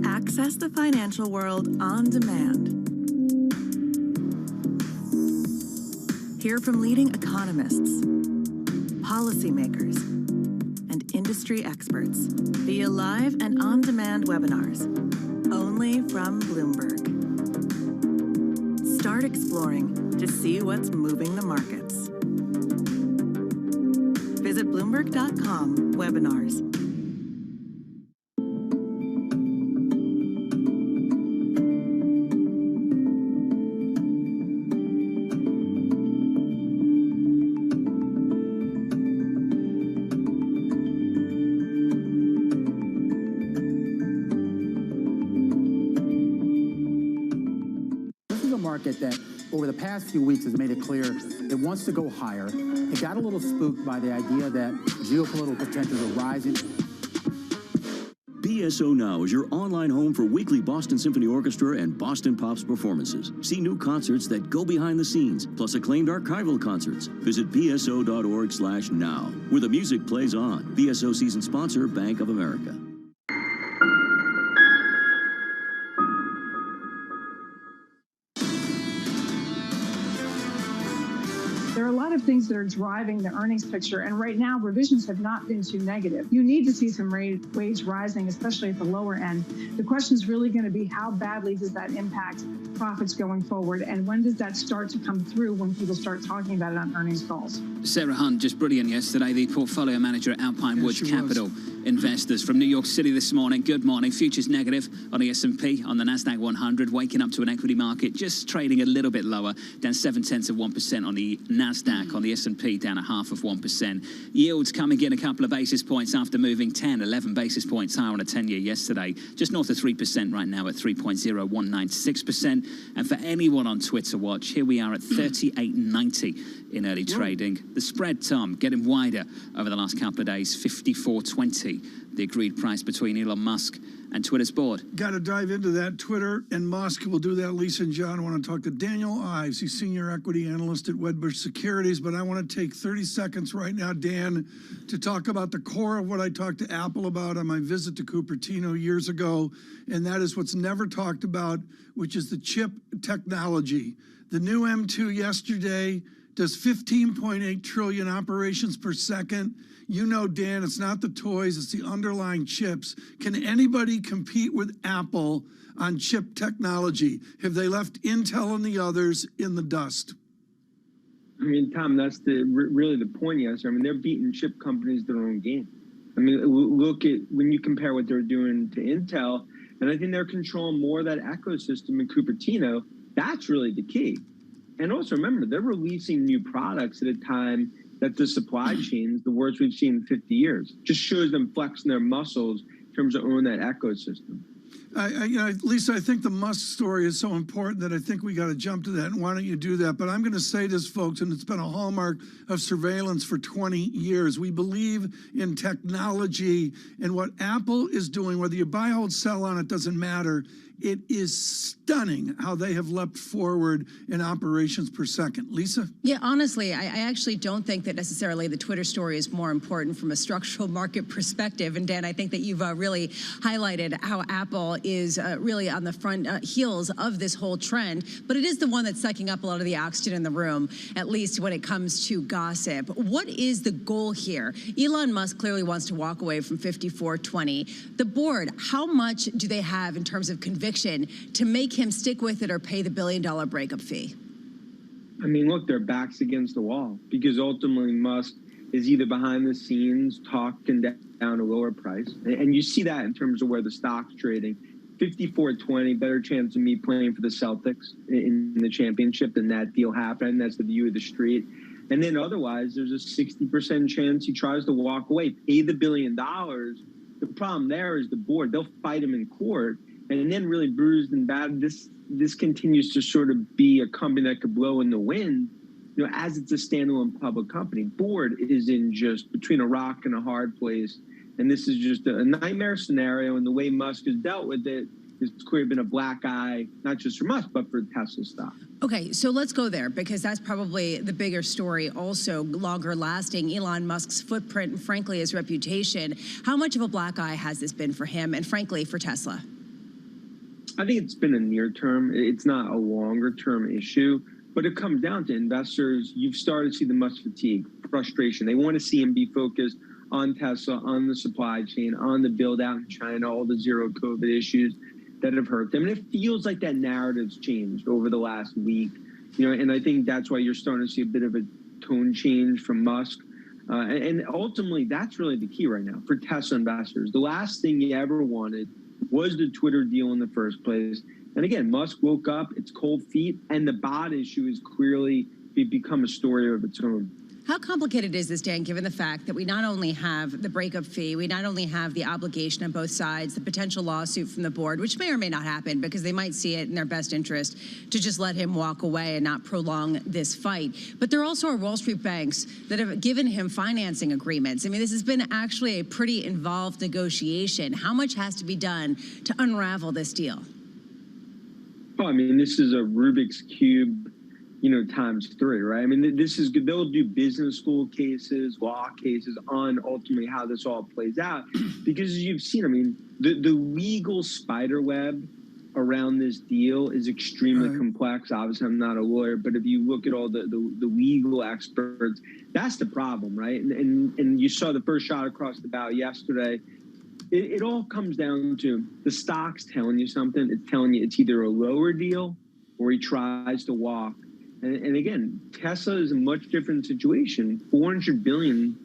Access the financial world on demand. Hear from leading economists, policymakers, and industry experts via live and on-demand webinars, only from Bloomberg. Start exploring to see what's moving the markets. Visit Bloomberg.com/webinars. That over the past few weeks has made it clear it wants to go higher. It got a little spooked by the idea that geopolitical tensions are rising. BSO Now is your online home for weekly Boston Symphony Orchestra and Boston Pops performances. See new concerts that go behind the scenes, plus acclaimed archival concerts. Visit bso.org/now, where the music plays on. BSO season sponsor, Bank of America. There are a lot of things that are driving the earnings picture, and right now revisions have not been too negative. You need to see some wage rising, especially at the lower end. The question is really going to be how badly does that impact profits going forward, and when does that start to come through when people start talking about it on earnings calls? Sarah Hunt, just brilliant yesterday, the portfolio manager at Alpine Woods Capital Investors from New York City this morning. Good morning. Futures negative on the S&P, on the Nasdaq 100, waking up to an equity market just trading a little bit lower, down 0.7% on the Nasdaq, on the S&P down 0.5%. Yields coming in a couple of basis points after moving 10, 11 basis points higher on a 10-year yesterday, just north of 3% right now at 3.0196%. And for anyone on Twitter watch, here we are at 38.90 in early trading. The spread, Tom, getting wider over the last couple of days, 54.20, the agreed price between Elon Musk and Twitter's board. Got to dive into that. Twitter and Musk will do that. Lisa and John want to talk to Daniel Ives. He's senior equity analyst at Wedbush Securities. But I want to take 30 seconds right now, Dan, to talk about the core of what I talked to Apple about on my visit to Cupertino years ago. And that is what's never talked about, which is the chip technology. The new M2 yesterday does 15.8 trillion operations per second. You know, Dan, it's not the toys, it's the underlying chips. Can anybody compete with Apple on chip technology? Have they left Intel and the others in the dust? I mean, Tom, that's really the point, yes. I mean, they're beating chip companies their own game. I mean, look at when you compare what they're doing to Intel, and I think they're controlling more of that ecosystem in Cupertino. That's really the key. And also remember, they're releasing new products at a time that the supply chain is the worst we've seen in 50 years. Just shows them flexing their muscles in terms of owning that ecosystem. Lisa, I think the Musk story is so important that I think we got to jump to that. And why don't you do that? But I'm going to say this, folks, and it's been a hallmark of surveillance for 20 years. We believe in technology, and what Apple is doing, whether you buy, hold, sell on it, doesn't matter. It is stunning how they have leapt forward in operations per second. Lisa? Yeah, honestly, I actually don't think that necessarily the Twitter story is more important from a structural market perspective. And Dan, I think that you've really highlighted how Apple is really on the front heels of this whole trend. But it is the one that's sucking up a lot of the oxygen in the room, at least when it comes to gossip. What is the goal here? Elon Musk clearly wants to walk away from 54.20. The board, how much do they have in terms of conviction to make him stick with it or pay the $1 billion breakup fee? I mean, look, their back's against the wall because ultimately Musk is either behind the scenes talking down a lower price. And you see that in terms of where the stock's trading. 54.20, better chance of me playing for the Celtics in the championship than that deal happening. That's the view of the street. And then otherwise, there's a 60% chance he tries to walk away, pay the $1 billion. The problem there is the board. They'll fight him in court. And then really bruised and battered, this continues to sort of be a company that could blow in the wind, you know, as it's a standalone public company. Board is in just between a rock and a hard place. And this is just a nightmare scenario. And the way Musk has dealt with it has clearly been a black eye, not just for Musk, but for Tesla stock. Okay, so let's go there because that's probably the bigger story, also longer lasting. Elon Musk's footprint and frankly his reputation. How much of a black eye has this been for him and frankly for Tesla? I think it's been a near term. It's not a longer term issue, but it comes down to investors. You've started to see the Musk fatigue, frustration. They want to see him be focused on Tesla, on the supply chain, on the build out in China, all the zero COVID issues that have hurt them. And it feels like that narrative's changed over the last week, you know, and I think that's why you're starting to see a bit of a tone change from Musk. And ultimately, that's really the key right now for Tesla investors. The last thing you ever wanted was the Twitter deal in the first place. And again, Musk woke up, it's cold feet, and the bot issue has clearly become a story of its own. How complicated is this, Dan, given the fact that we not only have the breakup fee, we not only have the obligation on both sides, the potential lawsuit from the board, which may or may not happen because they might see it in their best interest to just let him walk away and not prolong this fight. But there also are Wall Street banks that have given him financing agreements. I mean, this has been actually a pretty involved negotiation. How much has to be done to unravel this deal? Well, I mean, this is a Rubik's Cube, you know, times 3, right? I mean, this is good. They'll do business school cases, law cases on ultimately how this all plays out. Because as you've seen, I mean, the legal spider web around this deal is extremely complex. Obviously, I'm not a lawyer, but if you look at all the legal experts, that's the problem, right? And you saw the first shot across the bow yesterday. It all comes down to the stock's telling you something. It's telling you it's either a lower deal or he tries to walk. And again, Tesla is a much different situation. 400 billion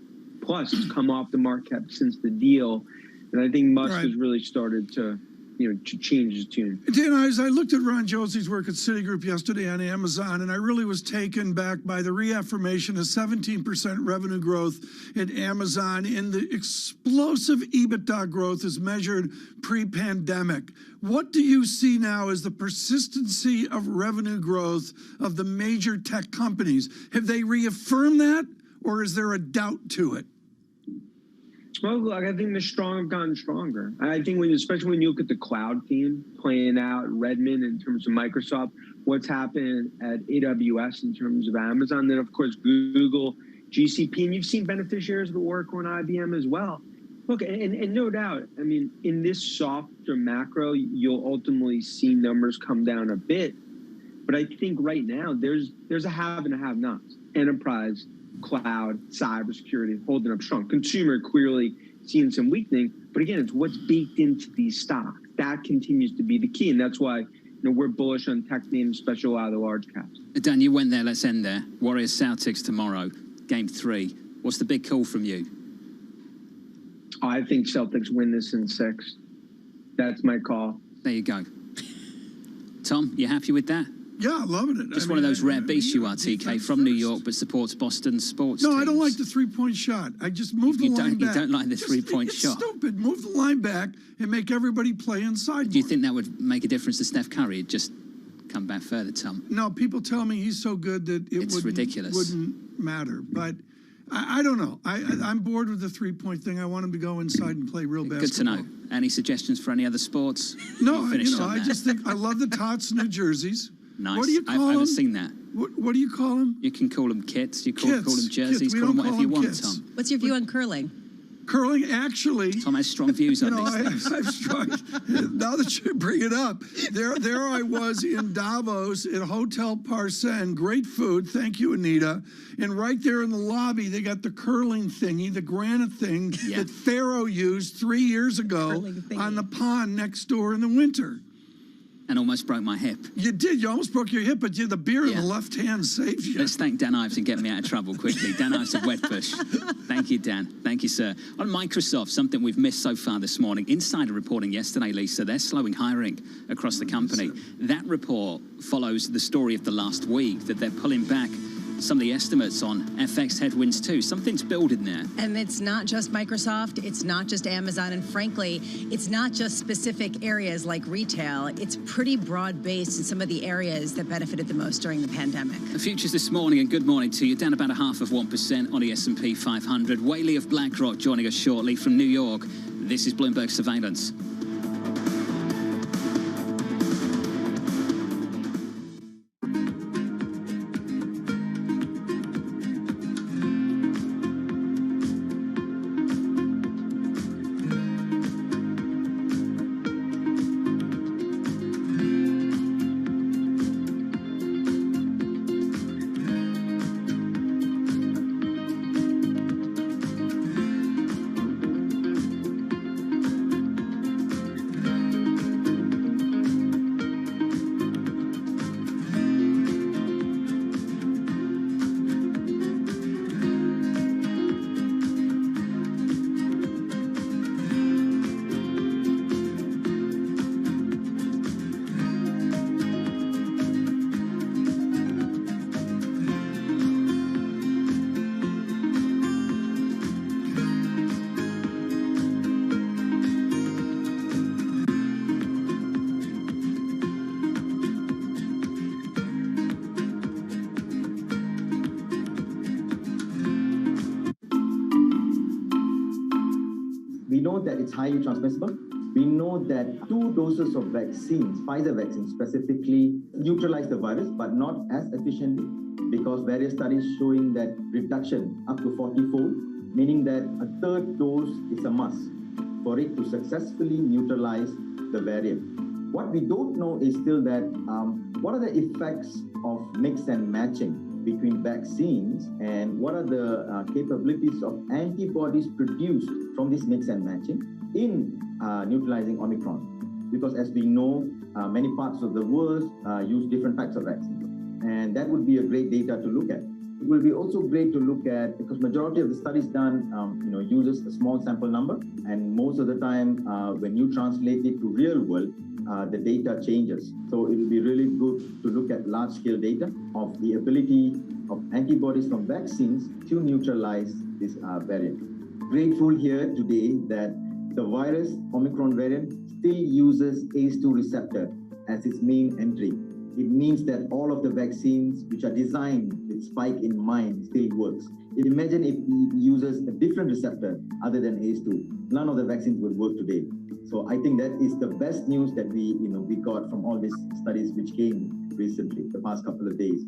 plus has come off the market since the deal. And I think Musk has really started to change his tune. Dan, as I looked at Ron Josie's work at Citigroup yesterday on Amazon, and I really was taken back by the reaffirmation of 17% revenue growth in Amazon and the explosive EBITDA growth as measured pre-pandemic. What do you see now as the persistency of revenue growth of the major tech companies? Have they reaffirmed that, or is there a doubt to it? Well, look, I think the strong have gotten stronger. I think especially when you look at the cloud theme playing out at Redmond in terms of Microsoft, what's happened at AWS in terms of Amazon, then of course Google, GCP, and you've seen beneficiaries of the Oracle and IBM as well. Look, and no doubt, I mean, in this softer macro, you'll ultimately see numbers come down a bit. But I think right now there's a have and a have-nots. Enterprise, cloud, cybersecurity holding up strong. Consumer clearly seeing some weakening, but again, it's what's baked into these stocks. That continues to be the key, and that's why we're bullish on tech names, especially a lot of the large caps. Dan, you went there. Let's end there. Warriors Celtics tomorrow, Game 3. What's the big call from you? I think Celtics win this in 6. That's my call. There you go. Tom, you happy with that? Yeah, loving it. Just one of those rare beasts you are, TK, from New York, but supports Boston sports teams. I don't like the three-point shot. I just move the line back. You don't like the three-point shot? It's stupid. Move the line back and make everybody play inside. Do you think that would make a difference to Steph Curry? It'd just come back further, Tom? No, people tell me he's so good that it wouldn't matter. But I don't know. I'm bored with the three-point thing. I want him to go inside and play real basketball. Good to know. Any suggestions for any other sports? No, I just think I love the Tots New Jerseys. Nice. What do you call them? I haven't seen that. What do you call them? You can call them kits. You call them jerseys. Kids. Call them whatever you want, Tom. What's your view on curling? Curling, actually. Tom has strong views on this. I've strong. Now that you bring it up, there I was in Davos at Hotel Parsen. Great food. Thank you, Anita. And right there in the lobby, they got the curling thingy, the granite thing that Pharaoh used 3 years ago on the pond next door in the winter. And almost broke my hip. You did. You almost broke your hip, but the beer in the left hand saved you. Let's thank Dan Ives and get me out of trouble quickly. Dan Ives of Wedbush. Thank you, Dan. Thank you, sir. On Microsoft, something we've missed so far this morning. Insider reporting yesterday, Lisa, they're slowing hiring across the company. That report follows the story of the last week, that they're pulling back some of the estimates on FX headwinds too. Something's building there. And it's not just Microsoft, it's not just Amazon, and frankly, it's not just specific areas like retail. It's pretty broad-based in some of the areas that benefited the most during the pandemic. The futures this morning, and good morning to you, down about 0.5% on the S&P 500. Whaley of BlackRock joining us shortly from New York. This is Bloomberg Surveillance. That it's highly transmissible. We know that 2 doses of vaccines, Pfizer vaccine specifically, neutralize the virus, but not as efficiently, because various studies showing that reduction up to 40-fold, meaning that a 3rd dose is a must for it to successfully neutralize the variant. What we don't know is still that what are the effects of mix and matching between vaccines, and what are the capabilities of antibodies produced from this mix and matching in neutralizing Omicron. Because as we know, many parts of the world use different types of vaccines. And that would be a great data to look at. It will be also great to look at, because majority of the studies done uses a small sample number, and most of the time when you translate it to real world, the data changes. So it will be really good to look at large-scale data of the ability of antibodies from vaccines to neutralize this variant. Grateful here today that the virus, Omicron variant, still uses ACE2 receptor as its main entry. It means that all of the vaccines which are designed with spike in mind still works. Imagine if it uses a different receptor other than ACE2. None of the vaccines would work today. So I think that is the best news that we got from all these studies which came recently, the past couple of days.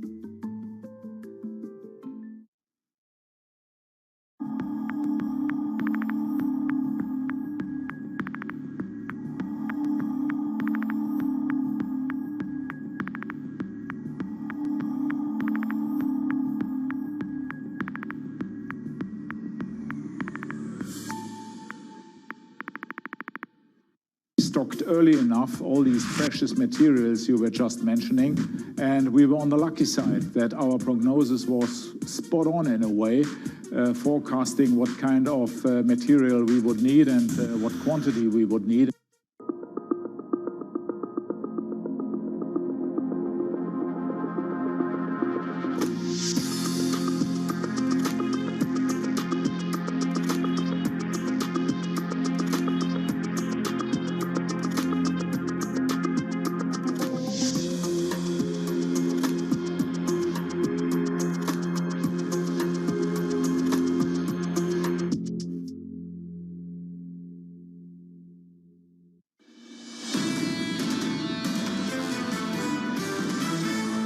Stocked early enough all these precious materials you were just mentioning, and we were on the lucky side that our prognosis was spot on in a way, forecasting what kind of material we would need and what quantity we would need.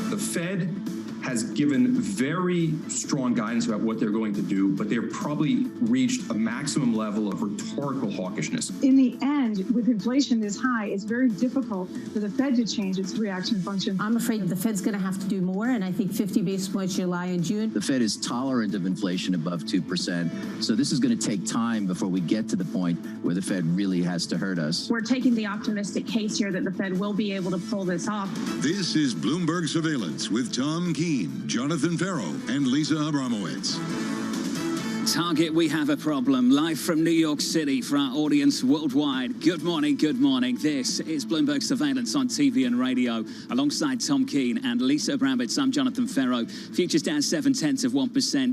The Fed has given very strong guidance about what they're going to do, but they've probably reached a maximum level of rhetorical hawkishness. In the end, with inflation this high, it's very difficult for the Fed to change its reaction function. I'm afraid the Fed's going to have to do more, and I think 50 basis points July and June. The Fed is tolerant of inflation above 2%, so this is going to take time before we get to the point where the Fed really has to hurt us. We're taking the optimistic case here that the Fed will be able to pull this off. This is Bloomberg Surveillance with Tom Keene, Jonathan Ferro, and Lisa Abramowitz. Target, we have a problem. Live from New York City for our audience worldwide. Good morning, good morning. This is Bloomberg Surveillance on TV and radio. Alongside Tom Keene and Lisa Abramowitz, I'm Jonathan Ferro. Futures down 0.7%.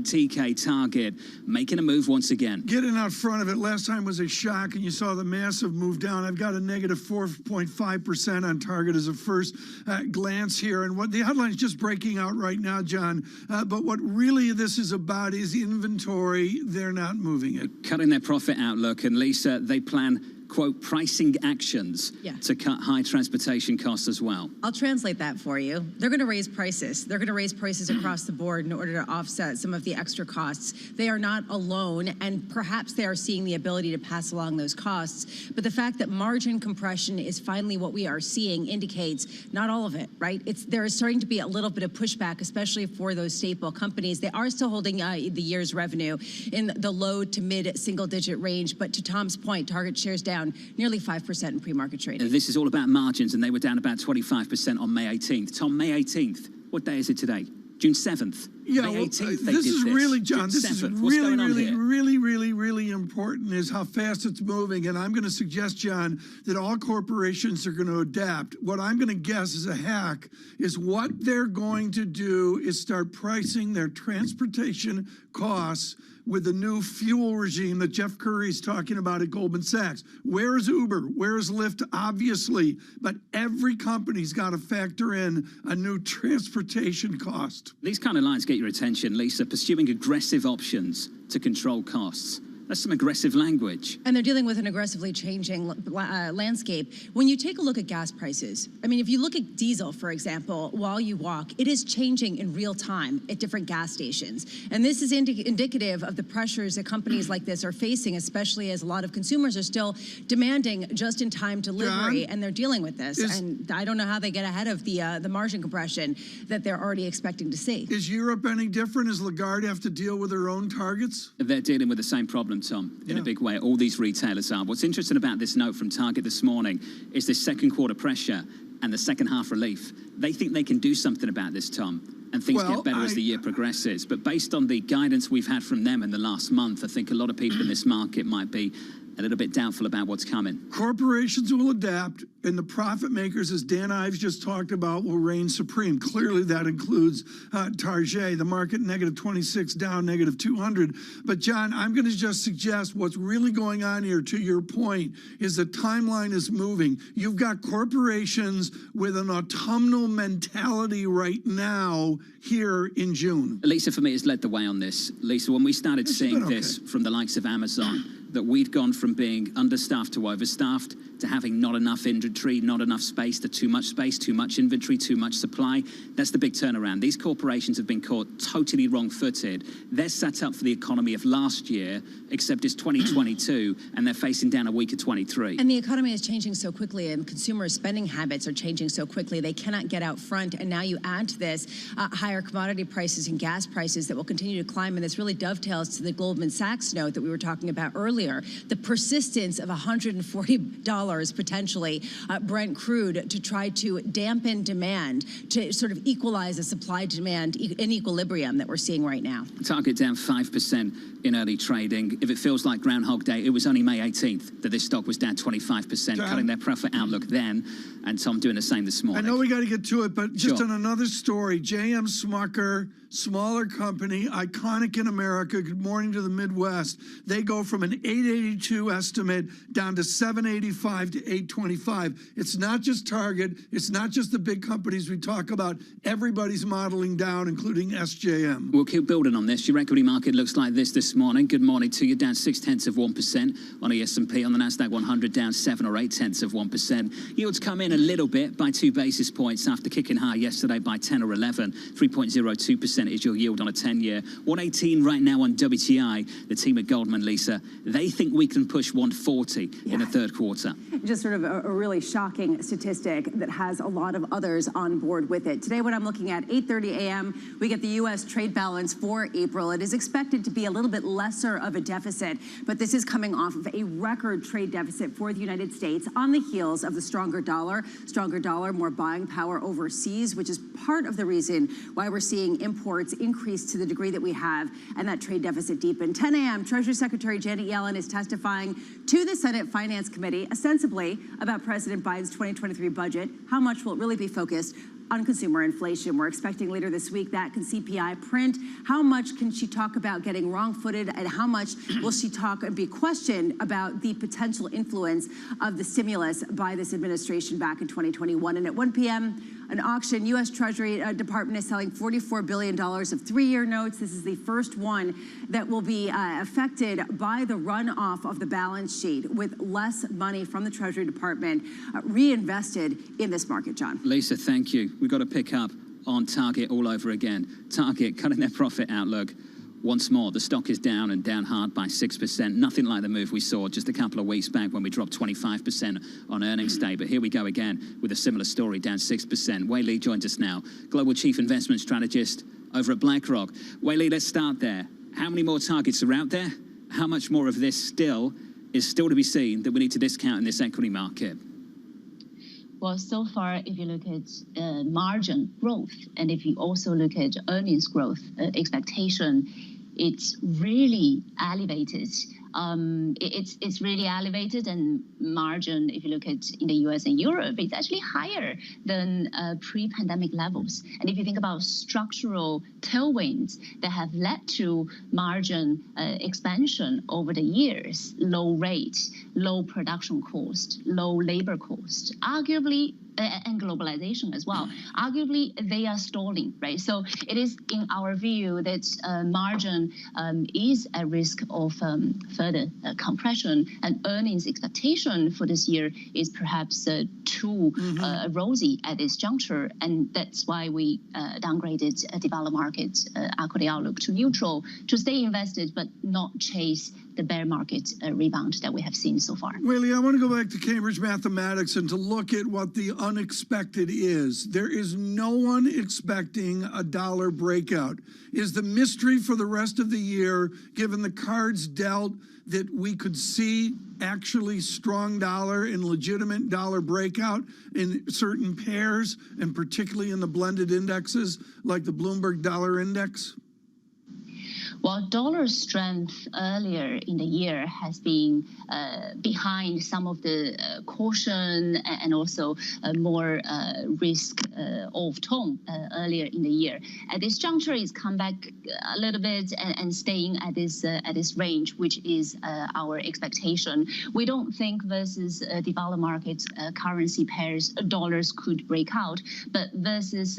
TK Target making a move once again. Getting out front of it. Last time was a shock, and you saw the massive move down. I've got a negative 4.5% on Target as a first glance here. And what the headline is just breaking out right now, John. But what really this is about is inventory. They're not moving it. Cutting their profit outlook, and Lisa, they plan, quote, pricing actions to cut high transportation costs as well. I'll translate that for you. They're going to raise prices. They're going to raise prices across the board in order to offset some of the extra costs. They are not alone, and perhaps they are seeing the ability to pass along those costs. But the fact that margin compression is finally what we are seeing indicates not all of it, right? There is starting to be a little bit of pushback, especially for those staple companies. They are still holding the year's revenue in the low to mid single-digit range. But to Tom's point, Target shares down nearly 5% in pre-market trading. This is all about margins, and they were down about 25% on May 18th. Tom, May 18th, what day is it today? June 7th. Yeah, May 18th, this is really, John, June this 7th. is What's going on here? really important is how fast it's moving. And I'm going to suggest, John, that all corporations are going to adapt. What I'm going to guess is a hack is what they're going to do is start pricing their transportation costs with the new fuel regime that Jeff Curry is talking about at Goldman Sachs. Where is Uber? Where is Lyft? Obviously, but every company's got to factor in a new transportation cost. These kind of lines get your attention, Lisa. Pursuing aggressive options to control costs. That's some aggressive language. And they're dealing with an aggressively changing landscape. When you take a look at gas prices, I mean, if you look at diesel, for example, while you walk, it is changing in real time at different gas stations. And this is indicative of the pressures that companies like this are facing, especially as a lot of consumers are still demanding just-in-time delivery, John, and they're dealing with this. And I don't know how they get ahead of the margin compression that they're already expecting to see. Is Europe any different? Does Lagarde have to deal with her own targets? They're dealing with the same problem, Tom, in a big way. All these retailers are. What's interesting about this note from Target this morning is this second quarter pressure and the second half relief. They think they can do something about this, Tom, and things get better as the year progresses. But based on the guidance we've had from them in the last month, I think a lot of people in this market might be a little bit doubtful about what's coming. Corporations will adapt, and the profit makers, as Dan Ives just talked about, will reign supreme. Clearly, that includes Target, the market -26, down -200. But, John, I'm going to just suggest what's really going on here, to your point, is the timeline is moving. You've got corporations with an autumnal mentality right now here in June. Lisa, for me, has led the way on this. Lisa, when we started seeing this from the likes of Amazon, that we'd gone from being understaffed to overstaffed to having not enough inventory, not enough space, to too much space, too much inventory, too much supply. That's the big turnaround. These corporations have been caught totally wrong-footed. They're set up for the economy of last year, except it's 2022, and they're facing down a weaker 23. And the economy is changing so quickly, and consumer spending habits are changing so quickly. They cannot get out front, and now you add to this higher commodity prices and gas prices that will continue to climb, and this really dovetails to the Goldman Sachs note that we were talking about earlier. The persistence of $140 potentially Brent crude to try to dampen demand, to sort of equalize the supply-demand in equilibrium that we're seeing right now. Target down 5% in early trading. If it feels like Groundhog Day, it was only May 18th that this stock was down 25%, cutting their profit outlook then, and Tom doing the same this morning. I know we got to get to it, but just on another story, J.M. Smucker, smaller company, iconic in America, good morning to the Midwest. They go from an 882 estimate down to 785 to 825. It's not just Target. It's not just the big companies we talk about. Everybody's modeling down, including SJM. We'll keep building on this. Your equity market looks like this morning. Good morning to you. Down 0.6% on the S&P. On the Nasdaq 100, down 7 or 0.8%. Yields come in a little bit by 2 basis points after kicking high yesterday by 10 or 11. 3.02% is your yield on a 10-year. 118 right now on WTI. The team at Goldman, Lisa, they think we can push 140 in the third quarter. Just sort of a really shocking statistic that has a lot of others on board with it. Today, when I'm looking at 8:30 a.m., we get the U.S. trade balance for April. It is expected to be a little bit lesser of a deficit, but this is coming off of a record trade deficit for the United States on the heels of the stronger dollar, more buying power overseas, which is part of the reason why we're seeing imports increase to the degree that we have and that trade deficit deepen. 10 a.m., Treasury Secretary Janet Yellen is testifying to the Senate Finance Committee, ostensibly about President Biden's 2023 budget. How much will it really be focused on consumer inflation? We're expecting later this week that can CPI print. How much can she talk about getting wrong-footed, and how much will she talk and be questioned about the potential influence of the stimulus by this administration back in 2021? And at 1 p.m., an auction, U.S. Treasury Department is selling $44 billion of 3-year notes. This is the first one that will be affected by the runoff of the balance sheet, with less money from the Treasury Department reinvested in this market, John. Lisa, thank you. We've got to pick up on Target all over again. Target cutting their profit outlook. Once more, the stock is down, and down hard by 6%. Nothing like the move we saw just a couple of weeks back when we dropped 25% on earnings day. But here we go again with a similar story, down 6%. Wei Li joins us now, Global Chief Investment Strategist over at BlackRock. Wei Li, let's start there. How many more targets are out there? How much more of this is still to be seen that we need to discount in this equity market? Well, so far, if you look at margin growth, and if you also look at earnings growth expectation, it's really elevated. It's really elevated, and margin, if you look at in the US and Europe, it's actually higher than pre-pandemic levels. And if you think about structural tailwinds that have led to margin expansion over the years, low rate, low production cost, low labor cost, arguably and globalization as well. Arguably, they are stalling, right? So it is in our view that margin is at risk of further compression, and earnings expectation for this year is perhaps too rosy at this juncture, and that's why we downgraded developed market equity outlook to neutral, to stay invested but not chase the bear market rebound that we have seen so far. Whaley, I want to go back to Cambridge mathematics and to look at what the unexpected is. There is no one expecting a dollar breakout. Is the mystery for the rest of the year, given the cards dealt, that we could see actually strong dollar and legitimate dollar breakout in certain pairs, and particularly in the blended indexes like the Bloomberg Dollar Index? While dollar strength earlier in the year has been behind some of the caution and also more risk of tone earlier in the year, at this juncture, it's come back a little bit and staying at this range, which is our expectation. We don't think versus developed market currency pairs dollars could break out, but versus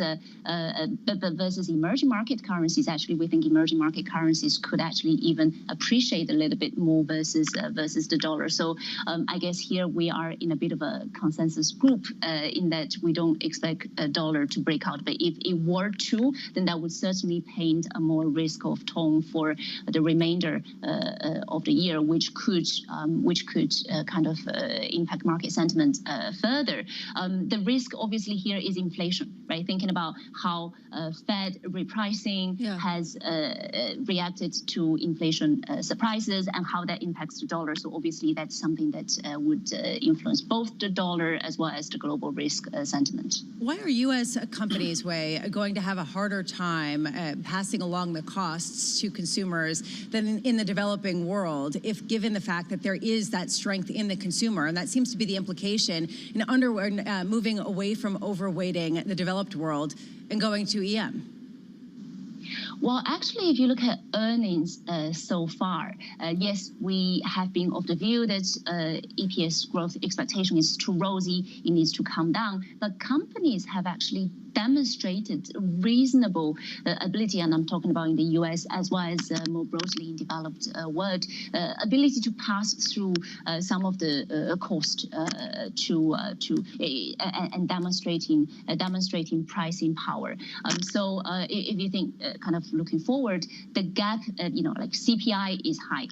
emerging market currencies, actually, we think emerging market currencies could actually even appreciate a little bit more versus the dollar. So I guess here we are in a bit of a consensus group in that we don't expect a dollar to break out. But if it were to, then that would certainly paint a more risk of tone for the remainder of the year, which could kind of impact market sentiment further. The risk obviously here is inflation, right? Thinking about how Fed repricing has reacted to inflation surprises and how that impacts the dollar. So obviously that's something that would influence both the dollar as well as the global risk sentiment. Why are U.S. companies, Wei, going to have a harder time passing along the costs to consumers than in the developing world, if given the fact that there is that strength in the consumer? And that seems to be the implication in moving away from overweighting the developed world and going to EM. Well, actually, if you look at earnings so far, yes, we have been of the view that EPS growth expectation is too rosy, it needs to come down. But companies have actually demonstrated reasonable ability, and I'm talking about in the US as well as more broadly in developed world, ability to pass through some of the cost and demonstrating pricing power. So if you think kind of looking forward, the gap, like CPI is high,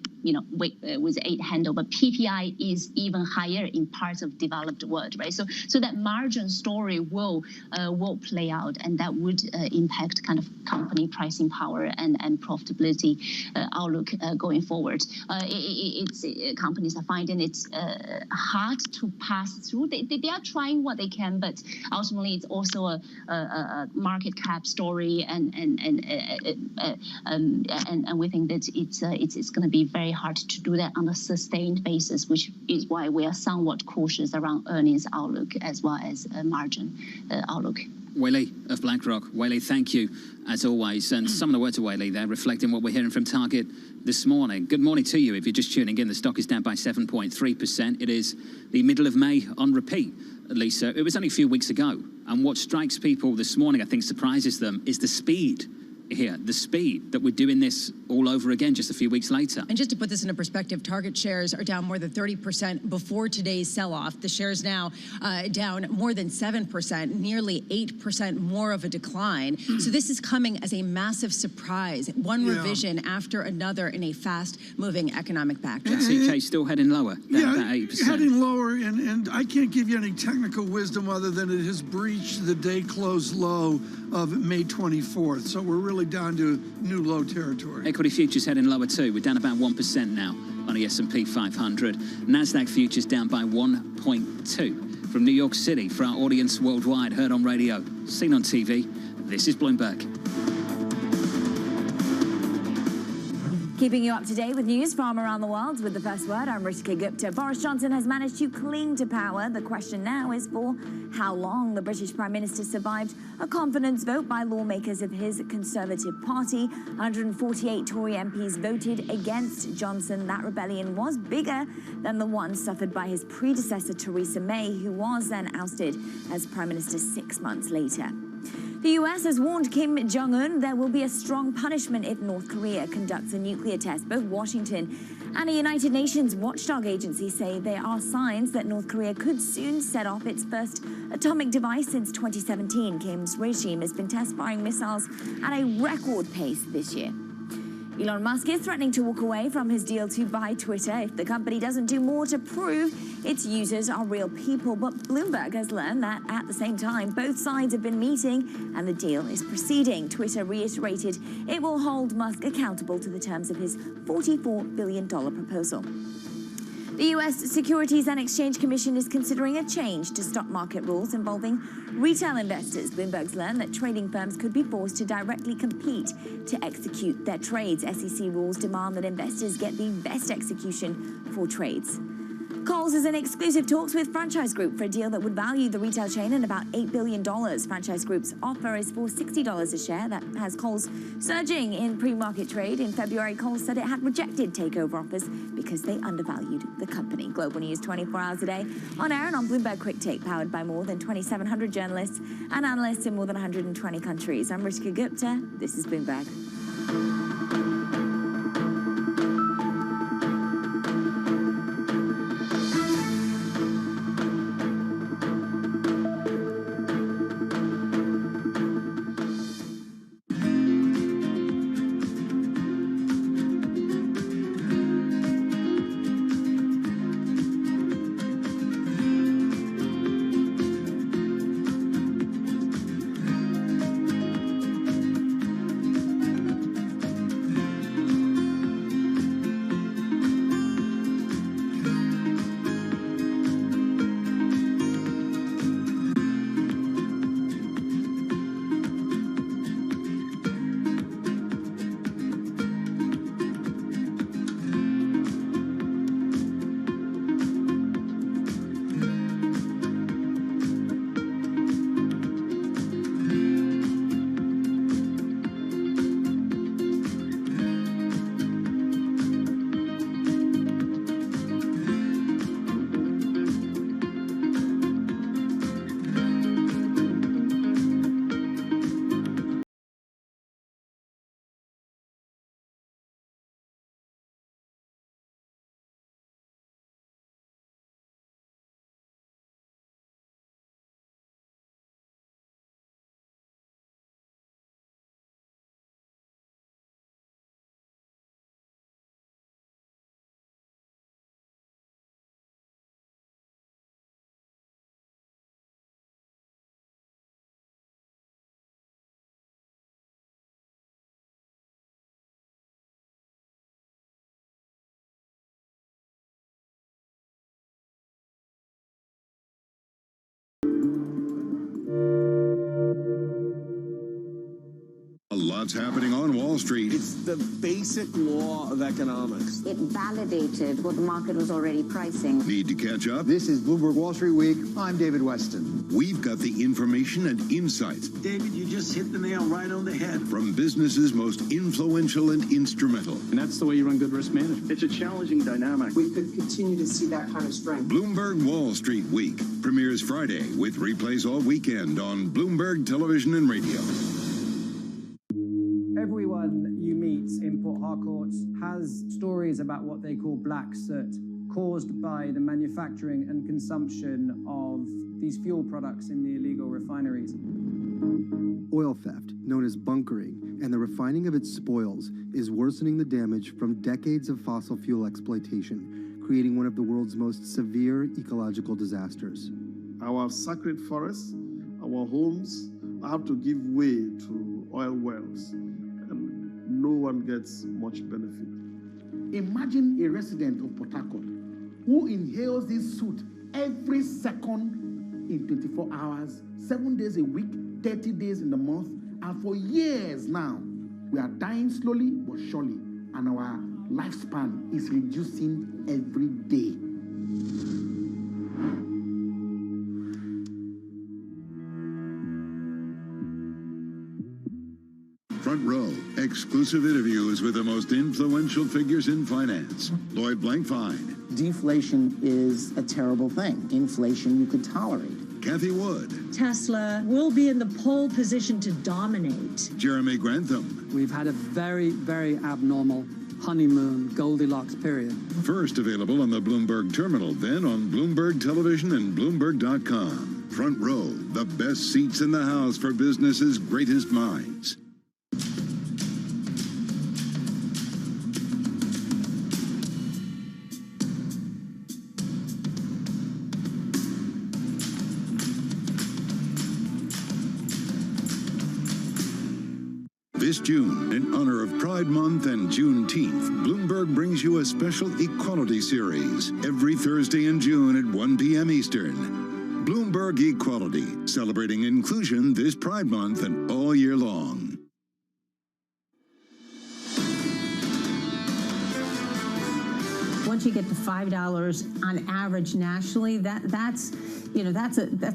with 8 handle, but PPI is even higher in parts of developed world, right? So that margin story will play out, and that would impact kind of company pricing power and profitability outlook going forward. Companies are finding it's hard to pass through. They are trying what they can, but ultimately it's also a market cap story, and we think that it's going to be very hard to do that on a sustained basis, which is why we are somewhat cautious around earnings outlook as well as margin outlook. Whaley of BlackRock. Whaley, thank you, as always. And some of the words of Whaley there reflecting what we're hearing from Target this morning. Good morning to you. If you're just tuning in, the stock is down by 7.3%. It is the middle of May on repeat, Lisa. It was only a few weeks ago. And what strikes people this morning, I think surprises them, is the speed here, the speed that we're doing this all over again just a few weeks later. And just to put this into perspective, Target shares are down more than 30% before today's sell-off. The shares now down more than 7%, nearly 8% more of a decline. So this is coming as a massive surprise, one revision after another in a fast-moving economic backdrop. CK still heading lower, down about 8%. Heading lower, and I can't give you any technical wisdom other than it has breached the day close low of May 24th. So we're really down to new low territory. Equity futures heading lower too. We're down about 1% now on the S&P 500. NASDAQ futures down by 1.2. From New York City, for our audience worldwide, heard on radio, seen on TV, this is Bloomberg. Keeping you up to date with news from around the world with the first word, I'm Ritika Gupta. Boris Johnson has managed to cling to power. The question now is for how long. The British Prime Minister survived a confidence vote by lawmakers of his Conservative Party. 148 Tory MPs voted against Johnson. That rebellion was bigger than the one suffered by his predecessor Theresa May, who was then ousted as Prime Minister 6 months later. The US has warned Kim Jong-un there will be a strong punishment if North Korea conducts a nuclear test. Both Washington and a United Nations watchdog agency say there are signs that North Korea could soon set off its first atomic device since 2017. Kim's regime has been test-firing missiles at a record pace this year. Elon Musk is threatening to walk away from his deal to buy Twitter if the company doesn't do more to prove its users are real people. But Bloomberg has learned that at the same time, both sides have been meeting and the deal is proceeding. Twitter reiterated it will hold Musk accountable to the terms of his $44 billion proposal. The U.S. Securities and Exchange Commission is considering a change to stock market rules involving retail investors. Bloomberg's learned that trading firms could be forced to directly compete to execute their trades. SEC rules demand that investors get the best execution for trades. Kohl's is in exclusive talks with Franchise Group for a deal that would value the retail chain at about $8 billion. Franchise Group's offer is for $60 a share. That has Kohl's surging in pre-market trade. In February, Kohl's said it had rejected takeover offers because they undervalued the company. Global news 24 hours a day on air and on Bloomberg Quick Take, powered by more than 2,700 journalists and analysts in more than 120 countries. I'm Ritika Gupta. This is Bloomberg. A lot's happening on Wall Street. It's the basic law of economics. It validated what the market was already pricing. Need to catch up? This is Bloomberg Wall Street Week. I'm David Weston. We've got the information and insights. David, you just hit the nail right on the head. From businesses most influential and instrumental. And that's the way you run good risk management. It's a challenging dynamic. We could continue to see that kind of strength. Bloomberg Wall Street Week premieres Friday with replays all weekend on Bloomberg Television and Radio. Everyone you meet in Port Harcourt has stories about what they call black soot, caused by the manufacturing and consumption of these fuel products in the illegal refineries. Oil theft, known as bunkering, and the refining of its spoils is worsening the damage from decades of fossil fuel exploitation, creating one of the world's most severe ecological disasters. Our sacred forests, our homes, have to give way to oil wells, and no one gets much benefit. Imagine a resident of Port Harcourt who inhales this soot every second in 24 hours, 7 days a week, 30 days in the month, and for years now, we are dying slowly but surely, and our lifespan is reducing every day. Front Row, exclusive interviews with the most influential figures in finance. Lloyd Blankfein. Deflation is a terrible thing. Inflation you could tolerate. Kathy Wood. Tesla will be in the pole position to dominate. Jeremy Grantham. We've had a very, very abnormal honeymoon Goldilocks period. First available on the Bloomberg Terminal, then on Bloomberg Television and Bloomberg.com. Front Row, the best seats in the house for business's greatest minds. This June, in honor of Pride Month and Juneteenth, Bloomberg brings you a special equality series every Thursday in June at 1 p.m. Eastern. Bloomberg Equality, celebrating inclusion this Pride Month and all year long. Once you get to $5 on average nationally, that's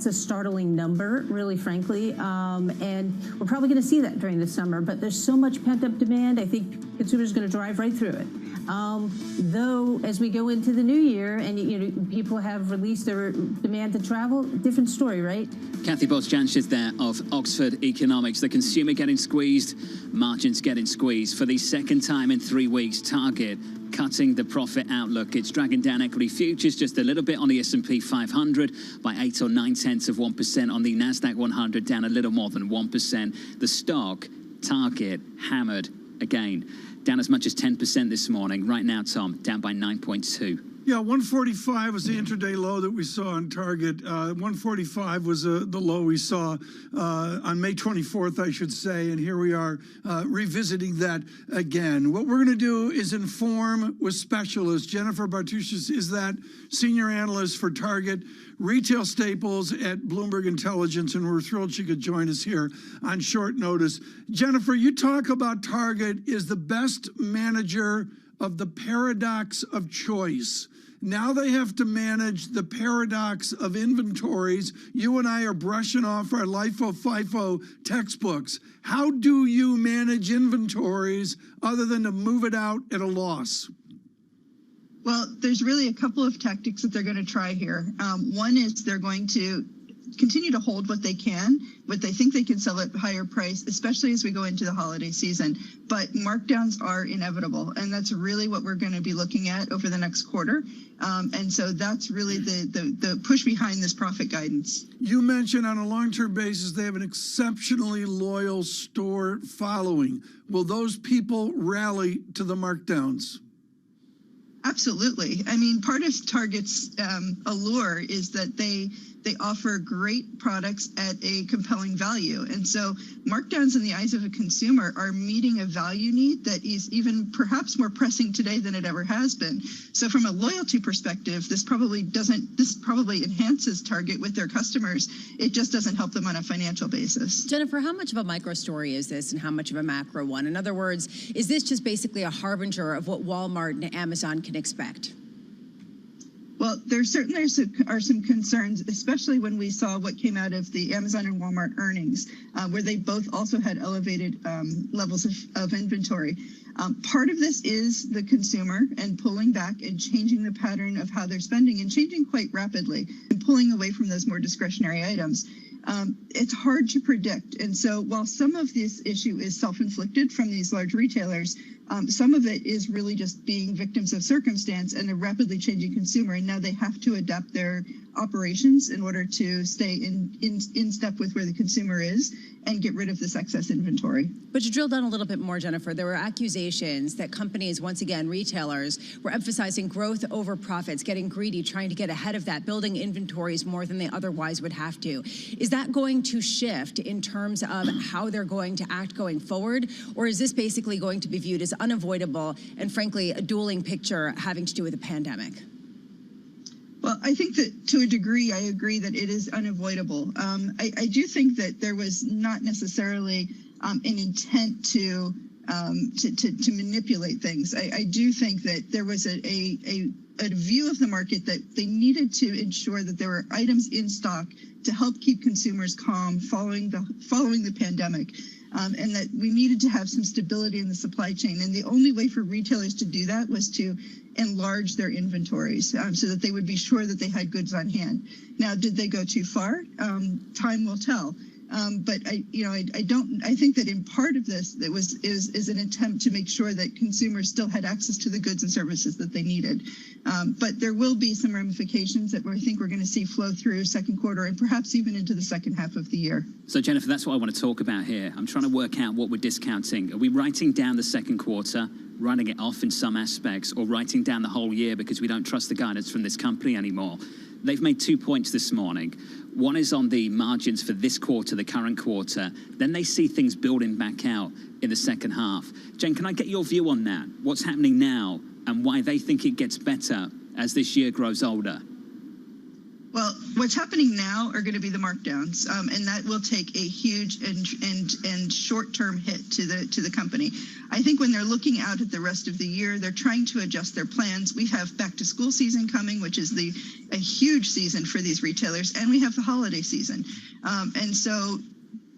a startling number, really, frankly. And we're probably going to see that during the summer. But there's so much pent-up demand. I think consumers are going to drive right through it. Though, as we go into the new year, and people have released their demand to travel, different story, right? Kathy Bosjanch there of Oxford Economics. The consumer getting squeezed, margins getting squeezed. For the second time in 3 weeks, Target cutting the profit outlook. It's dragging down equity futures just a little bit on the S&P 500 by 8 or 9/10% on the NASDAQ 100, down a little more than 1%. The stock, Target, hammered again, down as much as 10% this morning. Right now, Tom, down by 9.2. Yeah, 145 was the intraday low that we saw on Target. 145 was the low we saw on May 24th, I should say, and here we are revisiting that again. What we're going to do is inform with specialists. Jennifer Bartusius is that senior analyst for Target Retail Staples at Bloomberg Intelligence, and we're thrilled she could join us here on short notice. Jennifer, you talk about Target is the best manager of the paradox of choice. Now they have to manage the paradox of inventories. You and I are brushing off our LIFO, FIFO textbooks. How do you manage inventories other than to move it out at a loss? Well, there's really a couple of tactics that they're going to try here. One is they're going to continue to hold what they can, what they think they can sell at higher price, especially as we go into the holiday season. But markdowns are inevitable, and that's really what we're going to be looking at over the next quarter. And so that's really the push behind this profit guidance. You mentioned on a long-term basis they have an exceptionally loyal store following. Will those people rally to the markdowns? Absolutely. I mean, part of Target's allure is that they offer great products at a compelling value. And so markdowns in the eyes of a consumer are meeting a value need that is even perhaps more pressing today than it ever has been. So from a loyalty perspective, this probably enhances Target with their customers. It just doesn't help them on a financial basis. Jennifer, how much of a micro story is this and how much of a macro one? In other words, is this just basically a harbinger of what Walmart and Amazon can expect? Well, there certainly are some concerns, especially when we saw what came out of the Amazon and Walmart earnings, where they both also had elevated levels of inventory. Part of this is the consumer and pulling back and changing the pattern of how they're spending and changing quite rapidly and pulling away from those more discretionary items. It's hard to predict. And so while some of this issue is self-inflicted from these large retailers, some of it is really just being victims of circumstance and a rapidly changing consumer. And now they have to adapt their operations in order to stay in step with where the consumer is and get rid of this excess inventory. But to drill down a little bit more, Jennifer, there were accusations that companies, once again, retailers, were emphasizing growth over profits, getting greedy, trying to get ahead of that, building inventories more than they otherwise would have to. Is that going to shift in terms of how they're going to act going forward? Or is this basically going to be viewed as unavoidable and, frankly, a dueling picture having to do with the pandemic? Well, I think that to a degree, I agree that it is unavoidable. I do think that there was not necessarily an intent to to manipulate things. I do think that there was a view of the market that they needed to ensure that there were items in stock to help keep consumers calm following the pandemic. And that we needed to have some stability in the supply chain. And the only way for retailers to do that was to enlarge their inventories so that they would be sure that they had goods on hand. Now, did they go too far? Time will tell. But I think that in part of this, is an attempt to make sure that consumers still had access to the goods and services that they needed. But there will be some ramifications that I think we're going to see flow through second quarter and perhaps even into the second half of the year. So, Jennifer, that's what I want to talk about here. I'm trying to work out what we're discounting. Are we writing down the second quarter, running it off in some aspects, or writing down the whole year because we don't trust the guidance from this company anymore? They've made 2 points this morning. One is on the margins for this quarter, the current quarter. Then they see things building back out in the second half. Jen, can I get your view on that? What's happening now and why they think it gets better as this year grows older? Well, what's happening now are going to be the markdowns, and that will take a huge and short-term hit to the company. I think when they're looking out at the rest of the year, they're trying to adjust their plans. We have back-to-school season coming, which is a huge season for these retailers, and we have the holiday season, and so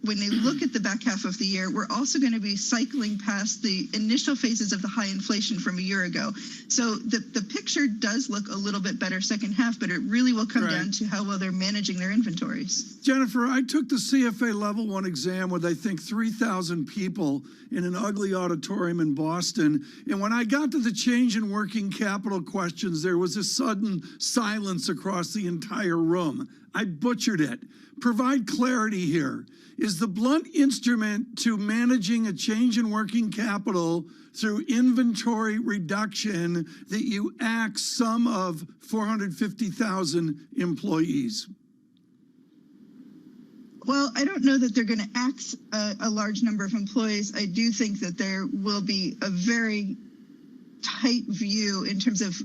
when they look at the back half of the year, we're also going to be cycling past the initial phases of the high inflation from a year ago. So the picture does look a little bit better second half, but it really will come down to how well they're managing their inventories. Jennifer, I took the CFA Level 1 exam with, I think, 3,000 people in an ugly auditorium in Boston. And when I got to the change in working capital questions, there was a sudden silence across the entire room. I butchered it. Provide clarity here. Is the blunt instrument to managing a change in working capital through inventory reduction that you axe some of 450,000 employees? Well, I don't know that they're going to axe a large number of employees. I do think that there will be a very tight view in terms of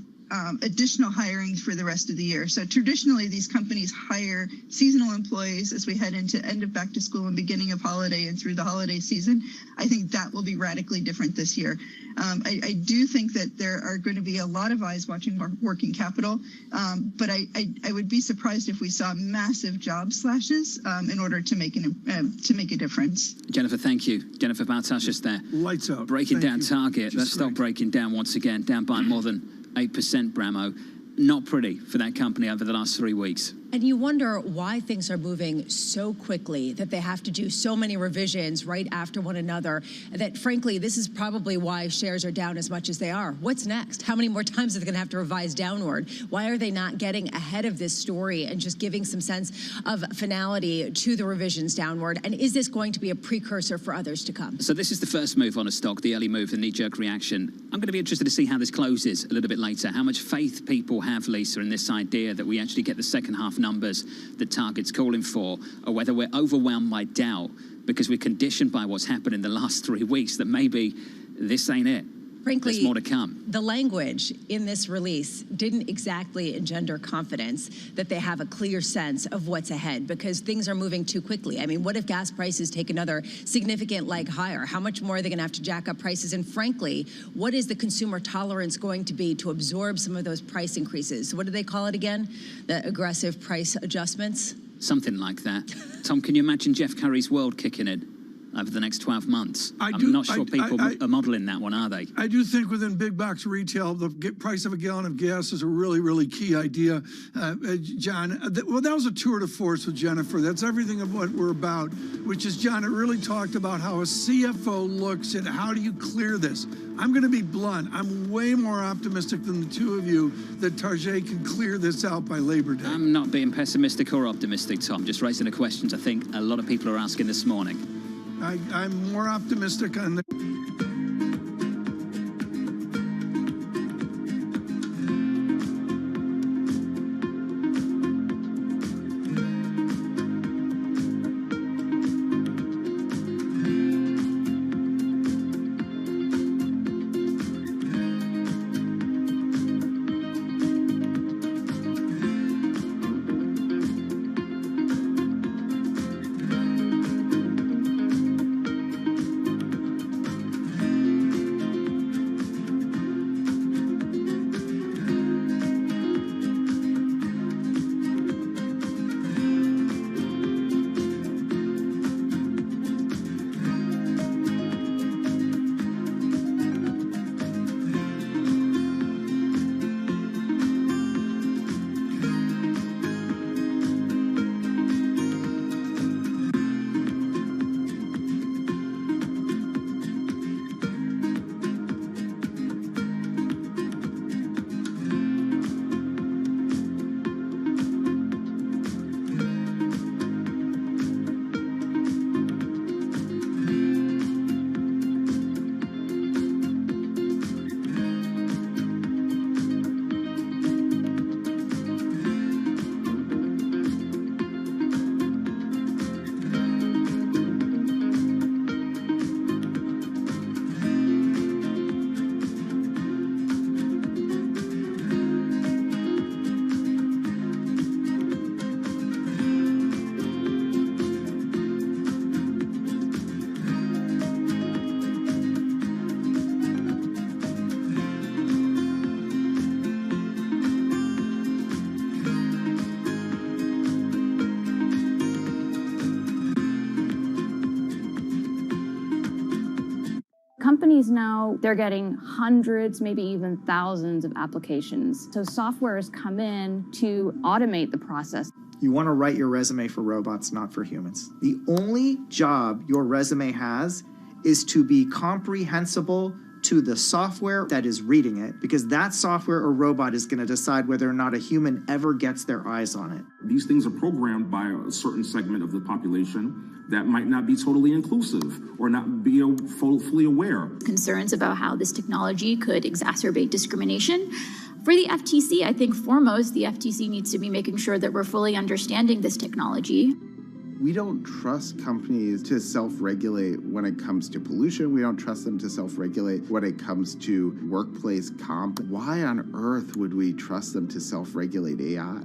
additional hirings for the rest of the year. So traditionally, these companies hire seasonal employees as we head into end of back to school and beginning of holiday and through the holiday season. I think that will be radically different this year. I do think that there are going to be a lot of eyes watching working capital, but I would be surprised if we saw massive job slashes in order to make a difference. Jennifer, thank you. Jennifer Bartashis there. Lights out. Breaking down Target. Let's stop breaking down once again, down by more than 8%, Bramo. Not pretty for that company over the last 3 weeks. And you wonder why things are moving so quickly, that they have to do so many revisions right after one another, that frankly, this is probably why shares are down as much as they are. What's next? How many more times are they going to have to revise downward? Why are they not getting ahead of this story and just giving some sense of finality to the revisions downward? And is this going to be a precursor for others to come? So this is the first move on a stock, the early move, the knee-jerk reaction. I'm going to be interested to see how this closes a little bit later. How much faith people have, Lisa, in this idea that we actually get the second half numbers that Target's calling for, or whether we're overwhelmed by doubt because we're conditioned by what's happened in the last 3 weeks that maybe this ain't it. Frankly, there's more to come. The language in this release didn't exactly engender confidence that they have a clear sense of what's ahead, because things are moving too quickly. I mean, what if gas prices take another significant leg higher? How much more are they going to have to jack up prices? And frankly, what is the consumer tolerance going to be to absorb some of those price increases? What do they call it again? The aggressive price adjustments? Something like that. Tom, can you imagine Jeff Curry's world kicking in over the next 12 months? I'm not sure people are modeling that one, are they? I do think within big box retail, the price of a gallon of gas is a really, really key idea. John, well, that was a tour de force with Jennifer. That's everything of what we're about, which is, John, it really talked about how a CFO looks at how do you clear this. I'm going to be blunt. I'm way more optimistic than the two of you that Target can clear this out by Labor Day. I'm not being pessimistic or optimistic, Tom. Just raising the questions I think a lot of people are asking this morning. I'm more optimistic on the... companies now, they're getting hundreds, maybe even thousands of applications. So software has come in to automate the process. You want to write your resume for robots, not for humans. The only job your resume has is to be comprehensible to the software that is reading it, because that software or robot is going to decide whether or not a human ever gets their eyes on it. These things are programmed by a certain segment of the population that might not be totally inclusive or not be fully aware. Concerns about how this technology could exacerbate discrimination. For the FTC, I think foremost, the FTC needs to be making sure that we're fully understanding this technology. We don't trust companies to self-regulate when it comes to pollution. We don't trust them to self-regulate when it comes to workplace comp. Why on earth would we trust them to self-regulate AI?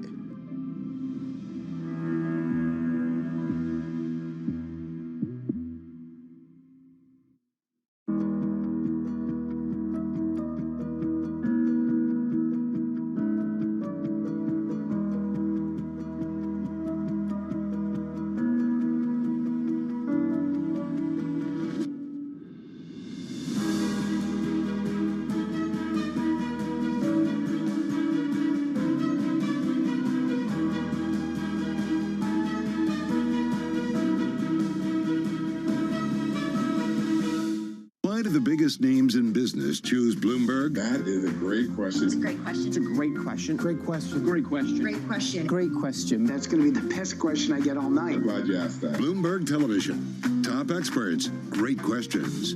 Why do the biggest names in business choose Bloomberg? That is a great question. It's a great question. It's a great question. Great question. Great question. Great question. Great question. That's going to be the best question I get all night. I'm glad you asked that. Bloomberg Television. Top experts. Great questions.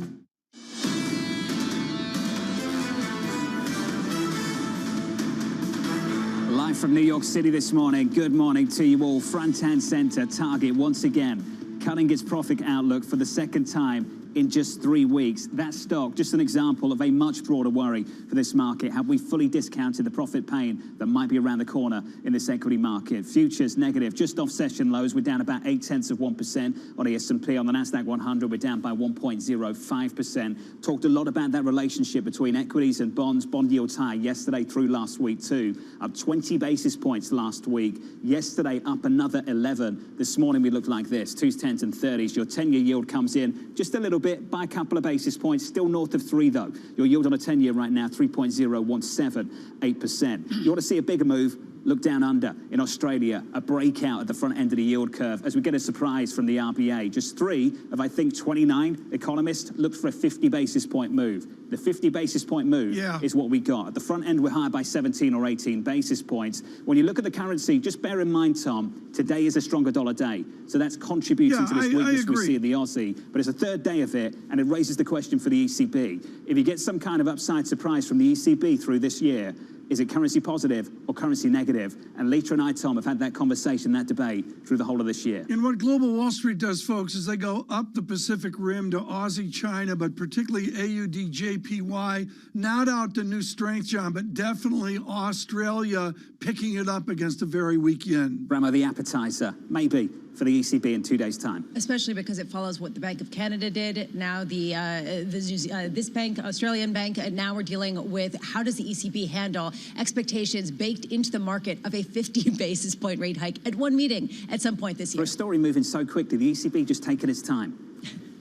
Live from New York City this morning. Good morning to you all. Front and center. Target once again cutting its profit outlook for the second time in just 3 weeks. That stock, just an example of a much broader worry for this market. Have we fully discounted the profit pain that might be around the corner in this equity market? Futures negative, just off session lows. We're down about 0.8% on the S&P. On the Nasdaq 100, we're down by 1.05%. Talked a lot about that relationship between equities and bonds. Bond yields high yesterday through last week too. Up 20 basis points last week. Yesterday up another 11. This morning we look like this. 2s, 10s and 30s. Your 10-year yield comes in just a little bit by a couple of basis points, still north of 3 though. Your yield on a 10-year right now, 3.0178%. You want to see a bigger move? Look down under in Australia, a breakout at the front end of the yield curve as we get a surprise from the RBA. Just 3 of, I think, 29 economists looked for a 50 basis point move. The 50 basis point move is what we got. At the front end, we're higher by 17 or 18 basis points. When you look at the currency, just bear in mind, Tom, today is a stronger dollar day. So that's contributing to this weakness we see in the Aussie. But it's a third day of it, and it raises the question for the ECB. If you get some kind of upside surprise from the ECB through this year, is it currency positive or currency negative? And Lita and I, Tom, have had that conversation, that debate through the whole of this year. And what Global Wall Street does, folks, is they go up the Pacific Rim to Aussie, China, but particularly AUD, JPY. Not out the new strength, John, but definitely Australia picking it up against a very weak yen. Bramo, the appetizer, maybe, for the ECB in 2 days' time. Especially because it follows what the Bank of Canada did. Now this bank, Australian bank, now we're dealing with how does the ECB handle expectations baked into the market of a 50 basis point rate hike at one meeting at some point this year. For a story moving so quickly, the ECB just taking its time.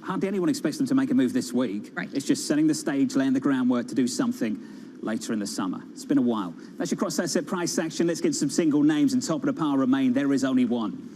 Hardly anyone expects them to make a move this week. Right. It's just setting the stage, laying the groundwork to do something later in the summer. It's been a while. That's your cross-asset price section. Let's get some single names, and top of the pile remain. There is only one.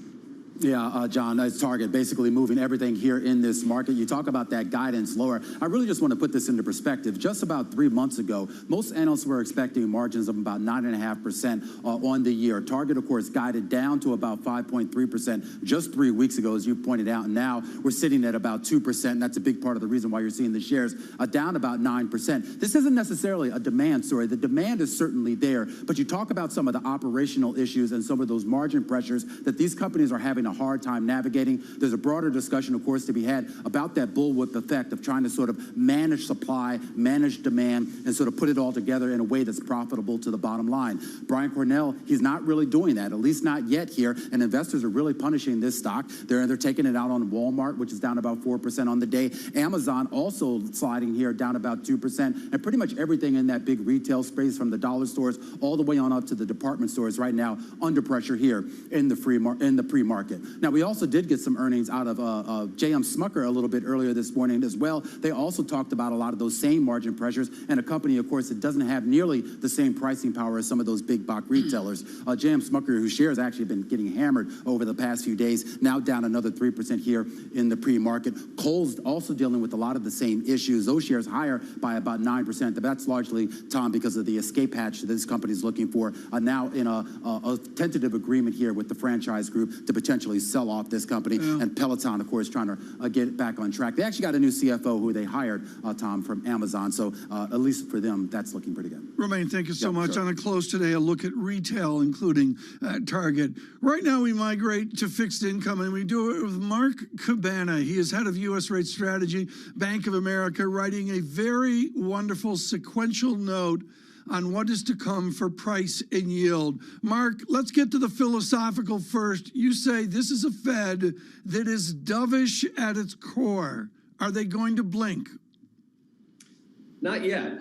Yeah, John, that's Target basically moving everything here in this market. You talk about that guidance lower. I really just want to put this into perspective. Just about 3 months ago, most analysts were expecting margins of about 9.5% on the year. Target, of course, guided down to about 5.3% just 3 weeks ago, as you pointed out. And now we're sitting at about 2%. And that's a big part of the reason why you're seeing the shares down about 9%. This isn't necessarily a demand story. The demand is certainly there. But you talk about some of the operational issues and some of those margin pressures that these companies are having a hard time navigating. There's a broader discussion, of course, to be had about that bullwhip effect of trying to sort of manage supply, manage demand, and sort of put it all together in a way that's profitable to the bottom line. Brian Cornell, he's not really doing that, at least not yet here, and investors are really punishing this stock. They're taking it out on Walmart, which is down about 4% on the day. Amazon also sliding here, down about 2%, and pretty much everything in that big retail space, from the dollar stores all the way on up to the department stores right now, under pressure here in the pre-market. market. Now, we also did get some earnings out of J.M. Smucker a little bit earlier this morning as well. They also talked about a lot of those same margin pressures, and a company, of course, that doesn't have nearly the same pricing power as some of those big box retailers. J.M. Smucker, whose shares actually been getting hammered over the past few days, now down another 3% here in the pre-market. Kohl's also dealing with a lot of the same issues. Those shares higher by about 9%. But that's largely, Tom, because of the escape hatch that this company is looking for, now in a tentative agreement here with the franchise group to potentially sell off this company. And Peloton, of course, trying to get it back on track. They actually got a new CFO who they hired, Tom, from Amazon. So at least for them, that's looking pretty good. Romaine, thank you so much. Sure. On a close today, a look at retail, including Target. Right now, we migrate to fixed income, and we do it with Mark Cabana. He is head of U.S. Rate Strategy, Bank of America, writing a very wonderful sequential note on what is to come for price and yield. Mark, let's get to the philosophical first. You say this is a Fed that is dovish at its core. Are they going to blink? Not yet.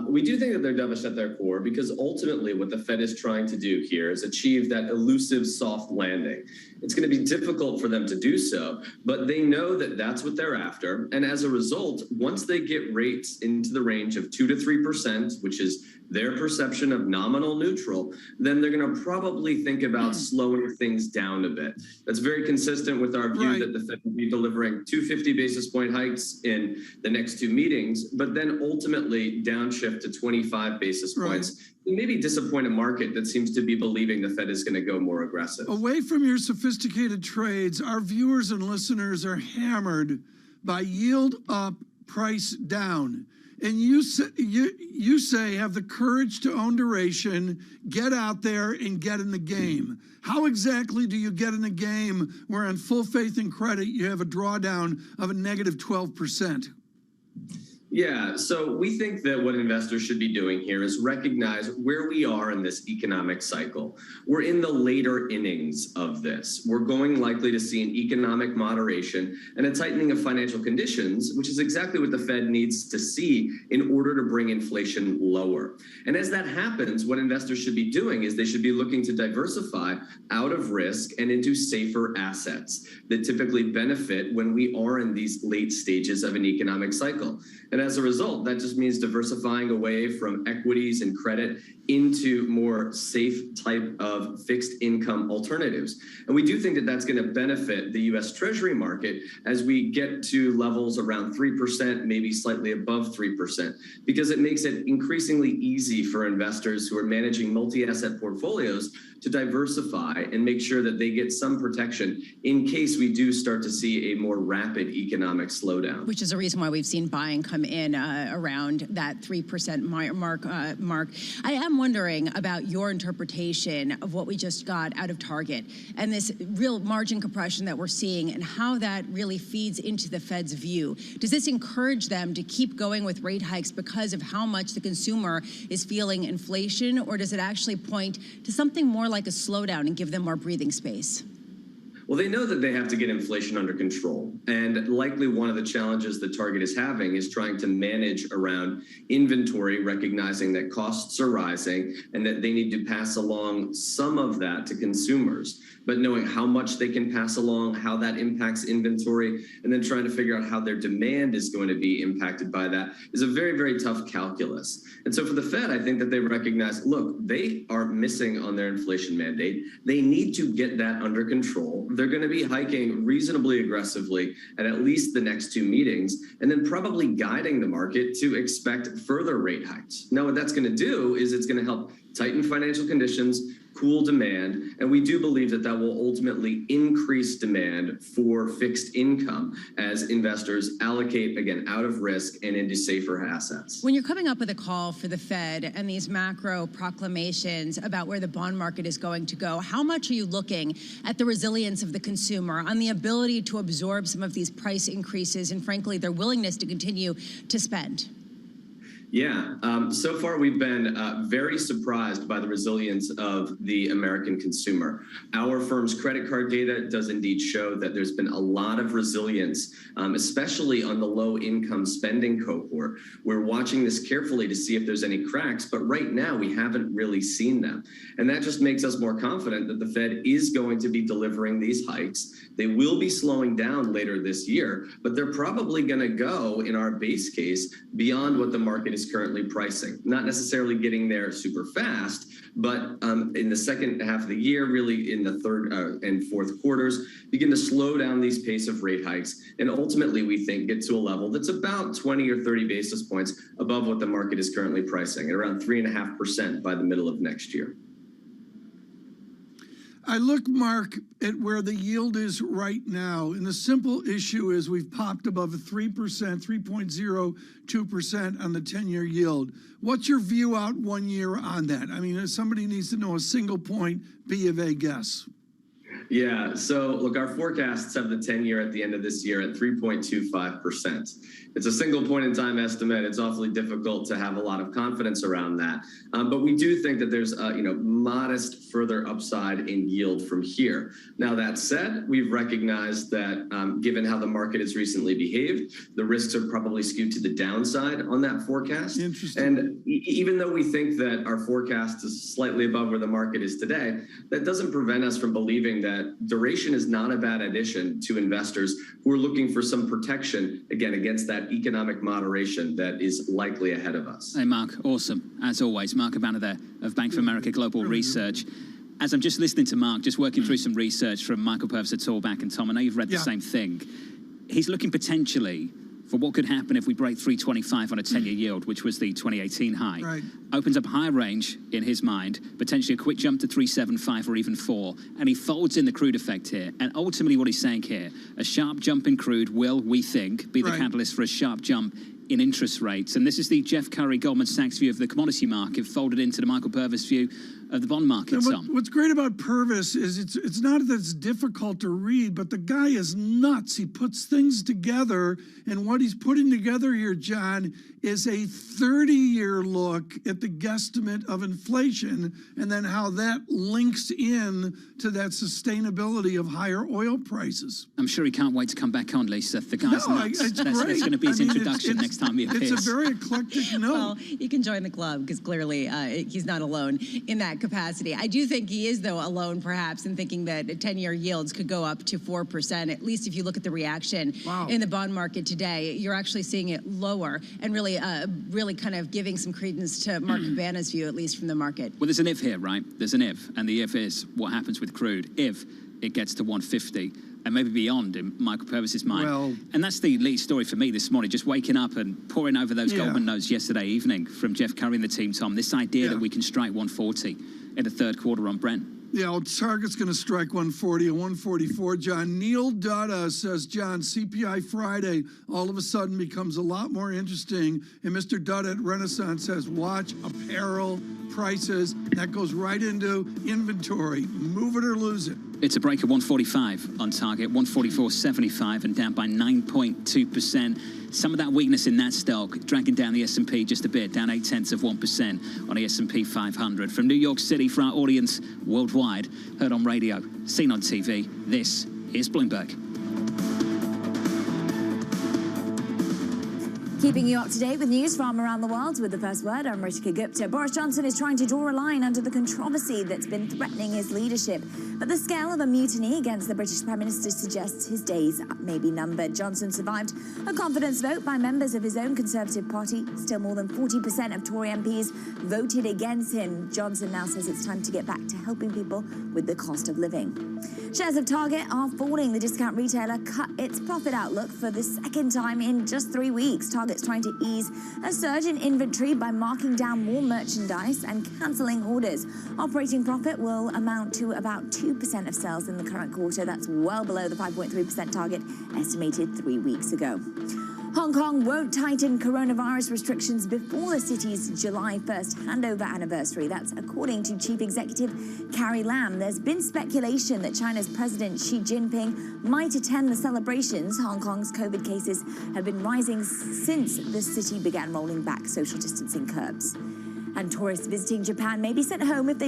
We do think that they're dovish at their core because ultimately what the Fed is trying to do here is achieve that elusive soft landing. It's going to be difficult for them to do so, but they know that that's what they're after. And as a result, once they get rates into the range of 2 to 3%, which is their perception of nominal neutral, then they're going to probably think about slowing things down a bit. That's very consistent with our view that the Fed will be delivering 250 basis point hikes in the next two meetings, but then ultimately downshift to 25 basis points. Maybe disappoint a market that seems to be believing the Fed is going to go more aggressive. Away from your sophisticated trades, our viewers and listeners are hammered by yield up, price down. And you say have the courage to own duration, get out there and get in the game. How exactly do you get in the game where on full faith and credit you have a drawdown of a negative 12%? Yeah, so we think that what investors should be doing here is recognize where we are in this economic cycle. We're in the later innings of this. We're going likely to see an economic moderation and a tightening of financial conditions, which is exactly what the Fed needs to see in order to bring inflation lower. And as that happens, what investors should be doing is they should be looking to diversify out of risk and into safer assets that typically benefit when we are in these late stages of an economic cycle. And as a result, that just means diversifying away from equities and credit into more safe type of fixed income alternatives. And we do think that that's going to benefit the U.S. Treasury market as we get to levels around 3%, maybe slightly above 3%, because it makes it increasingly easy for investors who are managing multi-asset portfolios to diversify and make sure that they get some protection in case we do start to see a more rapid economic slowdown. Which is a reason why we've seen buying come in around that 3% mark. I am wondering about your interpretation of what we just got out of Target and this real margin compression that we're seeing and how that really feeds into the Fed's view. Does this encourage them to keep going with rate hikes because of how much the consumer is feeling inflation, or does it actually point to something more like a slowdown and give them more breathing space? Well, they know that they have to get inflation under control. And likely one of the challenges that Target is having is trying to manage around inventory, recognizing that costs are rising and that they need to pass along some of that to consumers. But knowing how much they can pass along, how that impacts inventory, and then trying to figure out how their demand is going to be impacted by that is a very, very tough calculus. And so for the Fed, I think that they recognize, look, they are missing on their inflation mandate. They need to get that under control. They're going to be hiking reasonably aggressively at least the next two meetings, and then probably guiding the market to expect further rate hikes. Now, what that's going to do is it's going to help tighten financial conditions, cool demand, and we do believe that that will ultimately increase demand for fixed income as investors allocate, again, out of risk and into safer assets. When you're coming up with a call for the Fed and these macro proclamations about where the bond market is going to go, how much are you looking at the resilience of the consumer, on the ability to absorb some of these price increases and, frankly, their willingness to continue to spend? Yeah, so far we've been very surprised by the resilience of the American consumer. Our firm's credit card data does indeed show that there's been a lot of resilience, especially on the low income spending cohort. We're watching this carefully to see if there's any cracks, but right now we haven't really seen them. And that just makes us more confident that the Fed is going to be delivering these hikes. They will be slowing down later this year, but they're probably going to go, in our base case, beyond what the market is currently pricing. Not necessarily getting there super fast, but in the second half of the year, really in the third and fourth quarters, begin to slow down these pace of rate hikes. And ultimately, we think get to a level that's about 20 or 30 basis points above what the market is currently pricing, at around 3.5% by the middle of next year. I look, Mark, at where the yield is right now, and the simple issue is we've popped above a 3%, 3.02% on the 10-year yield. What's your view out 1 year on that? I mean, somebody needs to know a single point B of A guess. Yeah, so look, our forecasts have the 10-year at the end of this year at 3.25%. It's a single point in time estimate. It's awfully difficult to have a lot of confidence around that. But we do think that there's modest further upside in yield from here. Now, that said, we've recognized that given how the market has recently behaved, the risks are probably skewed to the downside on that forecast. Interesting. And even though we think that our forecast is slightly above where the market is today, that doesn't prevent us from believing that duration is not a bad addition to investors who are looking for some protection, again, against that economic moderation that is likely ahead of us. Hey, Mark, awesome. As always, Mark Cabana there of Bank of America Global Research. As I'm just listening to Mark, just working through some research from Michael Purvis at Torback and Tom, I know you've read the same thing. He's looking potentially for what could happen if we break 325 on a 10-year yield, which was the 2018 high. Right. Opens up a higher range in his mind, potentially a quick jump to 375 or even 4. And he folds in the crude effect here. And ultimately what he's saying here, a sharp jump in crude will, we think, be the catalyst for a sharp jump in interest rates. And this is the Jeff Curry Goldman Sachs view of the commodity market folded into the Michael Purvis view of the bond market, Tom. What's great about Purvis is it's not that it's difficult to read, but the guy is nuts. He puts things together, and what he's putting together here, John, is a 30-year look at the guesstimate of inflation and then how that links in to that sustainability of higher oil prices. I'm sure he can't wait to come back on, Lisa. The guy's nuts. It's That's going to be his introduction next time he appears. It's a very eclectic note. Well, you can join the club because clearly he's not alone in that capacity. I do think he is, though, alone perhaps in thinking that 10-year yields could go up to 4%. At least if you look at the reaction in the bond market today, you're actually seeing it lower and really kind of giving some credence to Mark Cabana's view, at least from the market. Well, there's an if here, right? There's an if, and the if is what happens with crude if it gets to 150 and maybe beyond in Michael Purvis's mind. And that's the lead story for me this morning, just waking up and poring over those Goldman notes yesterday evening from Jeff Curry and the team, Tom. This idea that we can strike 140 in the third quarter on Brent. Yeah, well, Target's going to strike 140 and 144, John. Neil Dutta says, John, CPI Friday all of a sudden becomes a lot more interesting. And Mr. Dutta at Renaissance says, watch apparel prices. That goes right into inventory. Move it or lose it. It's a break of 145 on target, 144.75 and down by 9.2%. Some of that weakness in that stock dragging down the S&P just a bit, down 0.8% on the S&P 500. From New York City for our audience worldwide, heard on radio, seen on TV, this is Bloomberg. Keeping you up to date with news from around the world with the first word, I'm Ritika Gupta. Boris Johnson is trying to draw a line under the controversy that's been threatening his leadership. But the scale of a mutiny against the British Prime Minister suggests his days may be numbered. Johnson survived a confidence vote by members of his own Conservative Party. Still more than 40% of Tory MPs voted against him. Johnson now says it's time to get back to helping people with the cost of living. Shares of Target are falling. The discount retailer cut its profit outlook for the second time in just 3 weeks. Target's trying to ease a surge in inventory by marking down more merchandise and cancelling orders. Operating profit will amount to about 2% of sales in the current quarter. That's well below the 5.3% target estimated 3 weeks ago. Hong Kong won't tighten coronavirus restrictions before the city's July 1st handover anniversary. That's according to Chief Executive Carrie Lam. There's been speculation that China's President Xi Jinping might attend the celebrations. Hong Kong's COVID cases have been rising since the city began rolling back social distancing curbs. And tourists visiting Japan may be sent home if they